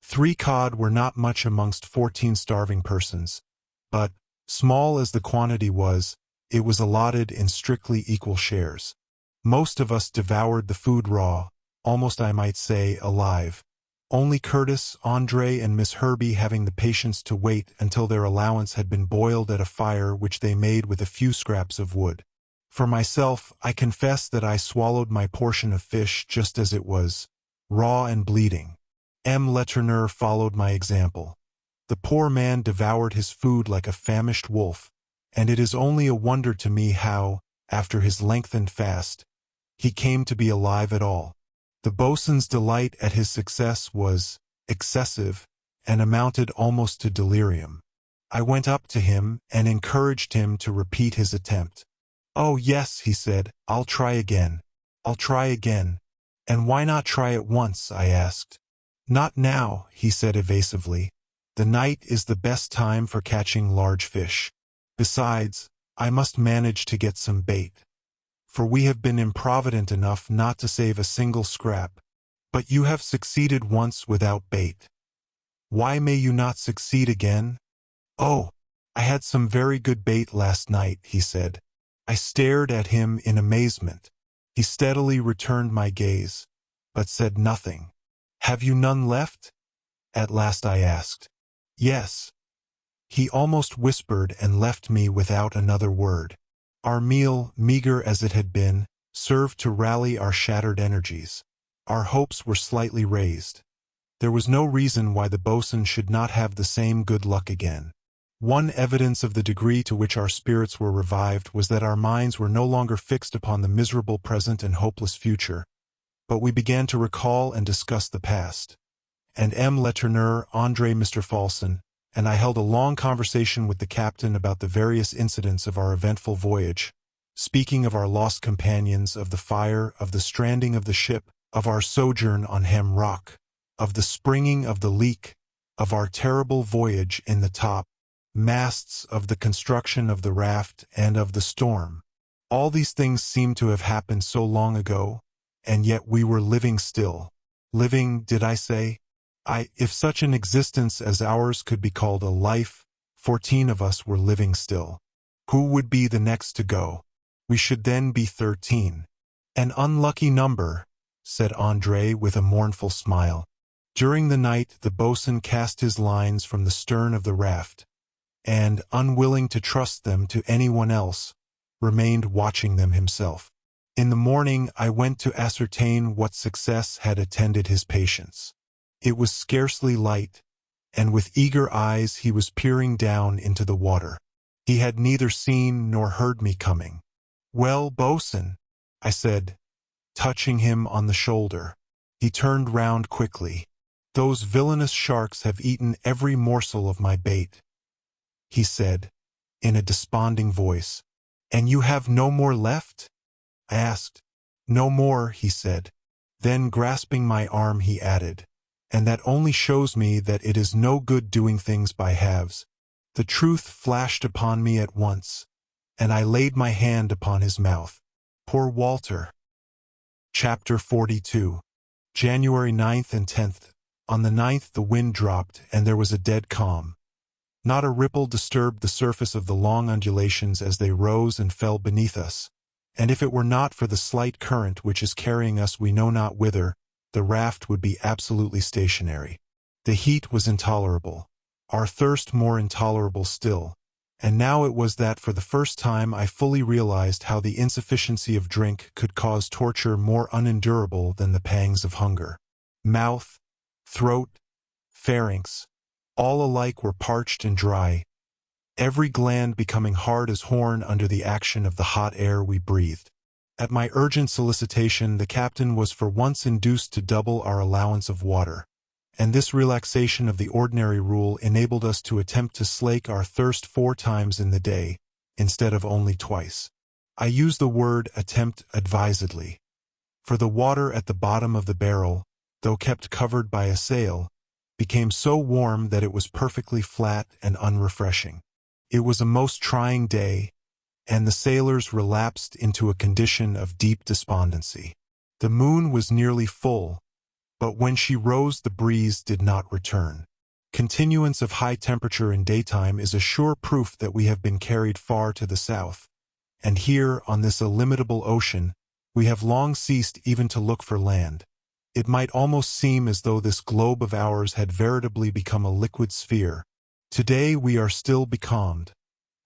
3 cod were not much amongst 14 starving persons, but, small as the quantity was, it was allotted in strictly equal shares. Most of us devoured the food raw, almost I might say alive, only Curtis, Andre, and Miss Herbie having the patience to wait until their allowance had been boiled at a fire which they made with a few scraps of wood. For myself, I confess that I swallowed my portion of fish just as it was, raw and bleeding. M. Letourneur followed my example. The poor man devoured his food like a famished wolf, and it is only a wonder to me how, after his lengthened fast, he came to be alive at all. The boatswain's delight at his success was excessive and amounted almost to delirium. I went up to him and encouraged him to repeat his attempt. "Oh yes," he said, "I'll try again. I'll try again." "And why not try at once?" I asked. "Not now," he said evasively. "The night is the best time for catching large fish. Besides, I must manage to get some bait, for we have been improvident enough not to save a single scrap. But you have succeeded once without bait. Why may you not succeed again?" "Oh, "I had some very good bait last night," he said. I stared at him in amazement. He steadily returned my gaze, but said nothing. "Have you none left?" at last I asked. "Yes." He almost whispered and left me without another word. Our meal, meager as it had been, served to rally our shattered energies. Our hopes were slightly raised. There was no reason why the boatswain should not have the same good luck again. One evidence of the degree to which our spirits were revived was that our minds were no longer fixed upon the miserable present and hopeless future, but we began to recall and discuss the past. And M. Letourneur, André, Mr. Falson, and I held a long conversation with the captain about the various incidents of our eventful voyage, speaking of our lost companions, of the fire, of the stranding of the ship, of our sojourn on Ham Rock, of the springing of the leak, of our terrible voyage in the top masts, of the construction of the raft, and of the storm. All these things seemed to have happened so long ago, and yet we were living still. Living, did I say? If such an existence as ours could be called a life, 14 of us were living still. Who would be the next to go? We should then be 13. An unlucky number, said André with a mournful smile. During the night the boatswain cast his lines from the stern of the raft, and, unwilling to trust them to anyone else, remained watching them himself. In the morning I went to ascertain what success had attended his patience. It was scarcely light, and with eager eyes he was peering down into the water. He had neither seen nor heard me coming. "Well, boatswain," I said, touching him on the shoulder. He turned round quickly. "Those villainous sharks have eaten every morsel of my bait," he said, in a desponding voice. "And you have no more left?" I asked. "No more," he said. Then, grasping my arm, he added, "And that only shows me that it is no good doing things by halves." The truth flashed upon me at once, and I laid my hand upon his mouth. Poor Walter. Chapter 42. January 9th and 10th. On the 9th the wind dropped, and there was a dead calm. Not a ripple disturbed the surface of the long undulations as they rose and fell beneath us, and if it were not for the slight current which is carrying us we know not whither, the raft would be absolutely stationary. The heat was intolerable, our thirst more intolerable still, and now it was that for the first time I fully realized how the insufficiency of drink could cause torture more unendurable than the pangs of hunger. Mouth, throat, pharynx, all alike were parched and dry, every gland becoming hard as horn under the action of the hot air we breathed. At my urgent solicitation the captain was for once induced to double our allowance of water, and this relaxation of the ordinary rule enabled us to attempt to slake our thirst 4 times in the day, instead of only twice. I use the word attempt advisedly, for the water at the bottom of the barrel, though kept covered by a sail, became so warm that it was perfectly flat and unrefreshing. It was a most trying day, and the sailors relapsed into a condition of deep despondency. The moon was nearly full, but when she rose the breeze did not return. Continuance of high temperature in daytime is a sure proof that we have been carried far to the south, and here, on this illimitable ocean, we have long ceased even to look for land. It might almost seem as though this globe of ours had veritably become a liquid sphere. Today we are still becalmed,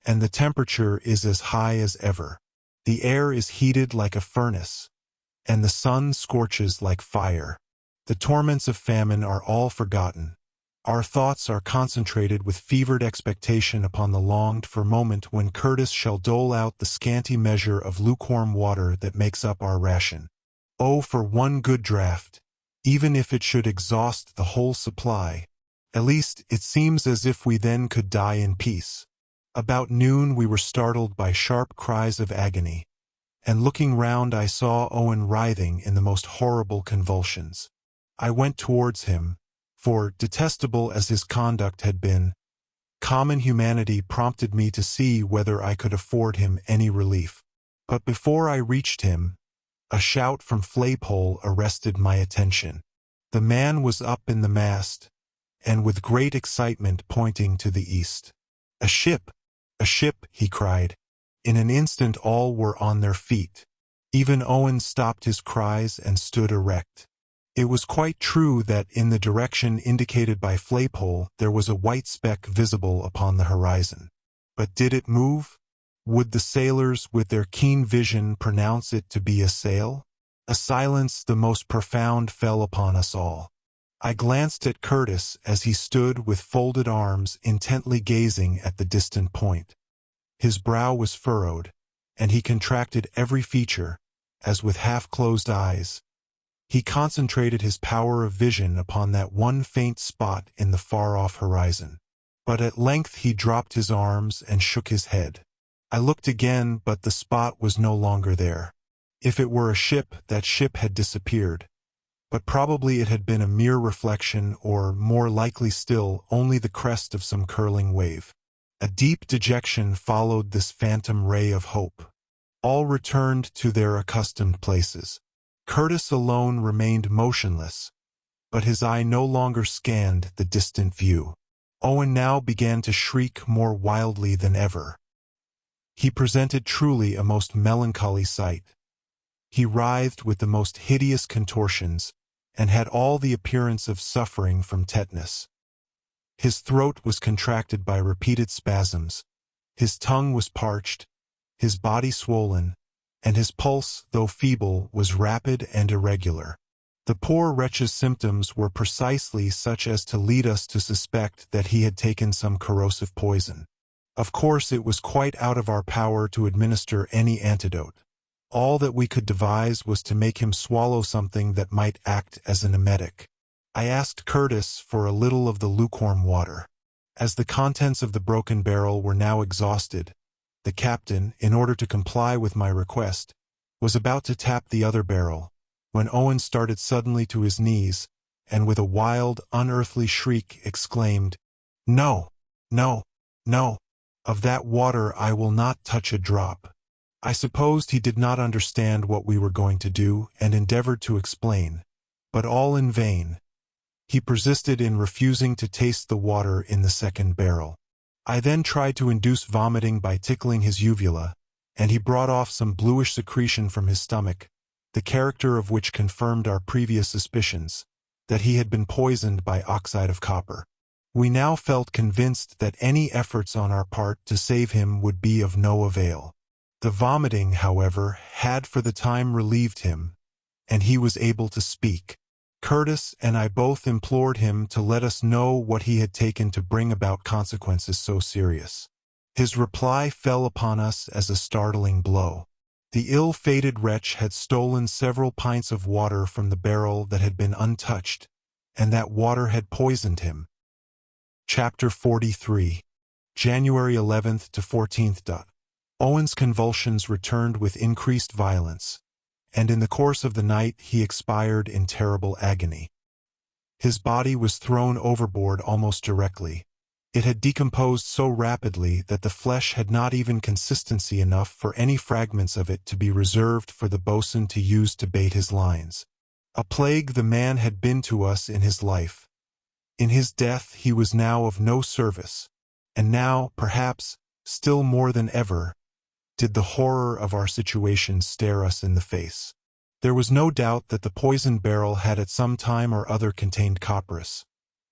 and the temperature is as high as ever. The air is heated like a furnace, and the sun scorches like fire. The torments of famine are all forgotten. Our thoughts are concentrated with fevered expectation upon the longed-for moment when Curtis shall dole out the scanty measure of lukewarm water that makes up our ration. Oh, for one good draught, even if it should exhaust the whole supply. At least, it seems as if we then could die in peace. About noon we were startled by sharp cries of agony, and looking round I saw Owen writhing in the most horrible convulsions. I went towards him, for, detestable as his conduct had been, common humanity prompted me to see whether I could afford him any relief. But before I reached him, a shout from Flaypole arrested my attention. The man was up in the mast, and with great excitement pointing to the east. "A ship!" "A ship," he cried. In an instant all were on their feet. Even Owen stopped his cries and stood erect. It was quite true that in the direction indicated by Flaypole there was a white speck visible upon the horizon. But did it move? Would the sailors with their keen vision pronounce it to be a sail? A silence the most profound fell upon us all. I glanced at Curtis as he stood with folded arms intently gazing at the distant point. His brow was furrowed, and he contracted every feature, as with half-closed eyes. He concentrated his power of vision upon that one faint spot in the far-off horizon. But at length he dropped his arms and shook his head. I looked again, but the spot was no longer there. If it were a ship, that ship had disappeared. But probably it had been a mere reflection, or, more likely still, only the crest of some curling wave. A deep dejection followed this phantom ray of hope. All returned to their accustomed places. Curtis alone remained motionless, but his eye no longer scanned the distant view. Owen now began to shriek more wildly than ever. He presented truly a most melancholy sight. He writhed with the most hideous contortions, and had all the appearance of suffering from tetanus. His throat was contracted by repeated spasms, his tongue was parched, his body swollen, and his pulse, though feeble, was rapid and irregular. The poor wretch's symptoms were precisely such as to lead us to suspect that he had taken some corrosive poison. Of course, it was quite out of our power to administer any antidote. All that we could devise was to make him swallow something that might act as an emetic. I asked Curtis for a little of the lukewarm water. As the contents of the broken barrel were now exhausted, the captain, in order to comply with my request, was about to tap the other barrel, when Owen started suddenly to his knees, and with a wild, unearthly shriek exclaimed, "No! No! No! Of that water I will not touch a drop." I supposed he did not understand what we were going to do, and endeavored to explain, but all in vain. He persisted in refusing to taste the water in the second barrel. I then tried to induce vomiting by tickling his uvula, and he brought off some bluish secretion from his stomach, the character of which confirmed our previous suspicions, that he had been poisoned by oxide of copper. We now felt convinced that any efforts on our part to save him would be of no avail. The vomiting, however, had for the time relieved him, and he was able to speak. Curtis and I both implored him to let us know what he had taken to bring about consequences so serious. His reply fell upon us as a startling blow. The ill-fated wretch had stolen several pints of water from the barrel that had been untouched, and that water had poisoned him. Chapter 43. January 11th to 14th. Owen's convulsions returned with increased violence, and in the course of the night he expired in terrible agony. His body was thrown overboard almost directly. It had decomposed so rapidly that the flesh had not even consistency enough for any fragments of it to be reserved for the boatswain to use to bait his lines. A plague the man had been to us in his life. In his death he was now of no service, and now, perhaps, still more than ever, did the horror of our situation stare us in the face. There was no doubt that the poisoned barrel had at some time or other contained copperas.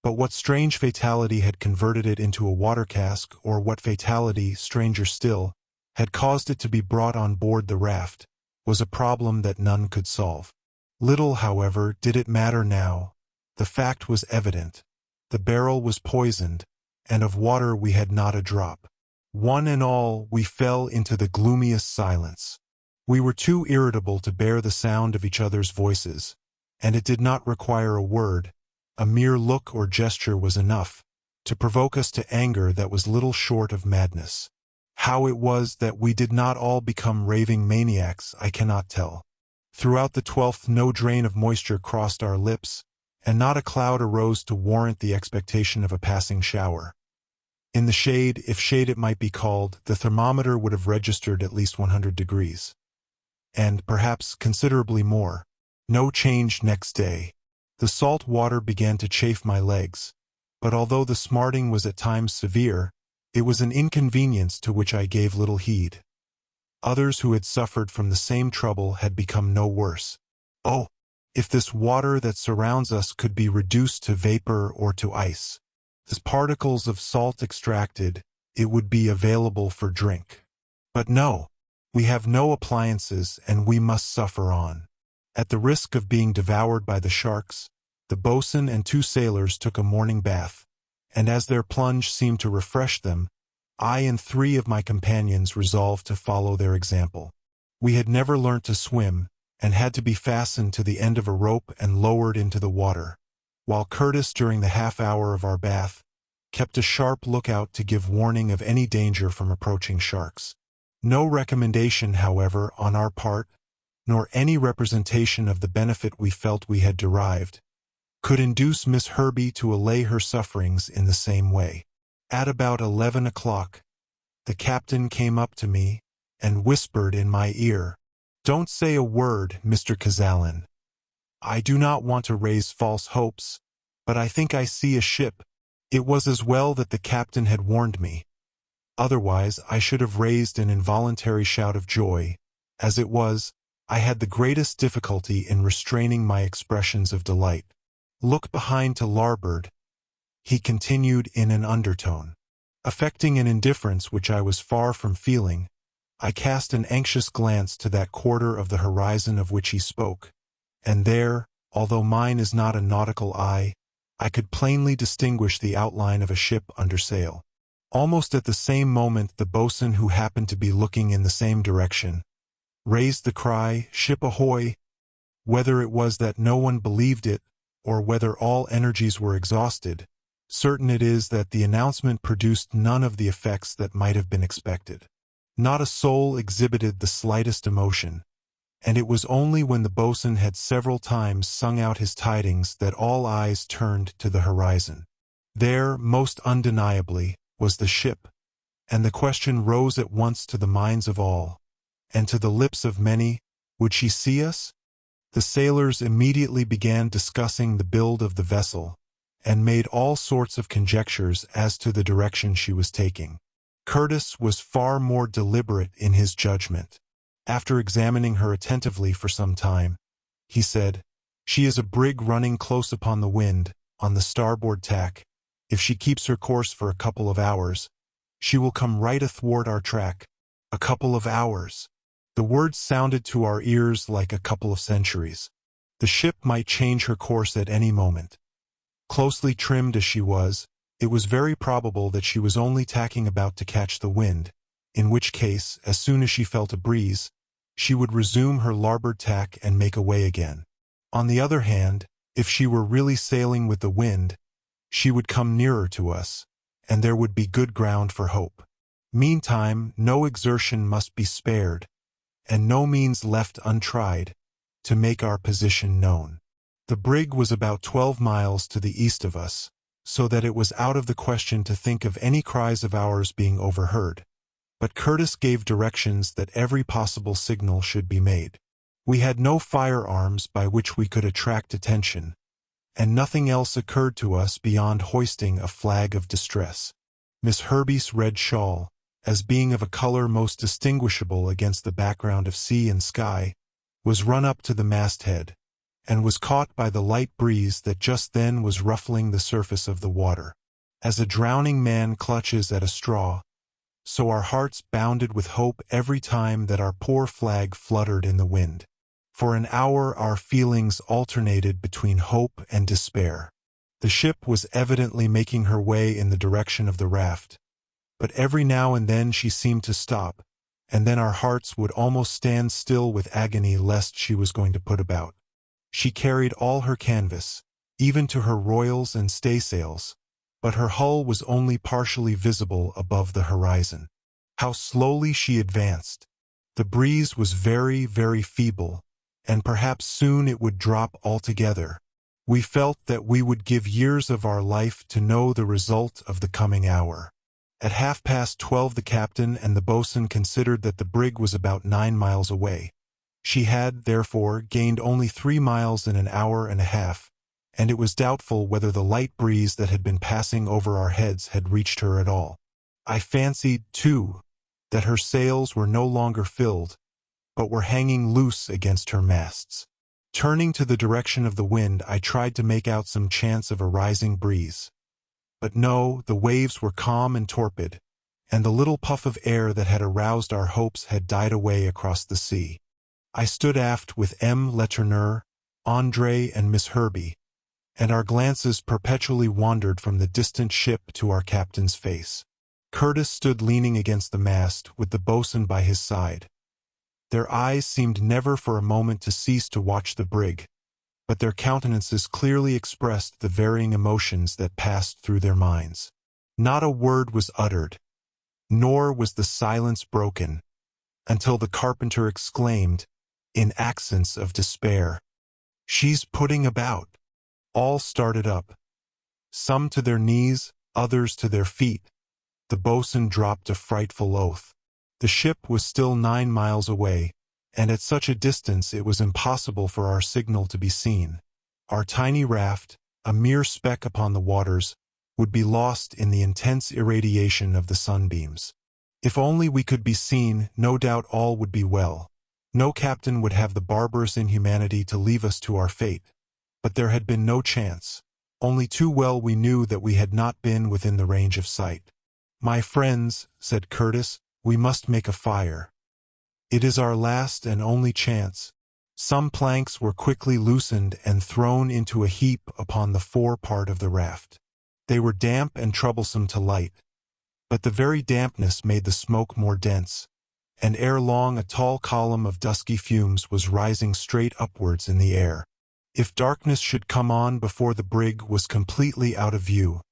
But what strange fatality had converted it into a water cask, or what fatality, stranger still, had caused it to be brought on board the raft, was a problem that none could solve. Little, however, did it matter now. The fact was evident. The barrel was poisoned, and of water we had not a drop. One and all, we fell into the gloomiest silence. We were too irritable to bear the sound of each other's voices, and it did not require a word, a mere look or gesture was enough, to provoke us to anger that was little short of madness. How it was that we did not all become raving maniacs, I cannot tell. Throughout the 12th no drain of moisture crossed our lips, and not a cloud arose to warrant the expectation of a passing shower. In the shade, if shade it might be called, the thermometer would have registered at least 100 degrees. And, perhaps, considerably more. No change next day. The salt water began to chafe my legs, but although the smarting was at times severe, It was an inconvenience to which I gave little heed. Others who had suffered from the same trouble had become no worse. Oh, if this water that surrounds us could be reduced to vapor or to ice, as particles of salt extracted, it would be available for drink. But no, we have no appliances and we must suffer on. At the risk of being devoured by the sharks, the boatswain and 2 sailors took a morning bath, and as their plunge seemed to refresh them, I and 3 of my companions resolved to follow their example. We had never learnt to swim, and had to be fastened to the end of a rope and lowered into the water, while Curtis, during the half-hour of our bath, kept a sharp lookout to give warning of any danger from approaching sharks. No recommendation, however, on our part, nor any representation of the benefit we felt we had derived, could induce Miss Herbey to allay her sufferings in the same way. At about 11 o'clock, the captain came up to me and whispered in my ear, "Don't say a word, Mr. Kazalin. I do not want to raise false hopes, but I think I see a ship." It was as well that the captain had warned me. Otherwise, I should have raised an involuntary shout of joy. As it was, I had the greatest difficulty in restraining my expressions of delight. "Look behind to larboard," he continued in an undertone. Affecting an indifference which I was far from feeling, I cast an anxious glance to that quarter of the horizon of which he spoke, and there, although mine is not a nautical eye, I could plainly distinguish the outline of a ship under sail. Almost at the same moment the boatswain, who happened to be looking in the same direction, raised the cry, "Ship ahoy!" Whether it was that no one believed it, or whether all energies were exhausted, certain it is that the announcement produced none of the effects that might have been expected. Not a soul exhibited the slightest emotion, and it was only when the boatswain had several times sung out his tidings that all eyes turned to the horizon. There, most undeniably, was the ship, and the question rose at once to the minds of all, and to the lips of many, would she see us? The sailors immediately began discussing the build of the vessel, and made all sorts of conjectures as to the direction she was taking. Curtis was far more deliberate in his judgment. After examining her attentively for some time, he said, "She is a brig running close upon the wind, on the starboard tack. If she keeps her course for a couple of hours, she will come right athwart our track." A couple of hours. The words sounded to our ears like a couple of centuries. The ship might change her course at any moment. Closely trimmed as she was, it was very probable that she was only tacking about to catch the wind, in which case, as soon as she felt a breeze, she would resume her larboard tack and make away again. On the other hand, if she were really sailing with the wind, she would come nearer to us, and there would be good ground for hope. Meantime, no exertion must be spared, and no means left untried, to make our position known. The brig was about 12 miles to the east of us, so that it was out of the question to think of any cries of ours being overheard. But Curtis gave directions that every possible signal should be made. We had no firearms by which we could attract attention, and nothing else occurred to us beyond hoisting a flag of distress. Miss Herbey's red shawl, as being of a color most distinguishable against the background of sea and sky, was run up to the masthead, and was caught by the light breeze that just then was ruffling the surface of the water. As a drowning man clutches at a straw, so our hearts bounded with hope every time that our poor flag fluttered in the wind. For an hour our feelings alternated between hope and despair. The ship was evidently making her way in the direction of the raft, but every now and then she seemed to stop, and then our hearts would almost stand still with agony lest she was going to put about. She carried all her canvas, even to her royals and staysails, but her hull was only partially visible above the horizon. How slowly she advanced! The breeze was very, very feeble, and perhaps soon it would drop altogether. We felt that we would give years of our life to know the result of the coming hour. At 12:30 the captain and the boatswain considered that the brig was about 9 miles away. She had, therefore, gained only 3 miles in an hour and a half, and it was doubtful whether the light breeze that had been passing over our heads had reached her at all. I fancied, too, that her sails were no longer filled, but were hanging loose against her masts. Turning to the direction of the wind, I tried to make out some chance of a rising breeze. But no, the waves were calm and torpid, and the little puff of air that had aroused our hopes had died away across the sea. I stood aft with M. Letourneur, André, and Miss Herbey, and our glances perpetually wandered from the distant ship to our captain's face. Curtis stood leaning against the mast, with the boatswain by his side. Their eyes seemed never for a moment to cease to watch the brig, but their countenances clearly expressed the varying emotions that passed through their minds. Not a word was uttered, nor was the silence broken, until the carpenter exclaimed, in accents of despair, "She's putting about!" All started up, some to their knees, others to their feet. The boatswain dropped a frightful oath. The ship was still 9 miles away, and at such a distance it was impossible for our signal to be seen. Our tiny raft, a mere speck upon the waters, would be lost in the intense irradiation of the sunbeams. If only we could be seen, no doubt all would be well. No captain would have the barbarous inhumanity to leave us to our fate. But there had been no chance. Only too well we knew that we had not been within the range of sight. "My friends," said Curtis, "we must make a fire. It is our last and only chance." Some planks were quickly loosened and thrown into a heap upon the fore part of the raft. They were damp and troublesome to light, but the very dampness made the smoke more dense, and ere long a tall column of dusky fumes was rising straight upwards in the air. If darkness should come on before the brig was completely out of view,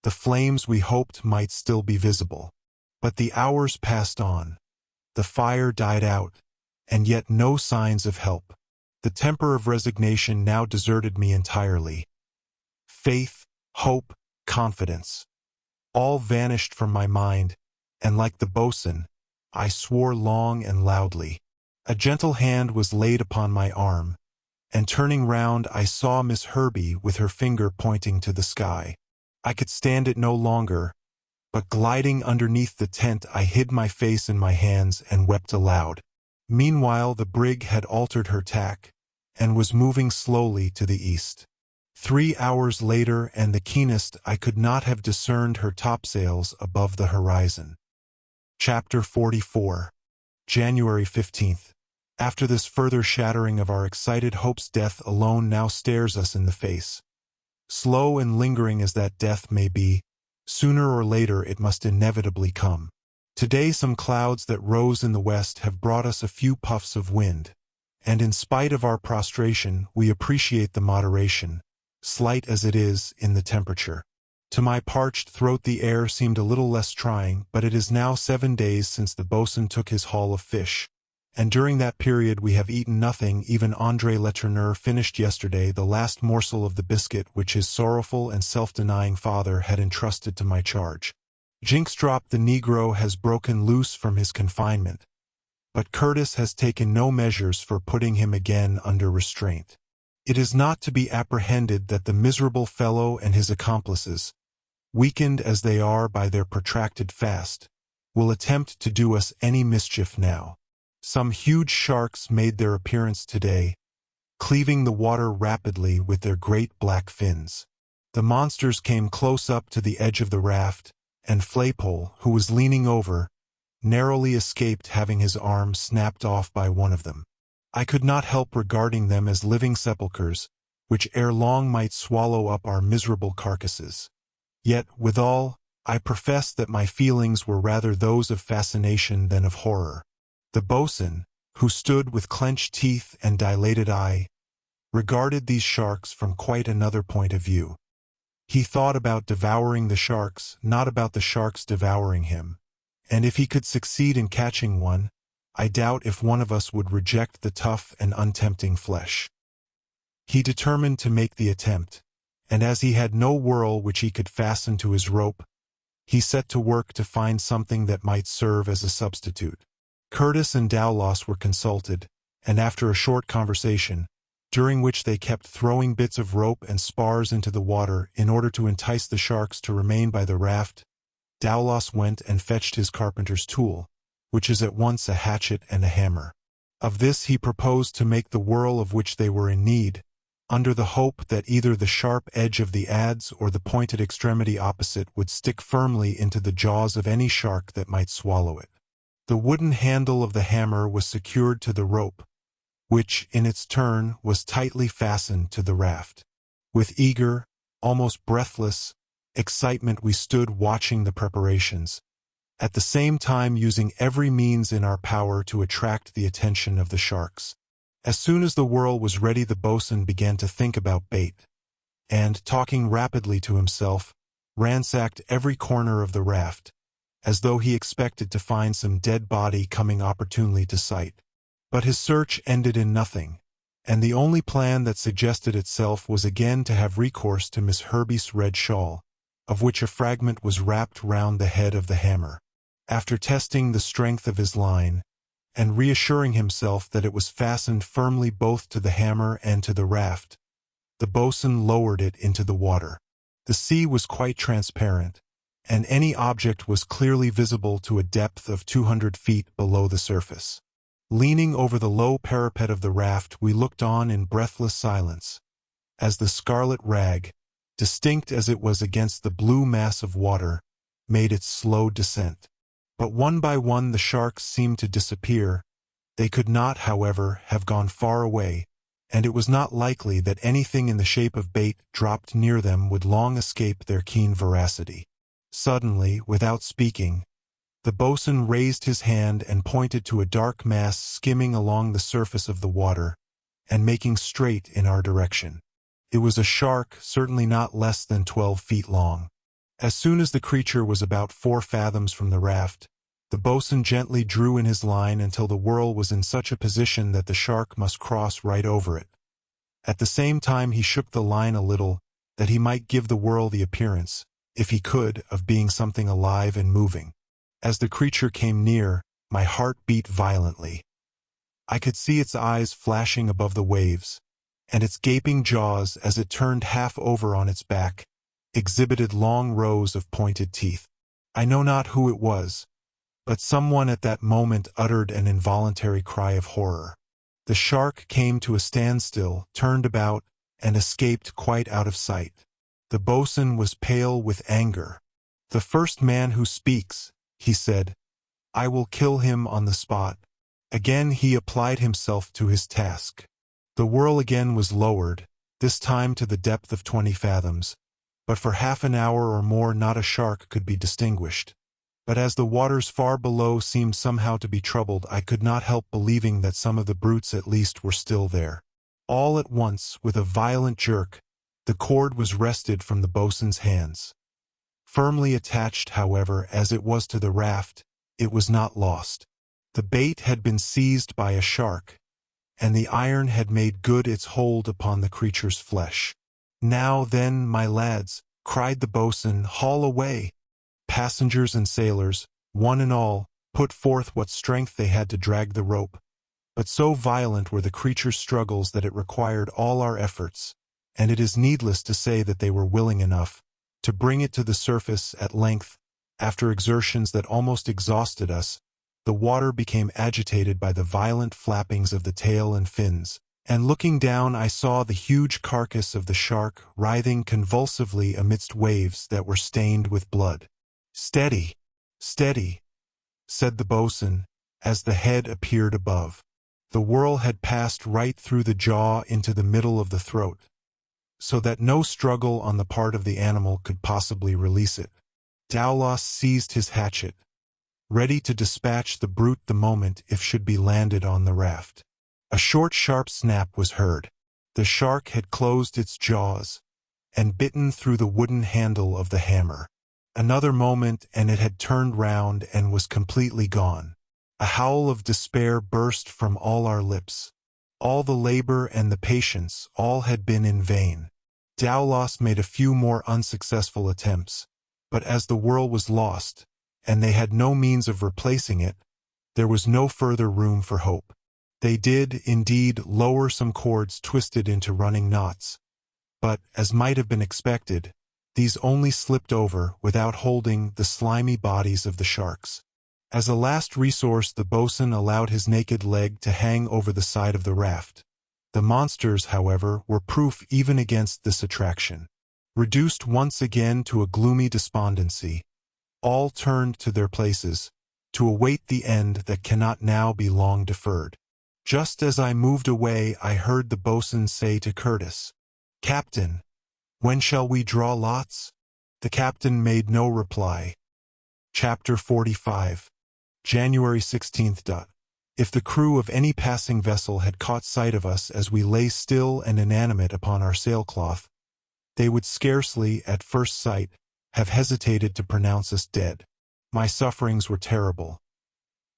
the flames we hoped might still be visible. But the hours passed on. The fire died out, and yet no signs of help. The temper of resignation now deserted me entirely. Faith, hope, confidence, all vanished from my mind, and like the boatswain, I swore long and loudly. A gentle hand was laid upon my arm, and turning round I saw Miss Herbey with her finger pointing to the sky. I could stand it no longer, but gliding underneath the tent I hid my face in my hands and wept aloud. Meanwhile the brig had altered her tack, and was moving slowly to the east. 3 hours later, and the keenest eye could not have discerned her topsails above the horizon. Chapter 44. January 15th. After this further shattering of our excited hopes, death alone now stares us in the face. Slow and lingering as that death may be, sooner or later it must inevitably come. Today some clouds that rose in the west have brought us a few puffs of wind, and in spite of our prostration we appreciate the moderation, slight as it is, in the temperature. To my parched throat the air seemed a little less trying, but it is now 7 days since the boatswain took his haul of fish, and during that period we have eaten nothing. Even André Letourneur finished yesterday the last morsel of the biscuit which his sorrowful and self-denying father had entrusted to my charge. Jinxtrop the Negro has broken loose from his confinement, but Curtis has taken no measures for putting him again under restraint. It is not to be apprehended that the miserable fellow and his accomplices, weakened as they are by their protracted fast, will attempt to do us any mischief now. Some huge sharks made their appearance today, cleaving the water rapidly with their great black fins. The monsters came close up to the edge of the raft, and Flaypole, who was leaning over, narrowly escaped having his arm snapped off by one of them. I could not help regarding them as living sepulchres, which ere long might swallow up our miserable carcasses. Yet, withal, I profess that my feelings were rather those of fascination than of horror. The boatswain, who stood with clenched teeth and dilated eye, regarded these sharks from quite another point of view. He thought about devouring the sharks, not about the sharks devouring him, and if he could succeed in catching one, I doubt if one of us would reject the tough and untempting flesh. He determined to make the attempt, and as he had no whirl which he could fasten to his rope, he set to work to find something that might serve as a substitute. Curtis and Dowlas were consulted, and after a short conversation, during which they kept throwing bits of rope and spars into the water in order to entice the sharks to remain by the raft, Daulos went and fetched his carpenter's tool, which is at once a hatchet and a hammer. Of this he proposed to make the whirl of which they were in need, under the hope that either the sharp edge of the adze or the pointed extremity opposite would stick firmly into the jaws of any shark that might swallow it. The wooden handle of the hammer was secured to the rope, which, in its turn, was tightly fastened to the raft. With eager, almost breathless, excitement we stood watching the preparations, at the same time using every means in our power to attract the attention of the sharks. As soon as the whirl was ready, the boatswain began to think about bait, and, talking rapidly to himself, ransacked every corner of the raft, as though he expected to find some dead body coming opportunely to sight. But his search ended in nothing, and the only plan that suggested itself was again to have recourse to Miss Herbey's red shawl, of which a fragment was wrapped round the head of the hammer. After testing the strength of his line, and reassuring himself that it was fastened firmly both to the hammer and to the raft, the boatswain lowered it into the water. The sea was quite transparent, and any object was clearly visible to a depth of 200 feet below the surface. Leaning over the low parapet of the raft, we looked on in breathless silence, as the scarlet rag, distinct as it was against the blue mass of water, made its slow descent. But one by one the sharks seemed to disappear. They could not, however, have gone far away, and it was not likely that anything in the shape of bait dropped near them would long escape their keen voracity. Suddenly, without speaking, the boatswain raised his hand and pointed to a dark mass skimming along the surface of the water, and making straight in our direction. It was a shark, certainly not less than 12 feet long. As soon as the creature was about 4 fathoms from the raft, the boatswain gently drew in his line until the whirl was in such a position that the shark must cross right over it. At the same time he shook the line a little, that he might give the whirl the appearance, if he could, of being something alive and moving. As the creature came near, my heart beat violently. I could see its eyes flashing above the waves, and its gaping jaws, as it turned half over on its back, exhibited long rows of pointed teeth. I know not who it was, but someone at that moment uttered an involuntary cry of horror. The shark came to a standstill, turned about, and escaped quite out of sight. The boatswain was pale with anger. "The first man who speaks," he said, "I will kill him on the spot." Again he applied himself to his task. The whirl again was lowered, this time to the depth of 20 fathoms, but for half an hour or more not a shark could be distinguished. But as the waters far below seemed somehow to be troubled, I could not help believing that some of the brutes at least were still there. All at once, with a violent jerk, the cord was wrested from the boatswain's hands. Firmly attached, however, as it was to the raft, it was not lost. The bait had been seized by a shark, and the iron had made good its hold upon the creature's flesh. "Now then, my lads," cried the boatswain, "haul away." Passengers and sailors, one and all, put forth what strength they had to drag the rope, but so violent were the creature's struggles that it required all our efforts, and it is needless to say that they were willing enough, to bring it to the surface. At length, after exertions that almost exhausted us, the water became agitated by the violent flappings of the tail and fins, and looking down I saw the huge carcass of the shark writhing convulsively amidst waves that were stained with blood. "Steady, steady," said the boatswain, as the head appeared above. The whirl had passed right through the jaw into the middle of the throat, so that no struggle on the part of the animal could possibly release it. Daulos seized his hatchet, ready to dispatch the brute the moment it should be landed on the raft. A short sharp snap was heard. The shark had closed its jaws, and bitten through the wooden handle of the hammer. Another moment and it had turned round and was completely gone. A howl of despair burst from all our lips. All the labor and the patience, all had been in vain. Daulos made a few more unsuccessful attempts, but as the whirl was lost, and they had no means of replacing it, there was no further room for hope. They did, indeed, lower some cords twisted into running knots, but, as might have been expected, These only slipped over without holding the slimy bodies of the sharks. As a last resource, the boatswain allowed his naked leg to hang over the side of the raft. The monsters, however, were proof even against this attraction. Reduced once again to a gloomy despondency, all turned to their places, to await the end that cannot now be long deferred. Just as I moved away, I heard the boatswain say to Curtis, "Captain, when shall we draw lots?" The captain made no reply. Chapter 45. January 16th. If the crew of any passing vessel had caught sight of us as we lay still and inanimate upon our sailcloth, they would scarcely, at first sight, have hesitated to pronounce us dead. My sufferings were terrible.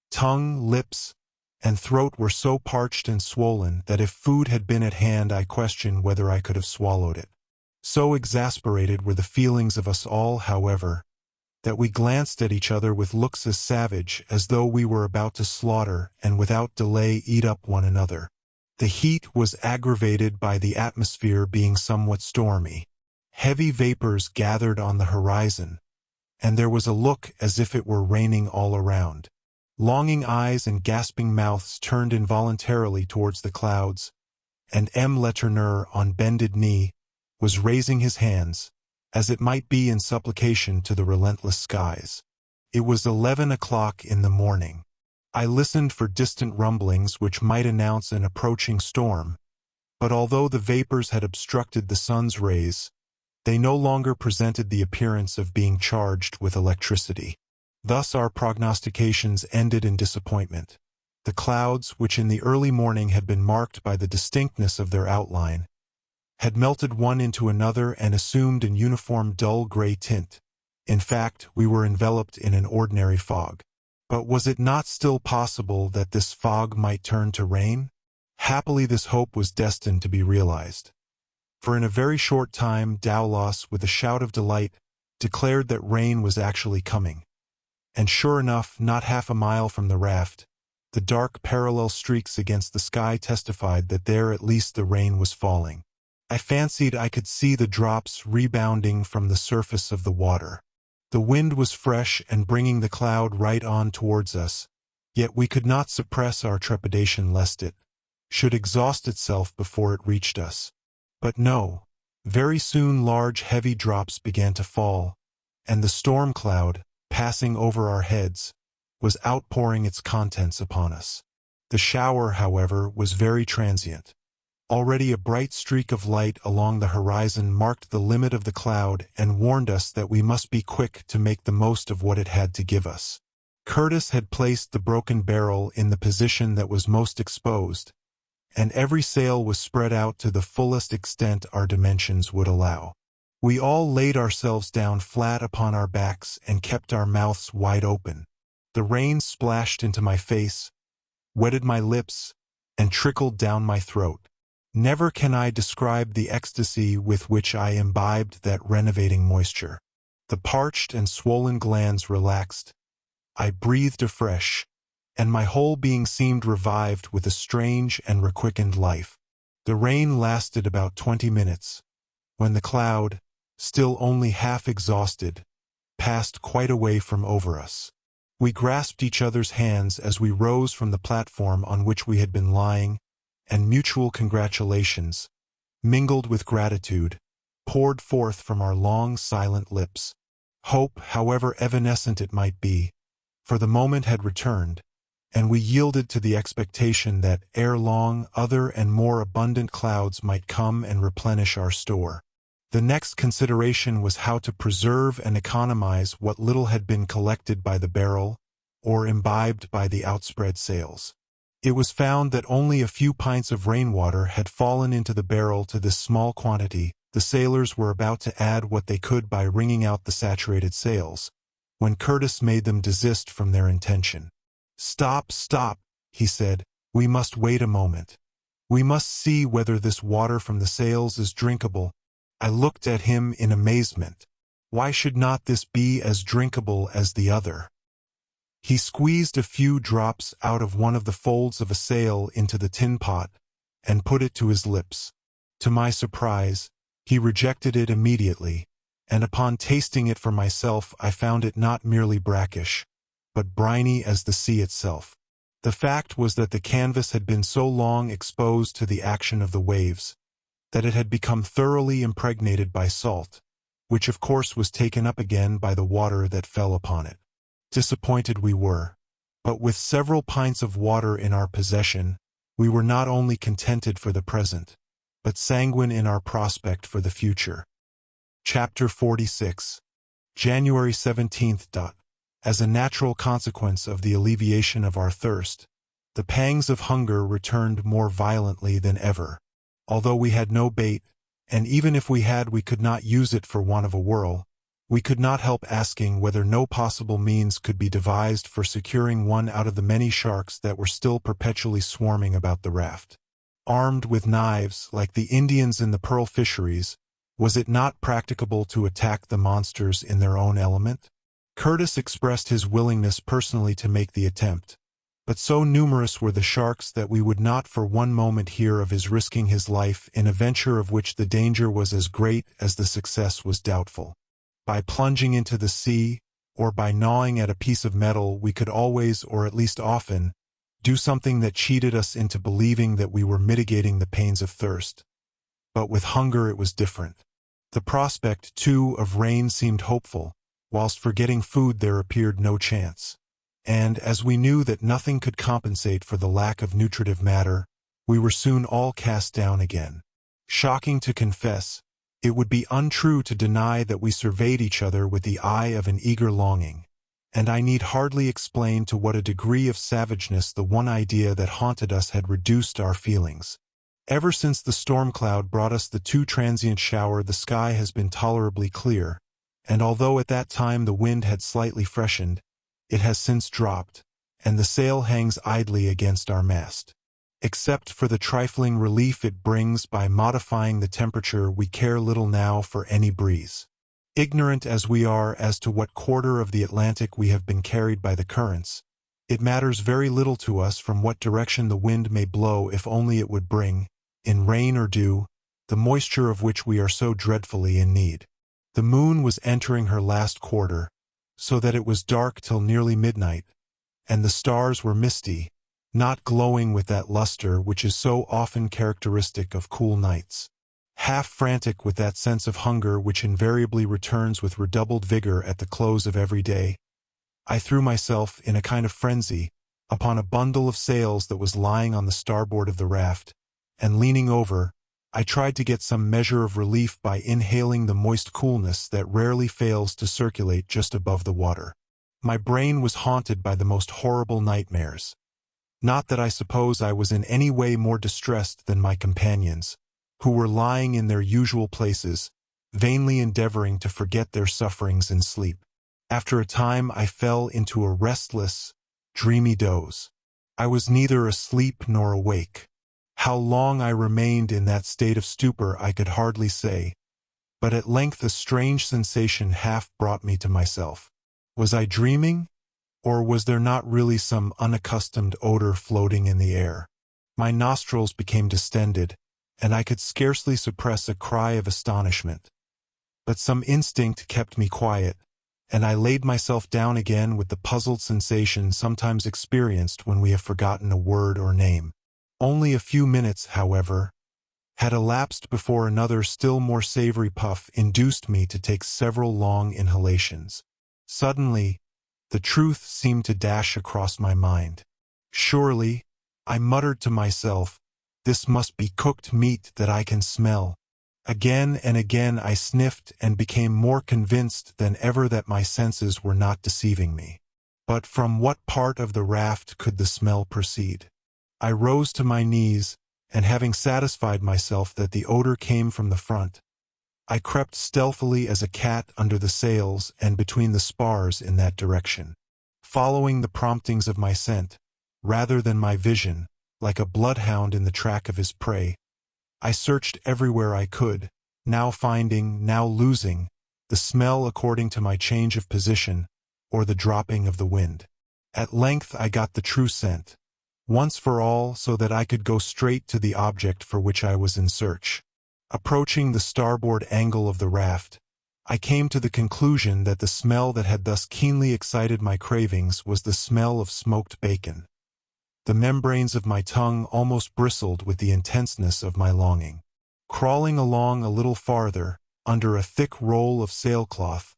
Tongue, lips, and throat were so parched and swollen that if food had been at hand I question whether I could have swallowed it. So exasperated were the feelings of us all, however, that we glanced at each other with looks as savage as though we were about to slaughter and without delay eat up one another. The heat was aggravated by the atmosphere being somewhat stormy. Heavy vapors gathered on the horizon, and there was a look as if it were raining all around. Longing eyes and gasping mouths turned involuntarily towards the clouds, and M. Letourneur, on bended knee, was raising his hands, as it might be in supplication to the relentless skies. It was 11 o'clock in the morning. I listened for distant rumblings which might announce an approaching storm, but although the vapors had obstructed the sun's rays, they no longer presented the appearance of being charged with electricity. Thus our prognostications ended in disappointment. The clouds, which in the early morning had been marked by the distinctness of their outline, had melted one into another and assumed an uniform dull gray tint. In fact, we were enveloped in an ordinary fog. But was it not still possible that this fog might turn to rain? Happily this hope was destined to be realized. For in a very short time Dowlas, with a shout of delight, declared that rain was actually coming. And sure enough, not half a mile from the raft, the dark parallel streaks against the sky testified that there at least the rain was falling. I fancied I could see the drops rebounding from the surface of the water. The wind was fresh and bringing the cloud right on towards us, yet we could not suppress our trepidation lest it should exhaust itself before it reached us. But no, very soon large heavy drops began to fall, and the storm cloud, passing over our heads, was outpouring its contents upon us. The shower, however, was very transient. Already a bright streak of light along the horizon marked the limit of the cloud and warned us that we must be quick to make the most of what it had to give us. Curtis had placed the broken barrel in the position that was most exposed, and every sail was spread out to the fullest extent our dimensions would allow. We all laid ourselves down flat upon our backs and kept our mouths wide open. The rain splashed into my face, wetted my lips, and trickled down my throat. Never can I describe the ecstasy with which I imbibed that renovating moisture. The parched and swollen glands relaxed. I breathed afresh, and my whole being seemed revived with a strange and requickened life. The rain lasted about 20 minutes, when the cloud, still only half exhausted, passed quite away from over us. We grasped each other's hands as we rose from the platform on which we had been lying, and mutual congratulations, mingled with gratitude, poured forth from our long, silent lips. Hope, however evanescent it might be, for the moment had returned, and we yielded to the expectation that, ere long, other and more abundant clouds might come and replenish our store. The next consideration was how to preserve and economize what little had been collected by the barrel, or imbibed by the outspread sails. It was found that only a few pints of rainwater had fallen into the barrel. To this small quantity, the sailors were about to add what they could by wringing out the saturated sails, when Curtis made them desist from their intention. "Stop, stop," he said. "We must wait a moment. We must see whether this water from the sails is drinkable." I looked at him in amazement. Why should not this be as drinkable as the other? He squeezed a few drops out of one of the folds of a sail into the tin pot, and put it to his lips. To my surprise, he rejected it immediately, and upon tasting it for myself I found it not merely brackish, but briny as the sea itself. The fact was that the canvas had been so long exposed to the action of the waves, that it had become thoroughly impregnated by salt, which of course was taken up again by the water that fell upon it. Disappointed we were, but with several pints of water in our possession, we were not only contented for the present, but sanguine in our prospect for the future. Chapter 46. January 17th. As a natural consequence of the alleviation of our thirst, the pangs of hunger returned more violently than ever. Although we had no bait, and even if we had we could not use it for want of a whirl, we could not help asking whether no possible means could be devised for securing one out of the many sharks that were still perpetually swarming about the raft. Armed with knives, like the Indians in the pearl fisheries, was it not practicable to attack the monsters in their own element? Curtis expressed his willingness personally to make the attempt, but so numerous were the sharks that we would not for one moment hear of his risking his life in a venture of which the danger was as great as the success was doubtful. By plunging into the sea, or by gnawing at a piece of metal, we could always, or at least often, do something that cheated us into believing that we were mitigating the pains of thirst. But with hunger it was different. The prospect, too, of rain seemed hopeful, whilst for getting food there appeared no chance. And, as we knew that nothing could compensate for the lack of nutritive matter, we were soon all cast down again. Shocking to confess, it would be untrue to deny that we surveyed each other with the eye of an eager longing, and I need hardly explain to what a degree of savageness the one idea that haunted us had reduced our feelings. Ever since the storm cloud brought us the too transient shower, the sky has been tolerably clear, and although at that time the wind had slightly freshened, it has since dropped, and the sail hangs idly against our mast. Except for the trifling relief it brings by modifying the temperature, we care little now for any breeze. Ignorant as we are as to what quarter of the Atlantic we have been carried by the currents, it matters very little to us from what direction the wind may blow if only it would bring, in rain or dew, the moisture of which we are so dreadfully in need. The moon was entering her last quarter, so that it was dark till nearly midnight, and the stars were misty, not glowing with that luster which is so often characteristic of cool nights. Half frantic with that sense of hunger which invariably returns with redoubled vigor at the close of every day, I threw myself, in a kind of frenzy, upon a bundle of sails that was lying on the starboard of the raft, and leaning over, I tried to get some measure of relief by inhaling the moist coolness that rarely fails to circulate just above the water. My brain was haunted by the most horrible nightmares. Not that I suppose I was in any way more distressed than my companions, who were lying in their usual places, vainly endeavoring to forget their sufferings in sleep. After a time I fell into a restless, dreamy doze. I was neither asleep nor awake. How long I remained in that state of stupor I could hardly say, but at length a strange sensation half brought me to myself. Was I dreaming, or was there not really some unaccustomed odor floating in the air? My nostrils became distended, and I could scarcely suppress a cry of astonishment. But some instinct kept me quiet, and I laid myself down again with the puzzled sensation sometimes experienced when we have forgotten a word or name. Only a few minutes, however, had elapsed before another still more savory puff induced me to take several long inhalations. Suddenly, the truth seemed to dash across my mind. Surely, I muttered to myself, this must be cooked meat that I can smell. Again and again I sniffed and became more convinced than ever that my senses were not deceiving me. But from what part of the raft could the smell proceed? I rose to my knees, and having satisfied myself that the odor came from the front, I crept stealthily as a cat under the sails and between the spars in that direction. Following the promptings of my scent, rather than my vision, like a bloodhound in the track of his prey, I searched everywhere I could, now finding, now losing, the smell according to my change of position, or the dropping of the wind. At length I got the true scent, once for all, so that I could go straight to the object for which I was in search. Approaching the starboard angle of the raft, I came to the conclusion that the smell that had thus keenly excited my cravings was the smell of smoked bacon. The membranes of my tongue almost bristled with the intenseness of my longing. Crawling along a little farther, under a thick roll of sailcloth,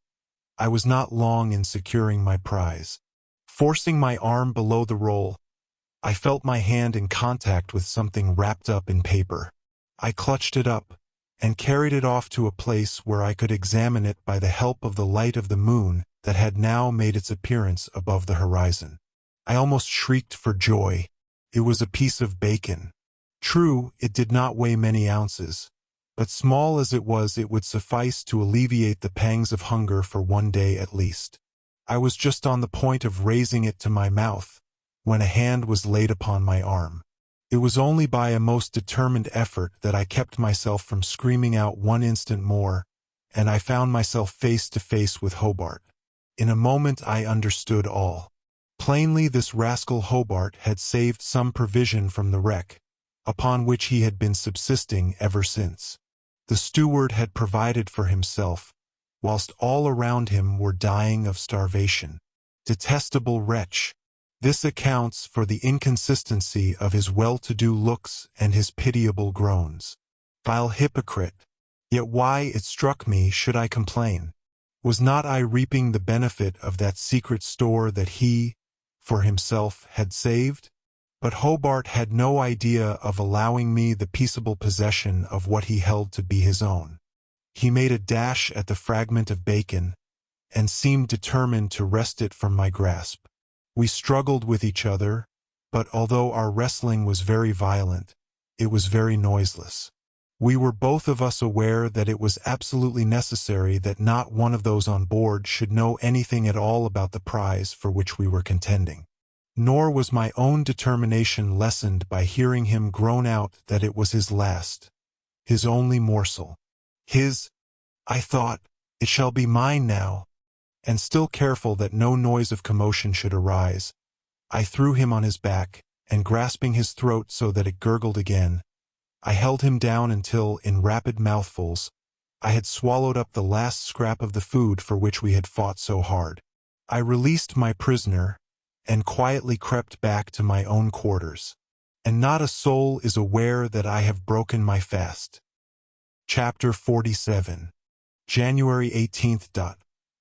I was not long in securing my prize. Forcing my arm below the roll, I felt my hand in contact with something wrapped up in paper. I clutched it up, and carried it off to a place where I could examine it by the help of the light of the moon that had now made its appearance above the horizon. I almost shrieked for joy. It was a piece of bacon. True, it did not weigh many ounces, but small as it was, it would suffice to alleviate the pangs of hunger for one day at least. I was just on the point of raising it to my mouth, when a hand was laid upon my arm. It was only by a most determined effort that I kept myself from screaming out one instant more, and I found myself face to face with Hobart. In a moment I understood all. Plainly this rascal Hobart had saved some provision from the wreck, upon which he had been subsisting ever since. The steward had provided for himself, whilst all around him were dying of starvation. Detestable wretch! This accounts for the inconsistency of his well-to-do looks and his pitiable groans. Vile hypocrite! Yet why, it struck me, should I complain? Was not I reaping the benefit of that secret store that he, for himself, had saved? But Hobart had no idea of allowing me the peaceable possession of what he held to be his own. He made a dash at the fragment of bacon, and seemed determined to wrest it from my grasp. We struggled with each other, but although our wrestling was very violent, it was very noiseless. We were both of us aware that it was absolutely necessary that not one of those on board should know anything at all about the prize for which we were contending. Nor was my own determination lessened by hearing him groan out that it was his last, his only morsel. I thought, it shall be mine now. And still careful that no noise of commotion should arise, I threw him on his back, and grasping his throat so that it gurgled again, I held him down until, in rapid mouthfuls, I had swallowed up the last scrap of the food for which we had fought so hard. I released my prisoner, and quietly crept back to my own quarters. And not a soul is aware that I have broken my fast. Chapter 47. January 18th.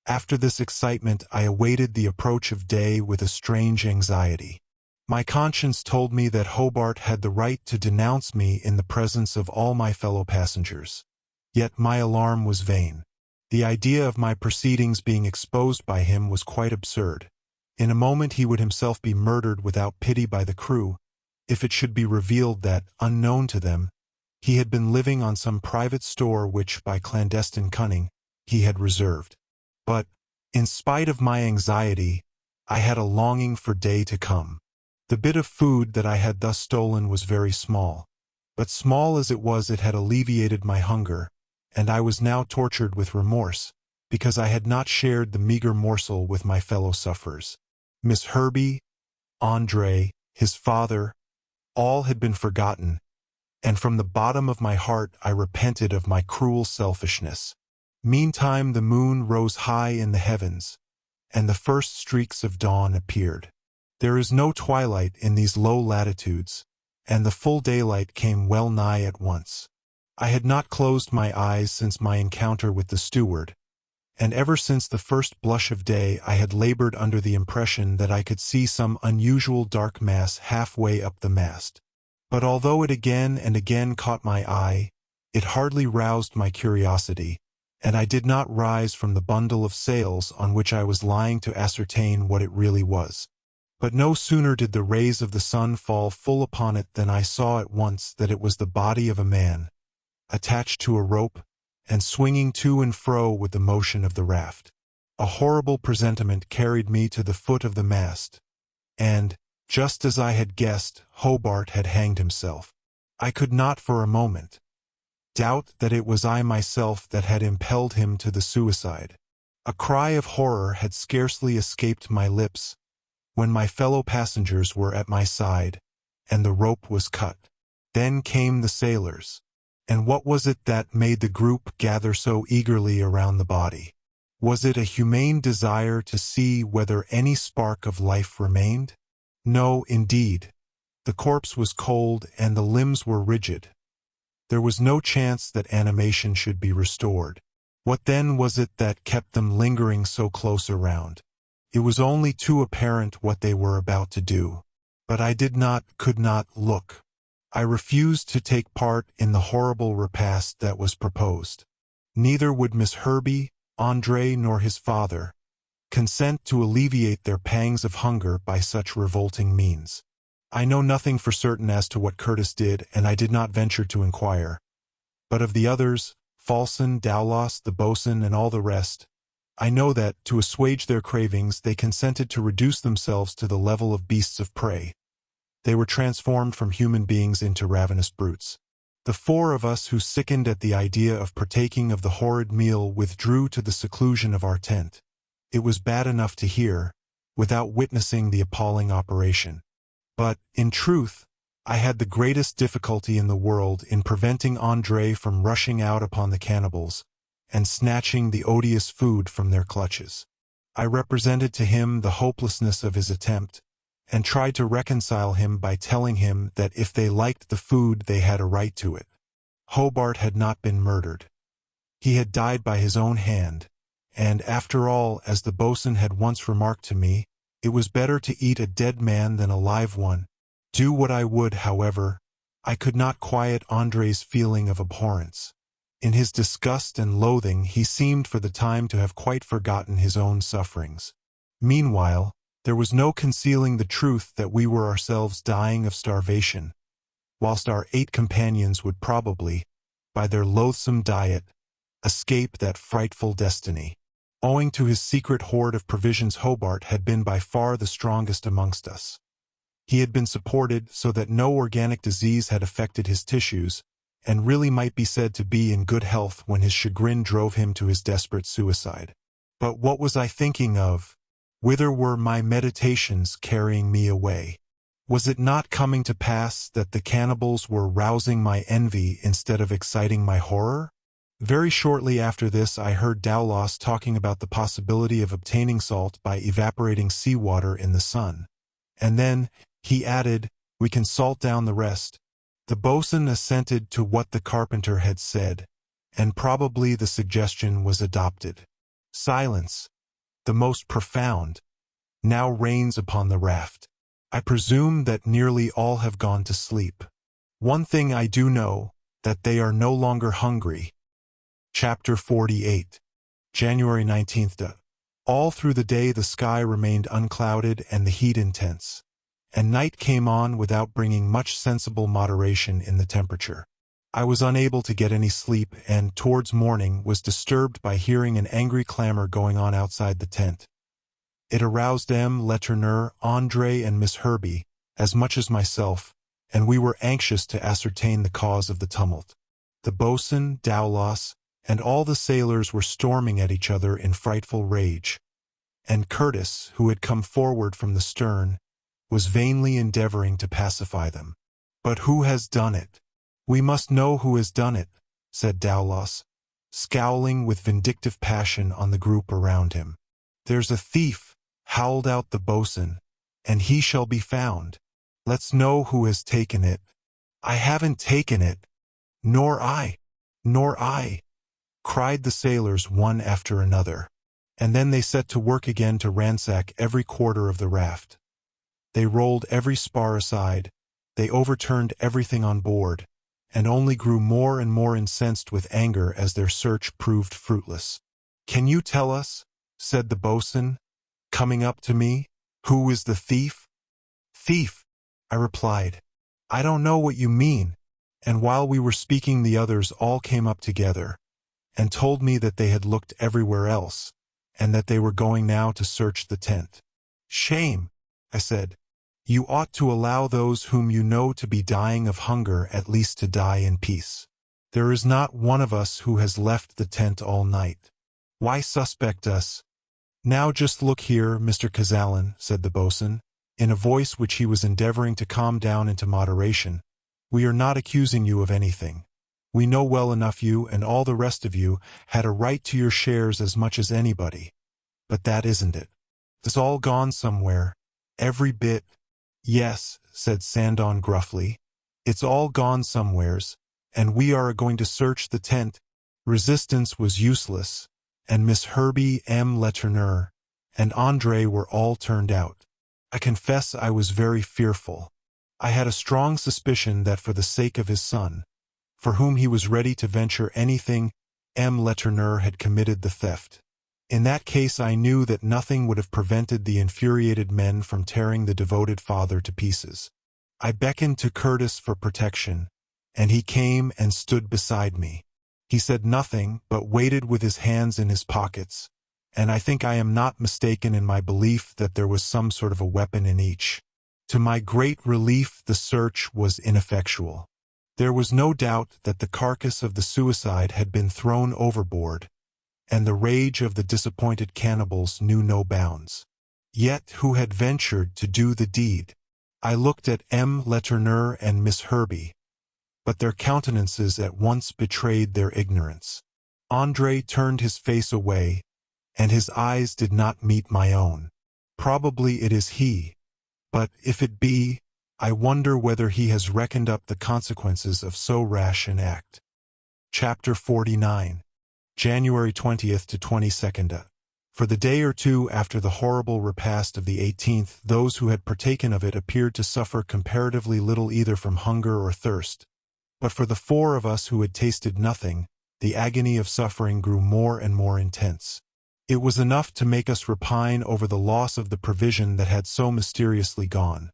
After this excitement I awaited the approach of day with a strange anxiety. My conscience told me that Hobart had the right to denounce me in the presence of all my fellow passengers. Yet my alarm was vain. The idea of my proceedings being exposed by him was quite absurd. In a moment he would himself be murdered without pity by the crew, if it should be revealed that, unknown to them, he had been living on some private store which, by clandestine cunning, he had reserved. But, in spite of my anxiety, I had a longing for day to come. The bit of food that I had thus stolen was very small, but small as it was it had alleviated my hunger, and I was now tortured with remorse, because I had not shared the meager morsel with my fellow sufferers. Miss Herbie, Andre, his father, all had been forgotten, and from the bottom of my heart I repented of my cruel selfishness. Meantime the moon rose high in the heavens, and the first streaks of dawn appeared. There is no twilight in these low latitudes, and the full daylight came well nigh at once. I had not closed my eyes since my encounter with the steward, and ever since the first blush of day I had labored under the impression that I could see some unusual dark mass halfway up the mast. But although it again and again caught my eye, it hardly roused my curiosity, and I did not rise from the bundle of sails on which I was lying to ascertain what it really was. But no sooner did the rays of the sun fall full upon it than I saw at once that it was the body of a man, attached to a rope, and swinging to and fro with the motion of the raft. A horrible presentiment carried me to the foot of the mast, and, just as I had guessed, Hobart had hanged himself. I could not for a moment doubt that it was I myself that had impelled him to the suicide. A cry of horror had scarcely escaped my lips when my fellow passengers were at my side, and the rope was cut. Then came the sailors, And what was it that made the group gather so eagerly around the body? Was it a humane desire to see whether any spark of life remained? No, indeed. The corpse was cold and the limbs were rigid. There was no chance that animation should be restored. What then was it that kept them lingering so close around? It was only too apparent what they were about to do. But I could not look. I refused to take part in the horrible repast that was proposed. Neither would Miss Herbie, André, nor his father consent to alleviate their pangs of hunger by such revolting means. I know nothing for certain as to what Curtis did, and I did not venture to inquire. But of the others, Falson, Dowlas, the boatswain, and all the rest, I know that, to assuage their cravings, they consented to reduce themselves to the level of beasts of prey. They were transformed from human beings into ravenous brutes. The four of us who sickened at the idea of partaking of the horrid meal withdrew to the seclusion of our tent. It was bad enough to hear, without witnessing the appalling operation. But, in truth, I had the greatest difficulty in the world in preventing André from rushing out upon the cannibals and snatching the odious food from their clutches. I represented to him the hopelessness of his attempt, and tried to reconcile him by telling him that if they liked the food they had a right to it. Hobart had not been murdered. He had died by his own hand, and after all, as the boatswain had once remarked to me, it was better to eat a dead man than a live one. Do what I would, however, I could not quiet André's feeling of abhorrence. In his disgust and loathing he seemed for the time to have quite forgotten his own sufferings. Meanwhile, there was no concealing the truth that we were ourselves dying of starvation, whilst our 8 companions would probably, by their loathsome diet, escape that frightful destiny. Owing to his secret hoard of provisions, Hobart had been by far the strongest amongst us. He had been supported so that no organic disease had affected his tissues, and really might be said to be in good health when his chagrin drove him to his desperate suicide. But what was I thinking of? Whither were my meditations carrying me away? Was it not coming to pass that the cannibals were rousing my envy instead of exciting my horror? Very shortly after this I heard Dowlas talking about the possibility of obtaining salt by evaporating seawater in the sun. And then, he added, we can salt down the rest. The boatswain assented to what the carpenter had said, and probably the suggestion was adopted. Silence, the most profound, now reigns upon the raft. I presume that nearly all have gone to sleep. One thing I do know, that they are no longer hungry. Chapter 48. January 19th. All through the day the sky remained unclouded and the heat intense, and night came on without bringing much sensible moderation in the temperature. I was unable to get any sleep and, towards morning, was disturbed by hearing an angry clamor going on outside the tent. It aroused M. Letourneur, André, and Miss Herbie, as much as myself, and we were anxious to ascertain the cause of the tumult. The boatswain, Dowlas, and all the sailors were storming at each other in frightful rage, and Curtis, who had come forward from the stern, was vainly endeavoring to pacify them. But who has done it? We must know who has done it, said Dowlas, scowling with vindictive passion on the group around him. There's a thief, howled out the boatswain, and he shall be found. Let's know who has taken it. I haven't taken it. Nor I. Nor I, cried the sailors one after another. And then they set to work again to ransack every quarter of the raft. They rolled every spar aside, they overturned everything on board, and only grew more and more incensed with anger as their search proved fruitless. Can you tell us, said the boatswain, coming up to me, who is the thief? Thief, I replied. I don't know what you mean. And while we were speaking the others all came up together, and told me that they had looked everywhere else, and that they were going now to search the tent. Shame, I said. You ought to allow those whom you know to be dying of hunger at least to die in peace. There is not one of us who has left the tent all night. Why suspect us? Now just look here, Mr. Cazalan, said the boatswain, in a voice which he was endeavoring to calm down into moderation. We are not accusing you of anything. We know well enough you and all the rest of you had a right to your shares as much as anybody. But that isn't it. It's all gone somewhere. Every bit. Yes, said Sandon gruffly. It's all gone somewheres, and we are going to search the tent. Resistance was useless, and Miss Herbie M. Letourneur and André were all turned out. I confess I was very fearful. I had a strong suspicion that for the sake of his son, for whom he was ready to venture anything, M. Letourneur had committed the theft. In that case I knew that nothing would have prevented the infuriated men from tearing the devoted father to pieces. I beckoned to Curtis for protection, and he came and stood beside me. He said nothing, but waited with his hands in his pockets, and I think I am not mistaken in my belief that there was some sort of a weapon in each. To my great relief, the search was ineffectual. There was no doubt that the carcass of the suicide had been thrown overboard, and the rage of the disappointed cannibals knew no bounds. Yet who had ventured to do the deed? I looked at M. Letourneur and Miss Herbie, but their countenances at once betrayed their ignorance. André turned his face away, and his eyes did not meet my own. Probably it is he, but if it be, I wonder whether he has reckoned up the consequences of so rash an act. Chapter 49. January 20th to 22nd. For the day or two after the horrible repast of the 18th, those who had partaken of it appeared to suffer comparatively little either from hunger or thirst. But for the 4 of us who had tasted nothing, the agony of suffering grew more and more intense. It was enough to make us repine over the loss of the provision that had so mysteriously gone.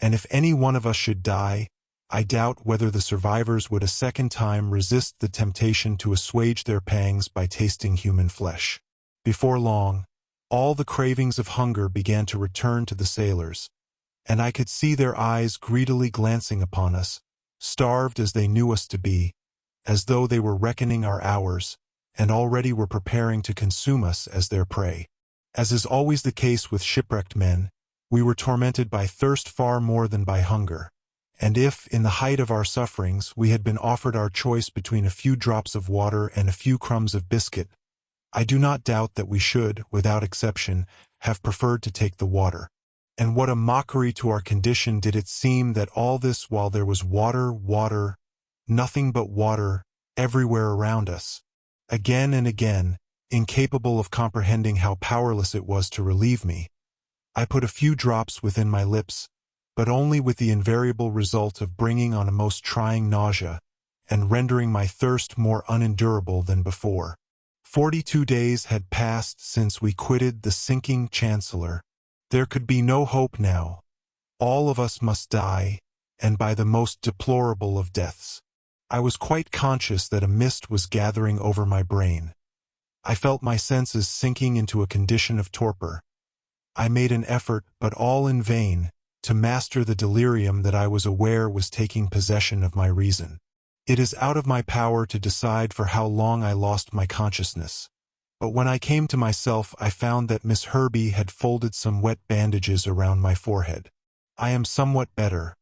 And if any one of us should die, I doubt whether the survivors would a second time resist the temptation to assuage their pangs by tasting human flesh. Before long, all the cravings of hunger began to return to the sailors, and I could see their eyes greedily glancing upon us, starved as they knew us to be, as though they were reckoning our hours, and already were preparing to consume us as their prey. As is always the case with shipwrecked men, we were tormented by thirst far more than by hunger, and if, in the height of our sufferings, we had been offered our choice between a few drops of water and a few crumbs of biscuit, I do not doubt that we should, without exception, have preferred to take the water. And what a mockery to our condition did it seem that all this while there was water, nothing but water, everywhere around us. Again and again, incapable of comprehending how powerless it was to relieve me, I put a few drops within my lips, but only with the invariable result of bringing on a most trying nausea, and rendering my thirst more unendurable than before. 42 days had passed since we quitted the sinking Chancellor. There could be no hope now. All of us must die, and by the most deplorable of deaths. I was quite conscious that a mist was gathering over my brain. I felt my senses sinking into a condition of torpor. I made an effort, but all in vain, to master the delirium that I was aware was taking possession of my reason. It is out of my power to decide for how long I lost my consciousness. But when I came to myself, I found that Miss Herbie had folded some wet bandages around my forehead. I am somewhat better,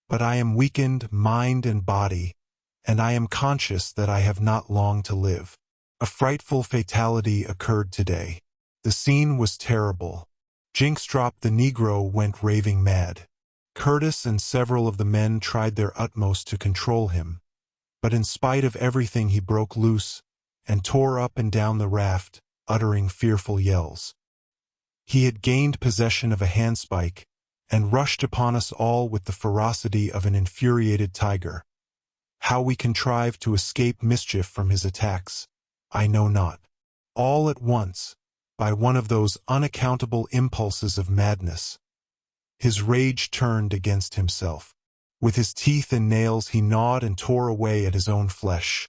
but I am weakened, mind and body, and I am conscious that I have not long to live. A frightful fatality occurred today. The scene was terrible. Jinxtrop the Negro went raving mad. Curtis and several of the men tried their utmost to control him, but in spite of everything he broke loose and tore up and down the raft, uttering fearful yells. He had gained possession of a handspike and rushed upon us all with the ferocity of an infuriated tiger. How we contrived to escape mischief from his attacks, I know not. All at once, by one of those unaccountable impulses of madness, his rage turned against himself. With his teeth and nails he gnawed and tore away at his own flesh.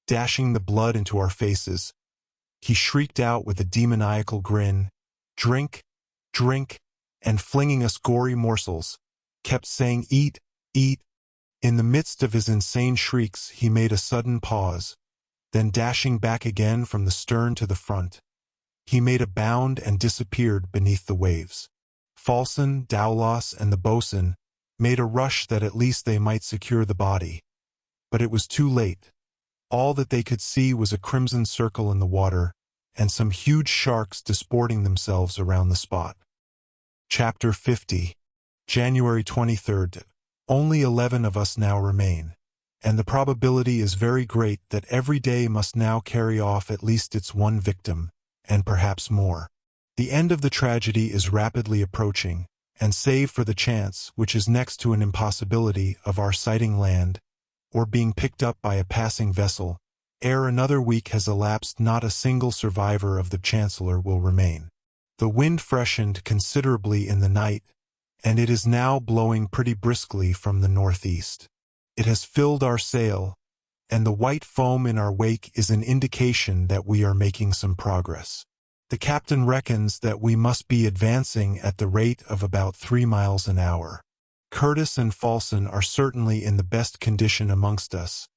Dashing the blood into our faces, he shrieked out with a demoniacal grin, "Drink, drink," and flinging us gory morsels, kept saying, "Eat, eat." In the midst of his insane shrieks he made a sudden pause, then dashing back again from the stern to the front, he made a bound and disappeared beneath the waves. Falson, Dowlas, and the boatswain made a rush that at least they might secure the body, But it was too late. All that they could see was a crimson circle in the water, and some huge sharks disporting themselves around the spot. Chapter 50. January 23rd. Only 11 of us now remain, and the probability is very great that every day must now carry off at least its one victim, and perhaps more. The end of the tragedy is rapidly approaching, and save for the chance, which is next to an impossibility, of our sighting land, or being picked up by a passing vessel, ere another week has elapsed not a single survivor of the Chancellor will remain. The wind freshened considerably in the night, and it is now blowing pretty briskly from the northeast. It has filled our sail, and the white foam in our wake is an indication that we are making some progress. The captain reckons that we must be advancing at the rate of about 3 miles an hour. Curtis and Falson are certainly in the best condition amongst us,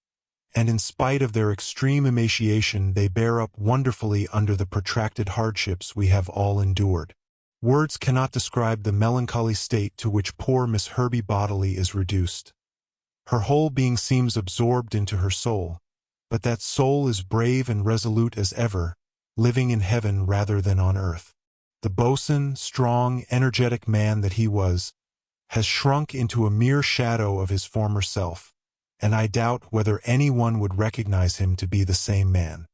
and in spite of their extreme emaciation they bear up wonderfully under the protracted hardships we have all endured. Words cannot describe the melancholy state to which poor Miss Herbie bodily is reduced. Her whole being seems absorbed into her soul, but that soul is brave and resolute as ever, living in heaven rather than on earth. The boatswain, strong, energetic man that he was, has shrunk into a mere shadow of his former self, and I doubt whether anyone would recognize him to be the same man.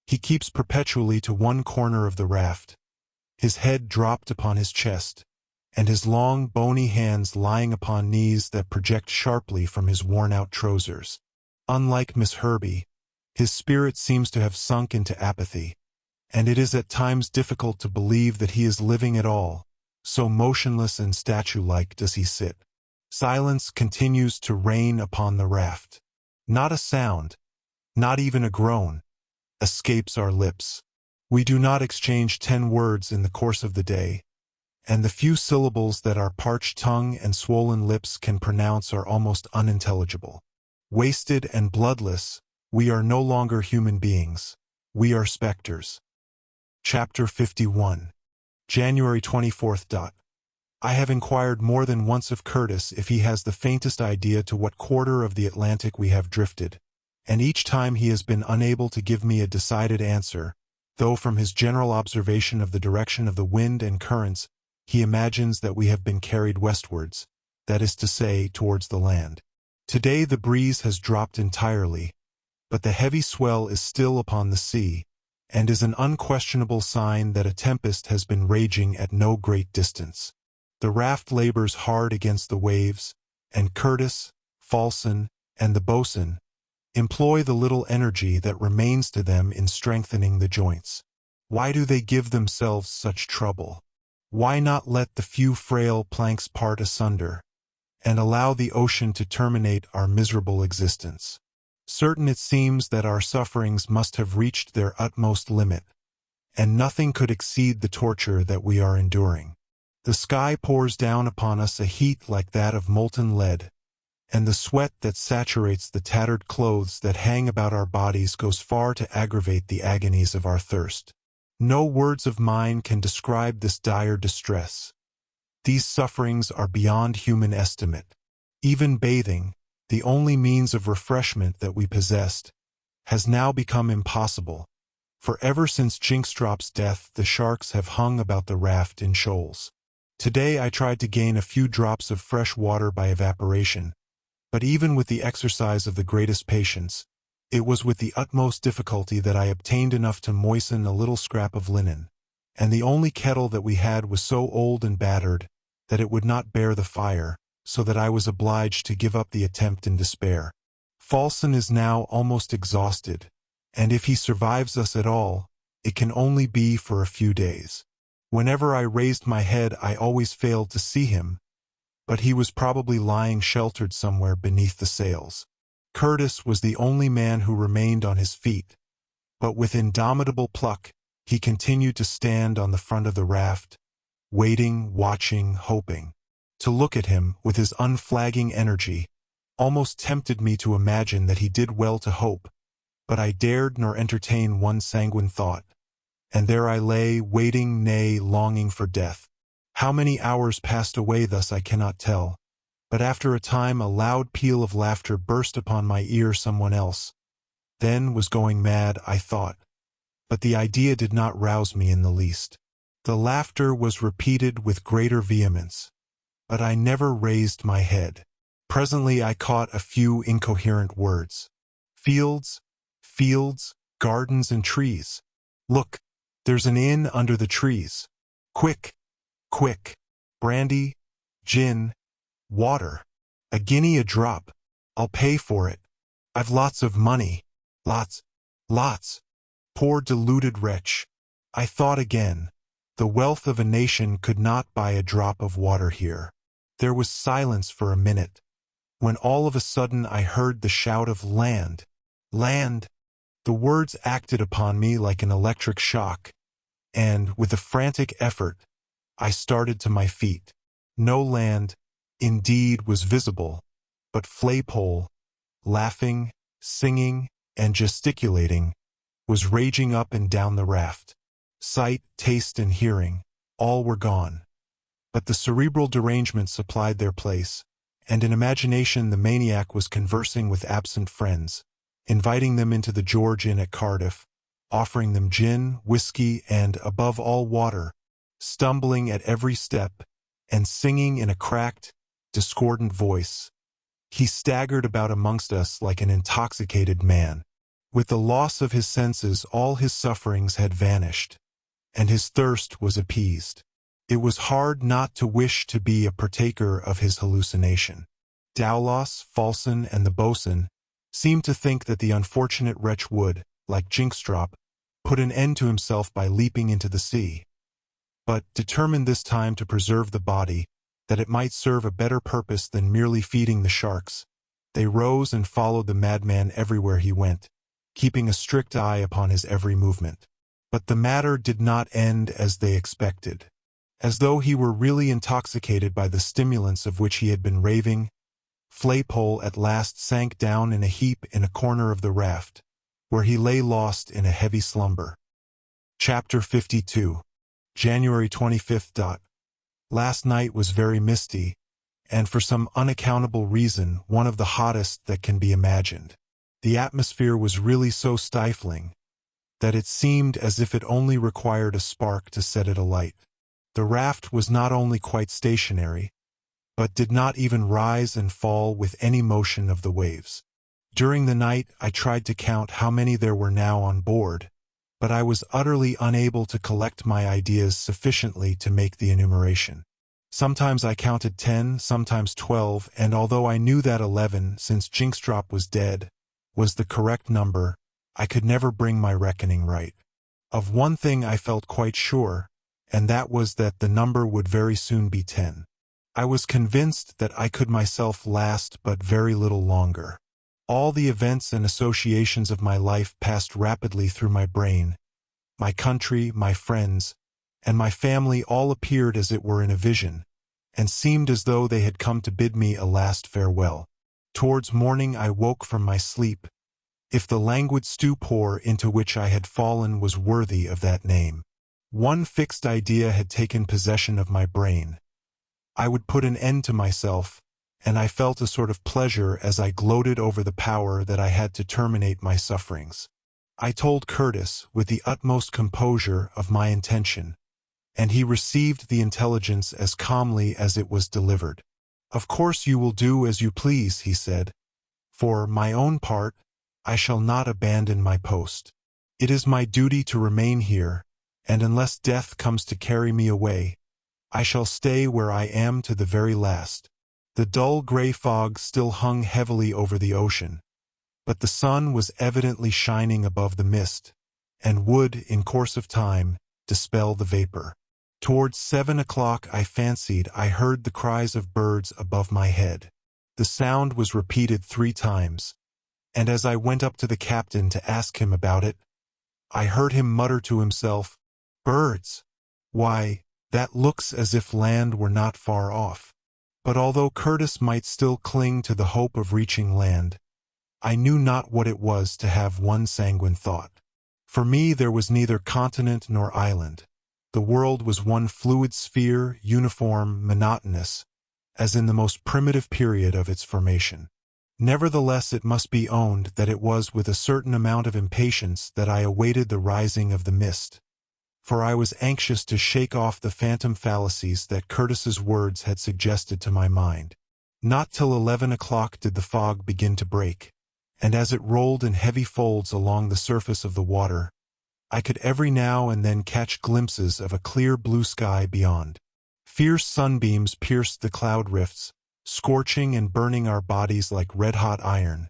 He keeps perpetually to one corner of the raft, his head dropped upon his chest, and his long bony hands lying upon knees that project sharply from his worn-out trousers. Unlike Miss Herbie, his spirit seems to have sunk into apathy, and it is at times difficult to believe that he is living at all, so motionless and statue-like does he sit. Silence continues to reign upon the raft. Not a sound, not even a groan, escapes our lips. We do not exchange 10 words in the course of the day, and the few syllables that our parched tongue and swollen lips can pronounce are almost unintelligible. Wasted and bloodless, we are no longer human beings. We are specters. Chapter 51. January 24th. I have inquired more than once of Curtis if he has the faintest idea to what quarter of the Atlantic we have drifted, and each time he has been unable to give me a decided answer, though from his general observation of the direction of the wind and currents, he imagines that we have been carried westwards, that is to say, towards the land. Today the breeze has dropped entirely, but the heavy swell is still upon the sea, and is an unquestionable sign that a tempest has been raging at no great distance. The raft labors hard against the waves, and Curtis, Falson, and the boatswain employ the little energy that remains to them in strengthening the joints. Why do they give themselves such trouble? Why not let the few frail planks part asunder, and allow the ocean to terminate our miserable existence? Certain it seems that our sufferings must have reached their utmost limit, and nothing could exceed the torture that we are enduring. The sky pours down upon us a heat like that of molten lead, and the sweat that saturates the tattered clothes that hang about our bodies goes far to aggravate the agonies of our thirst. No words of mine can describe this dire distress. These sufferings are beyond human estimate. Even bathing, the only means of refreshment that we possessed, has now become impossible, for ever since Jinxdrop's death the sharks have hung about the raft in shoals. Today I tried to gain a few drops of fresh water by evaporation, but even with the exercise of the greatest patience, it was with the utmost difficulty that I obtained enough to moisten a little scrap of linen, and the only kettle that we had was so old and battered that it would not bear the fire, so that I was obliged to give up the attempt in despair. Falson is now almost exhausted, and if he survives us at all, it can only be for a few days. Whenever I raised my head I always failed to see him, but he was probably lying sheltered somewhere beneath the sails. Curtis was the only man who remained on his feet, but with indomitable pluck he continued to stand on the front of the raft, waiting, watching, hoping. To look at him, with his unflagging energy, almost tempted me to imagine that he did well to hope, but I dared nor entertain one sanguine thought, and there I lay, waiting, nay, longing for death. How many hours passed away thus I cannot tell, But after a time a loud peal of laughter burst upon my ear. Someone else then was going mad, I thought. But the idea did not rouse me in the least. The laughter was repeated with greater vehemence, but I never raised my head. Presently I caught a few incoherent words. Fields, fields, gardens and trees. Look, there's an inn under the trees. Quick, quick. Brandy, gin, water. A guinea a drop. I'll pay for it. I've lots of money. Lots, lots. Poor deluded wretch. I thought again. The wealth of a nation could not buy a drop of water here. There was silence for a minute, when all of a sudden I heard the shout of land. Land! The words acted upon me like an electric shock, and, with a frantic effort, I started to my feet. No land, indeed, was visible, but Flaypole, laughing, singing, and gesticulating, was raging up and down the raft. Sight, taste, and hearing, all were gone. But the cerebral derangement supplied their place, and in imagination the maniac was conversing with absent friends, inviting them into the George Inn at Cardiff, offering them gin, whiskey, and, above all, water, stumbling at every step, and singing in a cracked, discordant voice. He staggered about amongst us like an intoxicated man. With the loss of his senses all his sufferings had vanished, and his thirst was appeased. It was hard not to wish to be a partaker of his hallucination. Dowlas, Falson, and the boatswain seemed to think that the unfortunate wretch would, like Jinkstrop, put an end to himself by leaping into the sea. But, determined this time to preserve the body, that it might serve a better purpose than merely feeding the sharks, they rose and followed the madman everywhere he went, keeping a strict eye upon his every movement. But the matter did not end as they expected. As though he were really intoxicated by the stimulants of which he had been raving, Flaypole at last sank down in a heap in a corner of the raft, where he lay lost in a heavy slumber. Chapter 52. January 25th. Last night was very misty, and for some unaccountable reason one of the hottest that can be imagined. The atmosphere was really so stifling that it seemed as if it only required a spark to set it alight. The raft was not only quite stationary, but did not even rise and fall with any motion of the waves. During the night I tried to count how many there were now on board, but I was utterly unable to collect my ideas sufficiently to make the enumeration. Sometimes I counted 10, sometimes 12, and although I knew that 11, since Jinkstrop was dead, was the correct number, I could never bring my reckoning right. Of one thing I felt quite sure, and that was that the number would very soon be 10. I was convinced that I could myself last but very little longer. All the events and associations of my life passed rapidly through my brain. My country, my friends, and my family all appeared as it were in a vision, and seemed as though they had come to bid me a last farewell. Towards morning I woke from my sleep, if the languid stupor into which I had fallen was worthy of that name. One fixed idea had taken possession of my brain. I would put an end to myself, and I felt a sort of pleasure as I gloated over the power that I had to terminate my sufferings. I told Curtis, with the utmost composure, of my intention, and he received the intelligence as calmly as it was delivered. "Of course you will do as you please," he said. "For my own part, I shall not abandon my post. It is my duty to remain here, and unless death comes to carry me away, I shall stay where I am to the very last." The dull gray fog still hung heavily over the ocean, but the sun was evidently shining above the mist, and would, in course of time, dispel the vapor. Towards 7 o'clock I fancied I heard the cries of birds above my head. The sound was repeated 3 times, and as I went up to the captain to ask him about it, I heard him mutter to himself, "Birds! Why, that looks as if land were not far off." But although Curtis might still cling to the hope of reaching land, I knew not what it was to have one sanguine thought. For me there was neither continent nor island. The world was one fluid sphere, uniform, monotonous, as in the most primitive period of its formation. Nevertheless, it must be owned that it was with a certain amount of impatience that I awaited the rising of the mist, for I was anxious to shake off the phantom fallacies that Curtis's words had suggested to my mind. Not till 11 o'clock did the fog begin to break, and as it rolled in heavy folds along the surface of the water, I could every now and then catch glimpses of a clear blue sky beyond. Fierce sunbeams pierced the cloud rifts, scorching and burning our bodies like red-hot iron,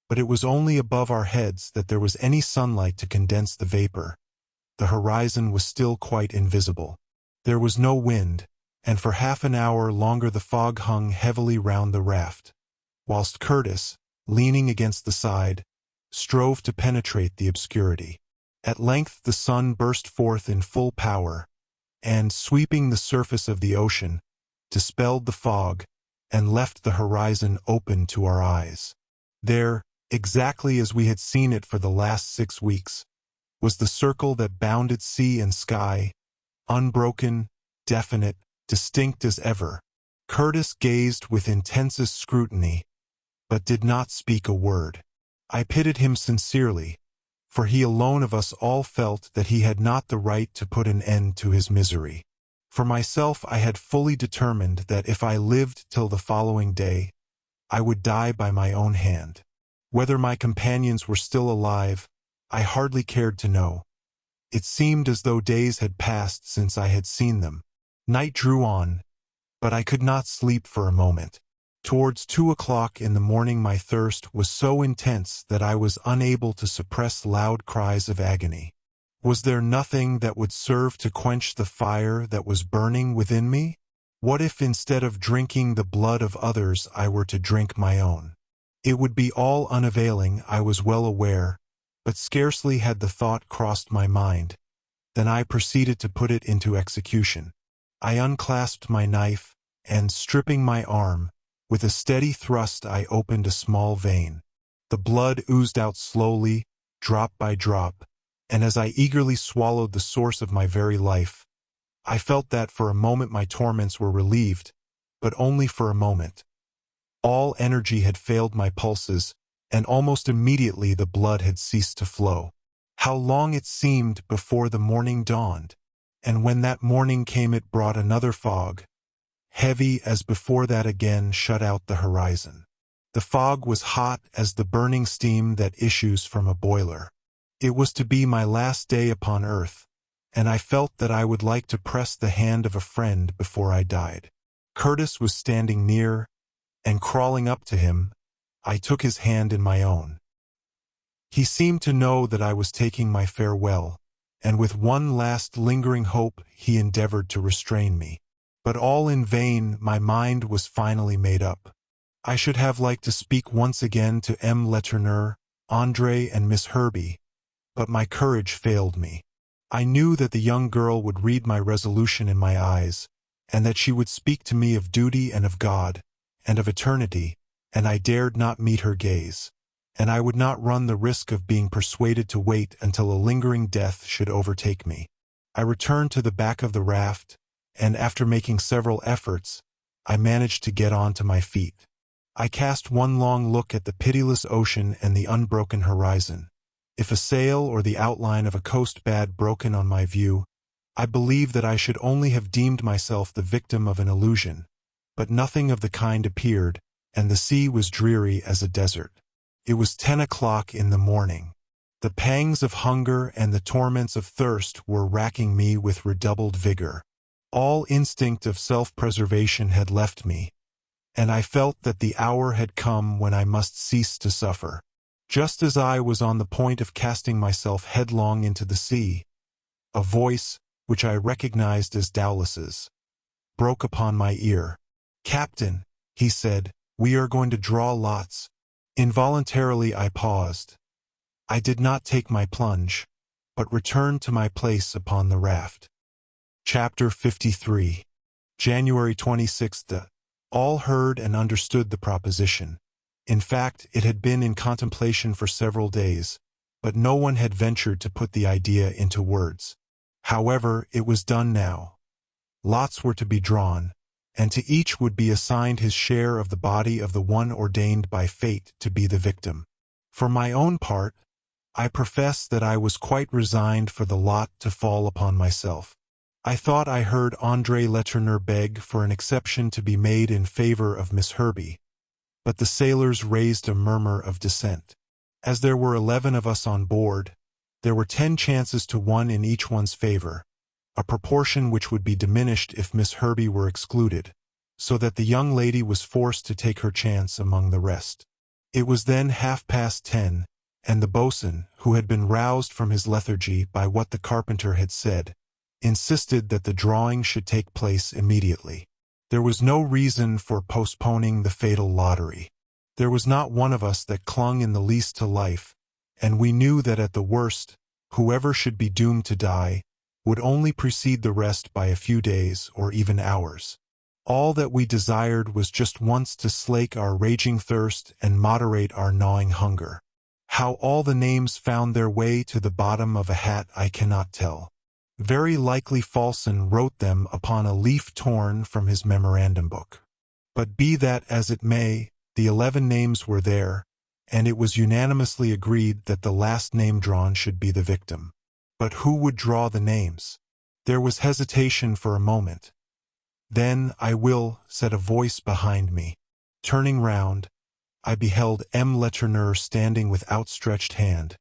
but it was only above our heads that there was any sunlight to condense the vapor. The horizon was still quite invisible. There was no wind, and for half an hour longer the fog hung heavily round the raft, whilst Curtis, leaning against the side, strove to penetrate the obscurity. At length the sun burst forth in full power, and, sweeping the surface of the ocean, dispelled the fog, and left the horizon open to our eyes. There, exactly as we had seen it for the last 6 weeks, was the circle that bounded sea and sky, unbroken, definite, distinct as ever. Curtis gazed with intensest scrutiny, but did not speak a word. I pitied him sincerely, for he alone of us all felt that he had not the right to put an end to his misery. For myself, I had fully determined that if I lived till the following day, I would die by my own hand. Whether my companions were still alive, I hardly cared to know. It seemed as though days had passed since I had seen them. Night drew on, but I could not sleep for a moment. Towards 2 o'clock in the morning my thirst was so intense that I was unable to suppress loud cries of agony. Was there nothing that would serve to quench the fire that was burning within me? What if instead of drinking the blood of others I were to drink my own? It would be all unavailing, I was well aware, but scarcely had the thought crossed my mind than I proceeded to put it into execution. I unclasped my knife, and, stripping my arm, with a steady thrust I opened a small vein. The blood oozed out slowly, drop by drop, and as I eagerly swallowed the source of my very life, I felt that for a moment my torments were relieved, but only for a moment. All energy had failed my pulses, and almost immediately the blood had ceased to flow. How long it seemed before the morning dawned, and when that morning came it brought another fog, heavy as before that again shut out the horizon. The fog was hot as the burning steam that issues from a boiler. It was to be my last day upon earth, and I felt that I would like to press the hand of a friend before I died. Curtis was standing near, and crawling up to him, I took his hand in my own. He seemed to know that I was taking my farewell, and with one last lingering hope he endeavored to restrain me. But all in vain. My mind was finally made up. I should have liked to speak once again to M. Letourneur, André, and Miss Herbie, but my courage failed me. I knew that the young girl would read my resolution in my eyes, and that she would speak to me of duty and of God, and of eternity, and I dared not meet her gaze, and I would not run the risk of being persuaded to wait until a lingering death should overtake me. I returned to the back of the raft, and after making several efforts, I managed to get on to my feet. I cast one long look at the pitiless ocean and the unbroken horizon. If a sail or the outline of a coast bad broken on my view, I believe that I should only have deemed myself the victim of an illusion, but nothing of the kind appeared, and the sea was dreary as a desert. It was 10 o'clock in the morning. The pangs of hunger and the torments of thirst were racking me with redoubled vigor. All instinct of self-preservation had left me, and I felt that the hour had come when I must cease to suffer. Just as I was on the point of casting myself headlong into the sea, a voice, which I recognized as Dowless's, broke upon my ear. "Captain," he said, "we are going to draw lots." Involuntarily I paused. I did not take my plunge, but returned to my place upon the raft. Chapter 53. January 26th. All heard and understood the proposition. In fact, it had been in contemplation for several days, but no one had ventured to put the idea into words. However, it was done now. Lots were to be drawn, and to each would be assigned his share of the body of the one ordained by fate to be the victim. For my own part, I profess that I was quite resigned for the lot to fall upon myself. I thought I heard André Letourneur beg for an exception to be made in favor of Miss Herbey, but the sailors raised a murmur of dissent. As there were 11 of us on board, there were 10 chances to 1 in each one's favor, a proportion which would be diminished if Miss Herbey were excluded, so that the young lady was forced to take her chance among the rest. It was then 10:30, and the boatswain, who had been roused from his lethargy by what the carpenter had said, insisted that the drawing should take place immediately. There was no reason for postponing the fatal lottery. There was not one of us that clung in the least to life, and we knew that at the worst, whoever should be doomed to die would only precede the rest by a few days or even hours. All that we desired was just once to slake our raging thirst and moderate our gnawing hunger. How all the names found their way to the bottom of a hat I cannot tell. Very likely Falsten wrote them upon a leaf torn from his memorandum book. But be that as it may, the 11 names were there, and it was unanimously agreed that the last name drawn should be the victim. But who would draw the names? There was hesitation for a moment. Then, "I will," said a voice behind me. Turning round, I beheld M. Letourneur standing with outstretched hand,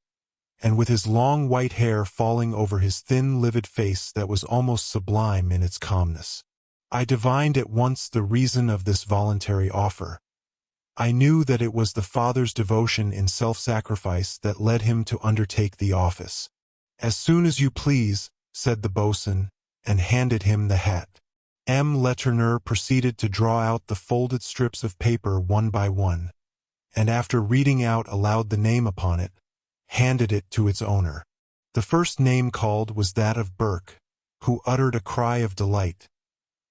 and with his long white hair falling over his thin, livid face that was almost sublime in its calmness. I divined at once the reason of this voluntary offer. I knew that it was the father's devotion in self-sacrifice that led him to undertake the office. "As soon as you please," said the boatswain, and handed him the hat. M. Letourneur proceeded to draw out the folded strips of paper one by one, and after reading out aloud the name upon it, handed it to its owner. The first name called was that of Burke, who uttered a cry of delight.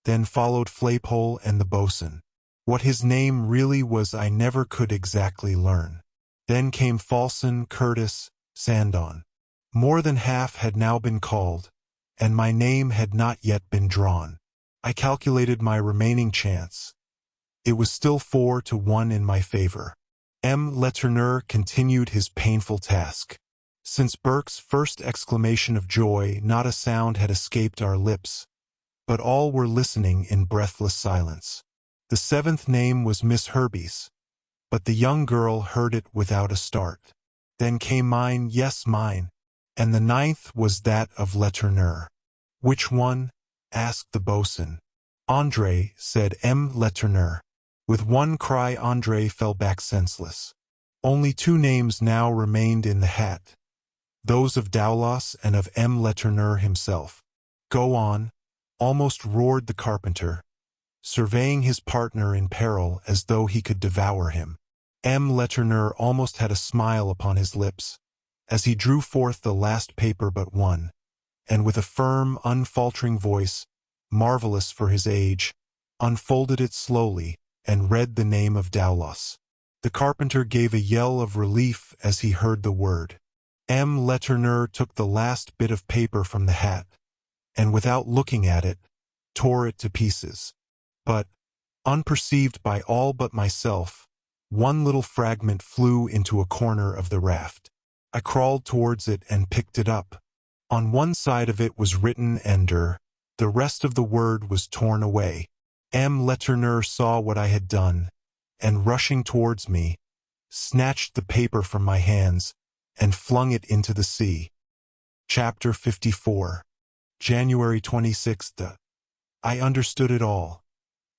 Then followed Flaypole and the boatswain. What his name really was I never could exactly learn. Then came Falsten, Curtis, Sandon. More than half had now been called, and my name had not yet been drawn. I calculated my remaining chance. It was still 4-1 in my favor. M. Letourneur continued his painful task. Since Burke's first exclamation of joy, not a sound had escaped our lips, but all were listening in breathless silence. The 7th name was Miss Herbey's, but the young girl heard it without a start. Then came mine, yes, mine, and the 9th was that of Letourneur. "Which one?" asked the boatswain. "André," said M. Letourneur. With one cry André fell back senseless. Only 2 names now remained in the hat, those of Daulas and of M. Letourneur himself. "Go on," almost roared the carpenter, surveying his partner in peril as though he could devour him. M. Letourneur almost had a smile upon his lips, as he drew forth the last paper but one, and with a firm, unfaltering voice, marvelous for his age, unfolded it slowly, and read the name of Daulas. The carpenter gave a yell of relief as he heard the word. M. Letourneur took the last bit of paper from the hat, and without looking at it, tore it to pieces. But, unperceived by all but myself, one little fragment flew into a corner of the raft. I crawled towards it and picked it up. On one side of it was written Ender, the rest of the word was torn away. M. Letourneur saw what I had done, and rushing towards me, snatched the paper from my hands, and flung it into the sea. Chapter 54. January 26th. I understood it all.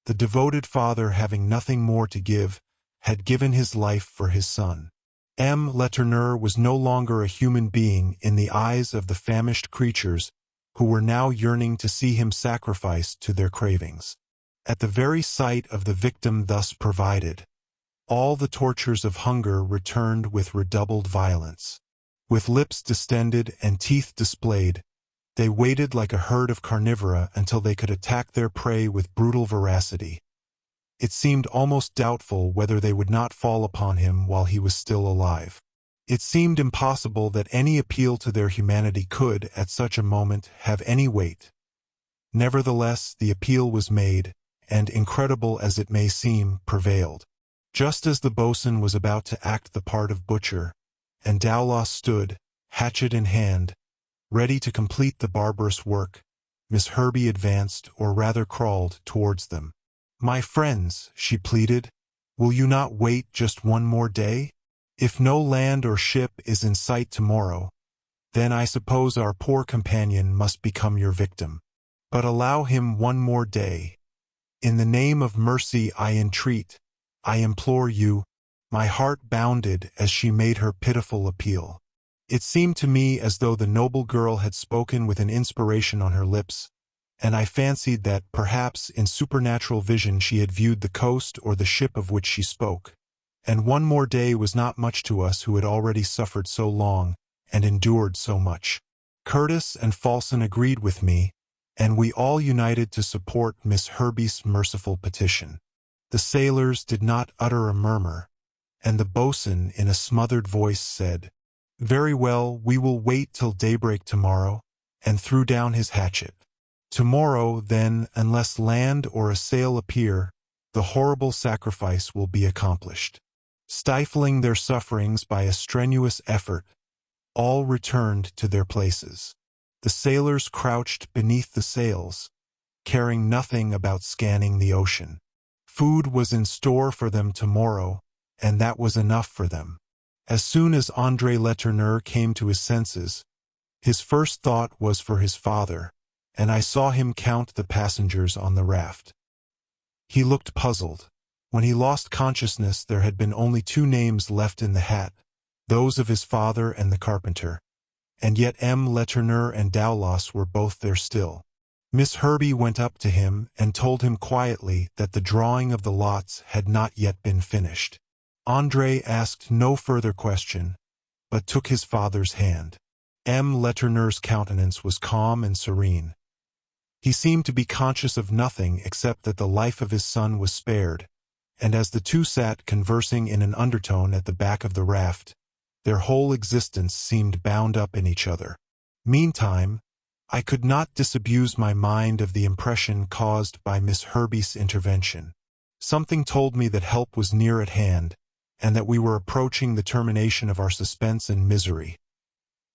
The devoted father, having nothing more to give, had given his life for his son. M. Letourneur was no longer a human being in the eyes of the famished creatures who were now yearning to see him sacrificed to their cravings. At the very sight of the victim thus provided, all the tortures of hunger returned with redoubled violence. With lips distended and teeth displayed, they waited like a herd of carnivora until they could attack their prey with brutal voracity. It seemed almost doubtful whether they would not fall upon him while he was still alive. It seemed impossible that any appeal to their humanity could, at such a moment, have any weight. Nevertheless, the appeal was made, and incredible as it may seem, prevailed. Just as the boatswain was about to act the part of butcher, and Dowlas stood, hatchet in hand, ready to complete the barbarous work, Miss Herbey advanced, or rather crawled, towards them. "My friends," she pleaded, "will you not wait just one more day? If no land or ship is in sight tomorrow, then I suppose our poor companion must become your victim. But allow him one more day. In the name of mercy I entreat, I implore you." My heart bounded as she made her pitiful appeal. It seemed to me as though the noble girl had spoken with an inspiration on her lips, and I fancied that, perhaps, in supernatural vision she had viewed the coast or the ship of which she spoke. And one more day was not much to us who had already suffered so long and endured so much. Curtis and Falson agreed with me, and we all united to support Miss Herbey's merciful petition. The sailors did not utter a murmur, and the boatswain in a smothered voice said, "Very well, we will wait till daybreak tomorrow," and threw down his hatchet. Tomorrow, then, unless land or a sail appear, the horrible sacrifice will be accomplished. Stifling their sufferings by a strenuous effort, all returned to their places. The sailors crouched beneath the sails, caring nothing about scanning the ocean. Food was in store for them tomorrow, and that was enough for them. As soon as André Letourneur came to his senses, his first thought was for his father, and I saw him count the passengers on the raft. He looked puzzled. When he lost consciousness, there had been only 2 names left in the hat, those of his father and the carpenter, and yet M. Letourneur and Dowlas were both there still. Miss Herbey went up to him and told him quietly that the drawing of the lots had not yet been finished. André asked no further question, but took his father's hand. M. Letoureur's countenance was calm and serene. He seemed to be conscious of nothing except that the life of his son was spared, and as the two sat conversing in an undertone at the back of the raft, their whole existence seemed bound up in each other. Meantime, I could not disabuse my mind of the impression caused by Miss Herbey's intervention. Something told me that help was near at hand, and that we were approaching the termination of our suspense and misery.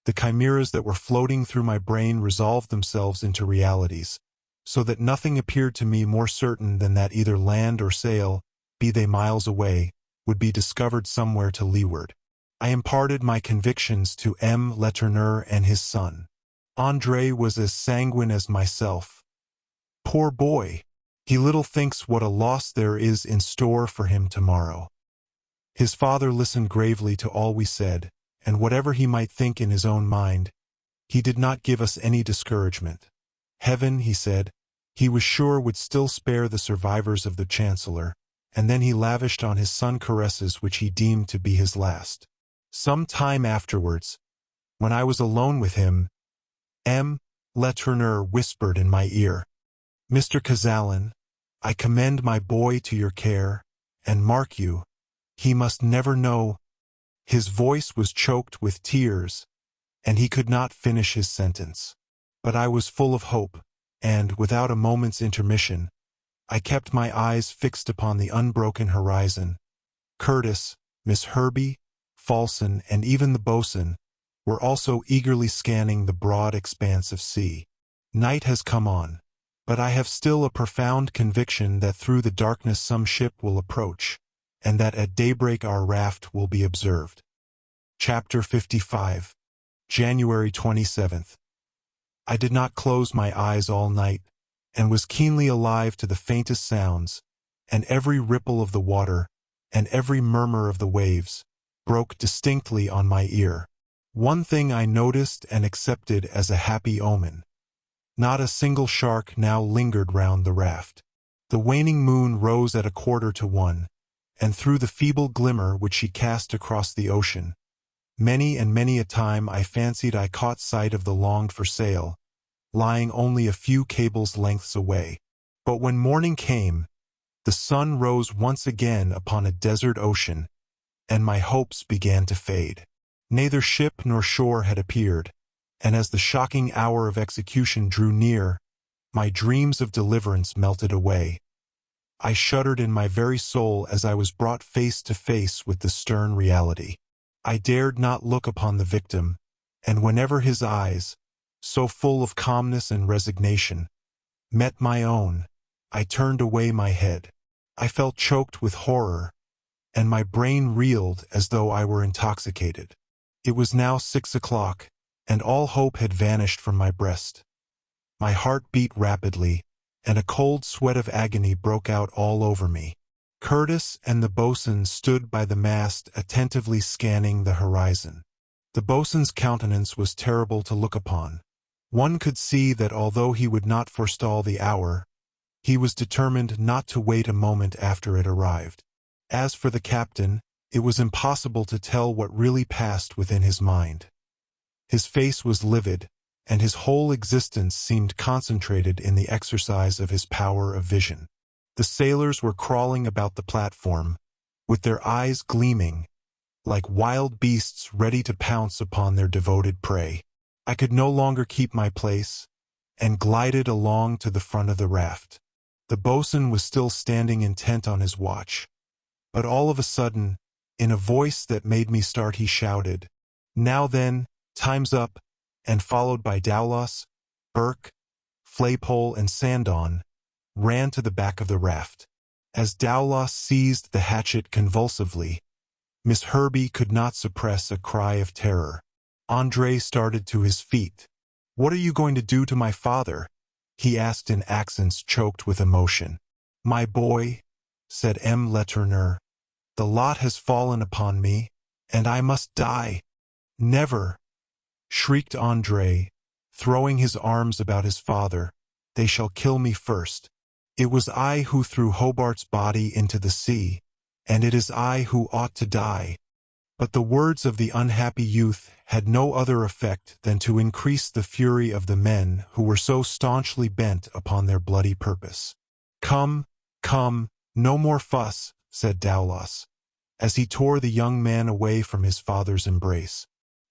The chimeras that were floating through my brain resolved themselves into realities, so that nothing appeared to me more certain than that either land or sail, be they miles away, would be discovered somewhere to leeward. I imparted my convictions to M. Letourneur and his son. André was as sanguine as myself. Poor boy! He little thinks what a loss there is in store for him tomorrow. His father listened gravely to all we said, and whatever he might think in his own mind, he did not give us any discouragement. Heaven, he said, he was sure would still spare the survivors of the Chancellor, and then he lavished on his son caresses which he deemed to be his last. Some time afterwards, when I was alone with him, M. Letourneur whispered in my ear, "Mr. Cazalan, I commend my boy to your care, and mark you, he must never know—" His voice was choked with tears, and he could not finish his sentence. But I was full of hope, and, without a moment's intermission, I kept my eyes fixed upon the unbroken horizon. Curtis, Miss Herbey, Falson, and even the boatswain were also eagerly scanning the broad expanse of sea. Night has come on, but I have still a profound conviction that through the darkness some ship will approach, and that at daybreak our raft will be observed. Chapter 55. January 27th. I did not close my eyes all night, and was keenly alive to the faintest sounds, and every ripple of the water, and every murmur of the waves, broke distinctly on my ear. One thing I noticed and accepted as a happy omen. Not a single shark now lingered round the raft. The waning moon rose at 1:45, and through the feeble glimmer which she cast across the ocean, many and many a time I fancied I caught sight of the longed-for sail, lying only a few cables' lengths away. But when morning came, the sun rose once again upon a desert ocean, and my hopes began to fade. Neither ship nor shore had appeared, and as the shocking hour of execution drew near, my dreams of deliverance melted away, I shuddered in my very soul as I was brought face to face with the stern reality. I dared not look upon the victim, and whenever his eyes, so full of calmness and resignation, met my own, I turned away my head. I felt choked with horror, and my brain reeled as though I were intoxicated. It was now 6 o'clock, and all hope had vanished from my breast. My heart beat rapidly, and a cold sweat of agony broke out all over me. Curtis and the boatswain stood by the mast attentively scanning the horizon. The boatswain's countenance was terrible to look upon. One could see that although he would not forestall the hour, he was determined not to wait a moment after it arrived. As for the captain, it was impossible to tell what really passed within his mind. His face was livid, and his whole existence seemed concentrated in the exercise of his power of vision. The sailors were crawling about the platform, with their eyes gleaming, like wild beasts ready to pounce upon their devoted prey. I could no longer keep my place, and glided along to the front of the raft. The boatswain was still standing intent on his watch, but all of a sudden, in a voice that made me start, he shouted, "Now then, time's up," and followed by Dowlas, Burke, Flaypole, and Sandon, ran to the back of the raft. As Dowlas seized the hatchet convulsively, Miss Herbey could not suppress a cry of terror. André started to his feet. "What are you going to do to my father?" he asked in accents choked with emotion. "My boy," said M. Letourneur, "the lot has fallen upon me, and I must die." "Never!" shrieked André, throwing his arms about his father. "They shall kill me first. It was I who threw Hobart's body into the sea, and it is I who ought to die." But the words of the unhappy youth had no other effect than to increase the fury of the men who were so staunchly bent upon their bloody purpose. "Come, come, no more fuss," said Dowlas, as he tore the young man away from his father's embrace.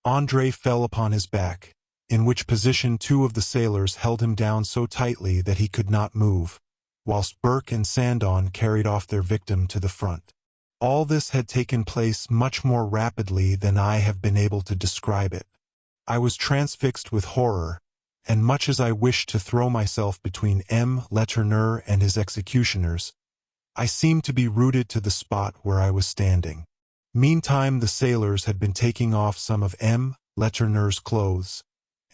André fell upon his back, in which position two of the sailors held him down so tightly that he could not move, whilst Burke and Sandon carried off their victim to the front. All this had taken place much more rapidly than I have been able to describe it. I was transfixed with horror, and much as I wished to throw myself between M. Letourneur and his executioners, I seemed to be rooted to the spot where I was standing. Meantime the sailors had been taking off some of M. Letoureur's clothes,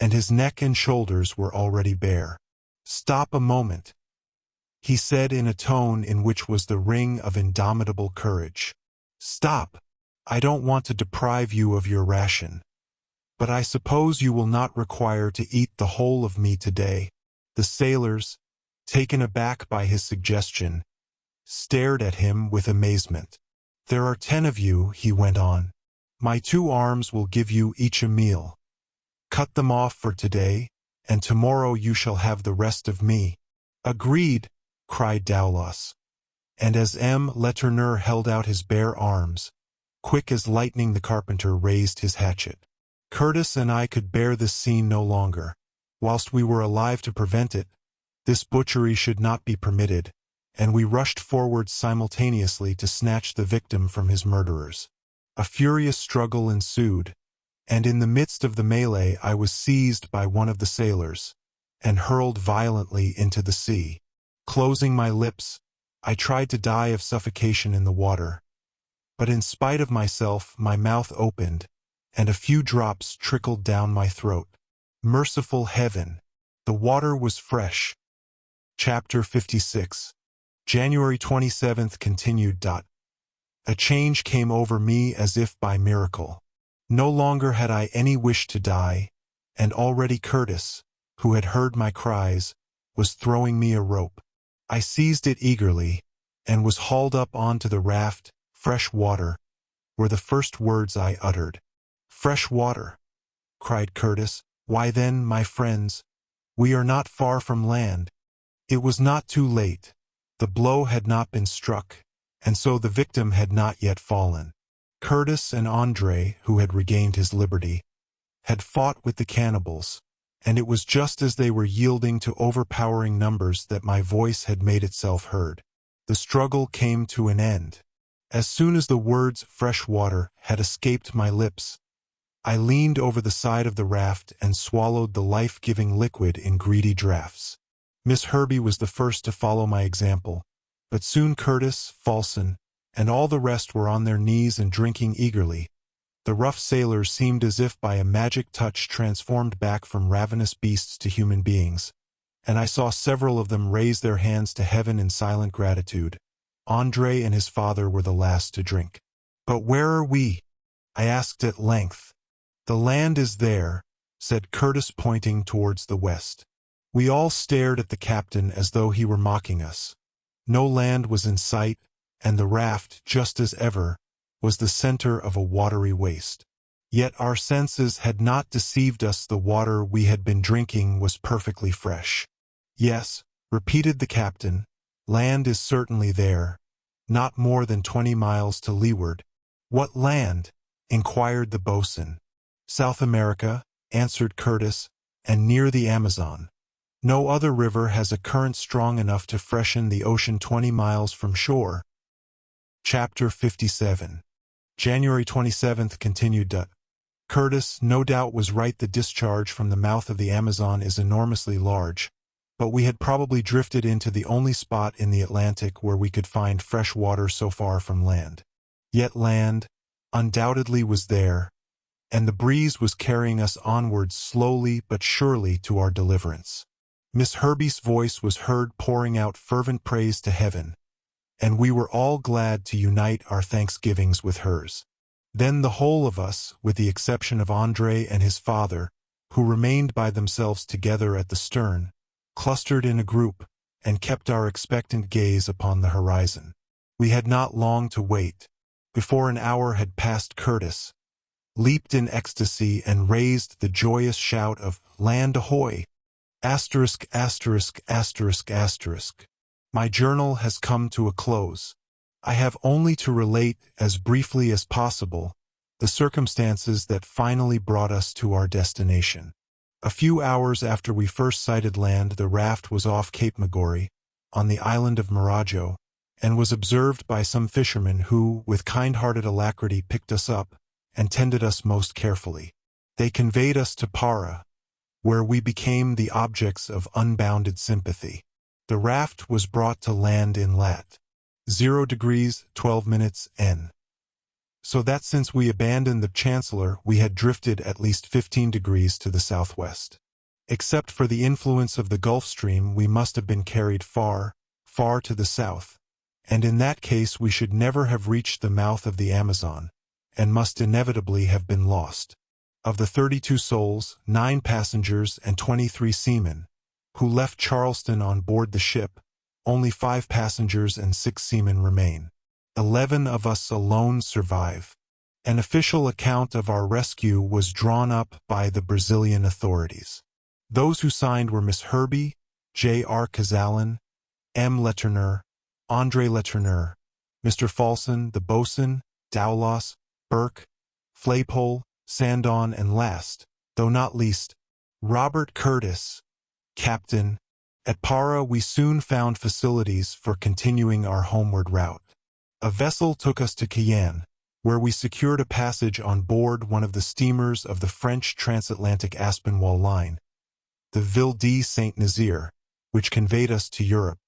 and his neck and shoulders were already bare. "Stop a moment," he said in a tone in which was the ring of indomitable courage. "Stop! I don't want to deprive you of your ration. But I suppose you will not require to eat the whole of me today." The sailors, taken aback by his suggestion, stared at him with amazement. "There are 10 of you," he went on. "My 2 arms will give you each a meal. Cut them off for today, and tomorrow you shall have the rest of me." "Agreed," cried Dowlas. And as M. Letourneur held out his bare arms, quick as lightning the carpenter raised his hatchet. Curtis and I could bear this scene no longer. Whilst we were alive to prevent it, this butchery should not be permitted, and we rushed forward simultaneously to snatch the victim from his murderers. A furious struggle ensued, and in the midst of the melee I was seized by one of the sailors, and hurled violently into the sea. Closing my lips, I tried to die of suffocation in the water, but in spite of myself my mouth opened, and a few drops trickled down my throat. Merciful heaven! The water was fresh. Chapter 56. January 27th continued. A change came over me as if by miracle. No longer had I any wish to die, and already Curtis, who had heard my cries, was throwing me a rope. I seized it eagerly, and was hauled up onto the raft. "Fresh water," were the first words I uttered. "Fresh water," cried Curtis. "Why then, my friends, we are not far from land." It was not too late. The blow had not been struck, and so the victim had not yet fallen. Curtis and André, who had regained his liberty, had fought with the cannibals, and it was just as they were yielding to overpowering numbers that my voice had made itself heard. The struggle came to an end. As soon as the words fresh water had escaped my lips, I leaned over the side of the raft and swallowed the life-giving liquid in greedy draughts. Miss Herbie was the first to follow my example, but soon Curtis, Falson, and all the rest were on their knees and drinking eagerly. The rough sailors seemed as if by a magic touch transformed back from ravenous beasts to human beings, and I saw several of them raise their hands to heaven in silent gratitude. Andre and his father were the last to drink. "But where are we?" I asked at length. "The land is there," said Curtis, pointing towards the west. We all stared at the captain as though he were mocking us. No land was in sight, and the raft, just as ever, was the center of a watery waste. Yet our senses had not deceived us. The water we had been drinking was perfectly fresh. "Yes," repeated the captain, "land is certainly there, not more than 20 miles to leeward." "What land?" inquired the boatswain. "South America," answered Curtis, "and near the Amazon. No other river has a current strong enough to freshen the ocean 20 miles from shore." Chapter 57. January 27th continued. Curtis no doubt was right. The discharge from the mouth of the Amazon is enormously large, but we had probably drifted into the only spot in the Atlantic where we could find fresh water so far from land. Yet land, undoubtedly, was there, and the breeze was carrying us onwards slowly but surely to our deliverance. Miss Herbie's voice was heard pouring out fervent praise to heaven, and we were all glad to unite our thanksgivings with hers. Then the whole of us, with the exception of Andre and his father, who remained by themselves together at the stern, clustered in a group, and kept our expectant gaze upon the horizon. We had not long to wait. Before an hour had passed, Curtis leaped in ecstasy and raised the joyous shout of "Land ahoy!" Asterisk, asterisk, asterisk, asterisk. My journal has come to a close. I have only to relate, as briefly as possible, the circumstances that finally brought us to our destination. A few hours after we first sighted land, the raft was off Cape Magori, on the island of Marajo, and was observed by some fishermen who, with kind-hearted alacrity, picked us up and tended us most carefully. They conveyed us to Para, where we became the objects of unbounded sympathy. The raft was brought to land in lat. 0 degrees 12 minutes N. So that since we abandoned the Chancellor, we had drifted at least 15 degrees to the southwest. Except for the influence of the Gulf Stream, we must have been carried far, far to the south, and in that case we should never have reached the mouth of the Amazon, and must inevitably have been lost. Of the 32 souls, 9 passengers and 23 seamen, who left Charleston on board the ship, only 5 passengers and 6 seamen remain. 11 of us alone survive. An official account of our rescue was drawn up by the Brazilian authorities. Those who signed were Miss Herbie, J.R. Cazalan, M. Letourneur, Andre Letourneur, Mr. Falson, the boatswain, Dowlas, Burke, Flaypole, Sandon, and last, though not least, Robert Curtis, captain. At Para we soon found facilities for continuing our homeward route. A vessel took us to Cayenne, where we secured a passage on board one of the steamers of the French transatlantic Aspinwall line, the Ville de Saint-Nazaire, which conveyed us to Europe.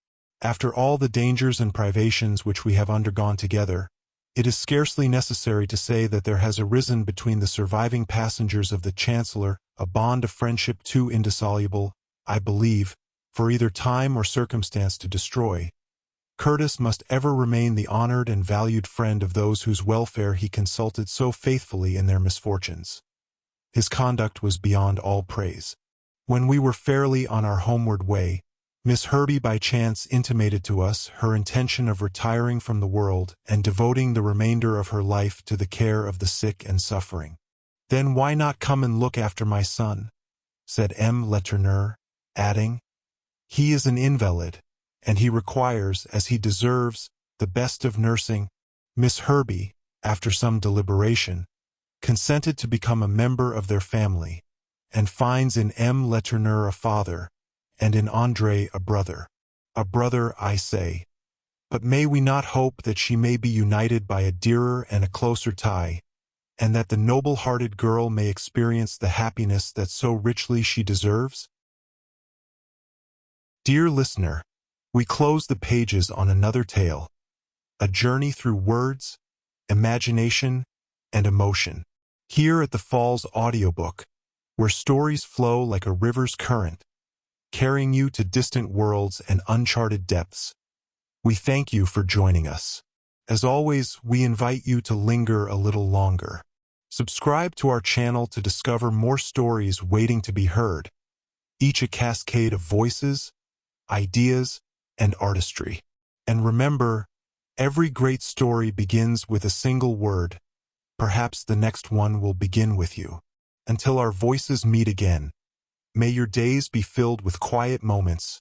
After all the dangers and privations which we have undergone together, it is scarcely necessary to say that there has arisen between the surviving passengers of the Chancellor a bond of friendship too indissoluble, I believe, for either time or circumstance to destroy. Curtis must ever remain the honored and valued friend of those whose welfare he consulted so faithfully in their misfortunes. His conduct was beyond all praise. When we were fairly on our homeward way, Miss Herbie by chance intimated to us her intention of retiring from the world and devoting the remainder of her life to the care of the sick and suffering. "Then why not come and look after my son?" said M. Letourneur, adding, "He is an invalid, and he requires, as he deserves, the best of nursing." Miss Herbie, after some deliberation, consented to become a member of their family, and finds in M. Letourneur a father, and in Andre a brother. A brother, I say. But may we not hope that she may be united by a dearer and a closer tie, and that the noble-hearted girl may experience the happiness that so richly she deserves? Dear listener, we close the pages on another tale, a journey through words, imagination, and emotion. Here at the Falls Audiobook, where stories flow like a river's current, carrying you to distant worlds and uncharted depths, we thank you for joining us. As always, we invite you to linger a little longer. Subscribe to our channel to discover more stories waiting to be heard, each a cascade of voices, ideas, and artistry. And remember, every great story begins with a single word. Perhaps the next one will begin with you. Until our voices meet again, may your days be filled with quiet moments,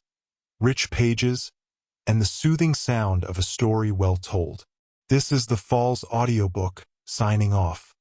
rich pages, and the soothing sound of a story well told. This is the Falls Audiobook, signing off.